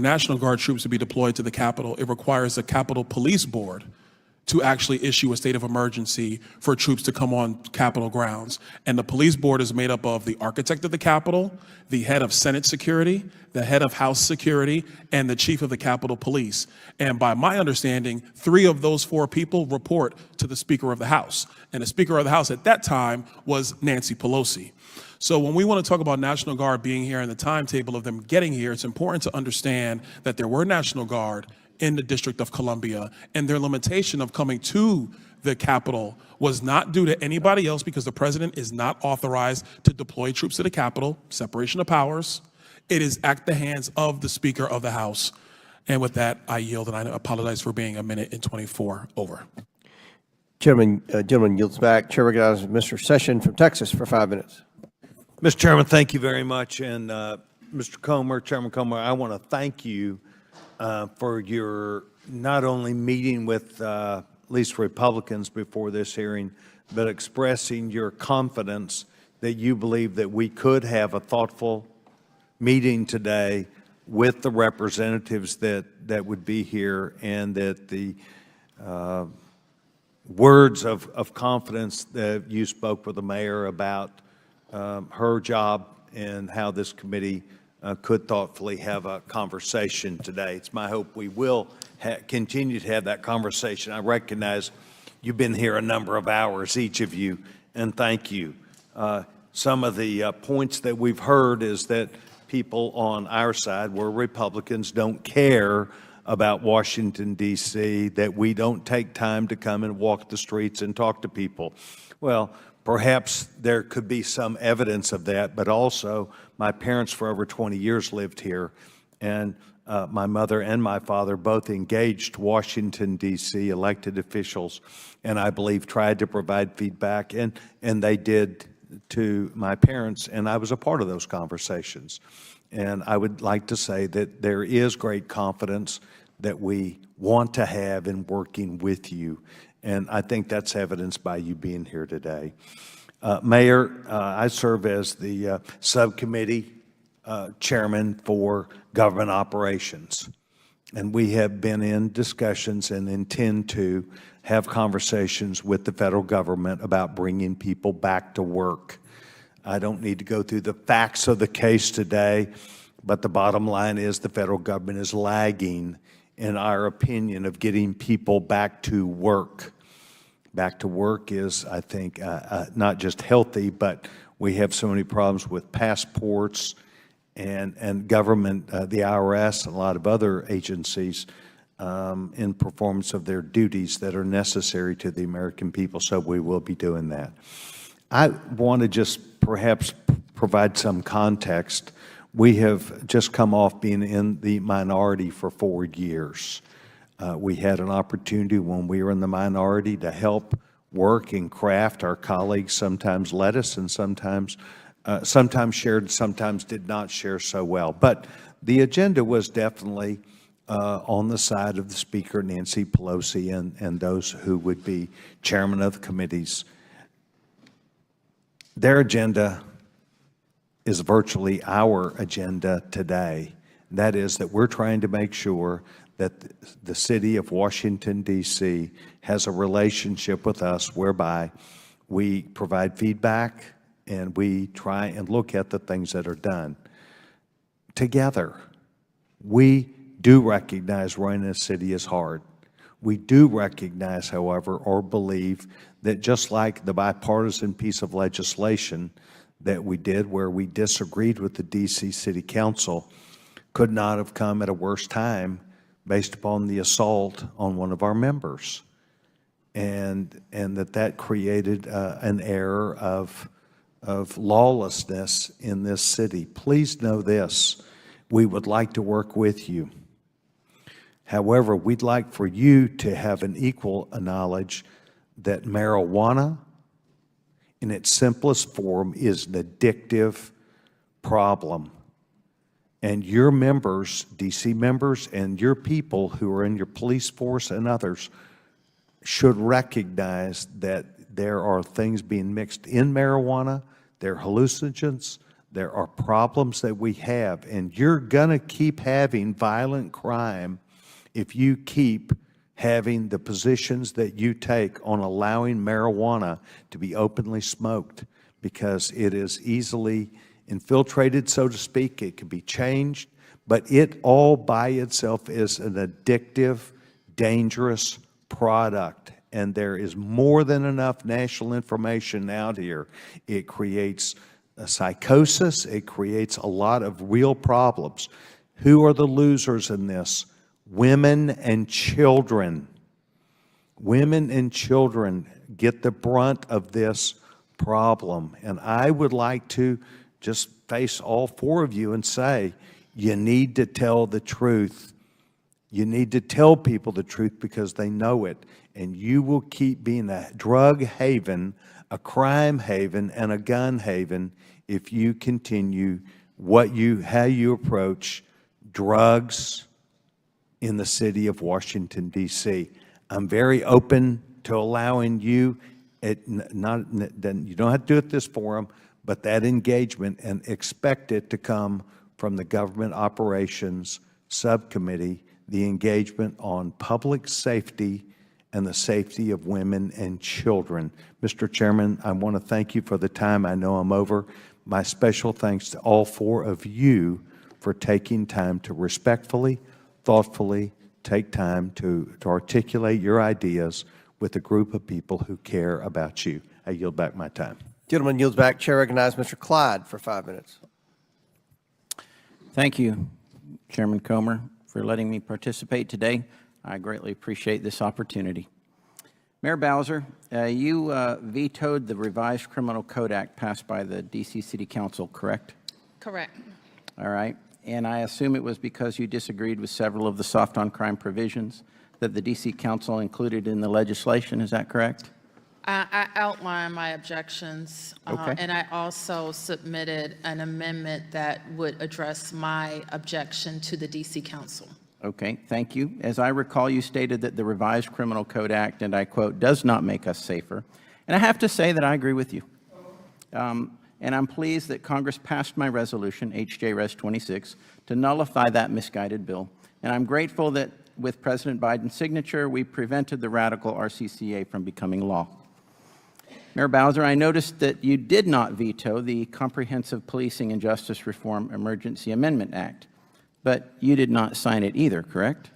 National Guard troops to be deployed to the Capitol, it requires the Capitol Police Board to actually issue a state of emergency for troops to come on Capitol grounds. And the police board is made up of the architect of the Capitol, the head of Senate security, the head of House security, and the chief of the Capitol Police. And by my understanding, 3 of those 4 people report to the Speaker of the House. And the Speaker of the House at that time was Nancy Pelosi. So when we want to talk about National Guard being here and the timetable of them getting here, it's important to understand that there were National Guard in the District of Columbia, and their limitation of coming to the Capitol was not due to anybody else, because the president is not authorized to deploy troops to the Capitol, separation of powers. It is at the hands of the Speaker of the House. And with that, I yield, and I apologize for being 1:24 over. Gentleman yields back. Chair recognizes Mr. Session from Texas for 5 minutes. Mr. Chairman, thank you very much. And Mr. Comer, Chairman Comer, I want to thank you for your not only meeting with at least Republicans before this hearing, but expressing your confidence that you believe that we could have a thoughtful meeting today with the representatives that would be here, and that the words of confidence that you spoke with the mayor about her job and how this committee could thoughtfully have a conversation today. It's my hope we will continue to have that conversation. I recognize you've been here a number of hours, each of you, and thank you. Some of the points that we've heard is that people on our side, where Republicans don't care about Washington, D.C., that we don't take time to come and walk the streets and talk to people. Well, perhaps there could be some evidence of that, but also my parents for over 20 years lived here, and my mother and my father both engaged Washington, D.C. elected officials, and I believe tried to provide feedback, and they did to my parents, and I was a part of those conversations. And I would like to say that there is great confidence that we want to have in working with you, and I think that's evidenced by you being here today. Mayor, I serve as the subcommittee chairman for government operations, and we have been in discussions and intend to have conversations with the federal government about bringing people back to work. I don't need to go through the facts of the case today, but the bottom line is the federal government is lagging, in our opinion, of getting people back to work. Back to work is, I think, not just healthy, but we have so many problems with passports and government, the IRS, and a lot of other agencies in performance of their duties that are necessary to the American people, so we will be doing that. I want to just perhaps provide some context. We have just come off being in the minority for 4 years. We had an opportunity when we were in the minority to help work and craft. Our colleagues sometimes led us and sometimes shared, sometimes did not share so well. But the agenda was definitely on the side of the Speaker, Nancy Pelosi, and those who would be chairman of the committees. Their agenda is virtually our agenda today. That is that we're trying to make sure that the city of Washington, D.C. has a relationship with us whereby we provide feedback and we try and look at the things that are done. Together, we do recognize running a city is hard. We do recognize, however, or believe that just like the bipartisan piece of legislation that we did where we disagreed with the D.C. City Council could not have come at a worse time based upon the assault on one of our members. And that created an error of lawlessness in this city. Please know this, we would like to work with you. However, we'd like for you to have an equal knowledge that marijuana in its simplest form is an addictive problem. And your members, DC members, and your people who are in your police force and others should recognize that there are things being mixed in marijuana, there are hallucinogens, there are problems that we have, and you're gonna keep having violent crime if you keep having the positions that you take on allowing marijuana to be openly smoked, because it is easily infiltrated, so to speak. It can be changed, but it all by itself is an addictive, dangerous product, and there is more than enough national information out here. It creates a psychosis. It creates a lot of real problems. Who are the losers in this? Women and children. Women and children get the brunt of this problem. And I would like to just face all four of you and say, you need to tell the truth. You need to tell people the truth because they know it. And you will keep being a drug haven, a crime haven, and a gun haven if you continue how you approach drugs in the city of Washington, D.C. I'm very open to allowing you, you don't have to do it this forum, but that engagement, and expect it to come from the Government Operations Subcommittee, the engagement on public safety and the safety of women and children. Mr. Chairman, I want to thank you for the time. I know I'm over. My special thanks to all four of you for taking time to respectfully, thoughtfully take time to articulate your ideas with a group of people who care about you. I yield back my time. Gentleman yields back. Chair recognizes Mr. Clyde for 5 minutes. Thank you, Chairman Comer, for letting me participate today. I greatly appreciate this opportunity. Mayor Bowser, you vetoed the revised Criminal Code Act passed by the D.C. City Council, correct? Correct. All right. And I assume it was because you disagreed with several of the soft on crime provisions that the D.C. Council included in the legislation. Is that correct? I outlined my objections, Okay. and I also submitted an amendment that would address my objection to the D.C. Council. Okay, thank you. As I recall, you stated that the revised Criminal Code Act, and I quote, does not make us safer. And I have to say that I agree with you. And I'm pleased that Congress passed my resolution, HJ Res 26, to nullify that misguided bill. And I'm grateful that with President Biden's signature, we prevented the radical RCCA from becoming law. Mayor Bowser, I noticed that you did not veto the Comprehensive Policing and Justice Reform Emergency Amendment Act, but you did not sign it either, correct?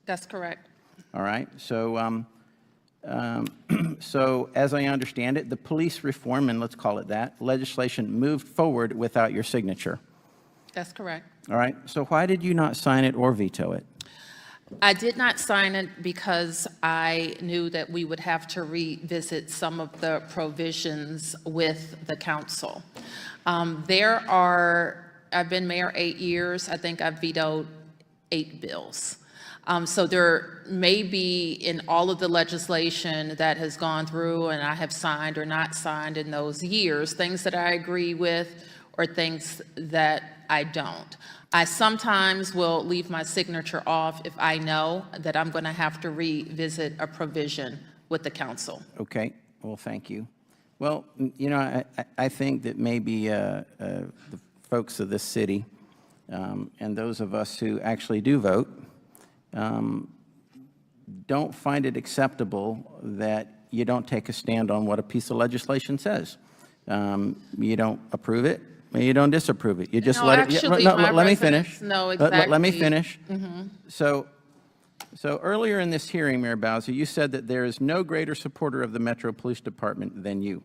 That's correct. All right. So, so as I understand it, the police reform, and let's call it that, legislation moved forward without your signature. That's correct. All right. So why did you not sign it or veto it? I did not sign it because I knew that we would have to revisit some of the provisions with the council. I've been mayor 8 years. I think I've vetoed 8 bills. So there may be in all of the legislation that has gone through and I have signed or not signed in those years, things that I agree with or things that I don't. I sometimes will leave my signature off if I know that I'm going to have to revisit a provision with the council. Okay, well, thank you. Well, you know, I think that maybe the folks of this city and those of us who actually do vote don't find it acceptable that you don't take a stand on what a piece of legislation says. You don't approve it, you don't disapprove it. You just let it. Let me finish. No, exactly. Let me finish. Mm-hmm. So earlier in this hearing, Mayor Bowser, you said that there is no greater supporter of the Metro Police Department than you.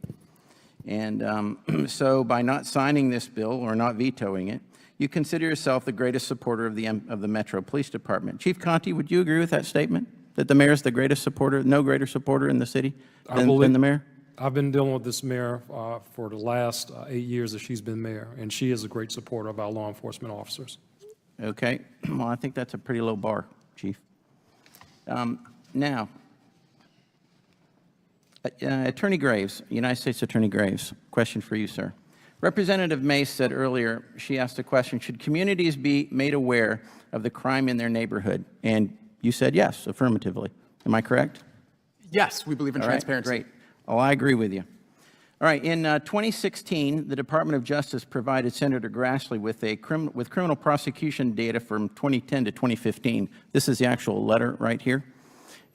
And so by not signing this bill or not vetoing it, you consider yourself the greatest supporter of the Metro Police Department. Chief Conte, would you agree with that statement? That the mayor is the greatest supporter, no greater supporter in the city than the mayor? I've been dealing with this mayor for the last 8 years that she's been mayor, and she is a great supporter of our law enforcement officers. Okay, well, I think that's a pretty low bar, Chief. Now, Attorney Graves, United States Attorney Graves, question for you, sir. Representative Mace said earlier, she asked a question, should communities be made aware of the crime in their neighborhood? And you said yes, affirmatively. Am I correct? Yes, we believe in transparency. Great. Oh, I agree with you. All right, in 2016, the Department of Justice provided Senator Grassley with criminal prosecution data from 2010 to 2015. This is the actual letter right here.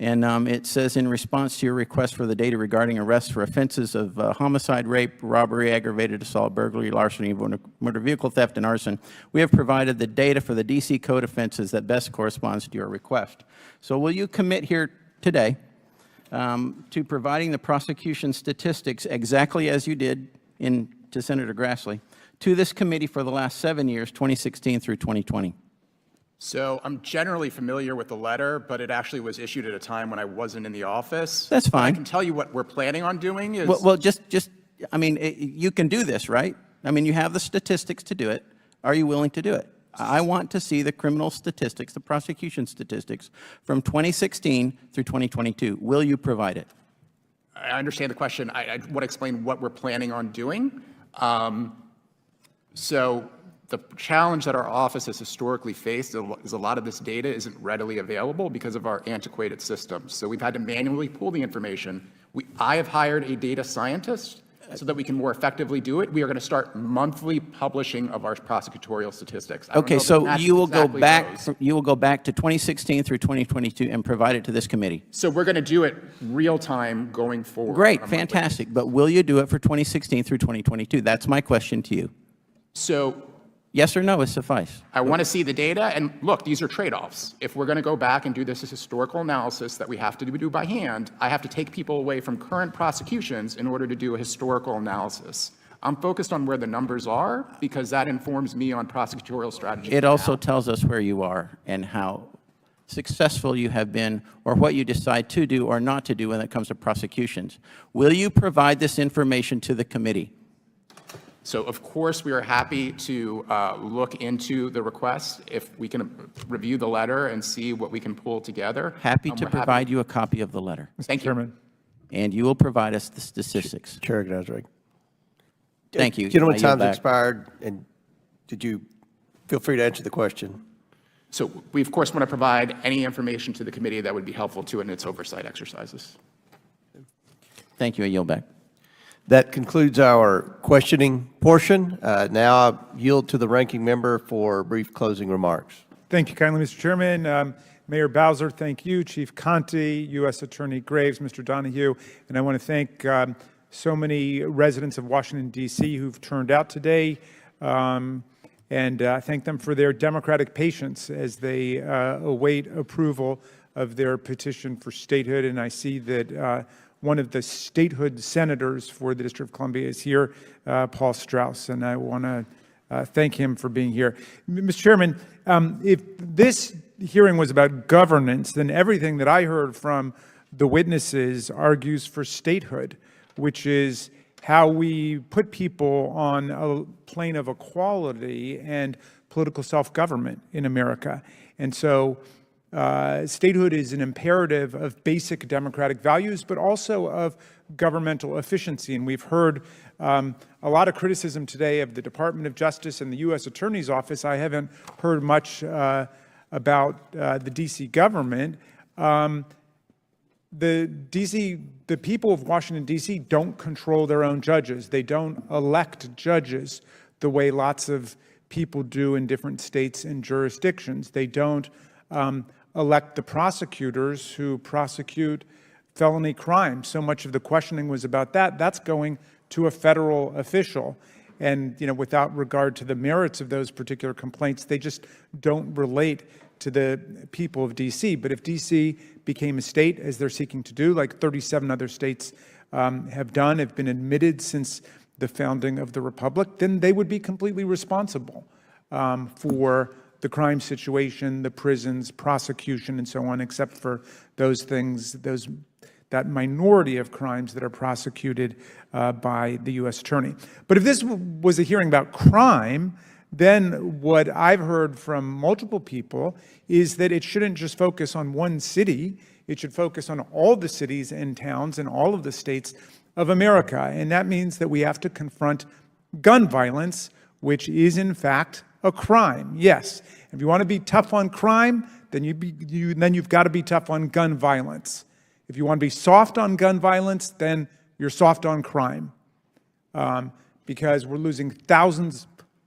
And it says, in response to your request for the data regarding arrests for offenses of homicide, rape, robbery, aggravated assault, burglary, larceny, motor vehicle theft, and arson, we have provided the data for the DC code offenses that best corresponds to your request. So will you commit here today to providing the prosecution statistics exactly as you did to Senator Grassley to this committee for the last 7 years, 2016 through 2020? So I'm generally familiar with the letter, but it actually was issued at a time when I wasn't in the office. That's fine. I can tell you what we're planning on doing is... Well, I mean, you can do this, right? I mean, you have the statistics to do it. Are you willing to do it? I want to see the criminal statistics, the prosecution statistics from 2016 through 2022. Will you provide it? I understand the question. I want to explain what we're planning on doing. So the challenge that our office has historically faced is a lot of this data isn't readily available because of our antiquated systems. So we've had to manually pull the information. I have hired a data scientist so that we can more effectively do it. We are going to start monthly publishing of our prosecutorial statistics. Okay, so you will go back to 2016 through 2022 and provide it to this committee. So we're going to do it real time going forward. Great, fantastic. But will you do it for 2016 through 2022? That's my question to you. So yes or no is suffice. I want to see the data, and look, these are trade-offs. If we're going to go back and do this as historical analysis that we have to do by hand, I have to take people away from current prosecutions in order to do a historical analysis. I'm focused on where the numbers are because that informs me on prosecutorial strategy. It also tells us where you are and how successful you have been or what you decide to do or not to do when it comes to prosecutions. Will you provide this information to the committee? So, of course, we are happy to look into the request if we can review the letter and see what we can pull together. Happy to provide you a copy of the letter. Thank you. And you will provide us the statistics. Chair Gnazrig. Thank you. Gentlemen, time's expired, and did you feel free to answer the question? So we, of course, want to provide any information to the committee that would be helpful to it in its oversight exercises. Thank you. I yield back. That concludes our questioning portion. Now I yield to the ranking member for brief closing remarks. Thank you kindly, Mr. Chairman. Mayor Bowser, thank you. Chief Conte, U.S. Attorney Graves, Mr. Donahue, and I want to thank so many residents of Washington, D.C. who've turned out today, and thank them for their democratic patience as they await approval of their petition for statehood. And I see that one of the statehood senators for the District of Columbia is here, Paul Strauss, and I want to thank him for being here. Mr. Chairman, if this hearing was about governance, then everything that I heard from the witnesses argues for statehood, which is how we put people on a plane of equality and political self-government in America. And so statehood is an imperative of basic democratic values, but also of governmental efficiency. And we've heard a lot of criticism today of the Department of Justice and the U.S. Attorney's Office. I haven't heard much about the D.C. government. The people of Washington, D.C. don't control their own judges. They don't elect judges the way lots of people do in different states and jurisdictions. They don't elect the prosecutors who prosecute felony crimes. So much of the questioning was about that. That's going to a federal official. And, without regard to the merits of those particular complaints, they just don't relate to the people of D.C. But if D.C. became a state, as they're seeking to do, like 37 other states have done, have been admitted since the founding of the Republic, then they would be completely responsible for the crime situation, the prisons, prosecution, and so on, except for those things, that minority of crimes that are prosecuted by the U.S. Attorney. But if this was a hearing about crime, then what I've heard from multiple people is that it shouldn't just focus on one city. It should focus on all the cities and towns in all of the states of America. And that means that we have to confront gun violence, which is in fact a crime. Yes, if you want to be tough on crime, then you've got to be tough on gun violence. If you want to be soft on gun violence, then you're soft on crime, because we're losing thousands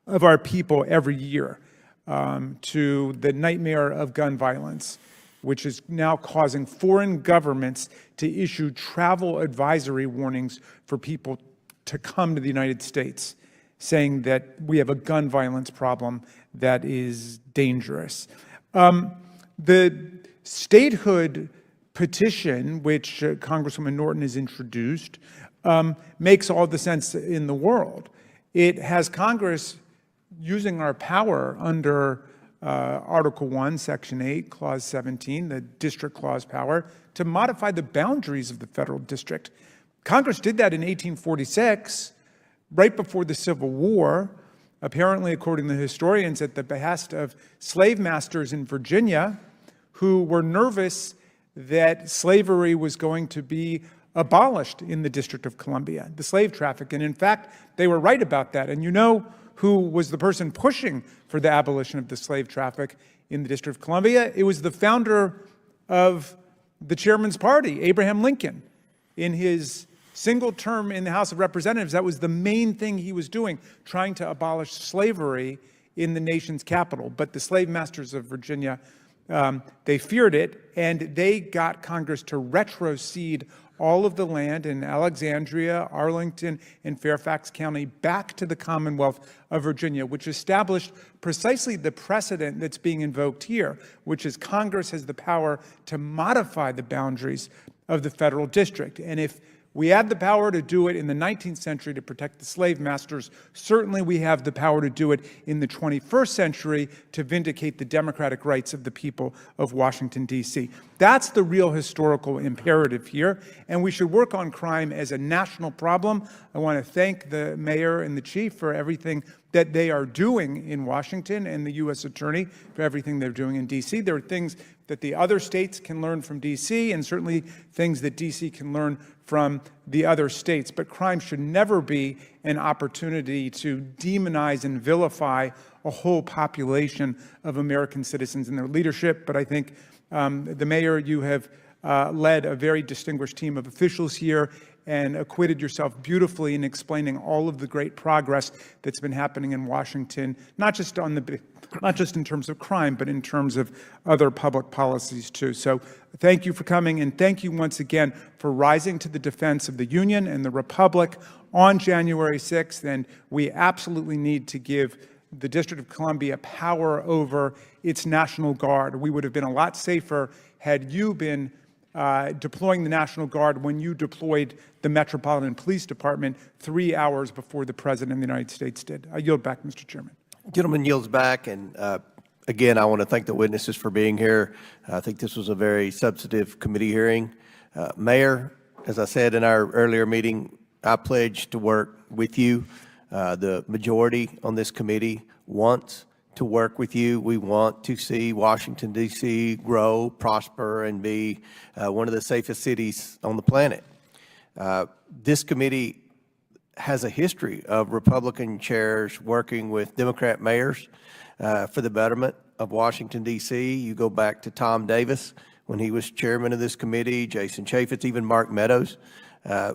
of our people every year to the nightmare of gun violence, which is now causing foreign governments to issue travel advisory warnings for people to come to the United States, saying that we have a gun violence problem that is dangerous. The statehood petition, which Congresswoman Norton has introduced, makes all the sense in the world. It has Congress using our power under Article 1, Section 8, Clause 17, the district clause power, to modify the boundaries of the federal district. Congress did that in 1846, right before the Civil War, apparently, according to historians, at the behest of slave masters in Virginia who were nervous that slavery was going to be abolished in the District of Columbia, the slave traffic. And in fact, they were right about that. And you know who was the person pushing for the abolition of the slave traffic in the District of Columbia? It was the founder of the chairman's party, Abraham Lincoln. In his single term in the House of Representatives, that was the main thing he was doing, trying to abolish slavery in the nation's capital. But the slave masters of Virginia, they feared it, and they got Congress to retrocede all of the land in Alexandria, Arlington, and Fairfax County back to the Commonwealth of Virginia, which established precisely the precedent that's being invoked here, which is Congress has the power to modify the boundaries of the federal district. And if we had the power to do it in the 19th century to protect the slave masters, certainly we have the power to do it in the 21st century to vindicate the democratic rights of the people of Washington, D.C. That's the real historical imperative here, and we should work on crime as a national problem. I want to thank the mayor and the chief for everything that they are doing in Washington, and the U.S. attorney for everything they're doing in D.C. There are things that the other states can learn from D.C., and certainly things that D.C. can learn from the other states. But crime should never be an opportunity to demonize and vilify a whole population of American citizens and their leadership. But I think the mayor, you have led a very distinguished team of officials here and acquitted yourself beautifully in explaining all of the great progress that's been happening in Washington, not just in terms of crime, but in terms of other public policies too. So thank you for coming, and thank you once again for rising to the defense of the Union and the Republic on January 6th. And we absolutely need to give the District of Columbia power over its National Guard. We would have been a lot safer had you been deploying the National Guard when you deployed the Metropolitan Police Department 3 hours before the President of the United States did. I yield back, Mr. Chairman. Gentleman yields back, and Again, I want to thank the witnesses for being here. I think this was a very substantive committee hearing. Mayor, as I said in our earlier meeting, I pledge to work with you. The majority on this committee wants to work with you. We want to see Washington, D.C. grow, prosper, and be one of the safest cities on the planet. This committee has a history of Republican chairs working with Democrat mayors for the betterment of Washington, D.C. You go back to Tom Davis when he was chairman of this committee, Jason Chaffetz, even Mark Meadows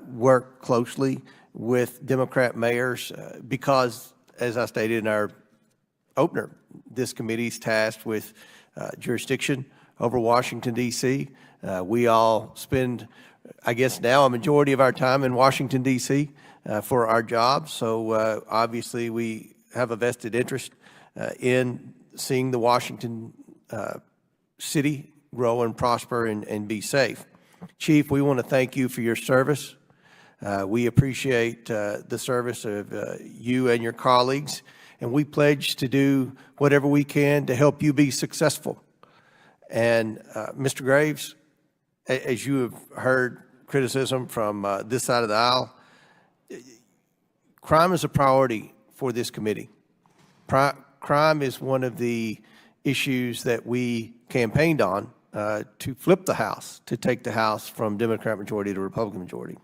worked closely with Democrat mayors because, as I stated in our opener, this committee is tasked with jurisdiction over Washington, D.C. We all spend, I guess now, a majority of our time in Washington, D.C. For our jobs. So obviously we have a vested interest in seeing the Washington city grow and prosper and be safe. Chief, we want to thank you for your service. We appreciate the service of you and your colleagues, and we pledge to do whatever we can to help you be successful. And Mr. Graves, as you have heard criticism from this side of the aisle, crime is a priority for this committee. Crime is one of the issues that we campaigned on to flip the House, to take the House from Democrat majority to Republican majority.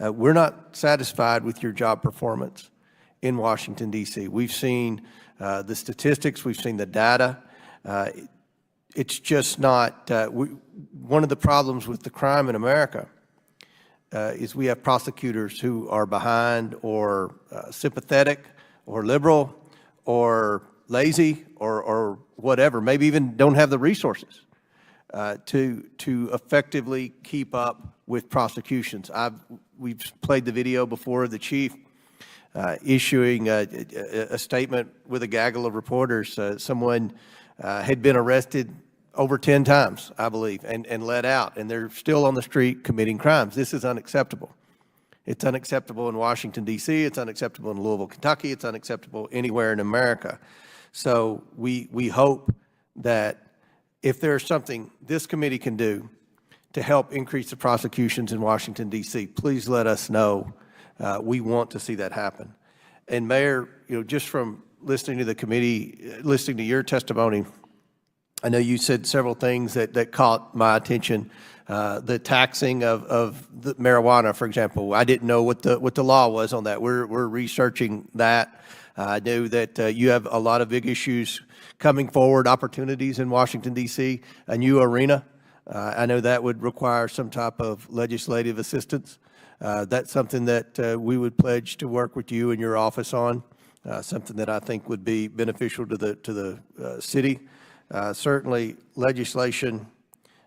We're not satisfied with your job performance in Washington, D.C. We've seen the statistics, we've seen the data. It's just not, one of the problems with the crime in America is we have prosecutors who are behind or sympathetic or liberal or lazy or whatever, maybe even don't have the resources to effectively keep up with prosecutions. We've played the video before of the chief issuing a statement with a gaggle of reporters. Someone had been arrested over 10 times, I believe, and let out, and they're still on the street committing crimes. This is unacceptable. It's unacceptable in Washington, D.C. It's unacceptable in Louisville, Kentucky. It's unacceptable anywhere in America. So we hope that if there's something this committee can do to help increase the prosecutions in Washington, D.C., please let us know. We want to see that happen. And Mayor, just from listening to the committee, listening to your testimony, I know you said several things that caught my attention. The taxing of the marijuana, for example. I didn't know what the law was on that. We're researching that. I know that you have a lot of big issues coming forward, opportunities in Washington, D.C., a new arena. I know that would require some type of legislative assistance. That's something that we would pledge to work with you and your office on, something that I think would be beneficial to the city. Certainly legislation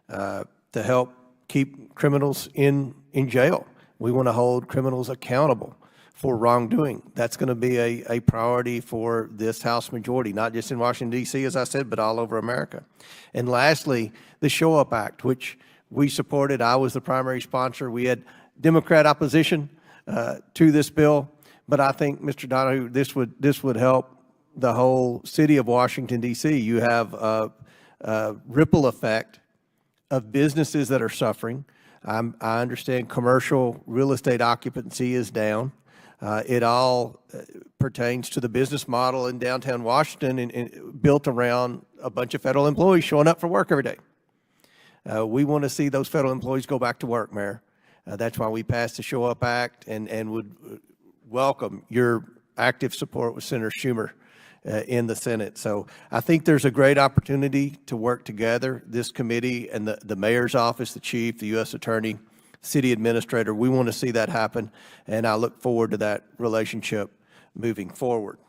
to help keep criminals in jail. We want to hold criminals accountable for wrongdoing. That's going to be a priority for this House majority, not just in Washington, D.C., as I said, but all over America. And lastly, the Show Up Act, which we supported. I was the primary sponsor. We had Democrat opposition to this bill, but I think, Mr. Donahue, this would help the whole city of Washington, D.C. You have a ripple effect of businesses that are suffering. I understand commercial real estate occupancy is down. It all pertains to the business model in downtown Washington and built around a bunch of federal employees showing up for work every day. We want to see those federal employees go back to work, Mayor. That's why we passed the Show Up Act and would welcome your active support with Senator Schumer in the Senate. So I think there's a great opportunity to work together, this committee and the mayor's office, the chief, the U.S. attorney, city administrator. We want to see that happen, and I look forward to that relationship moving forward.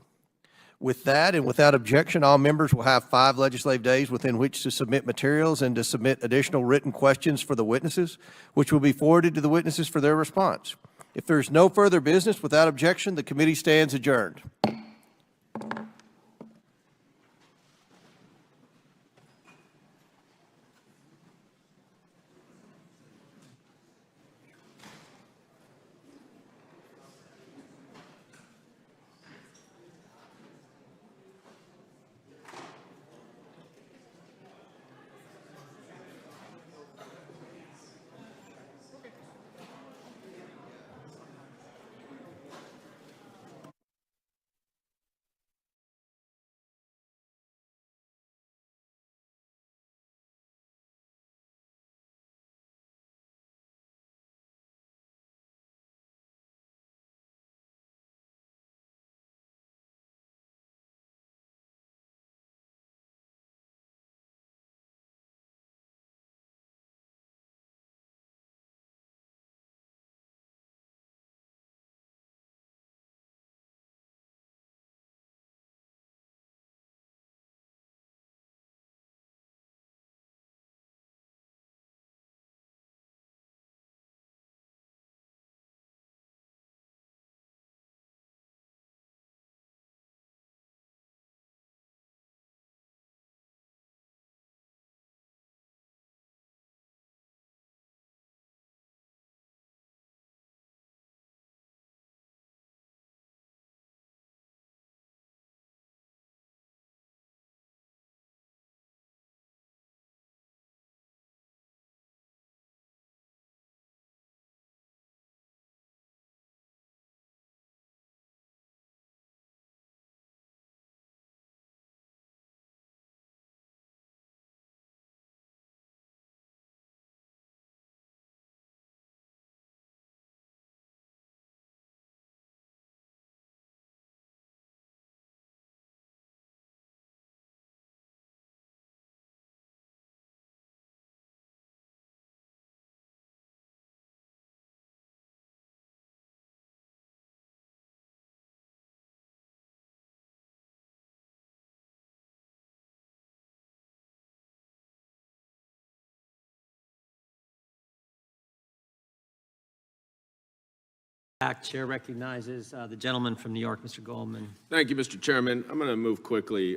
With that and without objection, all members will have 5 legislative days within which to submit materials and to submit additional written questions for the witnesses, which will be forwarded to the witnesses for their response. If there's no further business, without objection, the committee stands adjourned. Chair recognizes the gentleman from New York, Mr. Goldman. Thank you, Mr. Chairman. I'm going to move quickly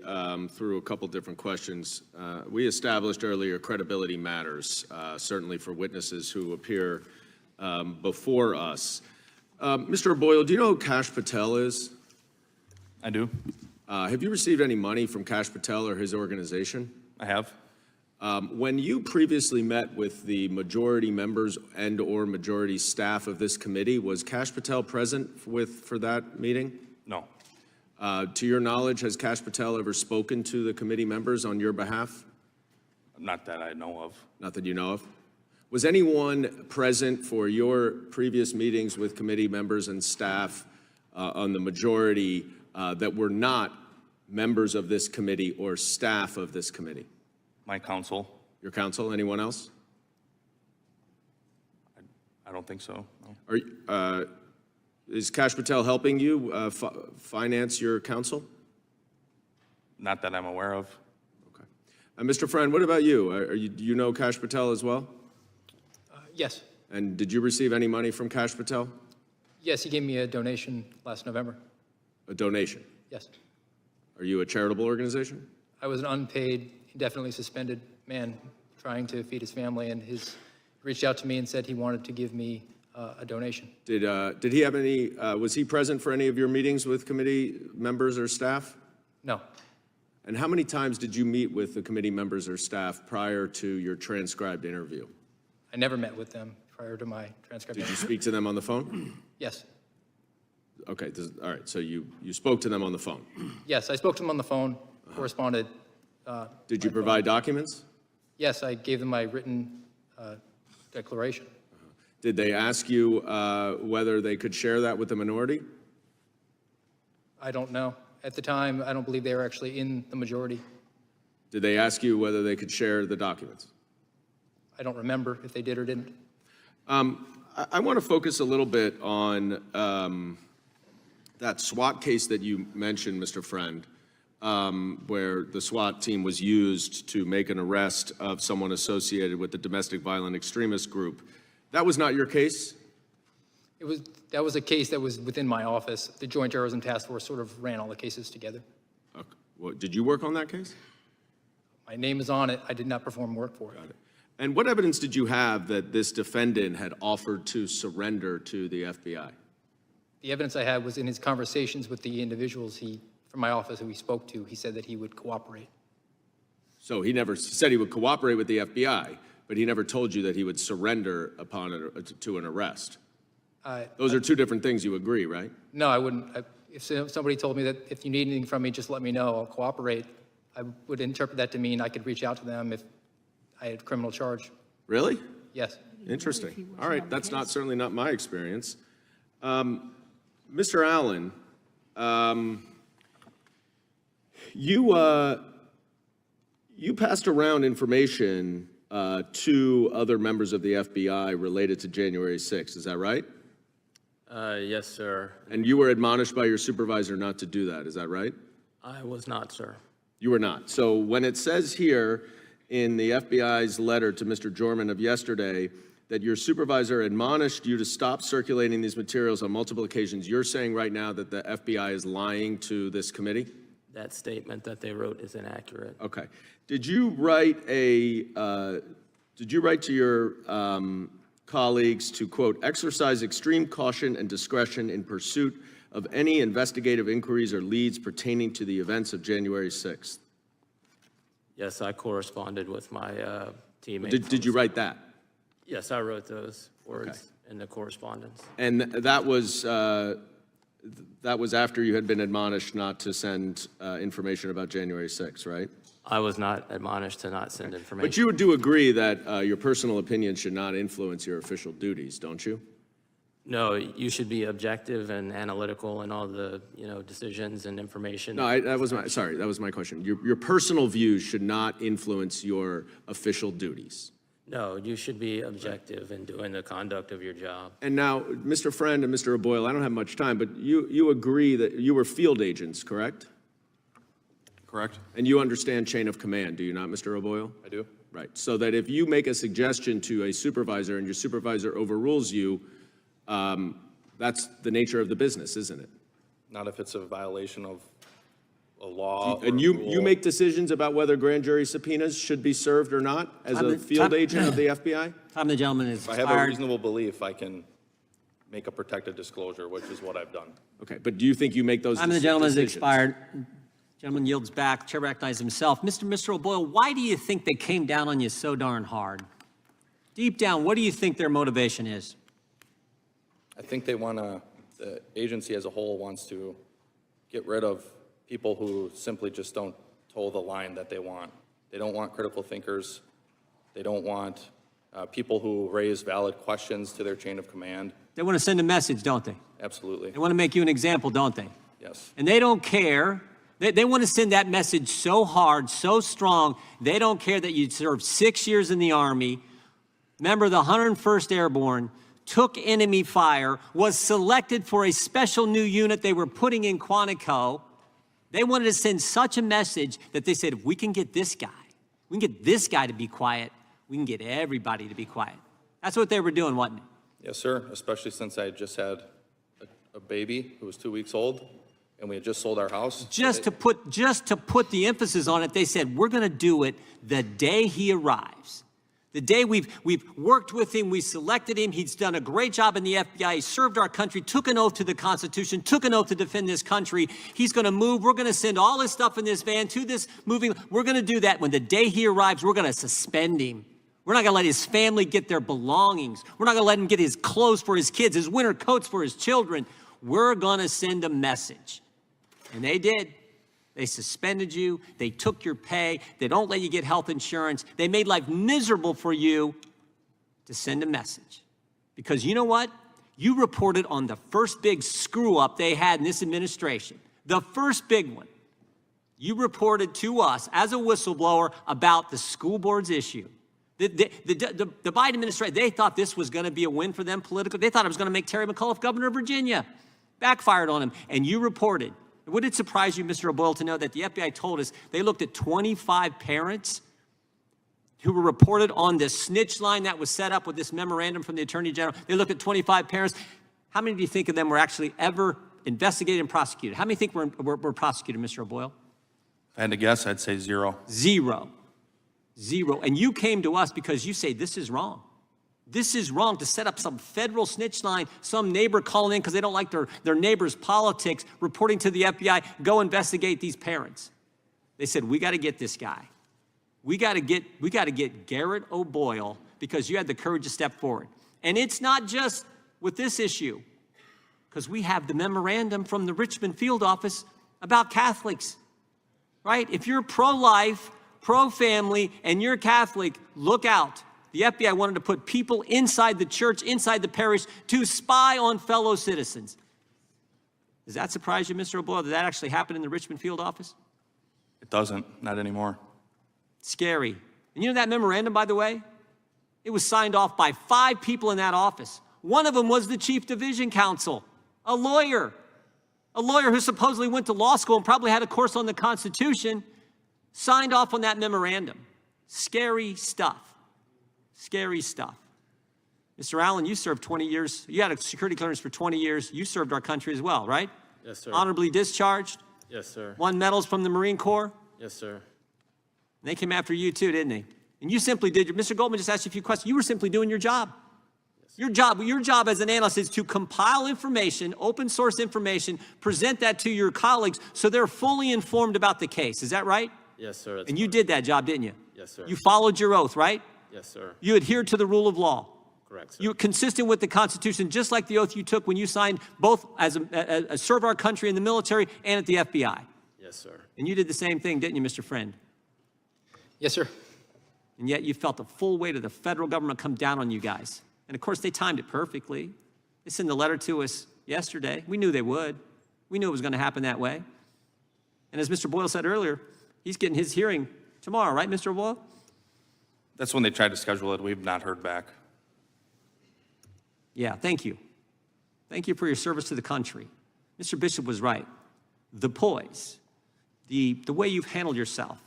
through a couple different questions. We established earlier credibility matters, certainly for witnesses who appear before us. Mr. Boyle, do you know who Kash Patel is? I do. Have you received any money from Kash Patel or his organization? I have. When you previously met with the majority members and/or majority staff of this committee, was Kash Patel present for that meeting? No. To your knowledge, has Kash Patel ever spoken to the committee members on your behalf? Not that I know of. Not that you know of? Was anyone present for your previous meetings with committee members and staff on the majority that were not members of this committee or staff of this committee? My counsel. Your counsel? Anyone else? I don't think so. No. Are, is Kash Patel helping you finance your counsel? Not that I'm aware of. Okay. Mr. Friend, what about you? Do you know Kash Patel as well? Yes. And did you receive any money from Kash Patel? Yes, he gave me a donation last November. A donation? Yes. Are you a charitable organization? I was an unpaid, indefinitely suspended man trying to feed his family, and he reached out to me and said he wanted to give me a donation. Did he have any, was he present for any of your meetings with committee members or staff? No. And how many times did you meet with the committee members or staff prior to your transcribed interview? I never met with them prior to my transcript. Did you speak to them on the phone? Yes. Okay, all right, so you spoke to them on the phone? Yes, I spoke to them on the phone, corresponded. Did you provide documents? Yes, I gave them my written declaration. Did they ask you whether they could share that with the minority? I don't know. At the time, I don't believe they were actually in the majority. Did they ask you whether they could share the documents? I don't remember if they did or didn't. I want to focus a little bit on that SWAT case that you mentioned, Mr. Friend, where the SWAT team was used to make an arrest of someone associated with the domestic violent extremist group. That was not your case? That was a case that was within my office. The Joint Terrorism Task Force sort of ran all the cases together. Okay. Well, did you work on that case? My name is on it. I did not perform work for it. Got it. And what evidence did you have that this defendant had offered to surrender to the FBI? The evidence I had was in his conversations with the individuals from my office who he spoke to. He said that he would cooperate. So he never said he would cooperate with the FBI, but he never told you that he would surrender to an arrest. Those are two different things, you agree, right? No, I wouldn't. If somebody told me that if you need anything from me, just let me know, I'll cooperate, I would interpret that to mean I could reach out to them if I had a criminal charge. Really? Yes. Interesting. All right, that's certainly not my experience. Mr. Allen, you passed around information to other members of the FBI related to January 6th, is that right? Yes, sir. And you were admonished by your supervisor not to do that, is that right? I was not, sir. You were not. So when it says here in the FBI's letter to Mr. Jorman of yesterday that your supervisor admonished you to stop circulating these materials on multiple occasions, you're saying right now that the FBI is lying to this committee? That statement that they wrote is inaccurate. Okay. Did you write to your colleagues to, quote, exercise extreme caution and discretion in pursuit of any investigative inquiries or leads pertaining to the events of January 6th? Yes, I corresponded with my teammate. Did you write that? Yes, I wrote those words in the correspondence. And that was after you had been admonished not to send information about January 6th, right? I was not admonished to not send information. But you do agree that your personal opinion should not influence your official duties, don't you? No, you should be objective and analytical in all the decisions and information. No, that was my question. Your personal views should not influence your official duties. No, you should be objective in doing the conduct of your job. And now, Mr. Friend and Mr. O'Boyle, I don't have much time, but you agree that you were field agents, correct? Correct. And you understand chain of command, do you not, Mr. O'Boyle? I do. Right. So that if you make a suggestion to a supervisor and your supervisor overrules you, That's the nature of the business, isn't it? Not if it's a violation of a law or And you rule. make decisions about whether grand jury subpoenas should be served or not as a field agent of the FBI? Time the gentleman is If I have a expired. reasonable belief, I can make a protected disclosure, which is what I've done. Okay, but do you think you make those Time the gentleman is decisions? expired. Gentleman yields back. Chair recognizes himself. Mr. O'Boyle, why do you think they came down on you so darn hard? Deep down, what do you think their motivation is? I think they want to, the agency as a whole wants to get rid of people who simply just don't toe the line that they want. They don't want critical thinkers. They don't want people who raise valid questions to their chain of command. They want to send a message, don't they? Absolutely. They want to make you an example, don't they? Yes. And they don't care. They want to send that message so hard, so strong, they don't care that you served 6 years in the Army, member of the 101st Airborne, took enemy fire, was selected for a special new unit they were putting in Quantico. They wanted to send such a message that they said, if we can get this guy, we can get this guy to be quiet, we can get everybody to be quiet. That's what they were doing, wasn't it? Yes, sir, especially since I just had a baby who was 2 weeks old, and we had just sold our house. Just to put the emphasis on it, they said, we're going to do it the day he arrives. The day we've worked with him, we selected him, he's done a great job in the FBI, he served our country, took an oath to the Constitution, took an oath to defend this country. He's going to move, we're going to send all his stuff in this van to this moving. We're going to do that. When the day he arrives, we're going to suspend him. We're not going to let his family get their belongings. We're not going to let him get his clothes for his kids, his winter coats for his children. We're going to send a message. And they did. They suspended you. They took your pay. They don't let you get health insurance. They made life miserable for you to send a message. Because you know what? You reported on the first big screw up they had in this administration. The first big one. You reported to us as a whistleblower about the school board's issue. The Biden administration, they thought this was going to be a win for them politically. They thought it was going to make Terry McAuliffe governor of Virginia. Backfired on him. And you reported. Would it surprise you, Mr. O'Boyle, to know that the FBI told us they looked at 25 parents who were reported on this snitch line that was set up with this memorandum from the Attorney General? They looked at 25 parents. How many do you think of them were actually ever investigated and prosecuted? How many think were prosecuted, Mr. O'Boyle? If I had to guess, I'd say zero. Zero. Zero. And you came to us because you say this is wrong. This is wrong to set up some federal snitch line, some neighbor calling in because they don't like their neighbor's politics, reporting to the FBI, go investigate these parents. They said, we got to get this guy. We got to get Garrett O'Boyle because you had the courage to step forward. And it's not just with this issue, because we have the memorandum from the Richmond field office about Catholics, right? If you're pro-life, pro-family, and you're Catholic, look out. The FBI wanted to put people inside the church, inside the parish, to spy on fellow citizens. Does that surprise you, Mr. O'Boyle, that actually happened in the Richmond field office? It doesn't, not anymore. Scary. And you know that memorandum, by the way? It was signed off by 5 people in that office. One of them was the chief division counsel, a lawyer who supposedly went to law school and probably had a course on the Constitution, signed off on that memorandum. Scary stuff. Scary stuff. Mr. Allen, you served 20 years. You had a security clearance for 20 years. You served our country as well, right? Yes, sir. Honorably discharged. Yes, sir. Won medals from the Marine Corps. Yes, sir. And they came after you too, didn't they? And you simply did. Mr. Goldman just asked you a few questions. You were simply doing your job. Your job as an analyst is to compile information, open source information, present that to your colleagues so they're fully informed about the case. Is that right? Yes, sir. And you did that job, didn't you? Yes, sir. You followed your oath, right? Yes, sir. You adhered to the rule of law. Correct, sir. You were consistent with the Constitution, just like the oath you took when you signed both as a serve our country in the military and at the FBI. Yes, sir. And you did the same thing, didn't you, Mr. Friend? Yes, sir. And yet you felt the full weight of the federal government come down on you guys. And of course, they timed it perfectly. They sent a letter to us yesterday. We knew they would. We knew it was going to happen that way. And as Mr. Boyle said earlier, he's getting his hearing tomorrow, right, Mr. Boyle? That's when they tried to schedule it. We've not heard back. Yeah, thank you. Thank you for your service to the country. Mr. Bishop was right. The poise, the way you've handled yourself,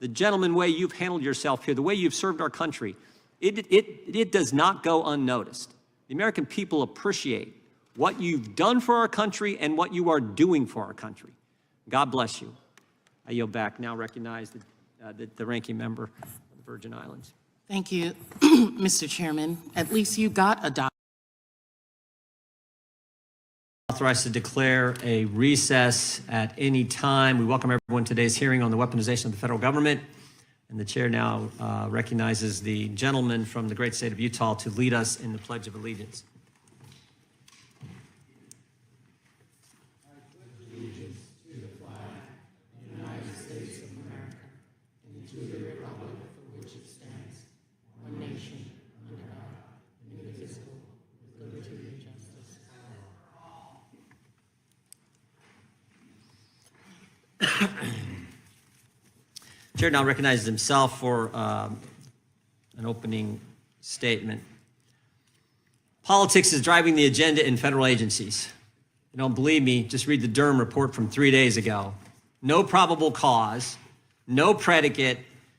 the gentleman way you've handled yourself here, the way you've served our country, it does not go unnoticed. The American people appreciate what you've done for our country and what you are doing for our country. God bless you. I yield back. Now recognize the ranking member of the Virgin Islands. Thank you, Mr. Chairman. At least you got a document. Authorized to declare a recess at any time. We welcome everyone to today's hearing on the weaponization of the federal government. And the chair now recognizes the gentleman from the great state of Utah to lead us in the Pledge of Allegiance. Chair now recognizes himself for an opening statement. Politics is driving the agenda in federal agencies. You don't believe me? Just read the Durham report from 3 days ago. No probable cause, no predicate,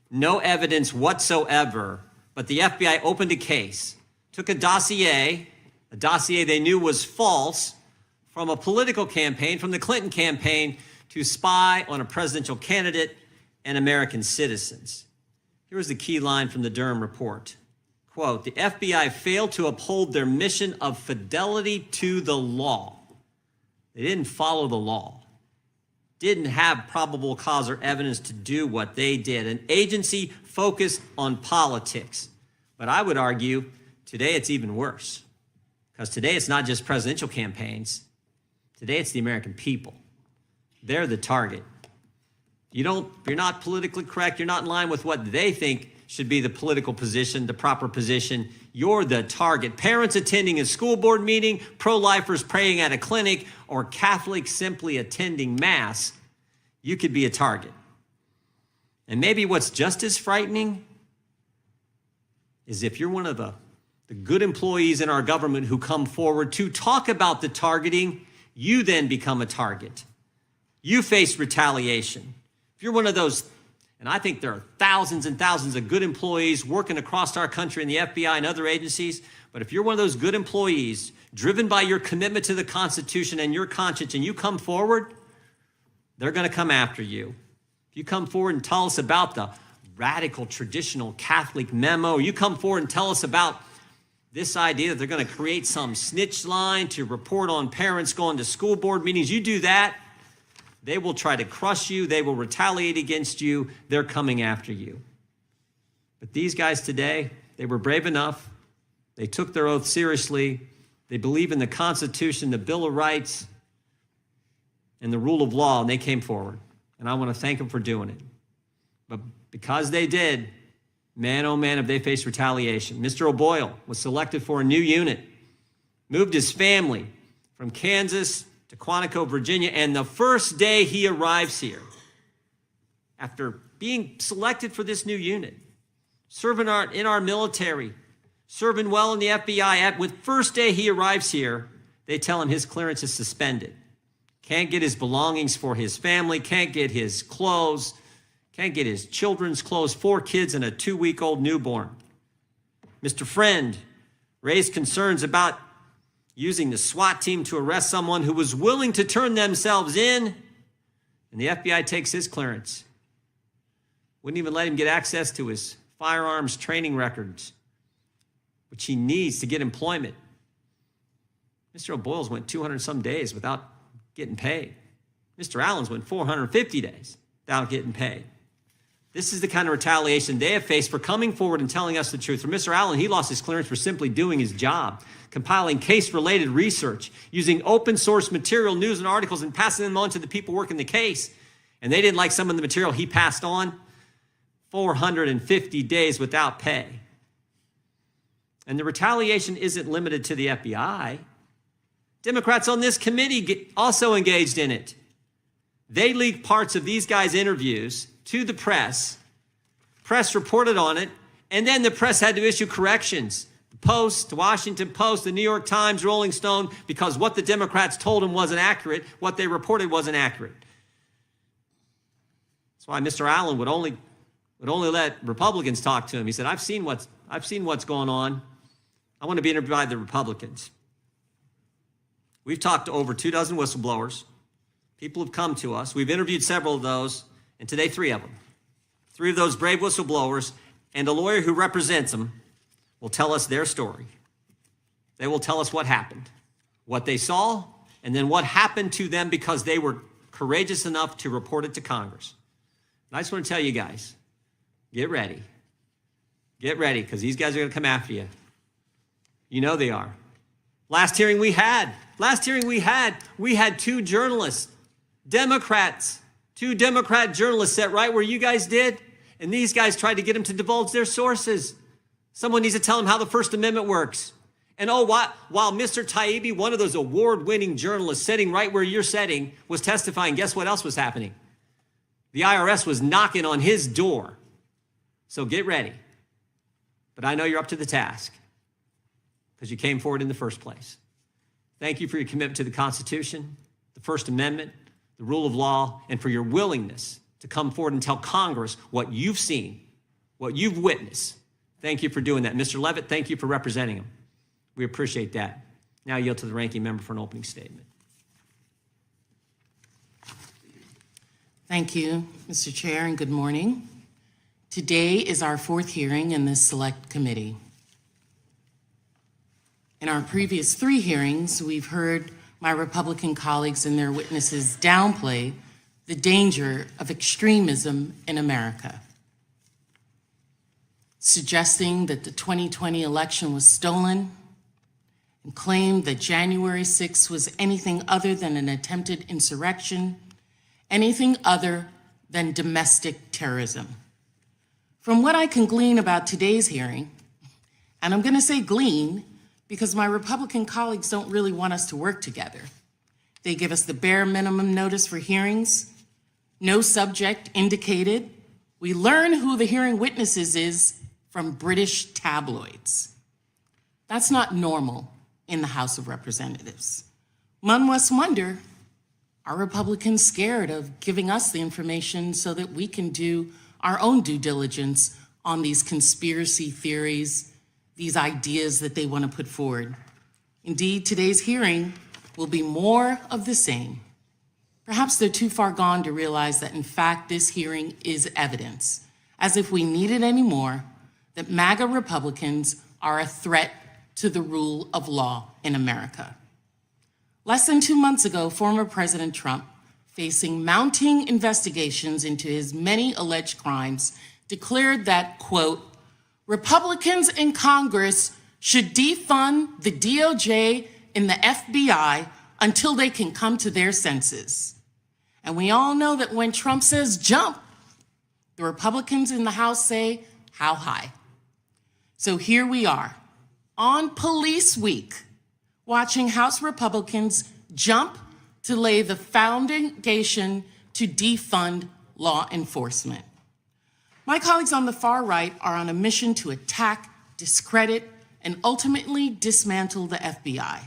no evidence whatsoever, but the FBI opened a case, took a dossier they knew was false from a political campaign, from the Clinton campaign, to spy on a presidential candidate and American citizens. Here was the key line from the Durham report. Quote, the FBI failed to uphold their mission of fidelity to the law. They didn't follow the law, didn't have probable cause or evidence to do what they did. An agency focused on politics. But I would argue today it's even worse, because today it's not just presidential campaigns. Today it's the American people. They're the target. You're not politically correct. You're not in line with what they think should be the political position, the proper position. You're the target. Parents attending a school board meeting, pro-lifers praying at a clinic, or Catholics simply attending Mass, you could be a target. And maybe what's just as frightening is if you're one of the good employees in our government who come forward to talk about the targeting, you then become a target. You face retaliation. If you're one of those, and I think there are thousands and thousands of good employees working across our country in the FBI and other agencies, but if you're one of those good employees driven by your commitment to the Constitution and your conscience, and you come forward, they're going to come after you. If you come forward and tell us about the radical traditional Catholic memo, or you come forward and tell us about this idea that they're going to create some snitch line to report on parents going to school board meetings, you do that, they will try to crush you. They will retaliate against you. They're coming after you. But these guys today, they were brave enough. They took their oath seriously. They believe in the Constitution, the Bill of Rights, and the rule of law, and they came forward. And I want to thank them for doing it. But because they did, man, oh man, have they faced retaliation. Mr. O'Boyle was selected for a new unit, moved his family from Kansas to Quantico, Virginia, and the first day he arrives here, after being selected for this new unit, serving in our military, serving well in the FBI, with first day he arrives here, they tell him his clearance is suspended. Can't get his belongings for his family, can't get his clothes, can't get his children's clothes, 4 kids and a 2-week-old newborn. Mr. Friend raised concerns about using the SWAT team to arrest someone who was willing to turn themselves in, and the FBI takes his clearance. Wouldn't even let him get access to his firearms training records, which he needs to get employment. Mr. O'Boyle's went 200-some days without getting paid. Mr. Allen's went 450 days without getting paid. This is the kind of retaliation they have faced for coming forward and telling us the truth. For Mr. Allen, he lost his clearance for simply doing his job, compiling case-related research, using open-source material, news and articles, and passing them on to the people working the case. And they didn't like some of the material he passed on. 450 days without pay. And the retaliation isn't limited to the FBI. Democrats on this committee also engaged in it. They leaked parts of these guys' interviews to the press. Press reported on it, and then the press had to issue corrections. The Post, the Washington Post, the New York Times, Rolling Stone, because what the Democrats told them wasn't accurate, what they reported wasn't accurate. That's why Mr. Allen would only let Republicans talk to him. He said, I've seen what's going on. I want to be interviewed by the Republicans. We've talked to over 24 whistleblowers. People have come to us. We've interviewed several of those, and today 3 of them. 3 of those brave whistleblowers and a lawyer who represents them will tell us their story. They will tell us what happened, what they saw, and then what happened to them because they were courageous enough to report it to Congress. And I just want to tell you guys, get ready. Get ready, because these guys are going to come after you. You know they are. Last hearing we had 2 journalists, Democrats, 2 Democrat journalists sat right where you guys did, and these guys tried to get them to divulge their sources. Someone needs to tell them how the First Amendment works. And while Mr. Taibbi, one of those award-winning journalists sitting right where you're sitting, was testifying, guess what else was happening? The IRS was knocking on his door. So get ready. But I know you're up to the task because you came forward in the first place. Thank you for your commitment to the Constitution, the First Amendment, the rule of law, and for your willingness to come forward and tell Congress what you've seen, what you've witnessed. Thank you for doing that. Mr. Levitt, thank you for representing him. We appreciate that. Now I yield to the ranking member for an opening statement. Thank you, Mr. Chair, and good morning. Today is our 4th hearing in this select committee. In our previous 3 hearings, we've heard my Republican colleagues and their witnesses downplay the danger of extremism in America, suggesting that the 2020 election was stolen and claimed that January 6th was anything other than an attempted insurrection, anything other than domestic terrorism. From what I can glean about today's hearing, and I'm going to say glean because my Republican colleagues don't really want us to work together. They give us the bare minimum notice for hearings, no subject indicated. We learn who the hearing witnesses is from British tabloids. That's not normal in the House of Representatives. One must wonder, are Republicans scared of giving us the information so that we can do our own due diligence on these conspiracy theories, these ideas that they want to put forward? Indeed, today's hearing will be more of the same. Perhaps they're too far gone to realize that, in fact, this hearing is evidence, as if we needed any more, that MAGA Republicans are a threat to the rule of law in America. Less than 2 months ago, former President Trump, facing mounting investigations into his many alleged crimes, declared that, quote, Republicans in Congress should defund the DOJ and the FBI until they can come to their senses. And we all know that when Trump says jump, the Republicans in the House say, how high? So here we are, on Police Week, watching House Republicans jump to lay the foundation to defund law enforcement. My colleagues on the far right are on a mission to attack, discredit, and ultimately dismantle the FBI.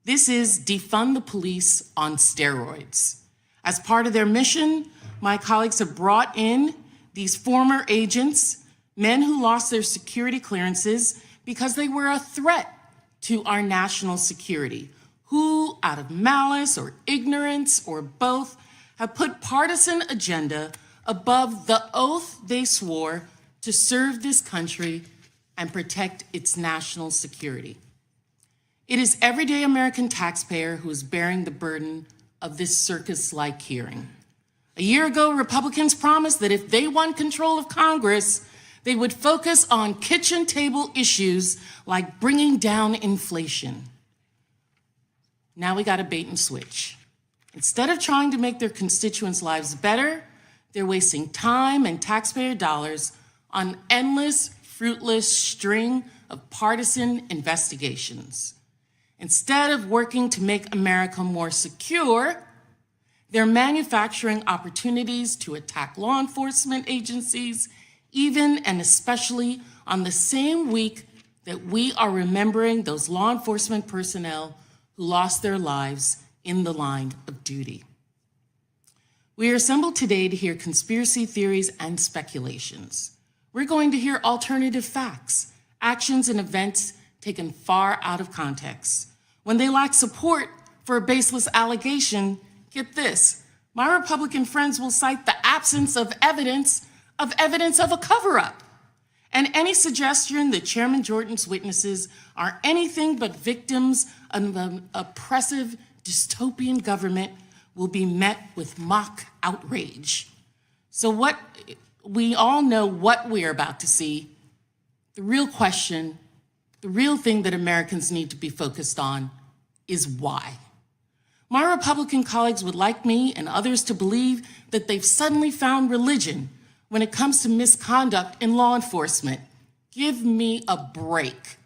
This is defund the police on steroids. As part of their mission, my colleagues have brought in these former agents, men who lost their security clearances because they were a threat to our national security, who, out of malice or ignorance or both, have put partisan agenda above the oath they swore to serve this country and protect its national security. It is everyday American taxpayer who is bearing the burden of this circus-like hearing. A year ago, Republicans promised that if they won control of Congress, they would focus on kitchen table issues like bringing down inflation. Now we got a bait and switch. Instead of trying to make their constituents' lives better, they're wasting time and taxpayer dollars on endless, fruitless string of partisan investigations. Instead of working to make America more secure, they're manufacturing opportunities to attack law enforcement agencies, even and especially on the same week that we are remembering those law enforcement personnel who lost their lives in the line of duty. We are assembled today to hear conspiracy theories and speculations. We're going to hear alternative facts, actions and events taken far out of context, when they lack support for a baseless allegation, get this, my Republican friends will cite the absence of evidence of a cover-up. And any suggestion that Chairman Jordan's witnesses are anything but victims of an oppressive dystopian government will be met with mock outrage. So we all know what we're about to see. The real question, the real thing that Americans need to be focused on is why. My Republican colleagues would like me and others to believe that they've suddenly found religion when it comes to misconduct in law enforcement. Give me a break.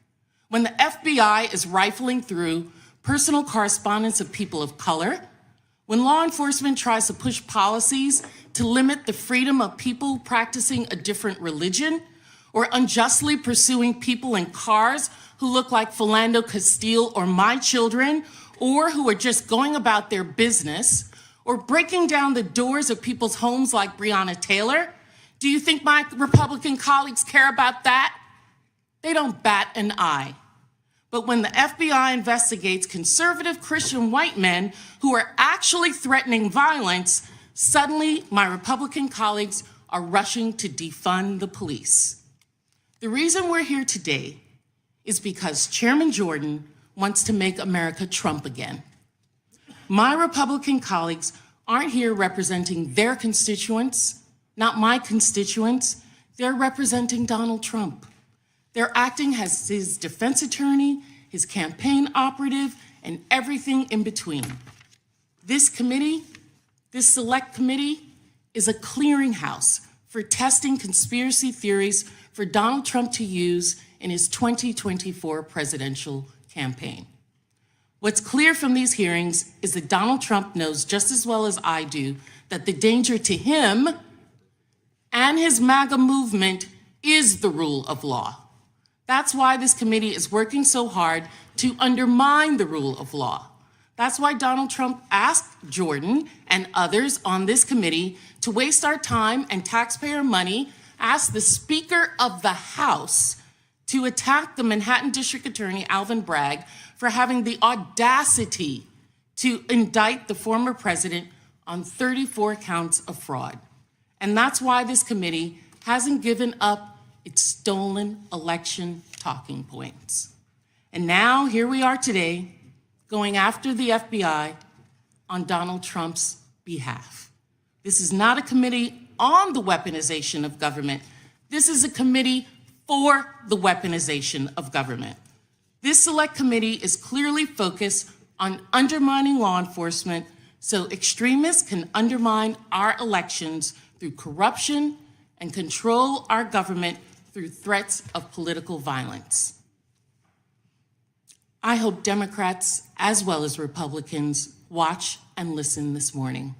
When the FBI is rifling through personal correspondence of people of color, when law enforcement tries to push policies to limit the freedom of people practicing a different religion, or unjustly pursuing people in cars who look like Philando Castile or my children, or who are just going about their business, or breaking down the doors of people's homes like Breonna Taylor, do you think my Republican colleagues care about that? They don't bat an eye. But when the FBI investigates conservative Christian white men who are actually threatening violence, suddenly my Republican colleagues are rushing to defund the police. The reason we're here today is because Chairman Jordan wants to make America Trump again. My Republican colleagues aren't here representing their constituents, not my constituents. They're representing Donald Trump. They're acting as his defense attorney, his campaign operative, and everything in between. This committee, this select committee, is a clearinghouse for testing conspiracy theories for Donald Trump to use in his 2024 presidential campaign. What's clear from these hearings is that Donald Trump knows just as well as I do that the danger to him and his MAGA movement is the rule of law. That's why this committee is working so hard to undermine the rule of law. That's why Donald Trump asked Jordan and others on this committee to waste our time and taxpayer money, asked the Speaker of the House to attack the Manhattan District Attorney, Alvin Bragg, for having the audacity to indict the former president on 34 counts of fraud. And that's why this committee hasn't given up its stolen election talking points. And now here we are today, going after the FBI on Donald Trump's behalf. This is not a committee on the weaponization of government. This is a committee for the weaponization of government. This select committee is clearly focused on undermining law enforcement so extremists can undermine our elections through corruption and control our government through threats of political violence. I hope Democrats as well as Republicans watch and listen this morning,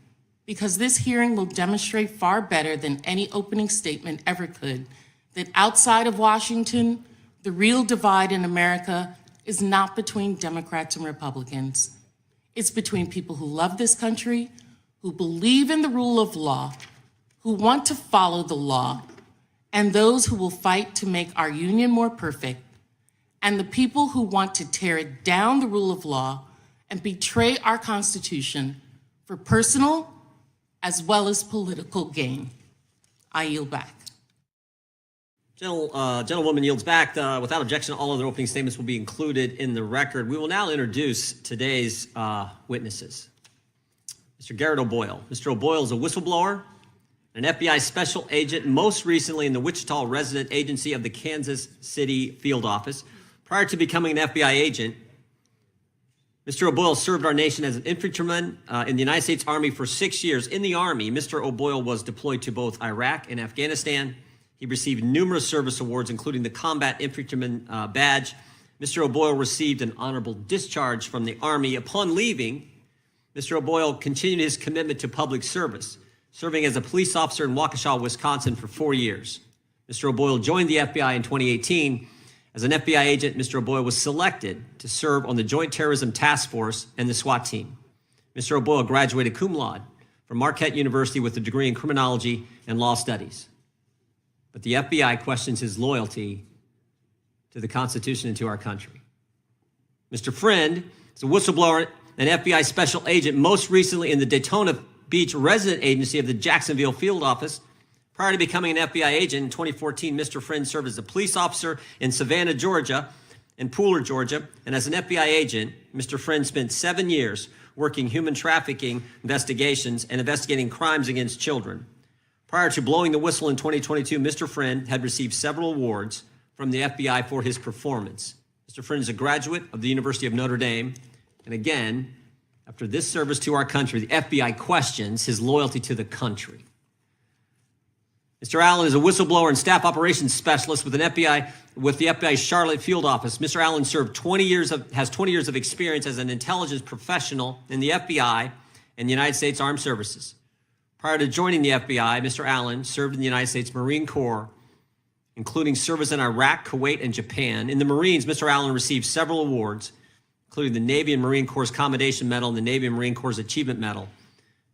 because this hearing will demonstrate far better than any opening statement ever could that outside of Washington, the real divide in America is not between Democrats and Republicans. It's between people who love this country, who believe in the rule of law, who want to follow the law, and those who will fight to make our union more perfect, and the people who want to tear down the rule of law and betray our Constitution for personal as well as political gain. I yield back. Gentlewoman yields back. Without objection, all other opening statements will be included in the record. We will now introduce today's witnesses. Mr. Garrett O'Boyle. Mr. O'Boyle is a whistleblower, an FBI special agent, most recently in the Wichita resident agency of the Kansas City field office. Prior to becoming an FBI agent, Mr. O'Boyle served our nation as an infantryman in the United States Army for 6 years. In the Army, Mr. O'Boyle was deployed to both Iraq and Afghanistan. He received numerous service awards, including the Combat Infantryman Badge. Mr. O'Boyle received an honorable discharge from the Army. Upon leaving, Mr. O'Boyle continued his commitment to public service, serving as a police officer in Waukesha, Wisconsin for 4 years. Mr. O'Boyle joined the FBI in 2018. As an FBI agent, Mr. O'Boyle was selected to serve on the Joint Terrorism Task Force and the SWAT team. Mr. O'Boyle graduated cum laude from Marquette University with a degree in criminology and law studies. But the FBI questions his loyalty to the Constitution and to our country. Mr. Friend is a whistleblower an FBI special agent, most recently in the Daytona Beach resident agency of the Jacksonville field office. Prior to becoming an FBI agent in 2014, Mr. Friend served as a police officer in Savannah, Georgia, and Pooler, Georgia. And as an FBI agent, Mr. Friend spent 7 years working human trafficking investigations and investigating crimes against children. Prior to blowing the whistle in 2022, Mr. Friend had received several awards from the FBI for his performance. Mr. Friend is a graduate of the University of Notre Dame. And again, after this service to our country, the FBI questions his loyalty to the country. Mr. Allen is a whistleblower and staff operations specialist with the FBI's Charlotte field office. Mr. Allen has 20 years of experience as an intelligence professional in the FBI and the United States Armed Services. Prior to joining the FBI, Mr. Allen served in the United States Marine Corps, including service in Iraq, Kuwait, and Japan. In the Marines, Mr. Allen received several awards, including the Navy and Marine Corps Commendation Medal and the Navy and Marine Corps Achievement Medal.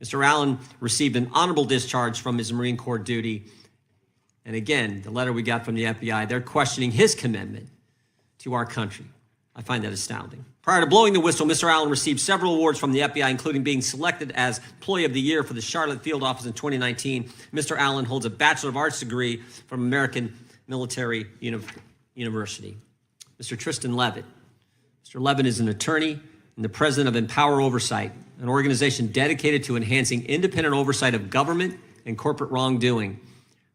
Mr. Allen received an honorable discharge from his Marine Corps duty. And again, the letter we got from the FBI, they're questioning his commitment to our country. I find that astounding. Prior to blowing the whistle, Mr. Allen received several awards from the FBI, including being selected as Employee of the Year for the Charlotte Field Office in 2019. Mr. Allen holds a Bachelor of Arts degree from American Military University. Mr. Tristan Levitt. Mr. Levitt is an attorney and the president of Empower Oversight, an organization dedicated to enhancing independent oversight of government and corporate wrongdoing.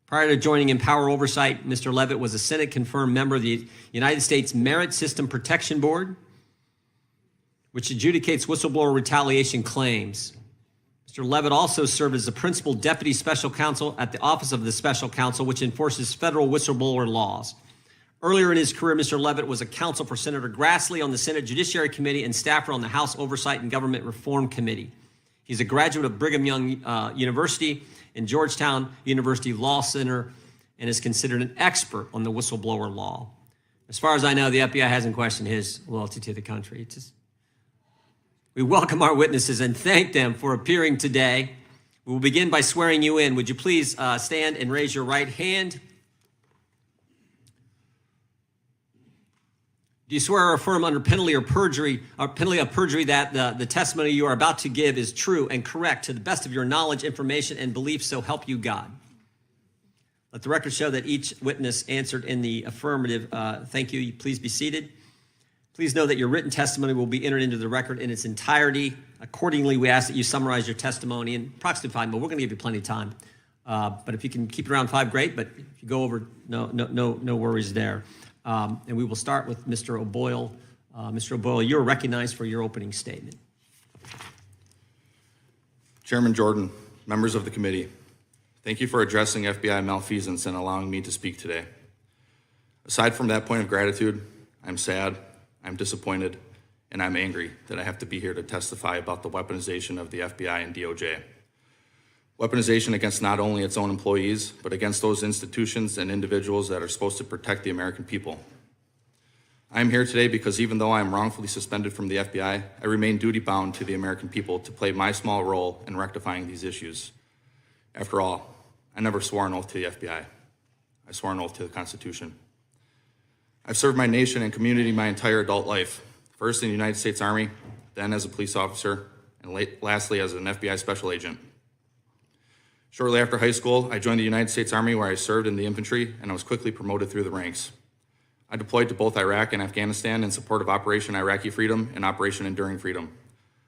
Prior to joining Empower Oversight, Mr. Levitt was a Senate-confirmed member of the United States Merit System Protection Board, which adjudicates whistleblower retaliation claims. Mr. Levitt also served as the principal deputy special counsel at the Office of the Special Counsel, which enforces federal whistleblower laws. Earlier in his career, Mr. Levitt was a counsel for Senator Grassley on the Senate Judiciary Committee and staffer on the House Oversight and Government Reform Committee. He's a graduate of Brigham Young University and Georgetown University Law Center and is considered an expert on the whistleblower law. As far as I know, the FBI hasn't questioned his loyalty to the country. We welcome our witnesses and thank them for appearing today. We will begin by swearing you in. Would you please stand and raise your right hand? Do you swear or affirm under penalty of perjury that the testimony you are about to give is true and correct to the best of your knowledge, information, and belief, so help you God? Let the record show that each witness answered in the affirmative. Thank you. Please be seated. Please know that your written testimony will be entered into the record in its entirety. Accordingly, we ask that you summarize your testimony in approximately 5 minutes. We're going to give you plenty of time. But if you can keep it around 5, great. But if you go over, no worries there. And we will start with Mr. O'Boyle. Mr. O'Boyle, you're recognized for your opening statement. Chairman Jordan, members of the committee, thank you for addressing FBI malfeasance and allowing me to speak today. Aside from that point of gratitude, I'm sad, I'm disappointed, and I'm angry that I have to be here to testify about the weaponization of the FBI and DOJ. Weaponization against not only its own employees, but against those institutions and individuals that are supposed to protect the American people. I'm here today because even though I am wrongfully suspended from the FBI, I remain duty-bound to the American people to play my small role in rectifying these issues. After all, I never swore an oath to the FBI. I swore an oath to the Constitution. I've served my nation and community my entire adult life, first in the United States Army, then as a police officer, and lastly as an FBI special agent. Shortly after high school, I joined the United States Army where I served in the infantry and I was quickly promoted through the ranks. I deployed to both Iraq and Afghanistan in support of Operation Iraqi Freedom and Operation Enduring Freedom.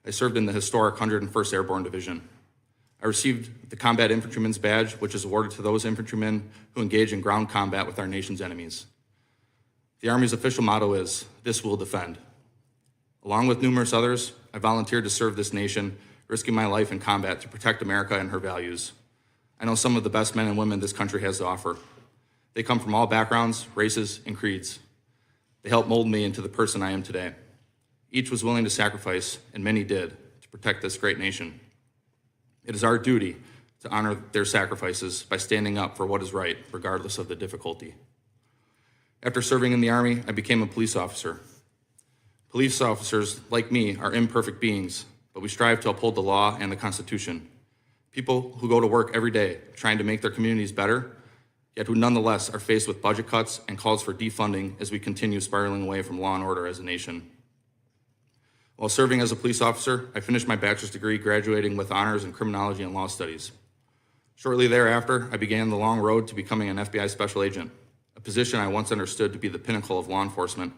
I served in the historic 101st Airborne Division. I received the Combat Infantryman's Badge, which is awarded to those infantrymen who engage in ground combat with our nation's enemies. The Army's official motto is, "This will defend." Along with numerous others, I volunteered to serve this nation, risking my life in combat to protect America and her values. I know some of the best men and women this country has to offer. They come from all backgrounds, races, and creeds. They helped mold me into the person I am today. Each was willing to sacrifice, and many did, to protect this great nation. It is our duty to honor their sacrifices by standing up for what is right, regardless of the difficulty. After serving in the Army, I became a police officer. Police officers, like me, are imperfect beings, but we strive to uphold the law and the Constitution. People who go to work every day trying to make their communities better, yet who nonetheless are faced with budget cuts and calls for defunding as we continue spiraling away from law and order as a nation. While serving as a police officer, I finished my bachelor's degree, graduating with honors in criminology and law studies. Shortly thereafter, I began the long road to becoming an FBI special agent, a position I once understood to be the pinnacle of law enforcement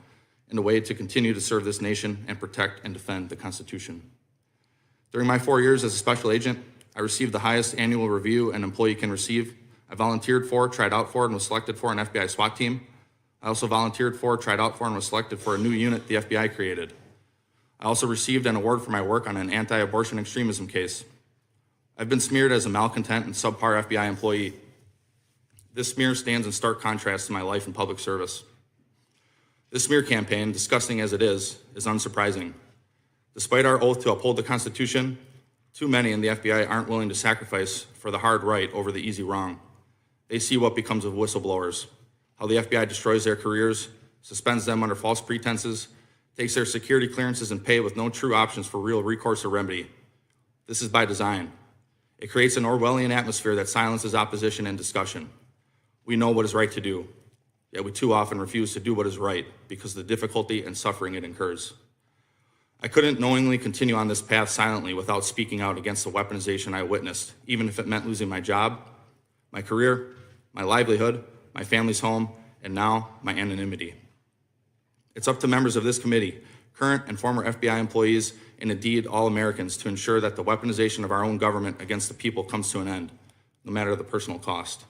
and a way to continue to serve this nation and protect and defend the Constitution. During my 4 years as a special agent, I received the highest annual review an employee can receive. I volunteered for, tried out for, and was selected for an FBI SWAT team. I also volunteered for, tried out for, and was selected for a new unit the FBI created. I also received an award for my work on an anti-abortion extremism case. I've been smeared as a malcontent and subpar FBI employee. This smear stands in stark contrast to my life in public service. This smear campaign, disgusting as it is unsurprising. Despite our oath to uphold the Constitution, too many in the FBI aren't willing to sacrifice for the hard right over the easy wrong. They see what becomes of whistleblowers, how the FBI destroys their careers, suspends them under false pretenses, takes their security clearances and pay with no true options for real recourse or remedy. This is by design. It creates an Orwellian atmosphere that silences opposition and discussion. We know what is right to do, yet we too often refuse to do what is right because of the difficulty and suffering it incurs. I couldn't knowingly continue on this path silently without speaking out against the weaponization I witnessed, even if it meant losing my job, my career, my livelihood, my family's home, and now my anonymity. It's up to members of this committee, current and former FBI employees, and indeed all Americans, to ensure that the weaponization of our own government against the people comes to an end, no matter the personal cost.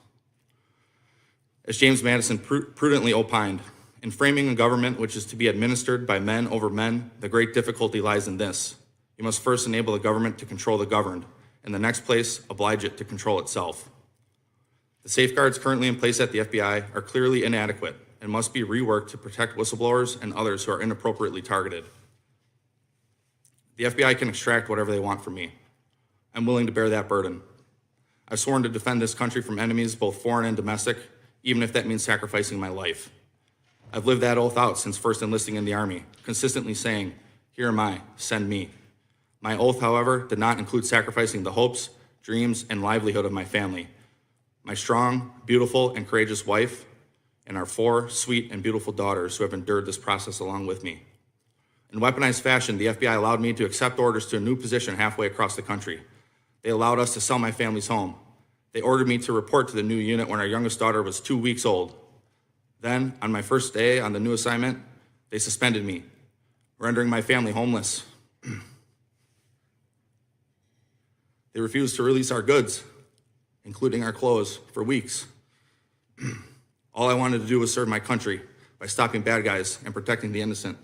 As James Madison prudently opined, in framing a government which is to be administered by men over men, the great difficulty lies in this. You must first enable the government to control the governed, in the next place, oblige it to control itself. The safeguards currently in place at the FBI are clearly inadequate and must be reworked to protect whistleblowers and others who are inappropriately targeted. The FBI can extract whatever they want from me. I'm willing to bear that burden. I've sworn to defend this country from enemies, both foreign and domestic, even if that means sacrificing my life. I've lived that oath out since first enlisting in the Army, consistently saying, "Here am I, send me." My oath, however, did not include sacrificing the hopes, dreams, and livelihood of my family, my strong, beautiful, and courageous wife, and our 4 sweet and beautiful daughters who have endured this process along with me. In weaponized fashion, the FBI allowed me to accept orders to a new position halfway across the country. They allowed us to sell my family's home. They ordered me to report to the new unit when our youngest daughter was 2 weeks old. Then, on my first day on the new assignment, they suspended me, rendering my family homeless. They refused to release our goods, including our clothes, for weeks. All I wanted to do was serve my country by stopping bad guys and protecting the innocent.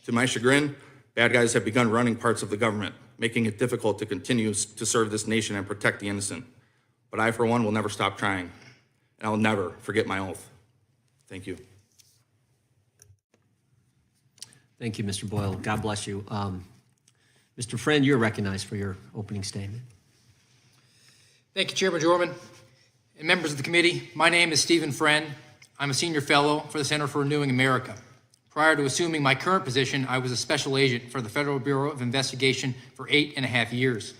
To my chagrin, bad guys have begun running parts of the government, making it difficult to continue to serve this nation and protect the innocent. But I, for one, will never stop trying, and I'll never forget my oath. Thank you. Thank you, Mr. Boyle. God bless you. Mr. Friend, you're recognized for your opening statement. Thank you, Chairman Jorman. And members of the committee, my name is Stephen Friend. I'm a senior fellow for the Center for Renewing America. Prior to assuming my current position, I was a special agent for the Federal Bureau of Investigation for 8.5 years.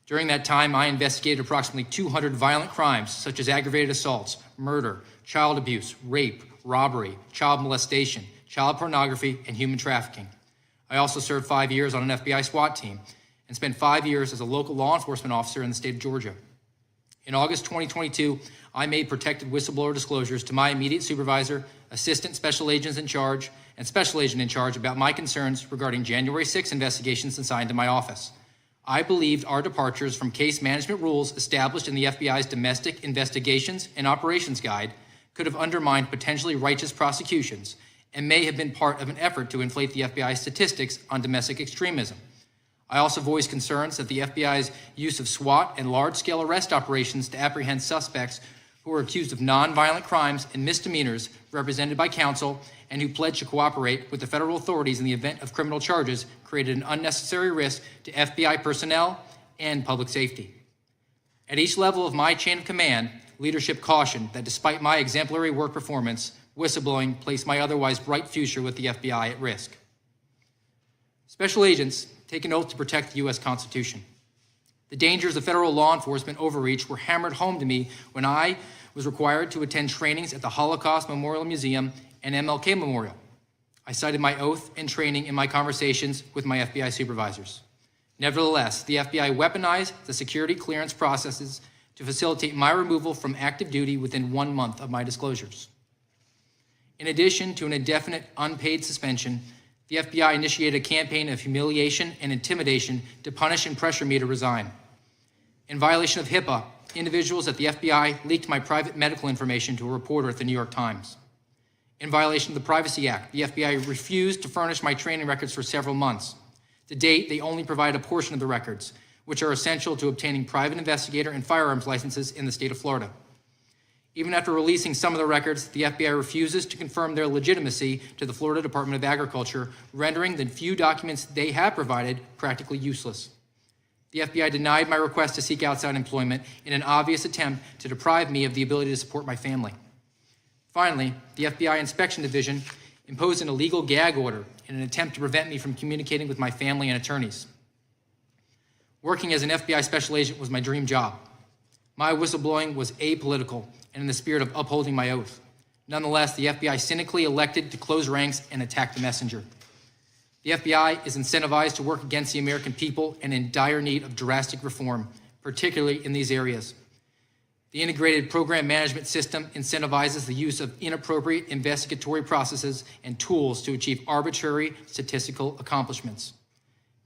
During that time, I investigated approximately 200 violent crimes, such as aggravated assaults, murder, child abuse, rape, robbery, child molestation, child pornography, and human trafficking. I also served 5 years on an FBI SWAT team and spent 5 years as a local law enforcement officer in the state of Georgia. In August 2022, I made protected whistleblower disclosures to my immediate supervisor, assistant special agents in charge, and special agent in charge about my concerns regarding January 6 investigations assigned to my office. I believed our departures from case management rules established in the FBI's Domestic Investigations and Operations Guide could have undermined potentially righteous prosecutions and may have been part of an effort to inflate the FBI's statistics on domestic extremism. I also voiced concerns that the FBI's use of SWAT and large-scale arrest operations to apprehend suspects who were accused of nonviolent crimes and misdemeanors represented by counsel and who pledged to cooperate with the federal authorities in the event of criminal charges created an unnecessary risk to FBI personnel and public safety. At each level of my chain of command, leadership cautioned that despite my exemplary work performance, whistleblowing placed my otherwise bright future with the FBI at risk. Special agents take an oath to protect the U.S. Constitution. The dangers of federal law enforcement overreach were hammered home to me when I was required to attend trainings at the Holocaust Memorial Museum and MLK Memorial. I cited my oath and training in my conversations with my FBI supervisors. Nevertheless, the FBI weaponized the security clearance processes to facilitate my removal from active duty within 1 month of my disclosures. In addition to an indefinite unpaid suspension, the FBI initiated a campaign of humiliation and intimidation to punish and pressure me to resign. In violation of HIPAA, individuals at the FBI leaked my private medical information to a reporter at the New York Times. In violation of the Privacy Act, the FBI refused to furnish my training records for several months. To date, they only provide a portion of the records, which are essential to obtaining private investigator and firearms licenses in the state of Florida. Even after releasing some of the records, the FBI refuses to confirm their legitimacy to the Florida Department of Agriculture, rendering the few documents they have provided practically useless. The FBI denied my request to seek outside employment in an obvious attempt to deprive me of the ability to support my family. Finally, the FBI Inspection Division imposed an illegal gag order in an attempt to prevent me from communicating with my family and attorneys. Working as an FBI special agent was my dream job. My whistleblowing was apolitical and in the spirit of upholding my oath. Nonetheless, the FBI cynically elected to close ranks and attack the messenger. The FBI is incentivized to work against the American people and in dire need of drastic reform, particularly in these areas. The integrated program management system incentivizes the use of inappropriate investigatory processes and tools to achieve arbitrary statistical accomplishments.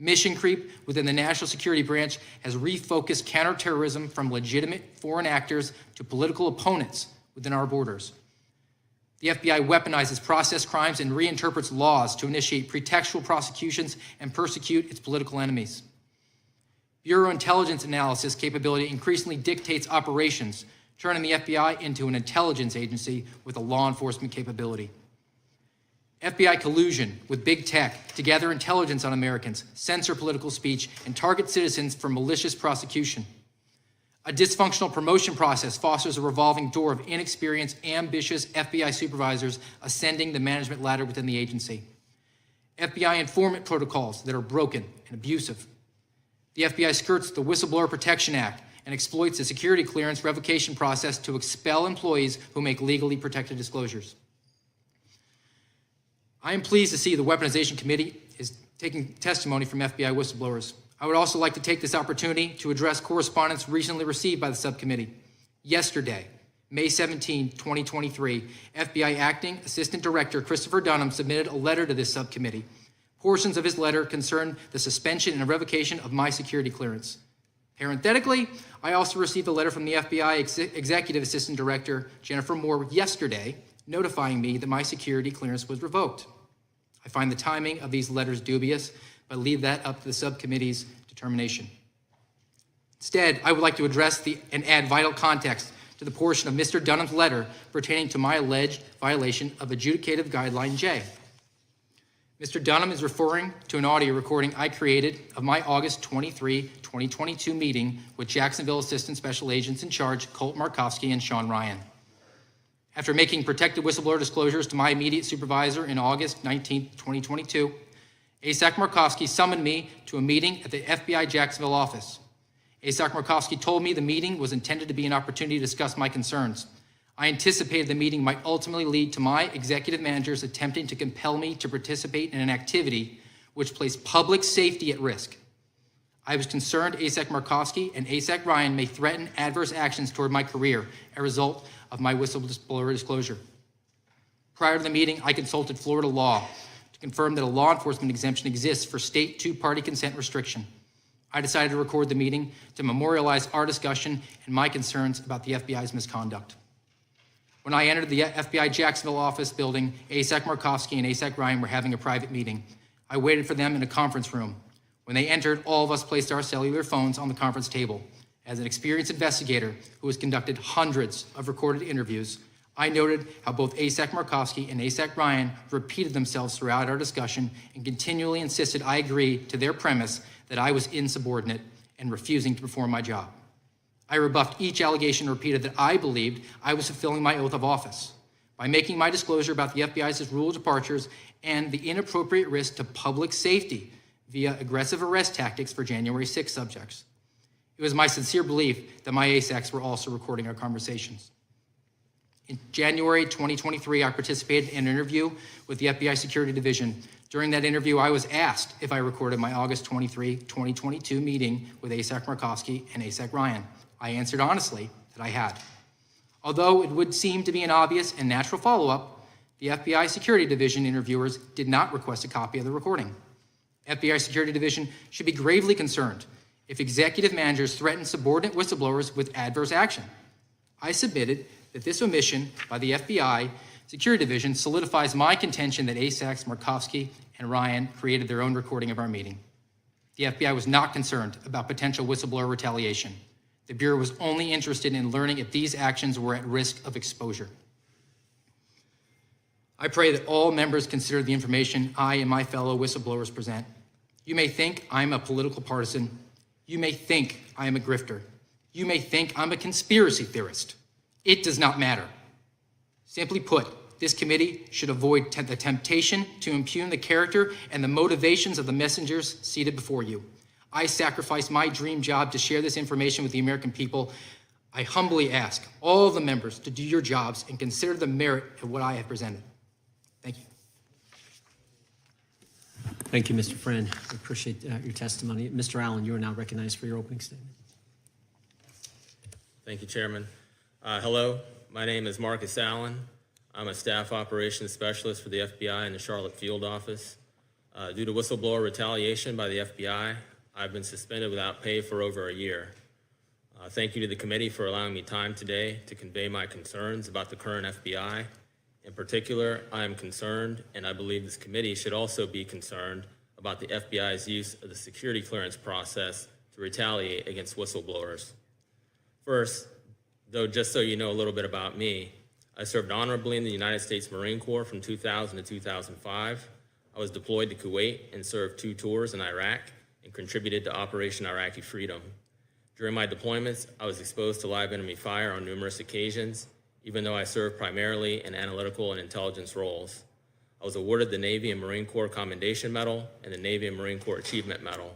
Mission creep within the National Security Branch has refocused counterterrorism from legitimate foreign actors to political opponents within our borders. The FBI weaponizes process crimes and reinterprets laws to initiate pretextual prosecutions and persecute its political enemies. Bureau intelligence analysis capability increasingly dictates operations, turning the FBI into an intelligence agency with a law enforcement capability. FBI collusion with big tech to gather intelligence on Americans, censor political speech, and target citizens for malicious prosecution. A dysfunctional promotion process fosters a revolving door of inexperienced, ambitious FBI supervisors ascending the management ladder within the agency. FBI informant protocols that are broken and abusive. The FBI skirts the Whistleblower Protection Act and exploits the security clearance revocation process to expel employees who make legally protected disclosures. I am pleased to see the Weaponization Committee is taking testimony from FBI whistleblowers. I would also like to take this opportunity to address correspondence recently received by the subcommittee. Yesterday, May 17, 2023, FBI Acting Assistant Director Christopher Dunham submitted a letter to this subcommittee. Portions of his letter concern the suspension and revocation of my security clearance. Parenthetically, I also received a letter from the FBI Executive Assistant Director Jennifer Moore yesterday notifying me that my security clearance was revoked. I find the timing of these letters dubious, but leave that up to the subcommittee's determination. Instead, I would like to address and add vital context to the portion of Mr. Dunham's letter pertaining to my alleged violation of Adjudicative Guideline J. Mr. Dunham is referring to an audio recording I created of my August 23, 2022 meeting with Jacksonville Assistant Special Agents in Charge Colt Markowski and Sean Ryan. After making protected whistleblower disclosures to my immediate supervisor in August 19, 2022, ASAC Markowski summoned me to a meeting at the FBI Jacksonville office. ASAC Markowski told me the meeting was intended to be an opportunity to discuss my concerns. I anticipated the meeting might ultimately lead to my executive managers attempting to compel me to participate in an activity which placed public safety at risk. I was concerned ASAC Markowski and ASAC Ryan may threaten adverse actions toward my career as a result of my whistleblower disclosure. Prior to the meeting, I consulted Florida law to confirm that a law enforcement exemption exists for state two-party consent restriction. I decided to record the meeting to memorialize our discussion and my concerns about the FBI's misconduct. When I entered the FBI Jacksonville office building, ASAC Markowski and ASAC Ryan were having a private meeting. I waited for them in a conference room. When they entered, all of us placed our cellular phones on the conference table. As an experienced investigator who has conducted hundreds of recorded interviews, I noted how both ASAC Markowski and ASAC Ryan repeated themselves throughout our discussion and continually insisted I agree to their premise that I was insubordinate and refusing to perform my job. I rebuffed each allegation and repeated that I believed I was fulfilling my oath of office by making my disclosure about the FBI's rule departures and the inappropriate risk to public safety via aggressive arrest tactics for January 6 subjects. It was my sincere belief that my ASACs were also recording our conversations. In January 2023, I participated in an interview with the FBI Security Division. During that interview, I was asked if I recorded my August 23, 2022 meeting with ASAC Markowski and ASAC Ryan. I answered honestly that I had. Although it would seem to be an obvious and natural follow-up, the FBI Security Division interviewers did not request a copy of the recording. FBI Security Division should be gravely concerned if executive managers threaten subordinate whistleblowers with adverse action. I submitted that this omission by the FBI Security Division solidifies my contention that ASACs Markowski and Ryan created their own recording of our meeting. The FBI was not concerned about potential whistleblower retaliation. The Bureau was only interested in learning if these actions were at risk of exposure. I pray that all members consider the information I and my fellow whistleblowers present. You may think I'm a political partisan. You may think I am a grifter. You may think I'm a conspiracy theorist. It does not matter. Simply put, this committee should avoid the temptation to impugn the character and the motivations of the messengers seated before you. I sacrificed my dream job to share this information with the American people. I humbly ask all of the members to do your jobs and consider the merit of what I have presented. Thank you. Thank you, Mr. Friend. I appreciate your testimony. Mr. Allen, you are now recognized for your opening statement. Thank you, Chairman. Hello, my name is Marcus Allen. I'm a staff operations specialist for the FBI in the Charlotte Field Office. Due to whistleblower retaliation by the FBI, I've been suspended without pay for over a year. Thank you to the committee for allowing me time today to convey my concerns about the current FBI. In particular, I am concerned, and I believe this committee should also be concerned about the FBI's use of the security clearance process to retaliate against whistleblowers. First, though, just so you know a little bit about me, I served honorably in the United States Marine Corps from 2000 to 2005. I was deployed to Kuwait and served 2 tours in Iraq and contributed to Operation Iraqi Freedom. During my deployments, I was exposed to live enemy fire on numerous occasions, even though I served primarily in analytical and intelligence roles. I was awarded the Navy and Marine Corps Commendation Medal and the Navy and Marine Corps Achievement Medal.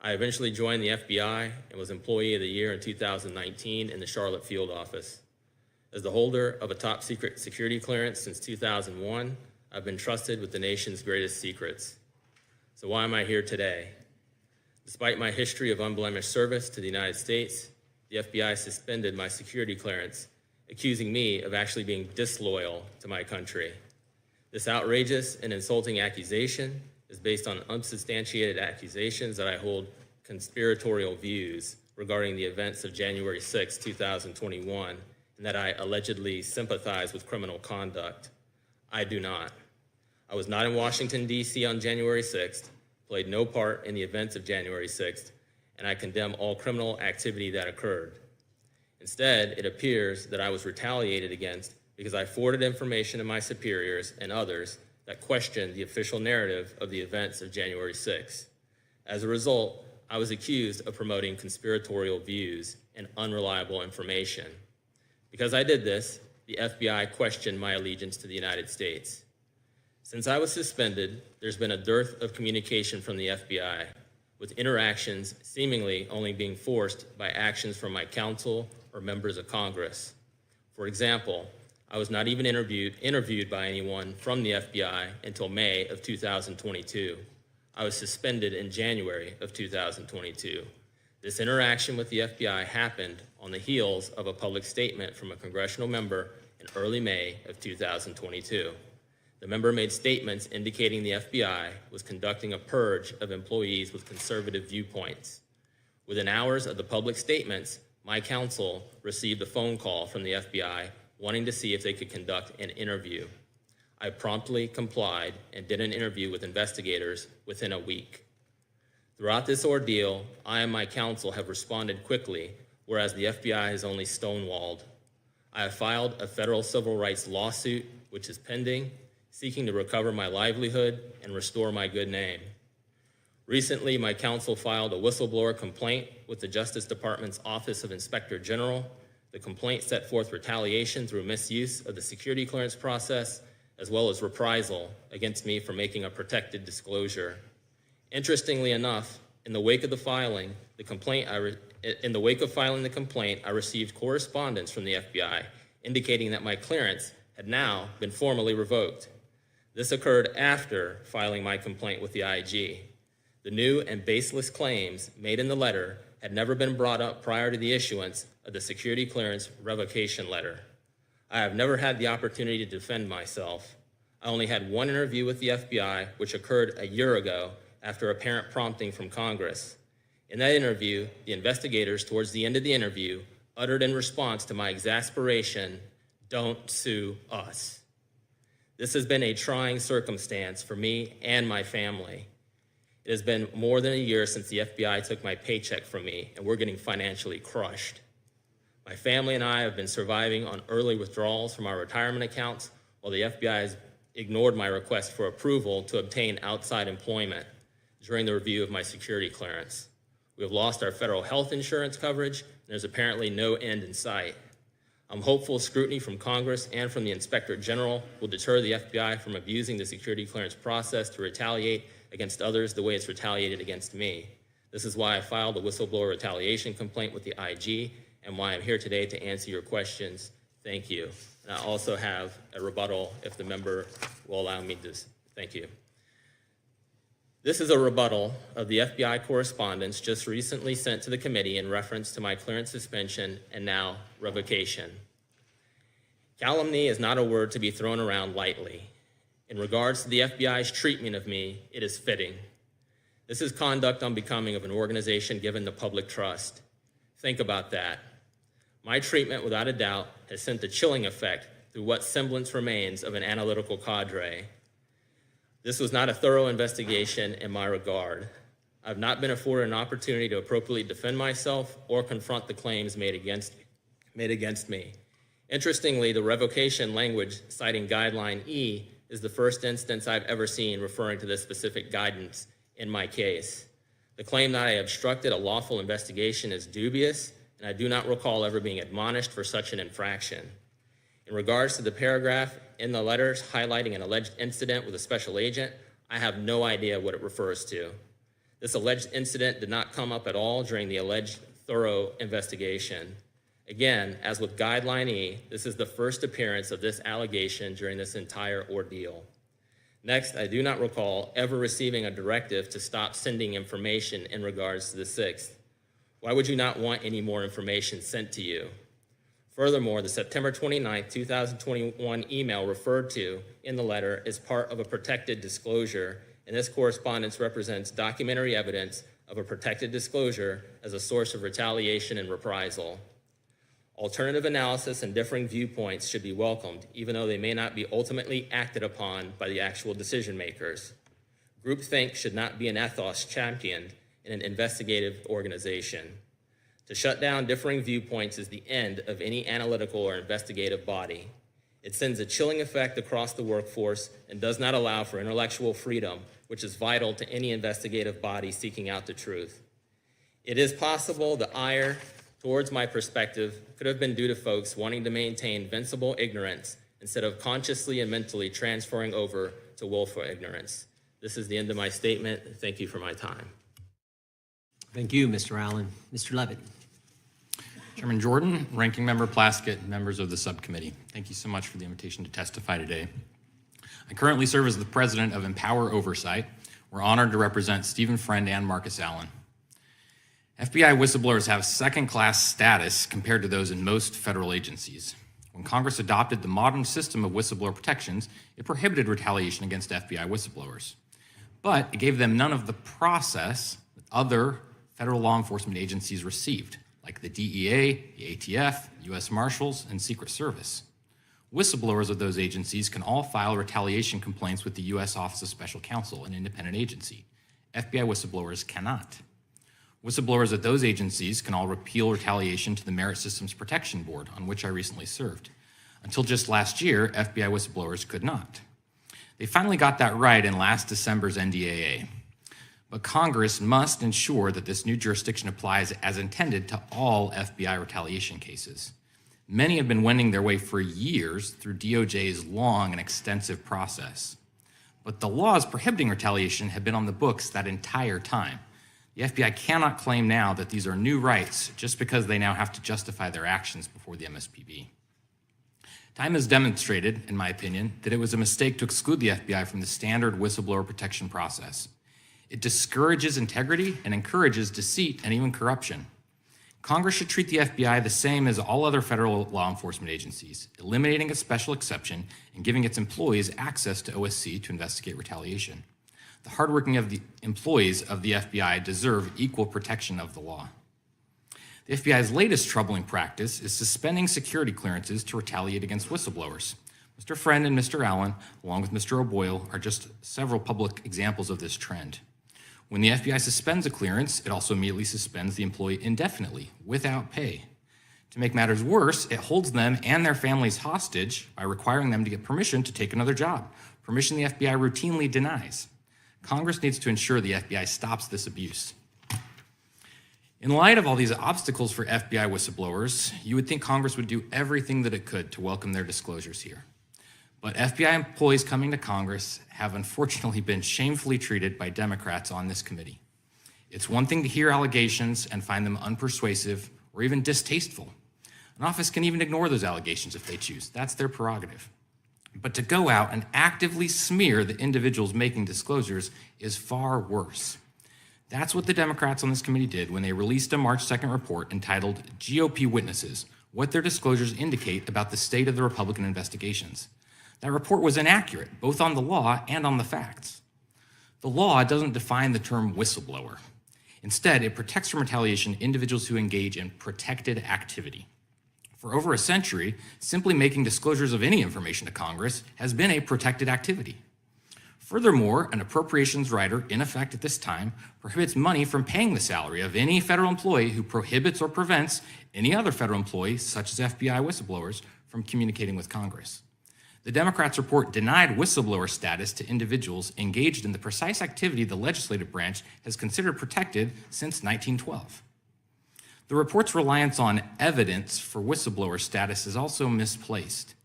I eventually joined the FBI and was Employee of the Year in 2019 in the Charlotte Field Office. As the holder of a top secret security clearance since 2001, I've been trusted with the nation's greatest secrets. So why am I here today? Despite my history of unblemished service to the United States, the FBI suspended my security clearance, accusing me of actually being disloyal to my country. This outrageous and insulting accusation is based on unsubstantiated accusations that I hold conspiratorial views regarding the events of January 6, 2021, and that I allegedly sympathize with criminal conduct. I do not. I was not in Washington, D.C. on January 6th, played no part in the events of January 6th, and I condemn all criminal activity that occurred. Instead, it appears that I was retaliated against because I forwarded information to my superiors and others that questioned the official narrative of the events of January 6th. As a result, I was accused of promoting conspiratorial views and unreliable information. Because I did this, the FBI questioned my allegiance to the United States. Since I was suspended, there's been a dearth of communication from the FBI, with interactions seemingly only being forced by actions from my counsel or members of Congress. For example, I was not even interviewed by anyone from the FBI until May of 2022. I was suspended in January of 2022. This interaction with the FBI happened on the heels of a public statement from a congressional member in early May of 2022. The member made statements indicating the FBI was conducting a purge of employees with conservative viewpoints. Within hours of the public statements, my counsel received a phone call from the FBI wanting to see if they could conduct an interview. I promptly complied and did an interview with investigators within a week. Throughout this ordeal, I and my counsel have responded quickly, whereas the FBI has only stonewalled. I have filed a federal civil rights lawsuit, which is pending, seeking to recover my livelihood and restore my good name. Recently, my counsel filed a whistleblower complaint with the Justice Department's Office of Inspector General. The complaint set forth retaliation through misuse of the security clearance process, as well as reprisal against me for making a protected disclosure. Interestingly enough, in the wake of filing the complaint, I received correspondence from the FBI indicating that my clearance had now been formally revoked. This occurred after filing my complaint with the IG. The new and baseless claims made in the letter had never been brought up prior to the issuance of the security clearance revocation letter. I have never had the opportunity to defend myself. I only had one interview with the FBI, which occurred a year ago after apparent prompting from Congress. In that interview, the investigators, towards the end of the interview, uttered in response to my exasperation, "Don't sue us." This has been a trying circumstance for me and my family. It has been more than a year since the FBI took my paycheck from me, and we're getting financially crushed. My family and I have been surviving on early withdrawals from our retirement accounts, while the FBI has ignored my request for approval to obtain outside employment during the review of my security clearance. We have lost our federal health insurance coverage, and there's apparently no end in sight. I'm hopeful scrutiny from Congress and from the Inspector General will deter the FBI from abusing the security clearance process to retaliate against others the way it's retaliated against me. This is why I filed a whistleblower retaliation complaint with the IG and why I'm here today to answer your questions. Thank you. And I also have a rebuttal if the member will allow me to. Thank you. This is a rebuttal of the FBI correspondence just recently sent to the committee in reference to my clearance suspension and now revocation. Calumny is not a word to be thrown around lightly. In regards to the FBI's treatment of me, it is fitting. This is conduct unbecoming of an organization given the public trust. Think about that. My treatment, without a doubt, has sent a chilling effect through what semblance remains of an analytical cadre. This was not a thorough investigation in my regard. I've not been afforded an opportunity to appropriately defend myself or confront the claims made against me. Interestingly, the revocation language citing Guideline E is the first instance I've ever seen referring to this specific guidance in my case. The claim that I obstructed a lawful investigation is dubious, and I do not recall ever being admonished for such an infraction. In regards to the paragraph in the letters highlighting an alleged incident with a special agent, I have no idea what it refers to. This alleged incident did not come up at all during the alleged thorough investigation. Again, as with Guideline E, this is the first appearance of this allegation during this entire ordeal. Next, I do not recall ever receiving a directive to stop sending information in regards to the 6th. Why would you not want any more information sent to you? Furthermore, the September 29, 2021 email referred to in the letter is part of a protected disclosure, and this correspondence represents documentary evidence of a protected disclosure as a source of retaliation and reprisal. Alternative analysis and differing viewpoints should be welcomed, even though they may not be ultimately acted upon by the actual decision makers. Groupthink should not be an ethos championed in an investigative organization. To shut down differing viewpoints is the end of any analytical or investigative body. It sends a chilling effect across the workforce and does not allow for intellectual freedom, which is vital to any investigative body seeking out the truth. It is possible the ire towards my perspective could have been due to folks wanting to maintain invincible ignorance instead of consciously and mentally transferring over to willful ignorance. This is the end of my statement. Thank you for my time. Thank you, Mr. Allen. Mr. Levitt. Chairman Jordan, Ranking Member Plaskett, members of the subcommittee, thank you so much for the invitation to testify today. I currently serve as the president of Empower Oversight. We're honored to represent Stephen Friend and Marcus Allen. FBI whistleblowers have second-class status compared to those in most federal agencies. When Congress adopted the modern system of whistleblower protections, it prohibited retaliation against FBI whistleblowers. But it gave them none of the process that other federal law enforcement agencies received, like the DEA, the ATF, U.S. Marshals, and Secret Service. Whistleblowers of those agencies can all file retaliation complaints with the U.S. Office of Special Counsel, an independent agency. FBI whistleblowers cannot. Whistleblowers at those agencies can all appeal retaliation to the Merit Systems Protection Board, on which I recently served. Until just last year, FBI whistleblowers could not. They finally got that right in last December's NDAA. But Congress must ensure that this new jurisdiction applies as intended to all FBI retaliation cases. Many have been wending their way for years through DOJ's long and extensive process. But the laws prohibiting retaliation have been on the books that entire time. The FBI cannot claim now that these are new rights just because they now have to justify their actions before the MSPB. Time has demonstrated, in my opinion, that it was a mistake to exclude the FBI from the standard whistleblower protection process. It discourages integrity and encourages deceit and even corruption. Congress should treat the FBI the same as all other federal law enforcement agencies, eliminating a special exception and giving its employees access to OSC to investigate retaliation. The hardworking employees of the FBI deserve equal protection of the law. The FBI's latest troubling practice is suspending security clearances to retaliate against whistleblowers. Mr. Friend and Mr. Allen, along with Mr. O'Boyle, are just several public examples of this trend. When the FBI suspends a clearance, it also immediately suspends the employee indefinitely, without pay. To make matters worse, it holds them and their families hostage by requiring them to get permission to take another job, permission the FBI routinely denies. Congress needs to ensure the FBI stops this abuse. In light of all these obstacles for FBI whistleblowers, you would think Congress would do everything that it could to welcome their disclosures here. But FBI employees coming to Congress have unfortunately been shamefully treated by Democrats on this committee. It's one thing to hear allegations and find them unpersuasive or even distasteful. An office can even ignore those allegations if they choose. That's their prerogative. But to go out and actively smear the individuals making disclosures is far worse. That's what the Democrats on this committee did when they released a March 2nd report entitled GOP Witnesses, What Their Disclosures Indicate About the State of the Republican Investigations. That report was inaccurate, both on the law and on the facts. The law doesn't define the term whistleblower. Instead, it protects from retaliation individuals who engage in protected activity. For over a century, simply making disclosures of any information to Congress has been a protected activity. Furthermore, an appropriations rider in effect at this time prohibits money from paying the salary of any federal employee who prohibits or prevents any other federal employee, such as FBI whistleblowers, from communicating with Congress. The Democrats' report denied whistleblower status to individuals engaged in the precise activity the legislative branch has considered protected since 1912. The report's reliance on evidence for whistleblower status is also misplaced.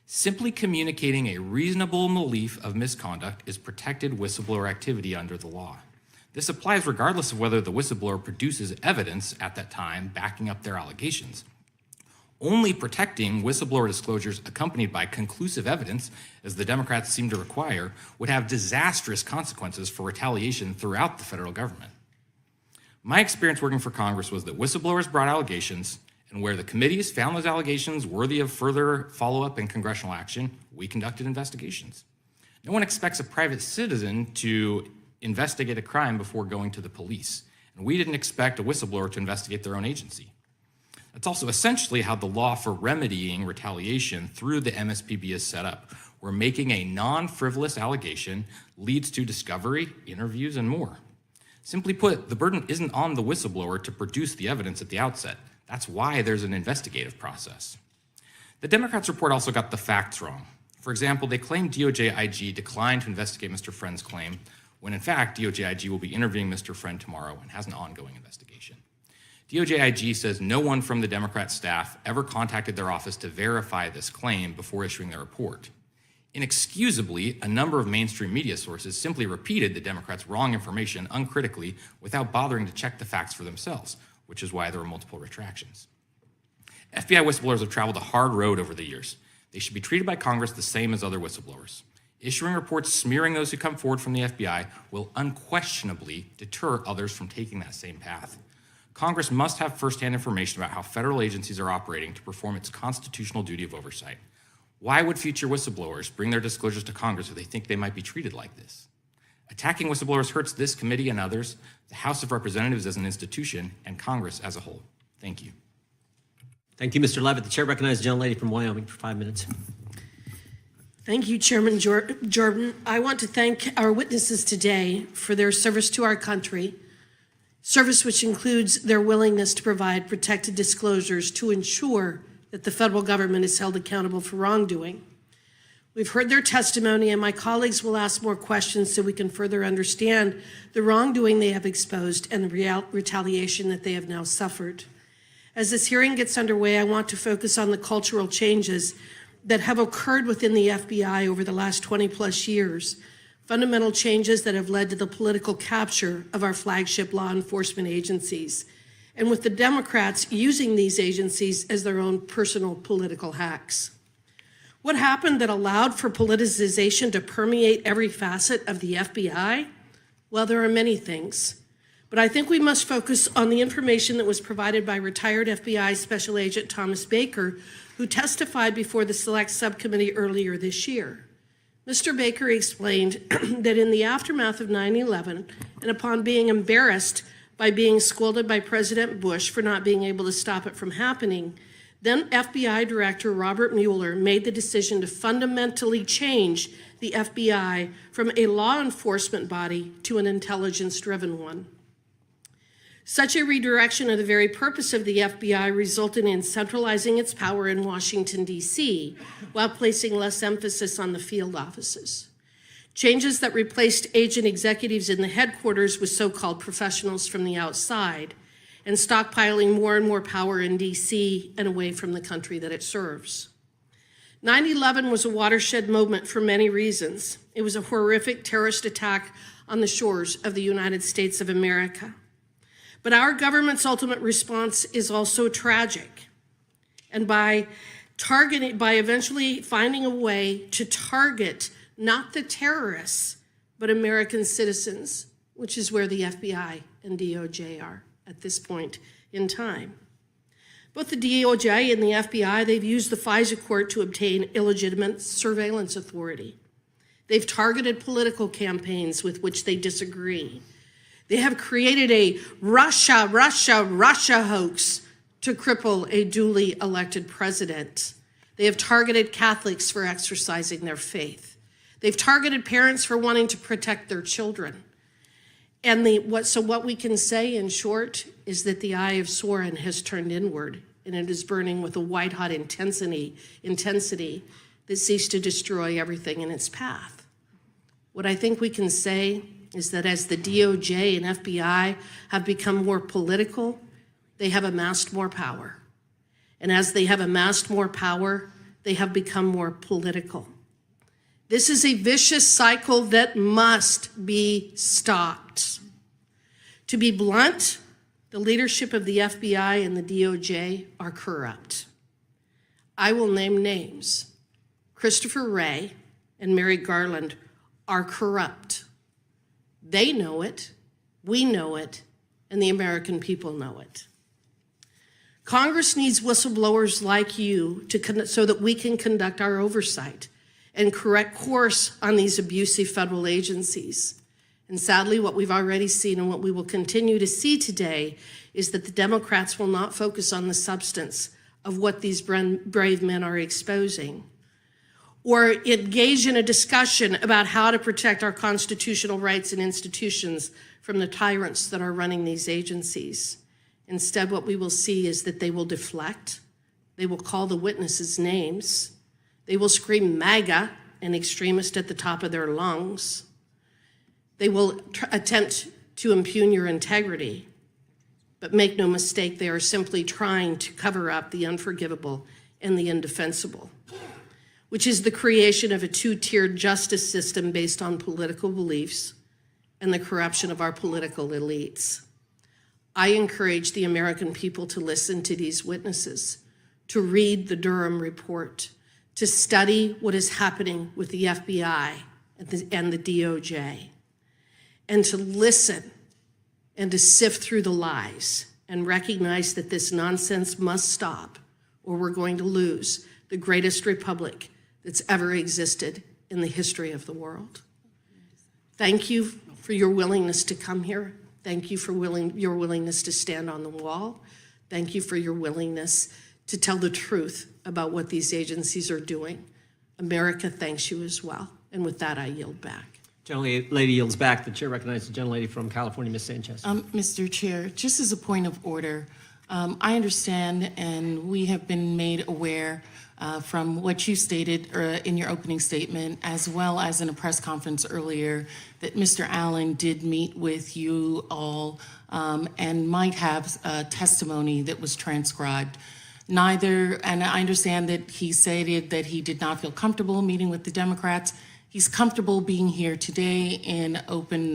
Simply communicating a reasonable belief of misconduct is protected whistleblower activity under the law. This applies regardless of whether the whistleblower produces evidence at that time backing up their allegations. Only protecting whistleblower disclosures accompanied by conclusive evidence, as the Democrats seem to require, would have disastrous consequences for retaliation throughout the federal government. My experience working for Congress was that whistleblowers brought allegations, and where the committees found those allegations worthy of further follow-up and congressional action, we conducted investigations. No one expects a private citizen to investigate a crime before going to the police, and we didn't expect a whistleblower to investigate their own agency. That's also essentially how the law for remedying retaliation through the MSPB is set up, where making a non-frivolous allegation leads to discovery, interviews, and more. Simply put, the burden isn't on the whistleblower to produce the evidence at the outset. That's why there's an investigative process. The Democrats' report also got the facts wrong. For example, they claim DOJ IG declined to investigate Mr. Friend's claim, when in fact DOJ IG will be interviewing Mr. Friend tomorrow and has an ongoing investigation. DOJ IG says no one from the Democrat staff ever contacted their office to verify this claim before issuing their report. Inexcusably, a number of mainstream media sources simply repeated the Democrats' wrong information uncritically without bothering to check the facts for themselves, which is why there were multiple retractions. FBI whistleblowers have traveled a hard road over the years. They should be treated by Congress the same as other whistleblowers. Issuing reports smearing those who come forward from the FBI will unquestionably deter others from taking that same path. Congress must have firsthand information about how federal agencies are operating to perform its constitutional duty of oversight. Why would future whistleblowers bring their disclosures to Congress if they think they might be treated like this? Attacking whistleblowers hurts this committee and others, the House of Representatives as an institution, and Congress as a whole. Thank you. Thank you, Mr. Levitt. The chair recognizes the gentlelady from Wyoming for 5 minutes. Thank you, Chairman Jordan. I want to thank our witnesses today for their service to our country, service which includes their willingness to provide protected disclosures to ensure that the federal government is held accountable for wrongdoing. We've heard their testimony, and my colleagues will ask more questions so we can further understand the wrongdoing they have exposed and the retaliation that they have now suffered. As this hearing gets underway, I want to focus on the cultural changes that have occurred within the FBI over the last 20+ years, fundamental changes that have led to the political capture of our flagship law enforcement agencies, and with the Democrats using these agencies as their own personal political hacks. What happened that allowed for politicization to permeate every facet of the FBI? Well, there are many things, but I think we must focus on the information that was provided by retired FBI Special Agent Thomas Baker, who testified before the Select Subcommittee earlier this year. Mr. Baker explained that in the aftermath of 9/11, and upon being embarrassed by being scolded by President Bush for not being able to stop it from happening, then FBI Director Robert Mueller made the decision to fundamentally change the FBI from a law enforcement body to an intelligence-driven one. Such a redirection of the very purpose of the FBI resulted in centralizing its power in Washington, D.C., while placing less emphasis on the field offices. Changes that replaced agent executives in the headquarters with so-called professionals from the outside, and stockpiling more and more power in D.C. and away from the country that it serves. 9/11 was a watershed moment for many reasons. It was a horrific terrorist attack on the shores of the United States of America. But our government's ultimate response is also tragic. And by eventually finding a way to target not the terrorists, but American citizens, which is where the FBI and DOJ are at this point in time. Both the DOJ and the FBI, they've used the FISA court to obtain illegitimate surveillance authority. They've targeted political campaigns with which they disagree. They have created a Russia hoax to cripple a duly elected president. They have targeted Catholics for exercising their faith. They've targeted parents for wanting to protect their children. And what we can say in short is that the eye of Sauron has turned inward, and it is burning with a white-hot intensity that seeks to destroy everything in its path. What I think we can say is that as the DOJ and FBI have become more political, they have amassed more power. And as they have amassed more power, they have become more political. This is a vicious cycle that must be stopped. To be blunt, the leadership of the FBI and the DOJ are corrupt. I will name names. Christopher Wray and Merrick Garland are corrupt. They know it, we know it, and the American people know it. Congress needs whistleblowers like you so that we can conduct our oversight and correct course on these abusive federal agencies. And sadly, what we've already seen and what we will continue to see today is that the Democrats will not focus on the substance of what these brave men are exposing, or engage in a discussion about how to protect our constitutional rights and institutions from the tyrants that are running these agencies. Instead, what we will see is that they will deflect, they will call the witnesses names, they will scream MAGA, an extremist, at the top of their lungs. They will attempt to impugn your integrity. But make no mistake, they are simply trying to cover up the unforgivable and the indefensible, which is the creation of a two-tiered justice system based on political beliefs and the corruption of our political elites. I encourage the American people to listen to these witnesses, to read the Durham report, to study what is happening with the FBI and the DOJ, and to listen and to sift through the lies and recognize that this nonsense must stop, or we're going to lose the greatest republic that's ever existed in the history of the world. Thank you for your willingness to come here. Thank you for your willingness to stand on the wall. Thank you for your willingness to tell the truth about what these agencies are doing. America thanks you as well. And with that, I yield back. Gentlelady yields back. The chair recognizes the gentlelady from California, Ms. Sanchez. Mr. Chair, just as a point of order, I understand and we have been made aware from what you stated in your opening statement, as well as in a press conference earlier, that Mr. Allen did meet with you all and might have testimony that was transcribed. And I understand that he stated that he did not feel comfortable meeting with the Democrats. He's comfortable being here today in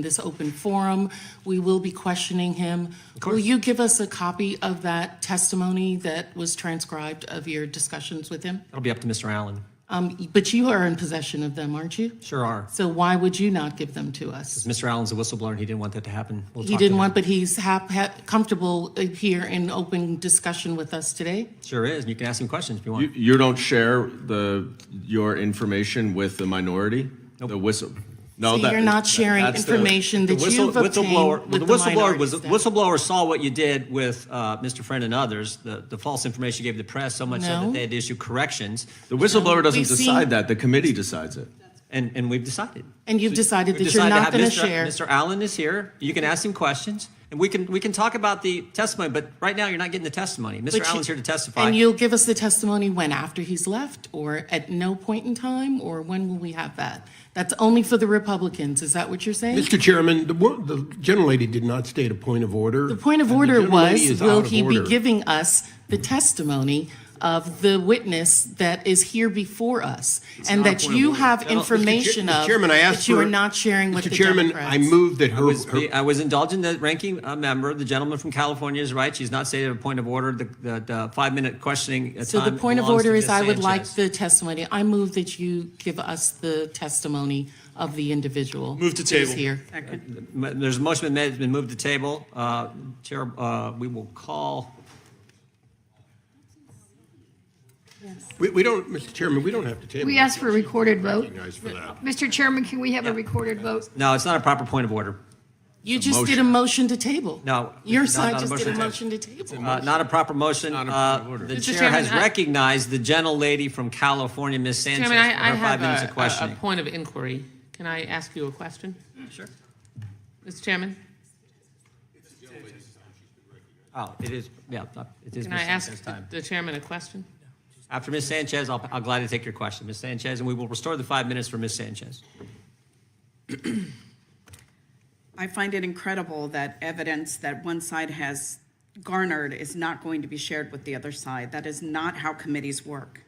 this open forum. We will be questioning him. Will you give us a copy of that testimony that was transcribed of your discussions with him? That'll be up to Mr. Allen. But you are in possession of them, aren't you? Sure are. So why would you not give them to us? Mr. Allen's a whistleblower, and he didn't want that to happen. We'll He talk to didn't him. want, but he's comfortable here in open discussion with us today. Sure is. You can ask him questions if you want. You don't share your information with the minority? The whistle? No, So you're not sharing that's the- information that you've obtained with the minorities then? Whistleblower saw what you did with Mr. Friend and others, the false information you gave the press, so much so No. that they had to issue corrections. The whistleblower doesn't We've seen- decide that, the committee decides it. And we've decided. And you've decided We've that you're decided not have going to Mr. share. Mr. Allen is here. You can ask him questions, and we can talk about the testimony. But right now, you're not getting the testimony. Mr. But Allen's here to testify. And you'll give us the testimony when? After he's left, or at no point in time, or when will we have that? That's only for the Republicans. Is that what you're saying? Mr. Chairman, the gentlelady did not state a point of order. The point of and order gentlelady was, is will out of he be order. giving us the testimony of the witness that is here before us? And not a that point of you order. have Mr. information Mr. of Chairman, I asked that you for- are not sharing with Mr. the Chairman, Democrats. I move that I was indulging the ranking member, the gentleman from California is right. She's not stated a point of order. The 5-minute questioning time So the point of belongs to order is Ms. I would like Sanchez. the testimony. I move that you give us the testimony of the individual. Move to who is table. here. There's a motion been made, it's been moved to table. Chair, we will call. We don't, Mr. Chairman, we don't have to table. We asked for a recorded vote. Recognize for that. Mr. Chairman, can we have a recorded vote? No, it's not a proper point of order. You just did a motion to table. No. Your not side a just did a to motion to table. Not a proper motion. The Mr. chair Chairman, has I- recognized the gentlelady from California, Ms. Sanchez, Chairman, for I her 5 have minutes of a questioning. point of inquiry. Can I ask you a question? Sure. Mr. Chairman, Oh, it is, yeah, it is can Ms. I ask Sanchez's time. the chairman a question? After Ms. Sanchez, I'll gladly take your question. Ms. Sanchez, and we will restore the 5 minutes for Ms. Sanchez. I find it incredible that evidence that one side has garnered is not going to be shared with the other side. That is not how committees work.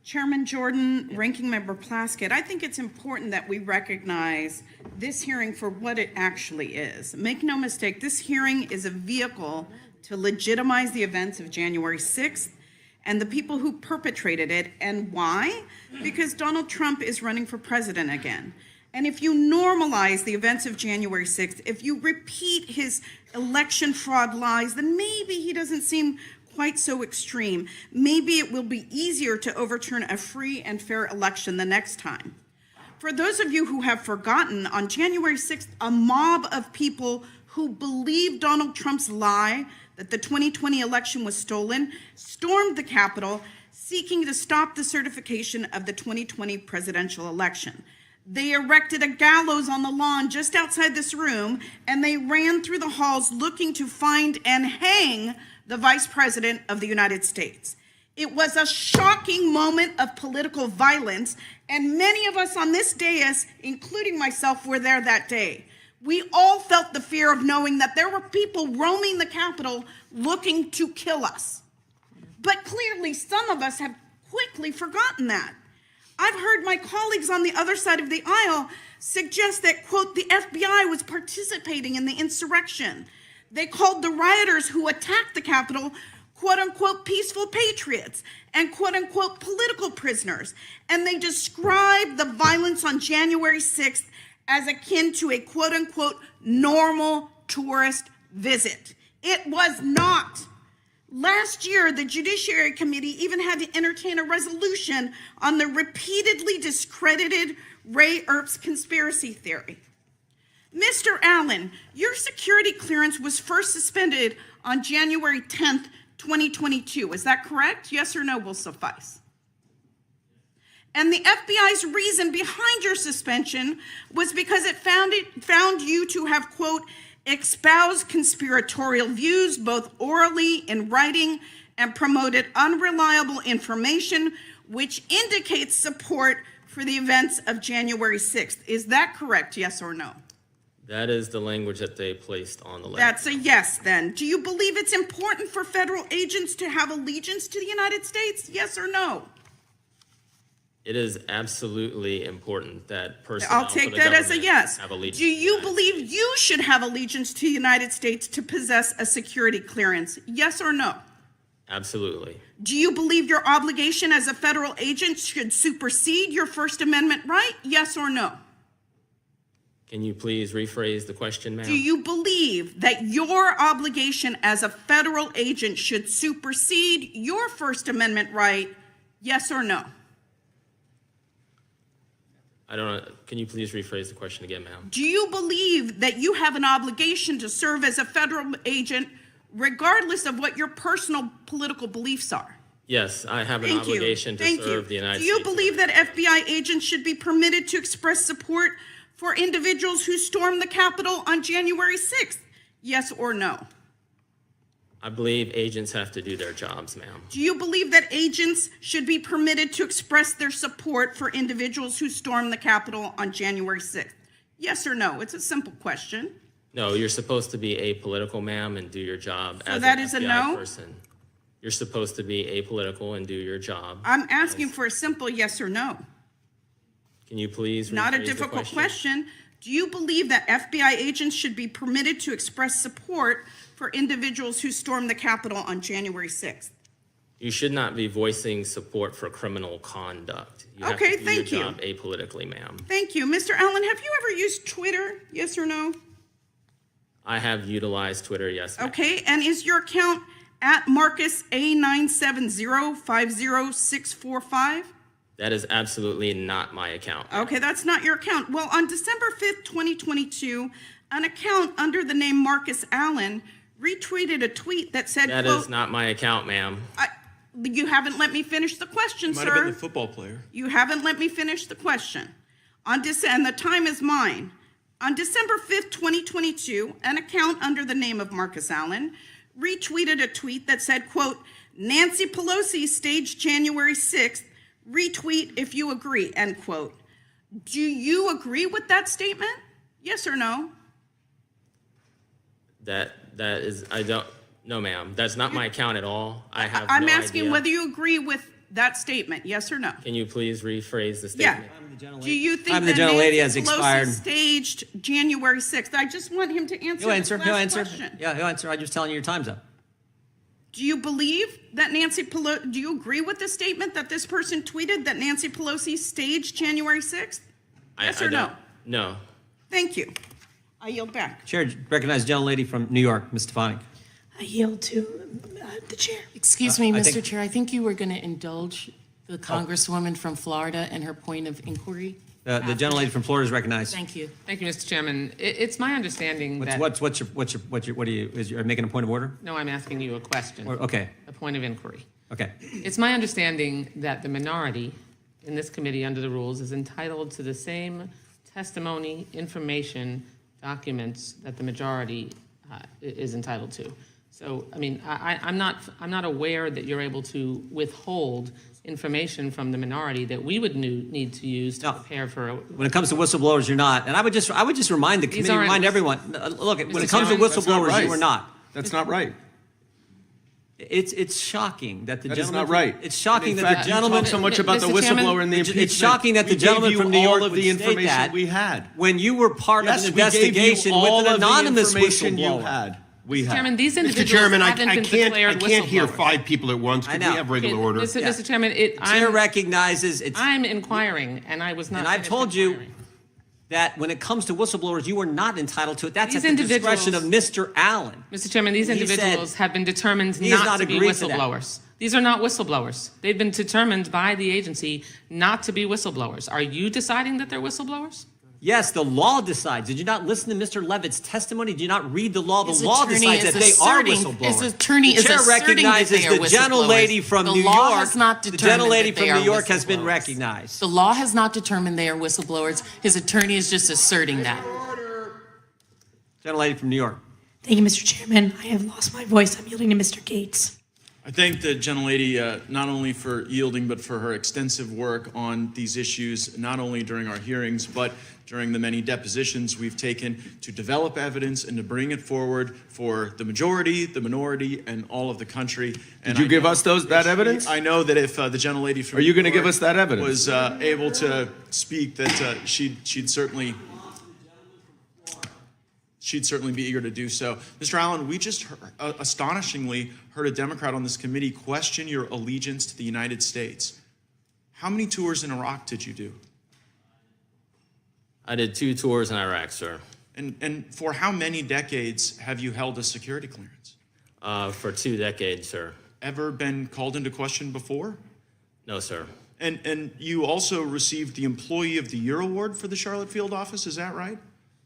Chairman Jordan, Ranking Member Plaskett, I think it's important that we recognize this hearing for what it actually is. Make no mistake, this hearing is a vehicle to legitimize the events of January 6th and the people who perpetrated it. And why? Because Donald Trump is running for president again. And if you normalize the events of January 6th, if you repeat his election fraud lies, then maybe he doesn't seem quite so extreme. Maybe it will be easier to overturn a free and fair election the next time. For those of you who have forgotten, on January 6th, a mob of people who believed Donald Trump's lie that the 2020 election was stolen stormed the Capitol, seeking to stop the certification of the 2020 presidential election. They erected a gallows on the lawn just outside this room, and they ran through the halls looking to find and hang the Vice President of the United States. It was a shocking moment of political violence, and many of us on this dais, including myself, were there that day. We all felt the fear of knowing that there were people roaming the Capitol looking to kill us. But clearly, some of us have quickly forgotten that. I've heard my colleagues on the other side of the aisle suggest that, quote, the FBI was participating in the insurrection. They called the rioters who attacked the Capitol, quote unquote, peaceful patriots and quote unquote, political prisoners. And they described the violence on January 6th as akin to a quote unquote, normal tourist visit. It was not. Last year, the Judiciary Committee even had to entertain a resolution on the repeatedly discredited Ray Earp's conspiracy theory. Mr. Allen, your security clearance was first suspended on January 10th, 2022. Is that correct? Yes or no will suffice. And the FBI's reason behind your suspension was because it found you to have, quote, espoused conspiratorial views both orally in writing and promoted unreliable information which indicates support for the events of January 6th. Is that correct, yes or no? That is the language that they placed on the letter. That's a yes then. Do you believe it's important for federal agents to have allegiance to the United States? Yes or no? It is absolutely important that personnel I'll take for the that as a government yes. have allegiance. Do you believe you should have allegiance to the United States to possess a security clearance? Yes or no? Absolutely. Do you believe your obligation as a federal agent should supersede your First Amendment right? Yes or no? Can you please rephrase the question, ma'am? Do you believe that your obligation as a federal agent should supersede your First Amendment right? Yes or no? I don't know. Can you please rephrase the question again, ma'am? Do you believe that you have an obligation to serve as a federal agent regardless of what your personal political beliefs are? Yes, I have an obligation to serve the United States. Do you States. believe that FBI agents should be permitted to express support for individuals who stormed the Capitol on January 6th? Yes or no? I believe agents have to do their jobs, ma'am. Do you believe that agents should be permitted to express their support for individuals who stormed the Capitol on January 6th? Yes or no? It's a simple question. No, you're supposed to be apolitical, ma'am, and do your job So as that an is a FBI no? person. You're supposed to be apolitical and do your job. I'm asking for a simple yes or no. Can you please Not a rephrase the difficult question. Do you believe that FBI agents should be permitted to express support for individuals who stormed the Capitol on January 6th? You should not be voicing support for criminal conduct. You Okay, have to do thank you. your job apolitically, ma'am. Thank you. Mr. Allen, have you ever used Twitter? Yes or no? I have utilized Twitter, yes, ma'am. Okay, and is your account at Marcus A970-50645? That is absolutely not my account. Okay, that's not your account. Well, on December 5th, 2022, an account under the name Marcus Allen retweeted a tweet that said, That quote, is not my account, ma'am. you haven't let me finish the question, Might sir. have been the football player. You haven't let me finish the question. And the time is mine. On December 5th, 2022, an account under the name of Marcus Allen retweeted a tweet that said, quote, Nancy Pelosi staged January 6th, retweet if you agree, end quote. Do you agree with that statement? Yes or no? That is, I don't, no, ma'am. That's not my account at all. I'm no asking idea. whether you agree with that statement, yes or no? Can you please rephrase the Yeah. statement? Do you think Time of the that gentlelady Nancy has Pelosi expired. staged January 6th? I just want him to answer He'll answer. this He'll last answer. question. Yeah, he'll answer. I'm just telling you your time's up. Do you believe that Nancy Pelosi, do you agree with the statement that this person tweeted that Nancy Pelosi staged January 6th? Yes or no? don't- No. Thank you. I yield back. Chair recognizes the gentlelady from New York, Ms. Stefanik. I yield to the chair. Excuse me, I Mr. think- Chair, I think you were going to indulge the Congresswoman from Florida and her point of inquiry. The gentlelady from Florida is recognized. Thank you. Thank you, Mr. Chairman. It's my understanding that... What are you making a point of order? No, I'm asking you a question. Okay. A point of inquiry. Okay. It's my understanding that the minority in this committee under the rules is entitled to the same testimony, information, documents that the majority is entitled to. So, I mean, I'm not aware that you're able to withhold information from the minority that we would need to use to prepare for. When it comes to whistleblowers, you're not. And I would just remind the committee, remind everyone. Look, when it comes to whistleblowers, you are not. That's not right. It's shocking that the That is gentleman. not right. It's shocking And in that fact, the you gentleman. talk so much about the Mr. Chairman, whistleblower and the impeachment. It's shocking that the We gave gentleman you from New all York of would the state information that we had. when you were part Yes, of an we gave you investigation with all an of the anonymous information you whistleblower. had. We Mr. have. Chairman, these Mr. individuals Chairman, haven't been declared I can't hear whistleblowers. 5 people at once. I Could we know. have regular Okay, order? Mr. Chairman, Chair recognizes it's. I'm inquiring, and I was not. And I've finished told you inquiring. that when it comes to whistleblowers, you are not entitled to it. That's These at the discretion of individuals- Mr. Allen. Mr. Chairman, these He said individuals have been determined he has not to be agreed to that. whistleblowers. These are not whistleblowers. They've been determined by the agency not to be whistleblowers. Are you deciding that they're whistleblowers? Yes, the law decides. Did you not listen to Mr. Levitt's testimony? Did you not read the law? The His law attorney decides is that they are asserting- whistleblowers. his attorney the is chair asserting that recognizes they are the gentlelady whistleblowers. from The New law York. has not The determined gentlelady that they from New are York has been whistleblowers. recognized. The law has not determined they are whistleblowers. His attorney is just asserting that. Gentlelady from New York. Thank you, Mr. Chairman. I have lost my voice. I'm yielding to Mr. Gates. I thank the gentlelady not only for yielding, but for her extensive work on these issues, not only during our hearings, but during the many depositions we've taken to develop evidence and to bring it forward for the majority, the minority, and all of the country. Did you give us that evidence? I know that if the gentlelady from Are you New going to give York us that evidence? was able to speak, that she'd certainly she'd certainly be eager to do so. Mr. Allen, we just astonishingly heard a Democrat on this committee question your allegiance to the United States. How many tours in Iraq did you do? I did 2 tours in Iraq, sir. And for how many decades have you held a security clearance? For 2 decades, sir. Ever been called into question before? No, sir. And you also received the Employee of the Year Award for the Charlotte Field Office, is that right?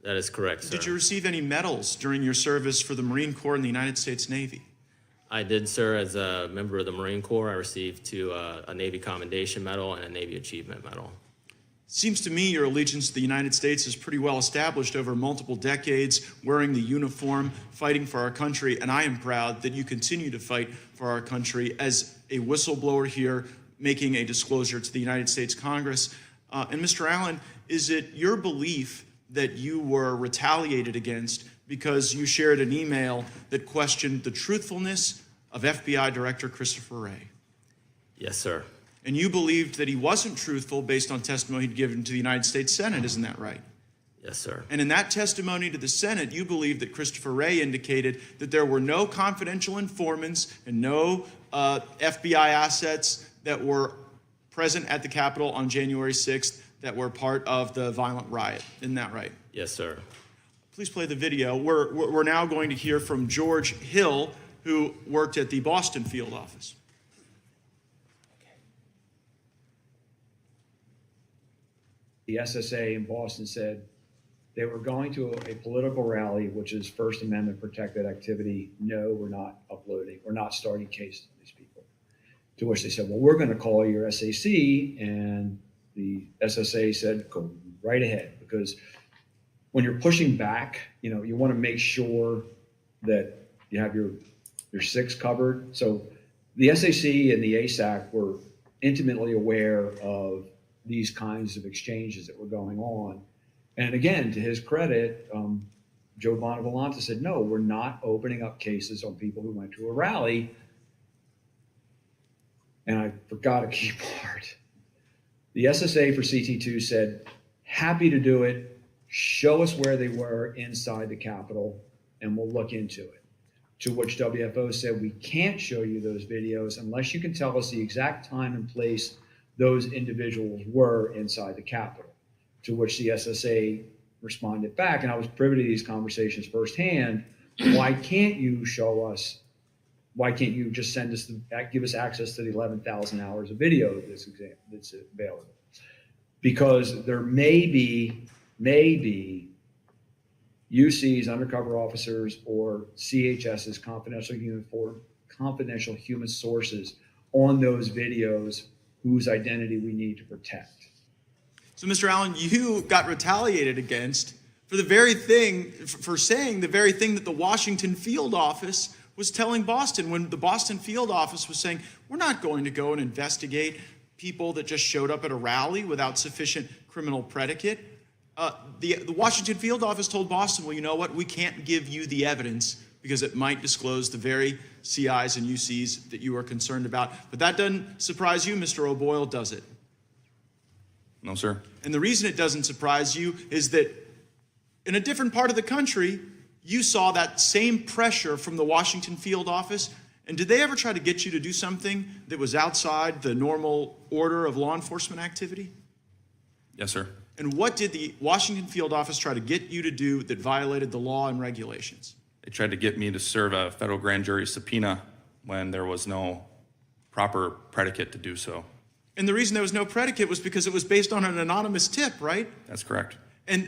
That is correct, sir. Did you receive any medals during your service for the Marine Corps and the United States Navy? I did, sir. As a member of the Marine Corps, I received 2, a Navy Commendation Medal and a Navy Achievement Medal. Seems to me your allegiance to the United States is pretty well established over multiple decades, wearing the uniform, fighting for our country, and I am proud that you continue to fight for our country as a whistleblower here, making a disclosure to the United States Congress. And Mr. Allen, is it your belief that you were retaliated against because you shared an email that questioned the truthfulness of FBI Director Christopher Wray? Yes, sir. And you believed that he wasn't truthful based on testimony he'd given to the United States Senate, isn't that right? Yes, sir. And in that testimony to the Senate, you believed that Christopher Wray indicated that there were no confidential informants and no FBI assets that were present at the Capitol on January 6th that were part of the violent riot. Isn't that right? Yes, sir. Please play the video. We're now going to hear from George Hill, who worked at the Boston field office. The SSA in Boston said they were going to a political rally, which is First Amendment protected activity. No, we're not uploading. We're not starting cases on these people. To which they said, well, we're going to call your SAC. And the SSA said, go right ahead. Because when you're pushing back, you want to make sure that you have your 6 covered. So the SAC and the ASAC were intimately aware of these kinds of exchanges that were going on. And again, to his credit, Joe Bonavolante said, no, we're not opening up cases on people who went to a rally. And I forgot a key part. The SSA for CT2 said, happy to do it. Show us where they were inside the Capitol and we'll look into it. To which WFO said, we can't show you those videos unless you can tell us the exact time and place those individuals were inside the Capitol. To which the SSA responded back, and I was privy to these conversations firsthand. Why can't you show us? Why can't you just send us, give us access to the 11,000 hours of video that's available? Because there may be UC's undercover officers or CHS's confidential human sources on those videos whose identity we need to protect. So, Mr. Allen, you got retaliated against for the very thing, for saying the very thing that the Washington field office was telling Boston, when the Boston field office was saying, we're not going to go and investigate people that just showed up at a rally without sufficient criminal predicate. The Washington field office told Boston, well, you know what, we can't give you the evidence because it might disclose the very CIs and UCs that you are concerned about. But that doesn't surprise you, Mr. O'Boyle, does it? No, sir. And the reason it doesn't surprise you is that in a different part of the country, you saw that same pressure from the Washington field office. And did they ever try to get you to do something that was outside the normal order of law enforcement activity? Yes, sir. And what did the Washington field office try to get you to do that violated the law and regulations? They tried to get me to serve a federal grand jury subpoena when there was no proper predicate to do so. And the reason there was no predicate was because it was based on an anonymous tip, right? That's correct. And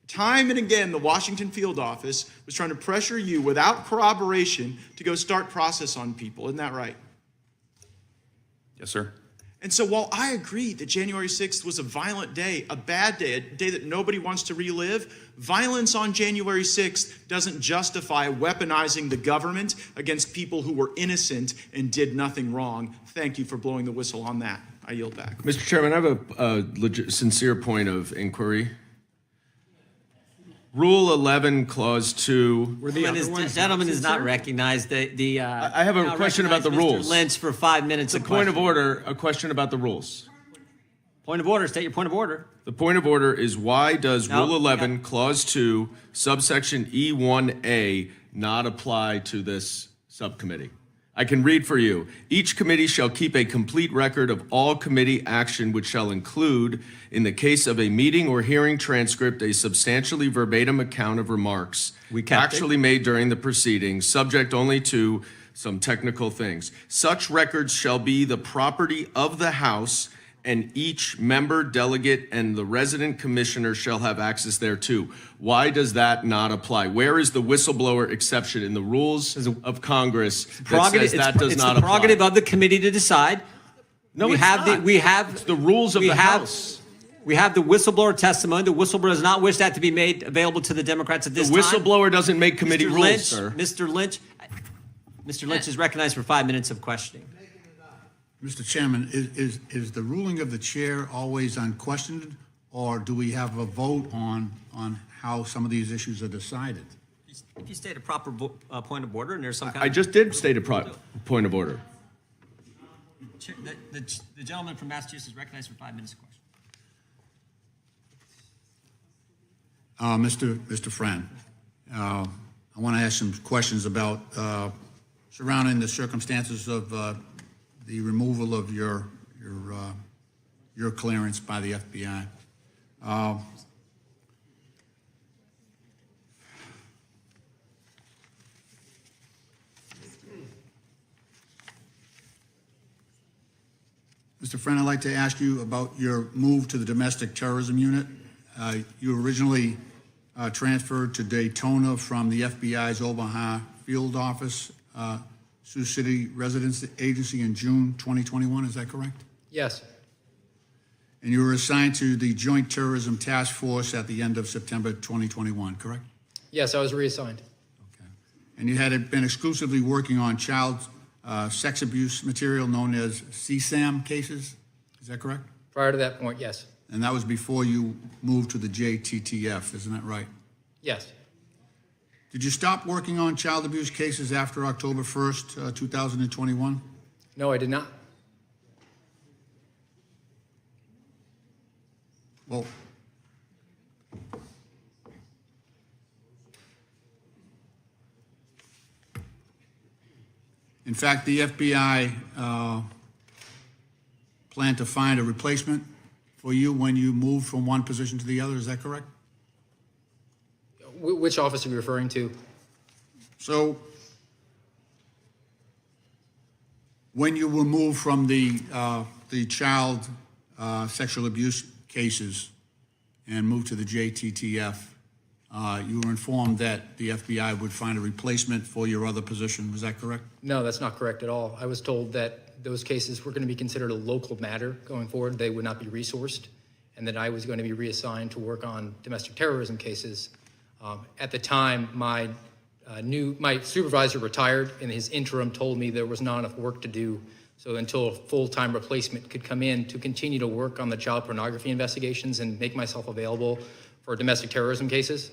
time and again, the Washington field office was trying to pressure you without corroboration to go start process on people. Isn't that right? Yes, sir. And so while I agree that January 6th was a violent day, a bad day, a day that nobody wants to relive, violence on January 6th doesn't justify weaponizing the government against people who were innocent and did nothing wrong. Thank you for blowing the whistle on that. I yield back. Mr. Chairman, I have a sincere point of inquiry. Rule 11, Clause 2. The gentleman is not recognized. I have a question about the rules. Mr. Lynch for 5 minutes. It's a point of order, a question about the rules. Point of order, state your point of order. The point of order is why does No, Rule 11, Clause 2, subsection E1A not apply to this subcommittee? I can read for you. Each committee shall keep a complete record of all committee action, which shall include, in the case of a meeting or hearing transcript, a substantially verbatim account of remarks actually made during the proceedings, subject only to some technical things. Such records shall be the property of the House, and each member, delegate, and the resident commissioner shall have access thereto. Why does that not apply? Where is the whistleblower exception in the rules of Congress that says that does not apply? It's the prerogative of the committee to decide. No, it's not. It's the rules of the House. We have the whistleblower testimony. The whistleblower does not wish that to be made available to the Democrats at this time. The whistleblower doesn't make committee rules, sir. Mr. Lynch is recognized for 5 minutes of questioning. Mr. Chairman, is the ruling of the chair always unquestioned, or do we have a vote on how some of these issues are decided? If you state a proper point of order and there's some kind I just did state a point of order. The gentleman from Massachusetts is recognized for 5 minutes of question. Mr. Friend, I want to ask some questions about surrounding the circumstances of the removal of your clearance by the FBI. Mr. Friend, I'd like to ask you about your move to the domestic terrorism unit. You originally transferred to Daytona from the FBI's Omaha field office, Sioux City Residence Agency in June 2021, is that correct? Yes. And you were assigned to the Joint Terrorism Task Force at the end of September 2021, correct? Yes, I was reassigned. And you had been exclusively working on child sex abuse material known as CSAM cases, is that correct? Prior to that point, yes. And that was before you moved to the JTTF, isn't that right? Yes. Did you stop working on child abuse cases after October 1st, 2021? No, I did not. Well, in fact, the FBI planned to find a replacement for you when you moved from one position to the other, is that correct? Which office are you referring to? So, when you were moved from the child sexual abuse cases and moved to the JTTF, you were informed that the FBI would find a replacement for your other position. Was that correct? No, that's not correct at all. I was told that those cases were going to be considered a local matter going forward. They would not be resourced, and that I was going to be reassigned to work on domestic terrorism cases. At the time, my supervisor retired, and his interim told me there was not enough work to do. So until a full-time replacement could come in to continue to work on the child pornography investigations and make myself available for domestic terrorism cases.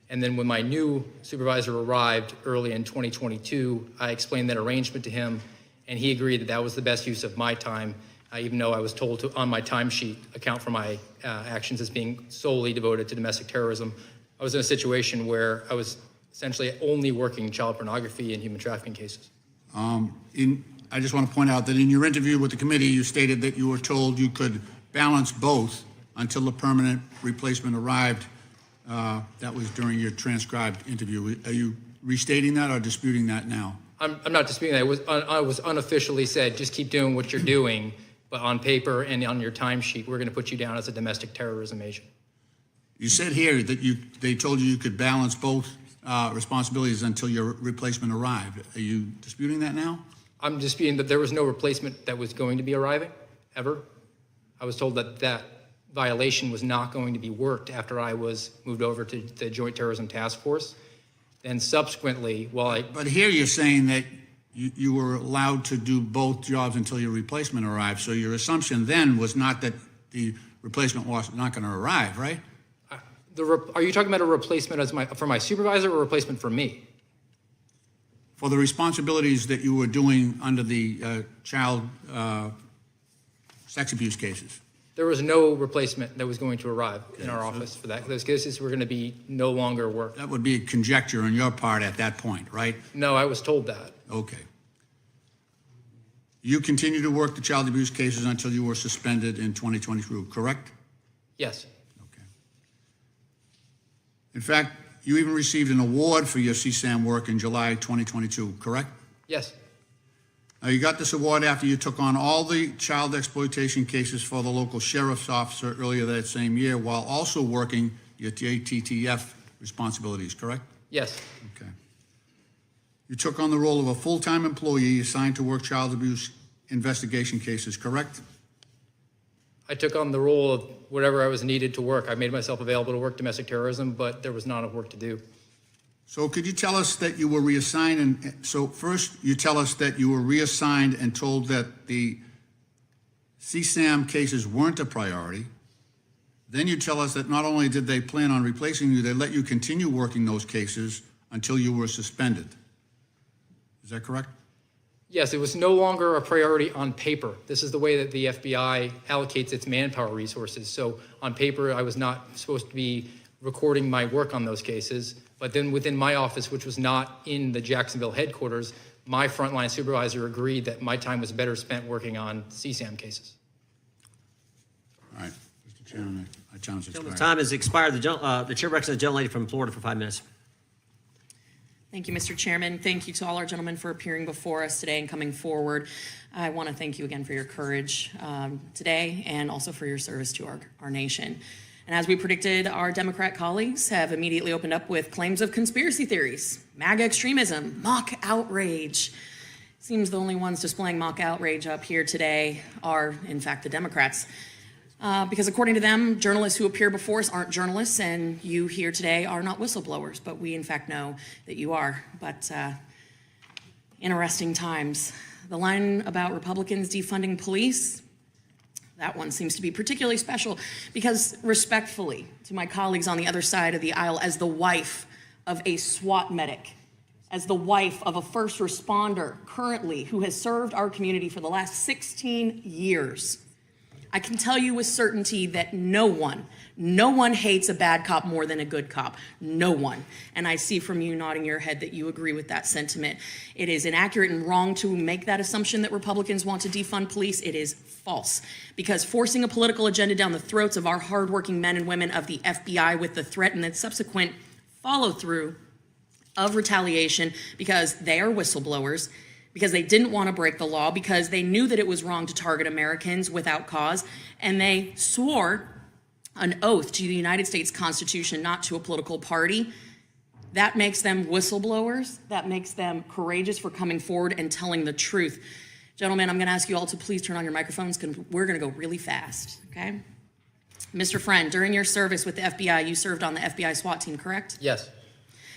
And then when my new supervisor arrived early in 2022, I explained that arrangement to him, and he agreed that that was the best use of my time, even though I was told to, on my timesheet, account for my actions as being solely devoted to domestic terrorism. I was in a situation where I was essentially only working child pornography and human trafficking cases. I just want to point out that in your interview with the committee, you stated that you were told you could balance both until the permanent replacement arrived. That was during your transcribed interview. Are you restating that or disputing that now? I'm not disputing that. I was unofficially said, just keep doing what you're doing, but on paper and on your timesheet, we're going to put you down as a domestic terrorism agent. You said here that they told you you could balance both responsibilities until your replacement arrived. Are you disputing that now? I'm disputing that there was no replacement that was going to be arriving, ever. I was told that that violation was not going to be worked after I was moved over to the Joint Terrorism Task Force. Then subsequently, But here you're saying that you were allowed to do both jobs until your replacement arrived. So your assumption then was not that the replacement was not going to arrive, right? Are you talking about a replacement for my supervisor or a replacement for me? For the responsibilities that you were doing under the child sex abuse cases. There was no replacement that was going to arrive in our office for that. Those cases were going to be no longer worked. That would be conjecture on your part at that point, right? No, I was told that. Okay. You continued to work the child abuse cases until you were suspended in 2022, correct? Yes. In fact, you even received an award for your CSAM work in July 2022, correct? Yes. Now, you got this award after you took on all the child exploitation cases for the local sheriff's officer earlier that same year, while also working your JTTF responsibilities, correct? Yes. Okay. You took on the role of a full-time employee assigned to work child abuse investigation cases, correct? I took on the role of whatever I was needed to work. I made myself available to work domestic terrorism, but there was not enough work to do. So could you tell us that you were reassigned, and so first you tell us that you were reassigned and told that the CSAM cases weren't a priority. Then you tell us that not only did they plan on replacing you, they let you continue working those cases until you were suspended. Is that correct? Yes, it was no longer a priority on paper. This is the way that the FBI allocates its manpower resources. So on paper, I was not supposed to be recording my work on those cases. But then within my office, which was not in the Jacksonville headquarters, my frontline supervisor agreed that my time was better spent working on CSAM cases. All right, Mr. Chairman, my time has expired. Time has expired. The chair recognizes the gentlelady from Florida for 5 minutes. Thank you, Mr. Chairman. Thank you to all our gentlemen for appearing before us today and coming forward. I want to thank you again for your courage today and also for your service to our nation. And as we predicted, our Democrat colleagues have immediately opened up with claims of conspiracy theories, MAGA extremism, mock outrage. Seems the only ones displaying mock outrage up here today are, in fact, the Democrats. Because according to them, journalists who appear before us aren't journalists, and you here today are not whistleblowers, but we in fact know that you are. But interesting times. The line about Republicans defunding police, that one seems to be particularly special because, respectfully to my colleagues on the other side of the aisle, as the wife of a SWAT medic, as the wife of a first responder currently who has served our community for the last 16 years, I can tell you with certainty that no one hates a bad cop more than a good cop. No one. And I see from you nodding your head that you agree with that sentiment. It is inaccurate and wrong to make that assumption that Republicans want to defund police. It is false. Because forcing a political agenda down the throats of our hardworking men and women of the FBI with the threat and then subsequent follow through of retaliation because they are whistleblowers, because they didn't want to break the law, because they knew that it was wrong to target Americans without cause, and they swore an oath to the United States Constitution, not to a political party. That makes them whistleblowers. That makes them courageous for coming forward and telling the truth. Gentlemen, I'm going to ask you all to please turn on your microphones because we're going to go really fast, okay? Mr. Friend, during your service with the FBI, you served on the FBI SWAT team, correct? Yes.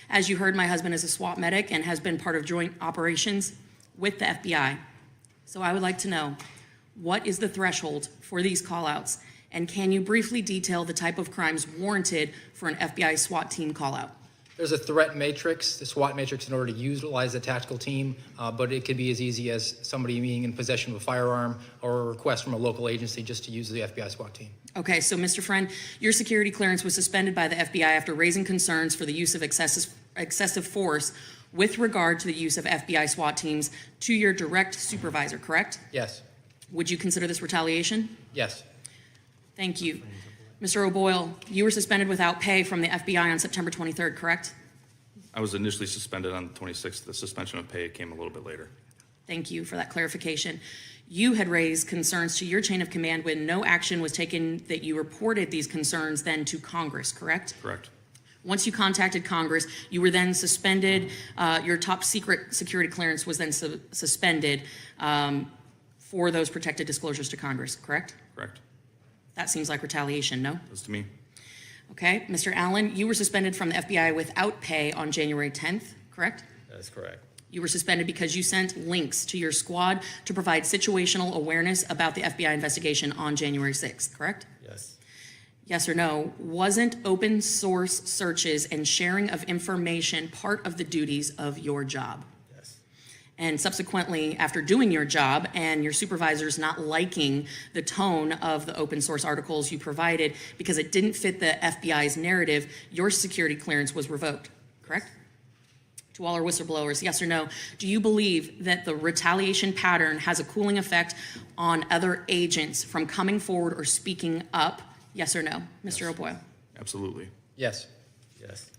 As you heard, my husband is a SWAT medic and has been part of joint operations with the FBI. So I would like to know, what is the threshold for these call-outs? And can you briefly detail the type of crimes warranted for an FBI SWAT team call-out? There's a threat matrix, the SWAT matrix, in order to utilize the tactical team, but it could be as easy as somebody being in possession of a firearm or a request from a local agency just to use the FBI SWAT team. Okay, so Mr. Friend, your security clearance was suspended by the FBI after raising concerns for the use of excessive force with regard to the use of FBI SWAT teams to your direct supervisor, correct? Yes. Would you consider this retaliation? Yes. Thank you. Mr. O'Boyle, you were suspended without pay from the FBI on September 23rd, correct? I was initially suspended on the 26th. The suspension of pay came a little bit later. Thank you for that clarification. You had raised concerns to your chain of command when no action was taken, that you reported these concerns then to Congress, correct? Correct. Once you contacted Congress, you were then suspended. Your top secret security clearance was then suspended for those protected disclosures to Congress, correct? Correct. That seems like retaliation, no? That's to me. Okay. Mr. Allen, you were suspended from the FBI without pay on January 10th, correct? That's correct. You were suspended because you sent links to your squad to provide situational awareness about the FBI investigation on January 6th, correct? Yes. Yes or no? Wasn't open source searches and sharing of information part of the duties of your job? Yes. and subsequently, after doing your job and your supervisors not liking the tone of the open source articles you provided because it didn't fit the FBI's narrative, your security clearance was revoked, correct? To all our whistleblowers, yes or no, do you believe that the retaliation pattern has a cooling effect on other agents from coming forward or speaking up? Yes or no, Mr. O'Boyle? Absolutely. Yes. Yes.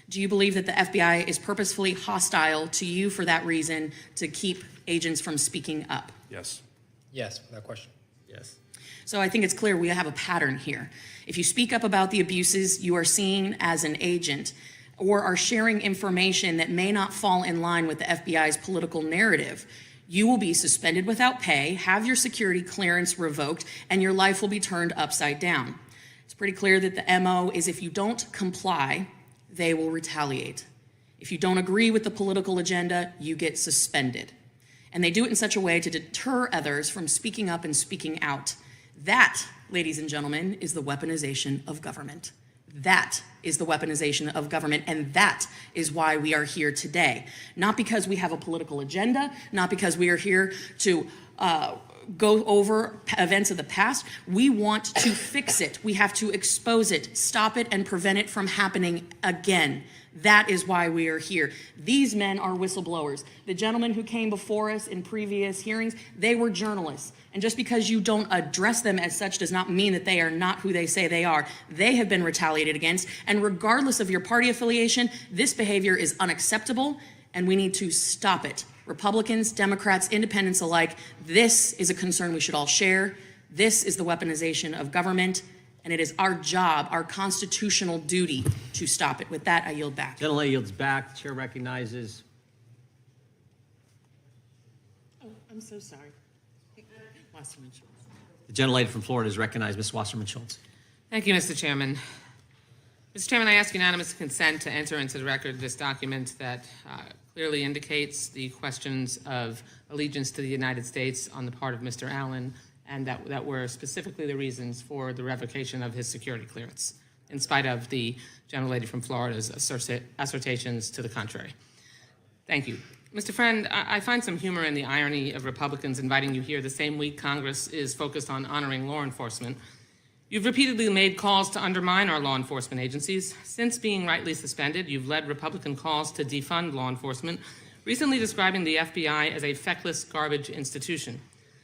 Do you believe that the FBI is purposefully hostile to you for that reason, to keep agents from speaking up? Yes. Yes, without question. Yes. So I think it's clear we have a pattern here. If you speak up about the abuses you are seen as an agent, or are sharing information that may not fall in line with the FBI's political narrative, you will be suspended without pay, have your security clearance revoked, and your life will be turned upside down. It's pretty clear that the MO is if you don't comply, they will retaliate. If you don't agree with the political agenda, you get suspended. And they do it in such a way to deter others from speaking up and speaking out. That, ladies and gentlemen, is the weaponization of government. That is the weaponization of government, and that is why we are here today. Not because we have a political agenda, not because we are here to go over events of the past. We want to fix it. We have to expose it, stop it, and prevent it from happening again. That is why we are here. These men are whistleblowers. The gentlemen who came before us in previous hearings, they were journalists. And just because you don't address them as such does not mean that they are not who they say they are. They have been retaliated against. And regardless of your party affiliation, this behavior is unacceptable, and we need to stop it. Republicans, Democrats, independents alike, this is a concern we should all share. This is the weaponization of government, and it is our job, our constitutional duty to stop it. With that, I yield back. Gentlelady yields back. Chair recognizes. Oh, I'm so sorry. Wasserman Schultz. The gentlelady from Florida is recognized. Ms. Wasserman Schultz. Thank you, Mr. Chairman. Mr. Chairman, I ask unanimous consent to enter into the record this document that clearly indicates the questions of allegiance to the United States on the part of Mr. Allen, and that were specifically the reasons for the revocation of his security clearance, in spite of the gentlelady from Florida's assertions to the contrary. Thank you. Mr. Friend, I find some humor in the irony of Republicans inviting you here the same week Congress is focused on honoring law enforcement. You've repeatedly made calls to undermine our law enforcement agencies. Since being rightly suspended, you've led Republican calls to defund law enforcement, recently describing the FBI as a feckless garbage institution.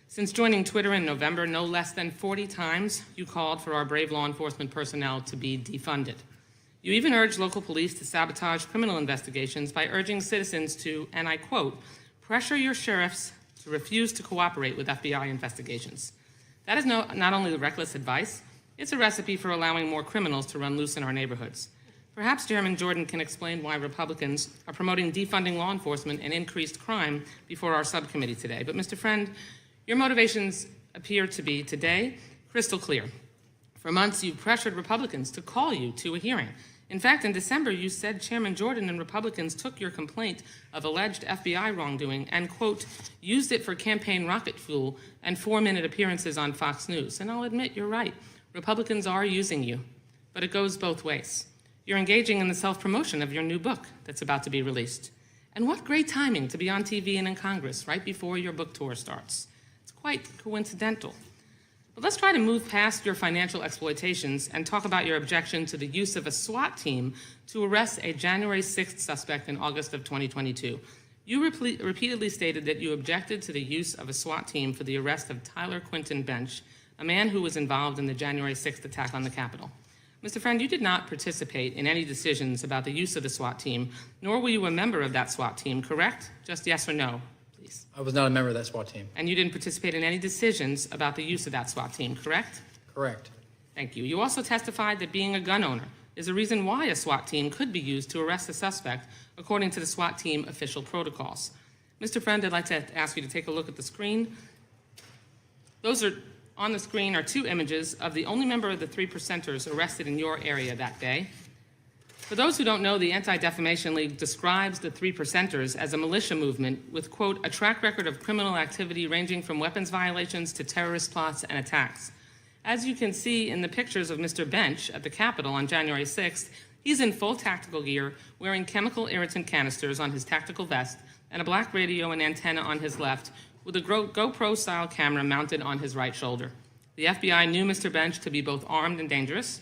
Since joining Twitter in November, no less than 40 times you called for our brave law enforcement personnel to be defunded. You even urged local police to sabotage criminal investigations by urging citizens to, and I quote, pressure your sheriffs to refuse to cooperate with FBI investigations. That is not only reckless advice, it's a recipe for allowing more criminals to run loose in our neighborhoods. Perhaps Chairman Jordan can explain why Republicans are promoting defunding law enforcement and increased crime before our subcommittee today. But Mr. Friend, your motivations appear to be today crystal clear. For months, you've pressured Republicans to call you to a hearing. In fact, in December, you said Chairman Jordan and Republicans took your complaint of alleged FBI wrongdoing and, quote, used it for campaign rocket fuel and 4-minute appearances on Fox News. And I'll admit, you're right. Republicans are using you, but it goes both ways. You're engaging in the self-promotion of your new book that's about to be released. And what great timing to be on TV and in Congress right before your book tour starts. It's quite coincidental. But let's try to move past your financial exploitations and talk about your objection to the use of a SWAT team to arrest a January 6th suspect in August of 2022. You repeatedly stated that you objected to the use of a SWAT team for the arrest of Tyler Quinton Bench, a man who was involved in the January 6th attack on the Capitol. Mr. Friend, you did not participate in any decisions about the use of the SWAT team, nor were you a member of that SWAT team, correct? Just yes or no, please. I was not a member of that SWAT team. And you didn't participate in any decisions about the use of that SWAT team, correct? Correct. Thank you. You also testified that being a gun owner is a reason why a SWAT team could be used to arrest a suspect, according to the SWAT team official protocols. Mr. Friend, I'd like to ask you to take a look at the screen. On the screen are 2 images of the only member of the 3 percenters arrested in your area that day. For those who don't know, the Anti-Defamation League describes the 3 percenters as a militia movement with, quote, a track record of criminal activity ranging from weapons violations to terrorist plots and attacks. As you can see in the pictures of Mr. Bench at the Capitol on January 6th, he's in full tactical gear, wearing chemical irritant canisters on his tactical vest, and a black radio and antenna on his left, with a GoPro-style camera mounted on his right shoulder. The FBI knew Mr. Bench to be both armed and dangerous.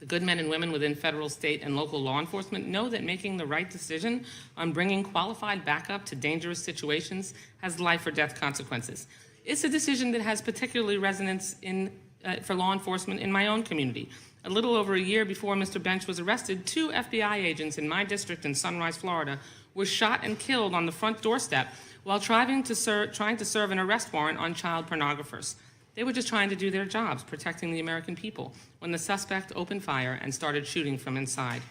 The good men and women within federal, state, and local law enforcement know that making the right decision on bringing qualified backup to dangerous situations has life or death consequences. It's a decision that has particularly resonance for law enforcement in my own community. A little over a year before Mr. Bench was arrested, 2 FBI agents in my district in Sunrise, Florida, were shot and killed on the front doorstep while trying to serve an arrest warrant on child pornographers. They were just trying to do their jobs, protecting the American people, when the suspect opened fire and started shooting from inside.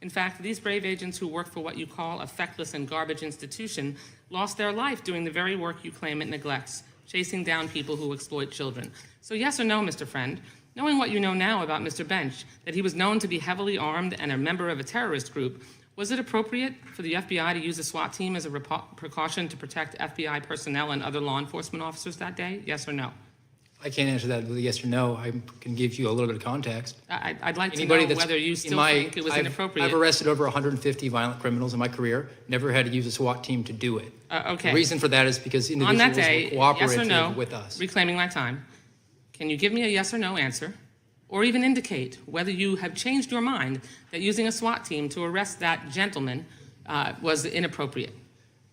In fact, these brave agents who work for what you call a feckless and garbage institution lost their life doing the very work you claim it neglects, chasing down people who exploit children. So yes or no, Mr. Friend, knowing what you know now about Mr. Bench, that he was known to be heavily armed and a member of a terrorist group, was it appropriate for the FBI to use a SWAT team as a precaution to protect FBI personnel and other law enforcement officers that day? Yes or no? I can't answer that with a yes or no. I can give you a little bit of context. I'd like to know whether you still think it was inappropriate. I've arrested over 150 violent criminals in my career, never had to use a SWAT team to do it. Okay. The reason for that is because On individuals that day, were cooperative yes or no, with us. reclaiming my time, can you give me a yes or no answer, or even indicate whether you have changed your mind that using a SWAT team to arrest that gentleman was inappropriate?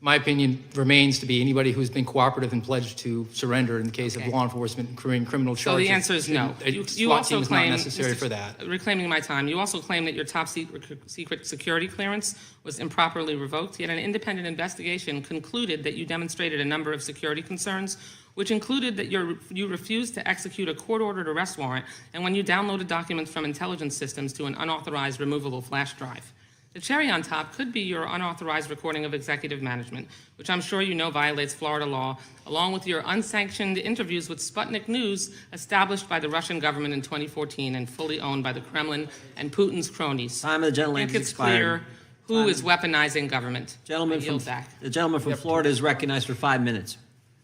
My opinion remains to be anybody who's been cooperative and pledged to surrender in the case of law enforcement incurring criminal charges. So the answer is no. A You SWAT also team is not claim, necessary for that. Reclaiming my time, you also claim that your top secret security clearance was improperly revoked, yet an independent investigation concluded that you demonstrated a number of security concerns, which included that you refused to execute a court-ordered arrest warrant, and when you downloaded documents from intelligence systems to an unauthorized removable flash drive. The cherry on top could be your unauthorized recording of executive management, which I'm sure you know violates Florida law, along with your unsanctioned interviews with Sputnik News, established by the Russian government in 2014 and fully owned by the Kremlin and Putin's cronies. Time of the gentlelady I think has it's clear expired. who is weaponizing government. The gentleman from Florida is recognized for 5 minutes.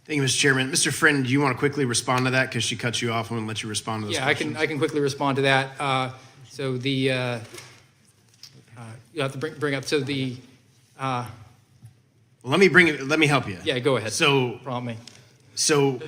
Thank you, Mr. Chairman. Mr. Friend, do you want to quickly respond to that? Because she cut you off. I'm going to let you respond to those questions. I can quickly respond to that. So the you have to bring up let me help you. Yeah, go ahead. So prompt me. So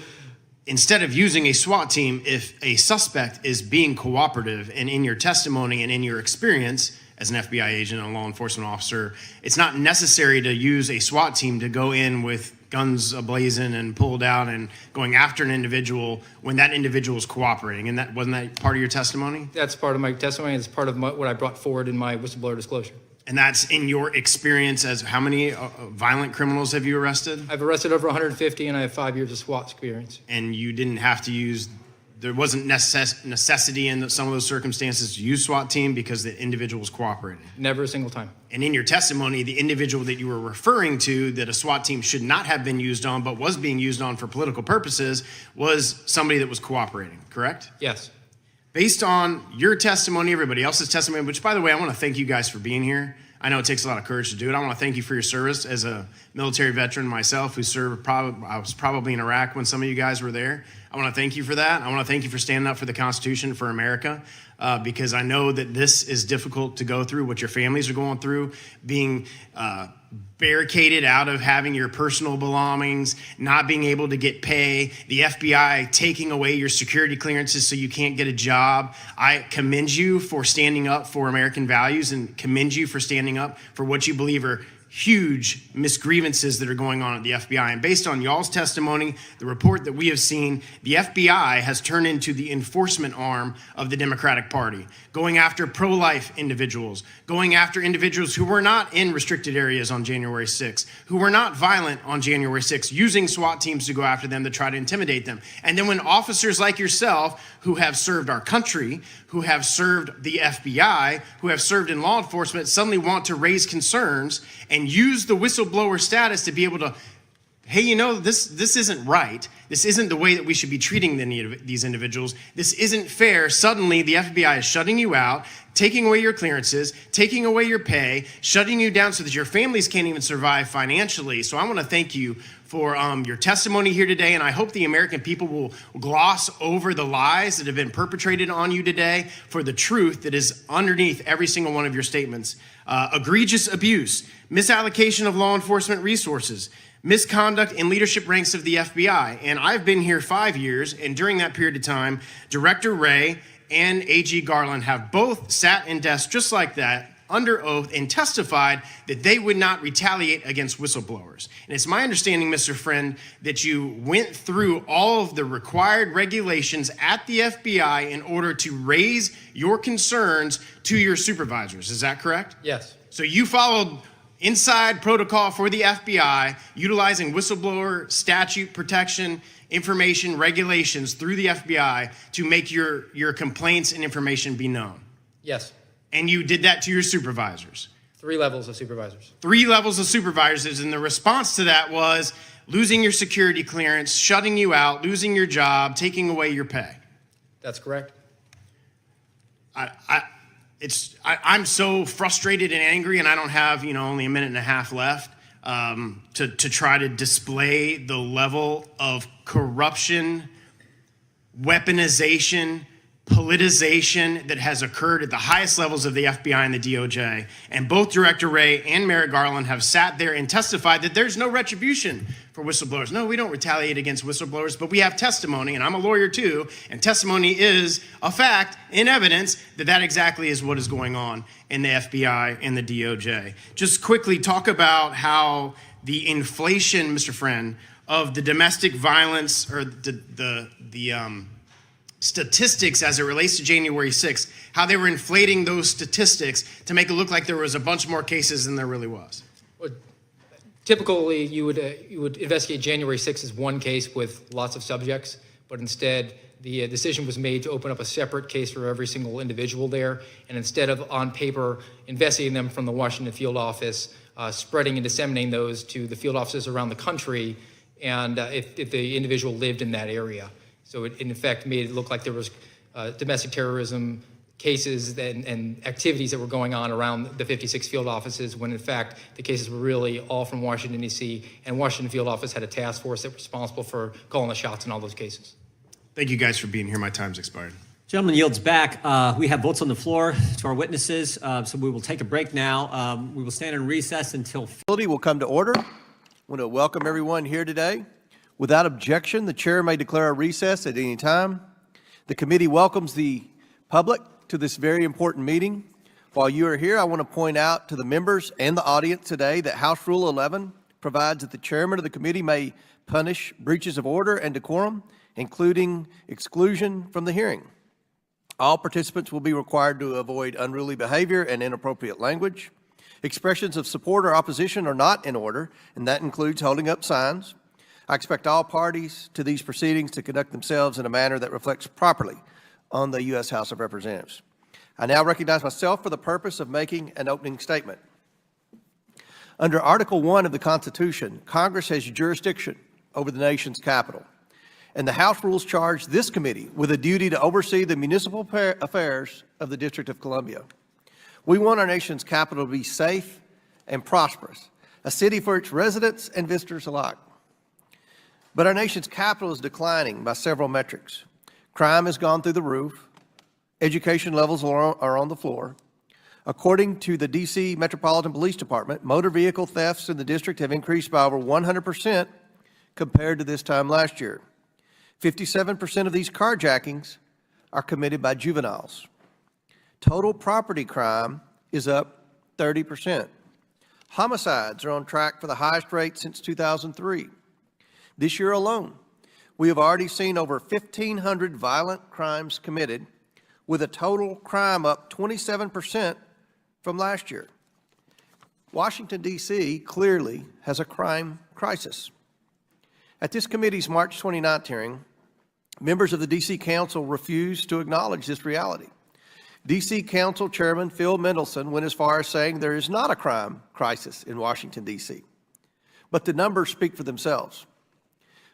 instead of using a SWAT team, if a suspect is being cooperative, and in your testimony and in your experience as an FBI agent and a law enforcement officer, it's not necessary to use a SWAT team to go in with guns ablazing and pulled out and going after an individual when that individual is cooperating. And that wasn't that part of your testimony? That's part of my testimony. It's part of what I brought forward in my whistleblower disclosure. And that's in your experience as how many violent criminals have you arrested? I've arrested over 150, and I have 5 years of SWAT experience. And you didn't have to use, there wasn't necessity in some of those circumstances to use SWAT team because the individual was cooperating? Never a single time. And in your testimony, the individual that you were referring to that a SWAT team should not have been used on but was being used on for political purposes was somebody that was cooperating, correct? Yes. Based on your testimony, everybody else's testimony, which, by the way, I want to thank you guys for being here. I know it takes a lot of courage to do it. I want to thank you for your service as a military veteran myself who served, I was probably in Iraq when some of you guys were there. I want to thank you for that. I want to thank you for standing up for the Constitution, for America, because I know that this is difficult to go through, what your families are going through, being barricaded out of having your personal belongings, not being able to get pay, the FBI taking away your security clearances so you can't get a job. I commend you for standing up for American values and commend you for standing up for what you believe are huge misgrievances that are going on at the FBI. And based on y'all's testimony, the report that we have seen, the FBI has turned into the enforcement arm of the Democratic Party, going after pro-life individuals, going after individuals who were not in restricted areas on January 6th, who were not violent on January 6th, using SWAT teams to go after them to try to intimidate them. And then when officers like yourself, who have served our country, who have served the FBI, who have served in law enforcement, suddenly want to raise concerns and use the whistleblower status to be able to, hey, you know, this isn't right. This isn't the way that we should be treating these individuals. This isn't fair. Suddenly, the FBI is shutting you out, taking away your clearances, taking away your pay, shutting you down so that your families can't even survive financially. So I want to thank you for your testimony here today, and I hope the American people will gloss over the lies that have been perpetrated on you today for the truth that is underneath every single one of your statements. Egregious abuse, misallocation of law enforcement resources, misconduct in leadership ranks of the FBI. And I've been here 5 years, and during that period of time, Director Wray and AG Garland have both sat in desks just like that, under oath, and testified that they would not retaliate against whistleblowers. And it's my understanding, Mr. Friend, that you went through all of the required regulations at the FBI in order to raise your concerns to your supervisors. Is that correct? Yes. So you followed inside protocol for the FBI, utilizing whistleblower statute protection, information, regulations through the FBI to make your complaints and information be known. Yes. And you did that to your supervisors. 3 levels of supervisors. 3 levels of supervisors, and the response to that was losing your security clearance, shutting you out, losing your job, taking away your pay. That's correct. I'm so frustrated and angry, and I don't have only a minute and a half left to try to display the level of corruption, weaponization, politicization that has occurred at the highest levels of the FBI and the DOJ. And both Director Wray and Merrick Garland have sat there and testified that there's no retribution for whistleblowers. No, we don't retaliate against whistleblowers, but we have testimony, and I'm a lawyer too, and testimony is a fact in evidence that exactly is what is going on in the FBI and the DOJ. Just quickly talk about how the inflation, Mr. Friend, of the domestic violence or the statistics as it relates to January 6th, how they were inflating those statistics to make it look like there was a bunch more cases than there really was. Well, typically, you would investigate January 6th as one case with lots of subjects, but instead the decision was made to open up a separate case for every single individual there, and instead of on paper investigating them from the Washington field office, spreading and disseminating those to the field offices around the country, and if the individual lived in that area. So it, in effect, made it look like there was domestic terrorism cases and activities that were going on around the 56 field offices, when in fact the cases were really all from Washington, D.C., and Washington field office had a task force that was responsible for calling the shots in all those cases. Thank you guys for being here. My time's expired. Gentleman yields back. We have votes on the floor to our witnesses, so we will take a break now. We will stand in recess until... Will come to order. I want to welcome everyone here today. Without objection, the chair may declare a recess at any time. The committee welcomes the public to this very important meeting. While you are here, I want to point out to the members and the audience today that House Rule 11 provides that the chairman of the committee may punish breaches of order and decorum, including exclusion from the hearing. All participants will be required to avoid unruly behavior and inappropriate language. Expressions of support or opposition are not in order, and that includes holding up signs. I expect all parties to these proceedings to conduct themselves in a manner that reflects properly on the U.S. House of Representatives. I now recognize myself for the purpose of making an opening statement. Under Article 1 of the Constitution, Congress has jurisdiction over the nation's capital, and the House rules charge this committee with a duty to oversee the municipal affairs of the District of Columbia. We want our nation's capital to be safe and prosperous, a city for its residents and visitors alike. But our nation's capital is declining by several metrics. Crime has gone through the roof. Education levels are on the floor. According to the D.C. Metropolitan Police Department, motor vehicle thefts in the district have increased by over 100% compared to this time last year. 57% of these carjackings are committed by juveniles. Total property crime is up 30%. Homicides are on track for the highest rate since 2003. This year alone, we have already seen over 1,500 violent crimes committed, with a total crime up 27% from last year. Washington, D.C. clearly has a crime crisis. At this committee's March 29th hearing, members of the D.C. Council refused to acknowledge this reality. D.C. Council Chairman Phil Mendelson went as far as saying there is not a crime crisis in Washington, D.C. But the numbers speak for themselves.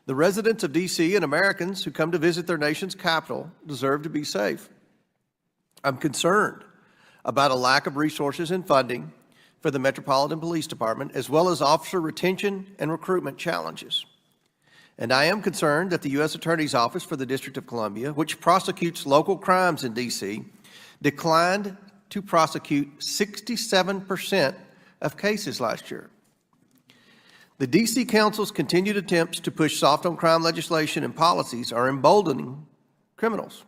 The residents of D.C. and Americans who come to visit their nation's capital deserve to be safe. I'm concerned about a lack of resources and funding for for the Metropolitan Police Department, as well as officer retention and recruitment challenges. And I am concerned that the U.S. Attorney's Office for the District of Columbia, which prosecutes local crimes in D.C., declined to prosecute 67% of cases last year. The D.C. Council's continued attempts to push soft-on-crime legislation and policies are emboldening criminals.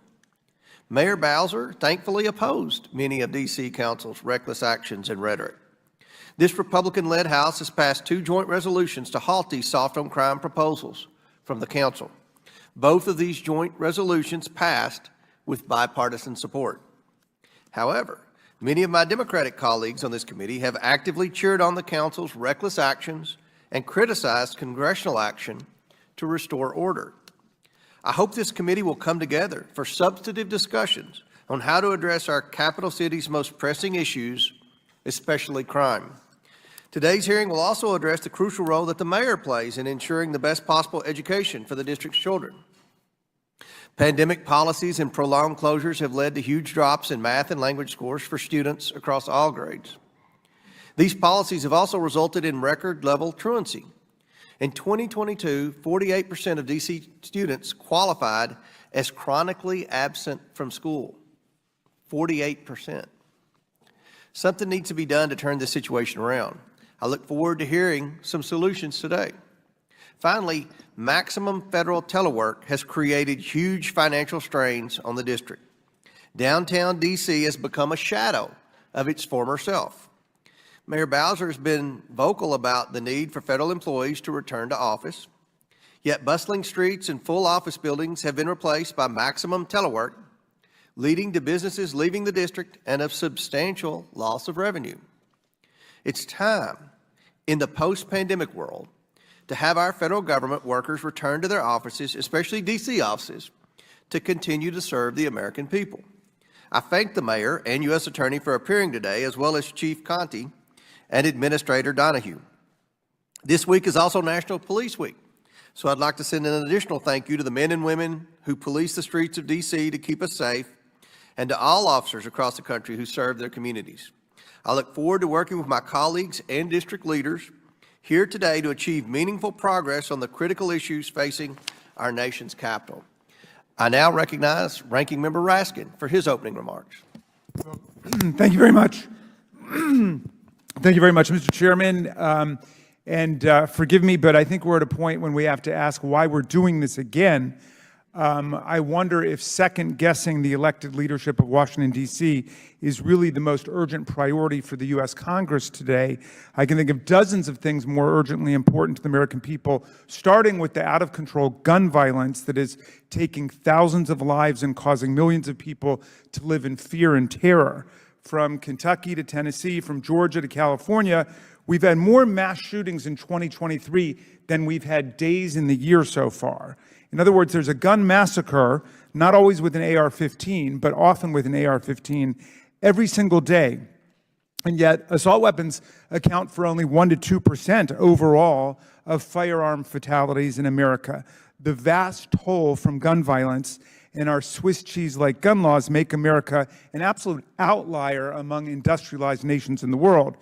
Mayor Bowser thankfully opposed many of D.C. Council's reckless actions and rhetoric. This Republican-led House has passed 2 joint resolutions to halt these soft-on-crime proposals from the Council. Both of these joint resolutions passed with bipartisan support. However, many of my Democratic colleagues on this committee have actively cheered on the Council's reckless actions and criticized congressional action to restore order. I hope this committee will come together for substantive discussions on how to address our capital city's most pressing issues, especially crime. Today's hearing will also address the crucial role that the mayor plays in ensuring the best possible education for the district's children. Pandemic policies and prolonged closures have led to huge drops in math and language scores for students across all grades. These policies have also resulted in record-level truancy. In 2022, 48% of D.C. students qualified as chronically absent from school. 48%. Something needs to be done to turn this situation around. I look forward to hearing some solutions today. Finally, maximum federal telework has created huge financial strains on the district. Downtown D.C. has become a shadow of its former self. Mayor Bowser has been vocal about the need for federal employees to return to office, yet bustling streets and full office buildings have been replaced by maximum telework, leading to businesses leaving the district and a substantial loss of revenue. It's time in the post-pandemic world to have our federal government workers return to their offices, especially D.C. offices, to continue to serve the American people. I thank the mayor and U.S. Attorney for appearing today, as well as Chief Conte and Administrator Donahue. This week is also National Police Week, so I'd like to send an additional thank you to the men and women who police the streets of D.C. to keep us safe, and to all officers across the country who serve their communities. I look forward to working with my colleagues and district leaders here today to achieve meaningful progress on the critical issues facing our nation's capital. I now recognize Ranking Member Raskin for his opening remarks. Thank you very much. Thank you very much, Mr. Chairman. Forgive me, but I think we're at a point when we have to ask why we're doing this again. I wonder if second-guessing the elected leadership of Washington, D.C. is really the most urgent priority for the U.S. Congress today. I can think of dozens of things more urgently important to the American people, starting with the out-of-control gun violence that is taking thousands of lives and causing millions of people to live in fear and terror. From Kentucky to Tennessee, from Georgia to California, we've had more mass shootings in 2023 than we've had days in the year so far. In other words, there's a gun massacre, not always with an AR-15, but often with an AR-15 every single day. And yet, assault weapons account for only 1% to 2% overall of firearm fatalities in America. The vast toll from gun violence and our Swiss cheese-like gun laws make America an absolute outlier among industrialized nations in the world.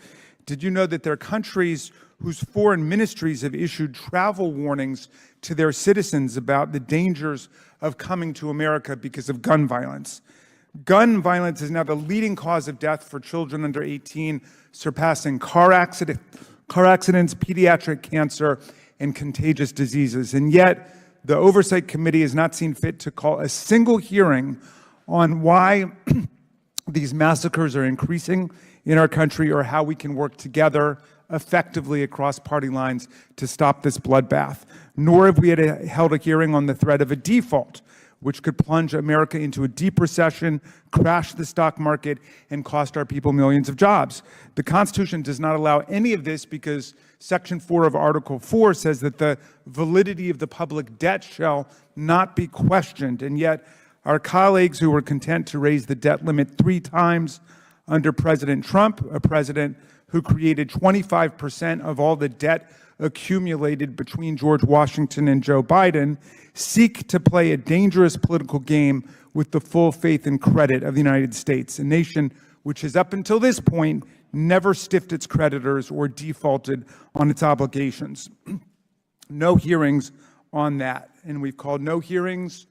Did you know that there are countries whose foreign ministries have issued travel warnings to their citizens about the dangers of coming to America because of gun violence? Gun violence is now the leading cause of death for children under 18, surpassing car accidents, pediatric cancer, and contagious diseases. And yet, the Oversight Committee has not seen fit to call a single hearing on why these massacres are increasing in our country or how we can work together effectively across party lines to stop this bloodbath. Nor have we held a hearing on the threat of a default, which could plunge America into a deep recession, crash the stock market, and cost our people millions of jobs. The Constitution does not allow any of this because Section 4 of Article 4 says that the validity of the public debt shall not be questioned. And yet, our colleagues who were content to raise the debt limit 3 times under President Trump, a president who created 25% of all the debt accumulated between George Washington and Joe Biden, seek to play a dangerous political game with the full faith and credit of the United States, a nation which has up until this point never stiffed its creditors or defaulted on its obligations. No hearings on that. And we've called no hearings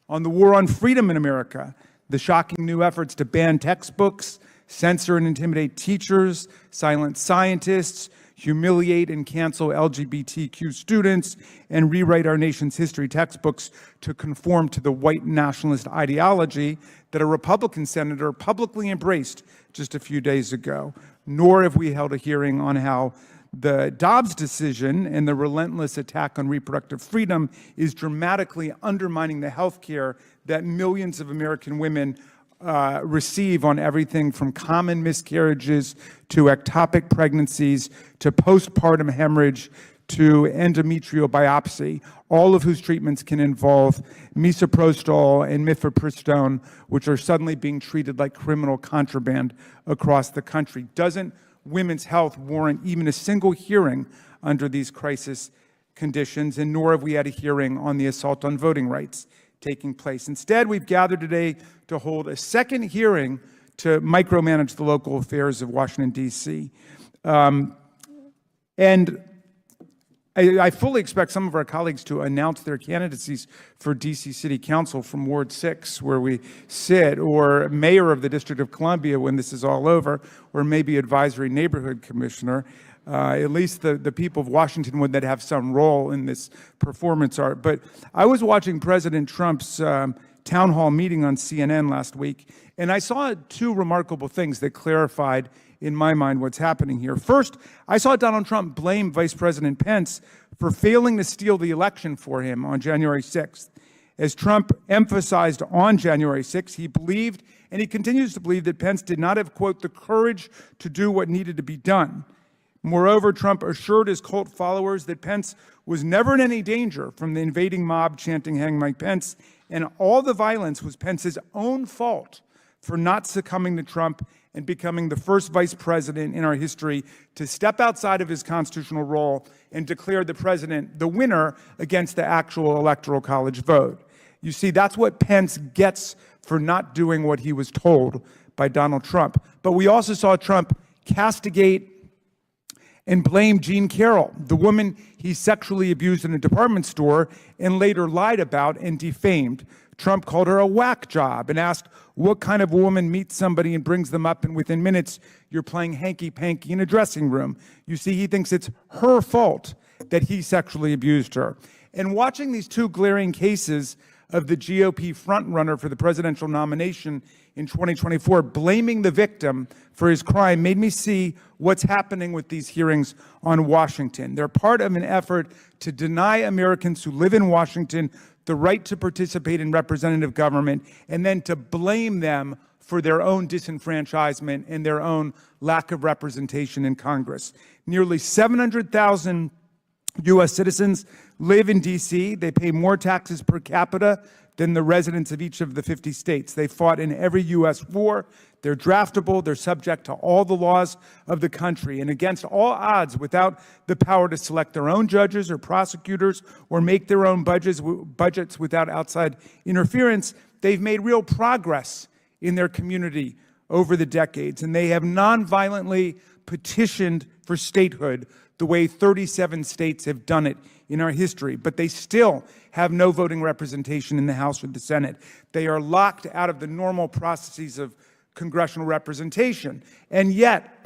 on the war on freedom in America, the shocking new efforts to ban textbooks, censor and intimidate teachers, silence scientists, humiliate and cancel LGBTQ students, and rewrite our nation's history textbooks to conform to the white nationalist ideology that a Republican senator publicly embraced just a few days ago. Nor have we held a hearing on how the Dobbs decision and the relentless attack on reproductive freedom is dramatically undermining the health care that millions of American women receive on everything from common miscarriages to ectopic pregnancies to postpartum hemorrhage to endometrial biopsy, all of whose treatments can involve misoprostol and mifepristone, which are suddenly being treated like criminal contraband across the country. Doesn't women's health warrant even a single hearing under these crisis conditions? And nor have we had a hearing on the assault on voting rights taking place. Instead, we've gathered today to hold a second hearing to micromanage the local affairs of Washington, D.C. And I fully expect some of our colleagues to announce their candidacies for D.C. City Council from Ward 6, where we sit, or mayor of the District of Columbia when this is all over, or maybe advisory neighborhood commissioner. At least the people of Washington would that have some role in this performance art. But I was watching President Trump's town hall meeting on CNN last week, and I saw two remarkable things that clarified in my mind what's happening here. First, I saw Donald Trump blame Vice President Pence for failing to steal the election for him on January 6th. As Trump emphasized on January 6th, he believed, and he continues to believe, that Pence did not have, quote, the courage to do what needed to be done. Moreover, Trump assured his cult followers that Pence was never in any danger from the invading mob chanting "Hang Mike Pence," and all the violence was Pence's own fault for not succumbing to Trump and becoming the first vice president in our history to step outside of his constitutional role and declare the president the winner against the actual electoral college vote. You see, that's what Pence gets for not doing what he was told by Donald Trump. But we also saw Trump castigate and blame Jean Carroll, the woman he sexually abused in a department store and later lied about and defamed. Trump called her a whack job and asked what kind of woman meets somebody and brings them up, and within minutes you're playing hanky-panky in a dressing room. You see, he thinks it's her fault that he sexually abused her. And watching these two glaring cases of the GOP frontrunner for the presidential nomination in 2024 blaming the victim for his crime made me see what's happening with these hearings on Washington. They're part of an effort to deny Americans who live in Washington the right to participate in representative government, and then to blame them for their own disenfranchisement and their own lack of representation in Congress. Nearly 700,000 U.S. citizens live in D.C. They pay more taxes per capita than the residents of each of the 50 states. They fought in every U.S. war. They're draftable. They're subject to all the laws of the country. And against all odds, without the power to select their own judges or prosecutors or make their own budgets without outside interference, they've made real progress in their community over the decades. And they have nonviolently petitioned for statehood the way 37 states have done it in our history, but they still have no voting representation in the House or the Senate. They are locked out of the normal processes of congressional representation. And yet,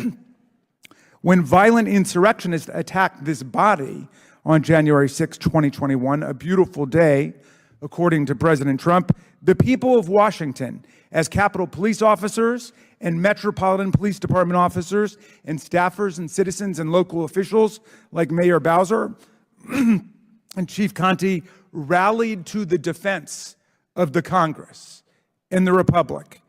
when violent insurrectionists attacked this body on January 6, 2021, a beautiful day, according to President Trump, the people of Washington, as Capitol Police officers and Metropolitan Police Department officers and staffers and citizens and local officials like Mayor Bowser and Chief Conte, rallied to the defense of the Congress and the Republic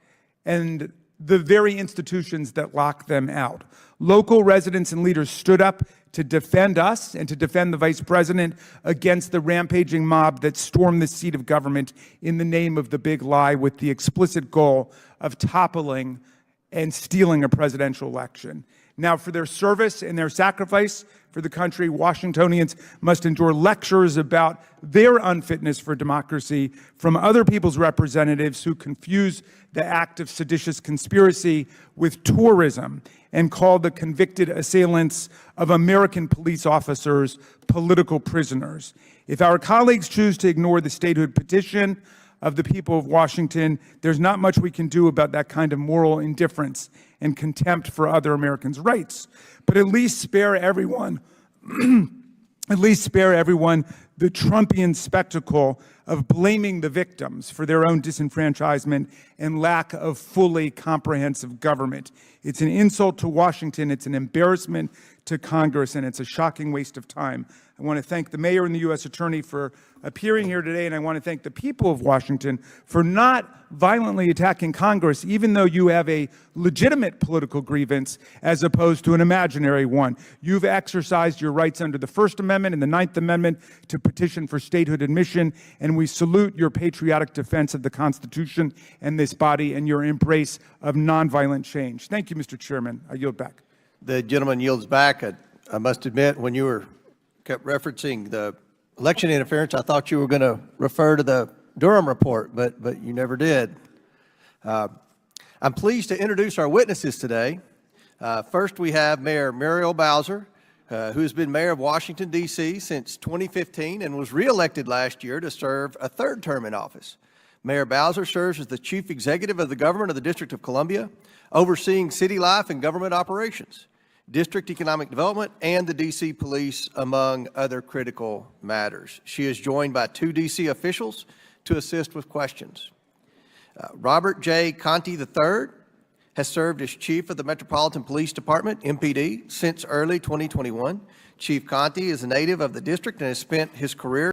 and the very institutions that lock them out. Local residents and leaders stood up to defend us and to defend the vice president against the rampaging mob that stormed the seat of government in the name of the big lie, with the explicit goal of toppling and stealing a presidential election. Now, for their service and their sacrifice for the country, Washingtonians must endure lectures about their unfitness for democracy from other people's representatives who confuse the act of seditious conspiracy with tourism and call the convicted assailants of American police officers political prisoners. If our colleagues choose to ignore the statehood petition of the people of Washington, there's not much we can do about that kind of moral indifference and contempt for other Americans' rights. But at least spare everyone, at least spare everyone the Trumpian spectacle of blaming the victims for their own disenfranchisement and lack of fully comprehensive government. It's an insult to Washington, it's an embarrassment to Congress, and it's a shocking waste of time. I want to thank the mayor and the U.S. attorney for appearing here today, and I want to thank the people of Washington for not violently attacking Congress, even though you have a legitimate political grievance as opposed to an imaginary one. You've exercised your rights under the First Amendment and the Ninth Amendment to petition for statehood admission, and we salute your patriotic defense of the Constitution and this body and your embrace of nonviolent change. Thank you, Mr. Chairman. I yield back. The gentleman yields back. I must admit, when you kept referencing the election interference, I thought you were going to refer to the Durham report, but you never did. I'm pleased to introduce our witnesses today. First, we have Mayor Muriel Bowser, who has been mayor of Washington, D.C. since 2015 and was reelected last year to serve a third term in office. Mayor Bowser serves as the chief executive of the government of the District of Columbia, overseeing city life and government operations, district economic development, and the D.C. Police, among other critical matters. She is joined by 2 D.C. officials to assist with questions. Robert J. Conti III has served as chief of the Metropolitan Police Department, MPD, since early 2021. Chief Conti is a native of the district and has spent his career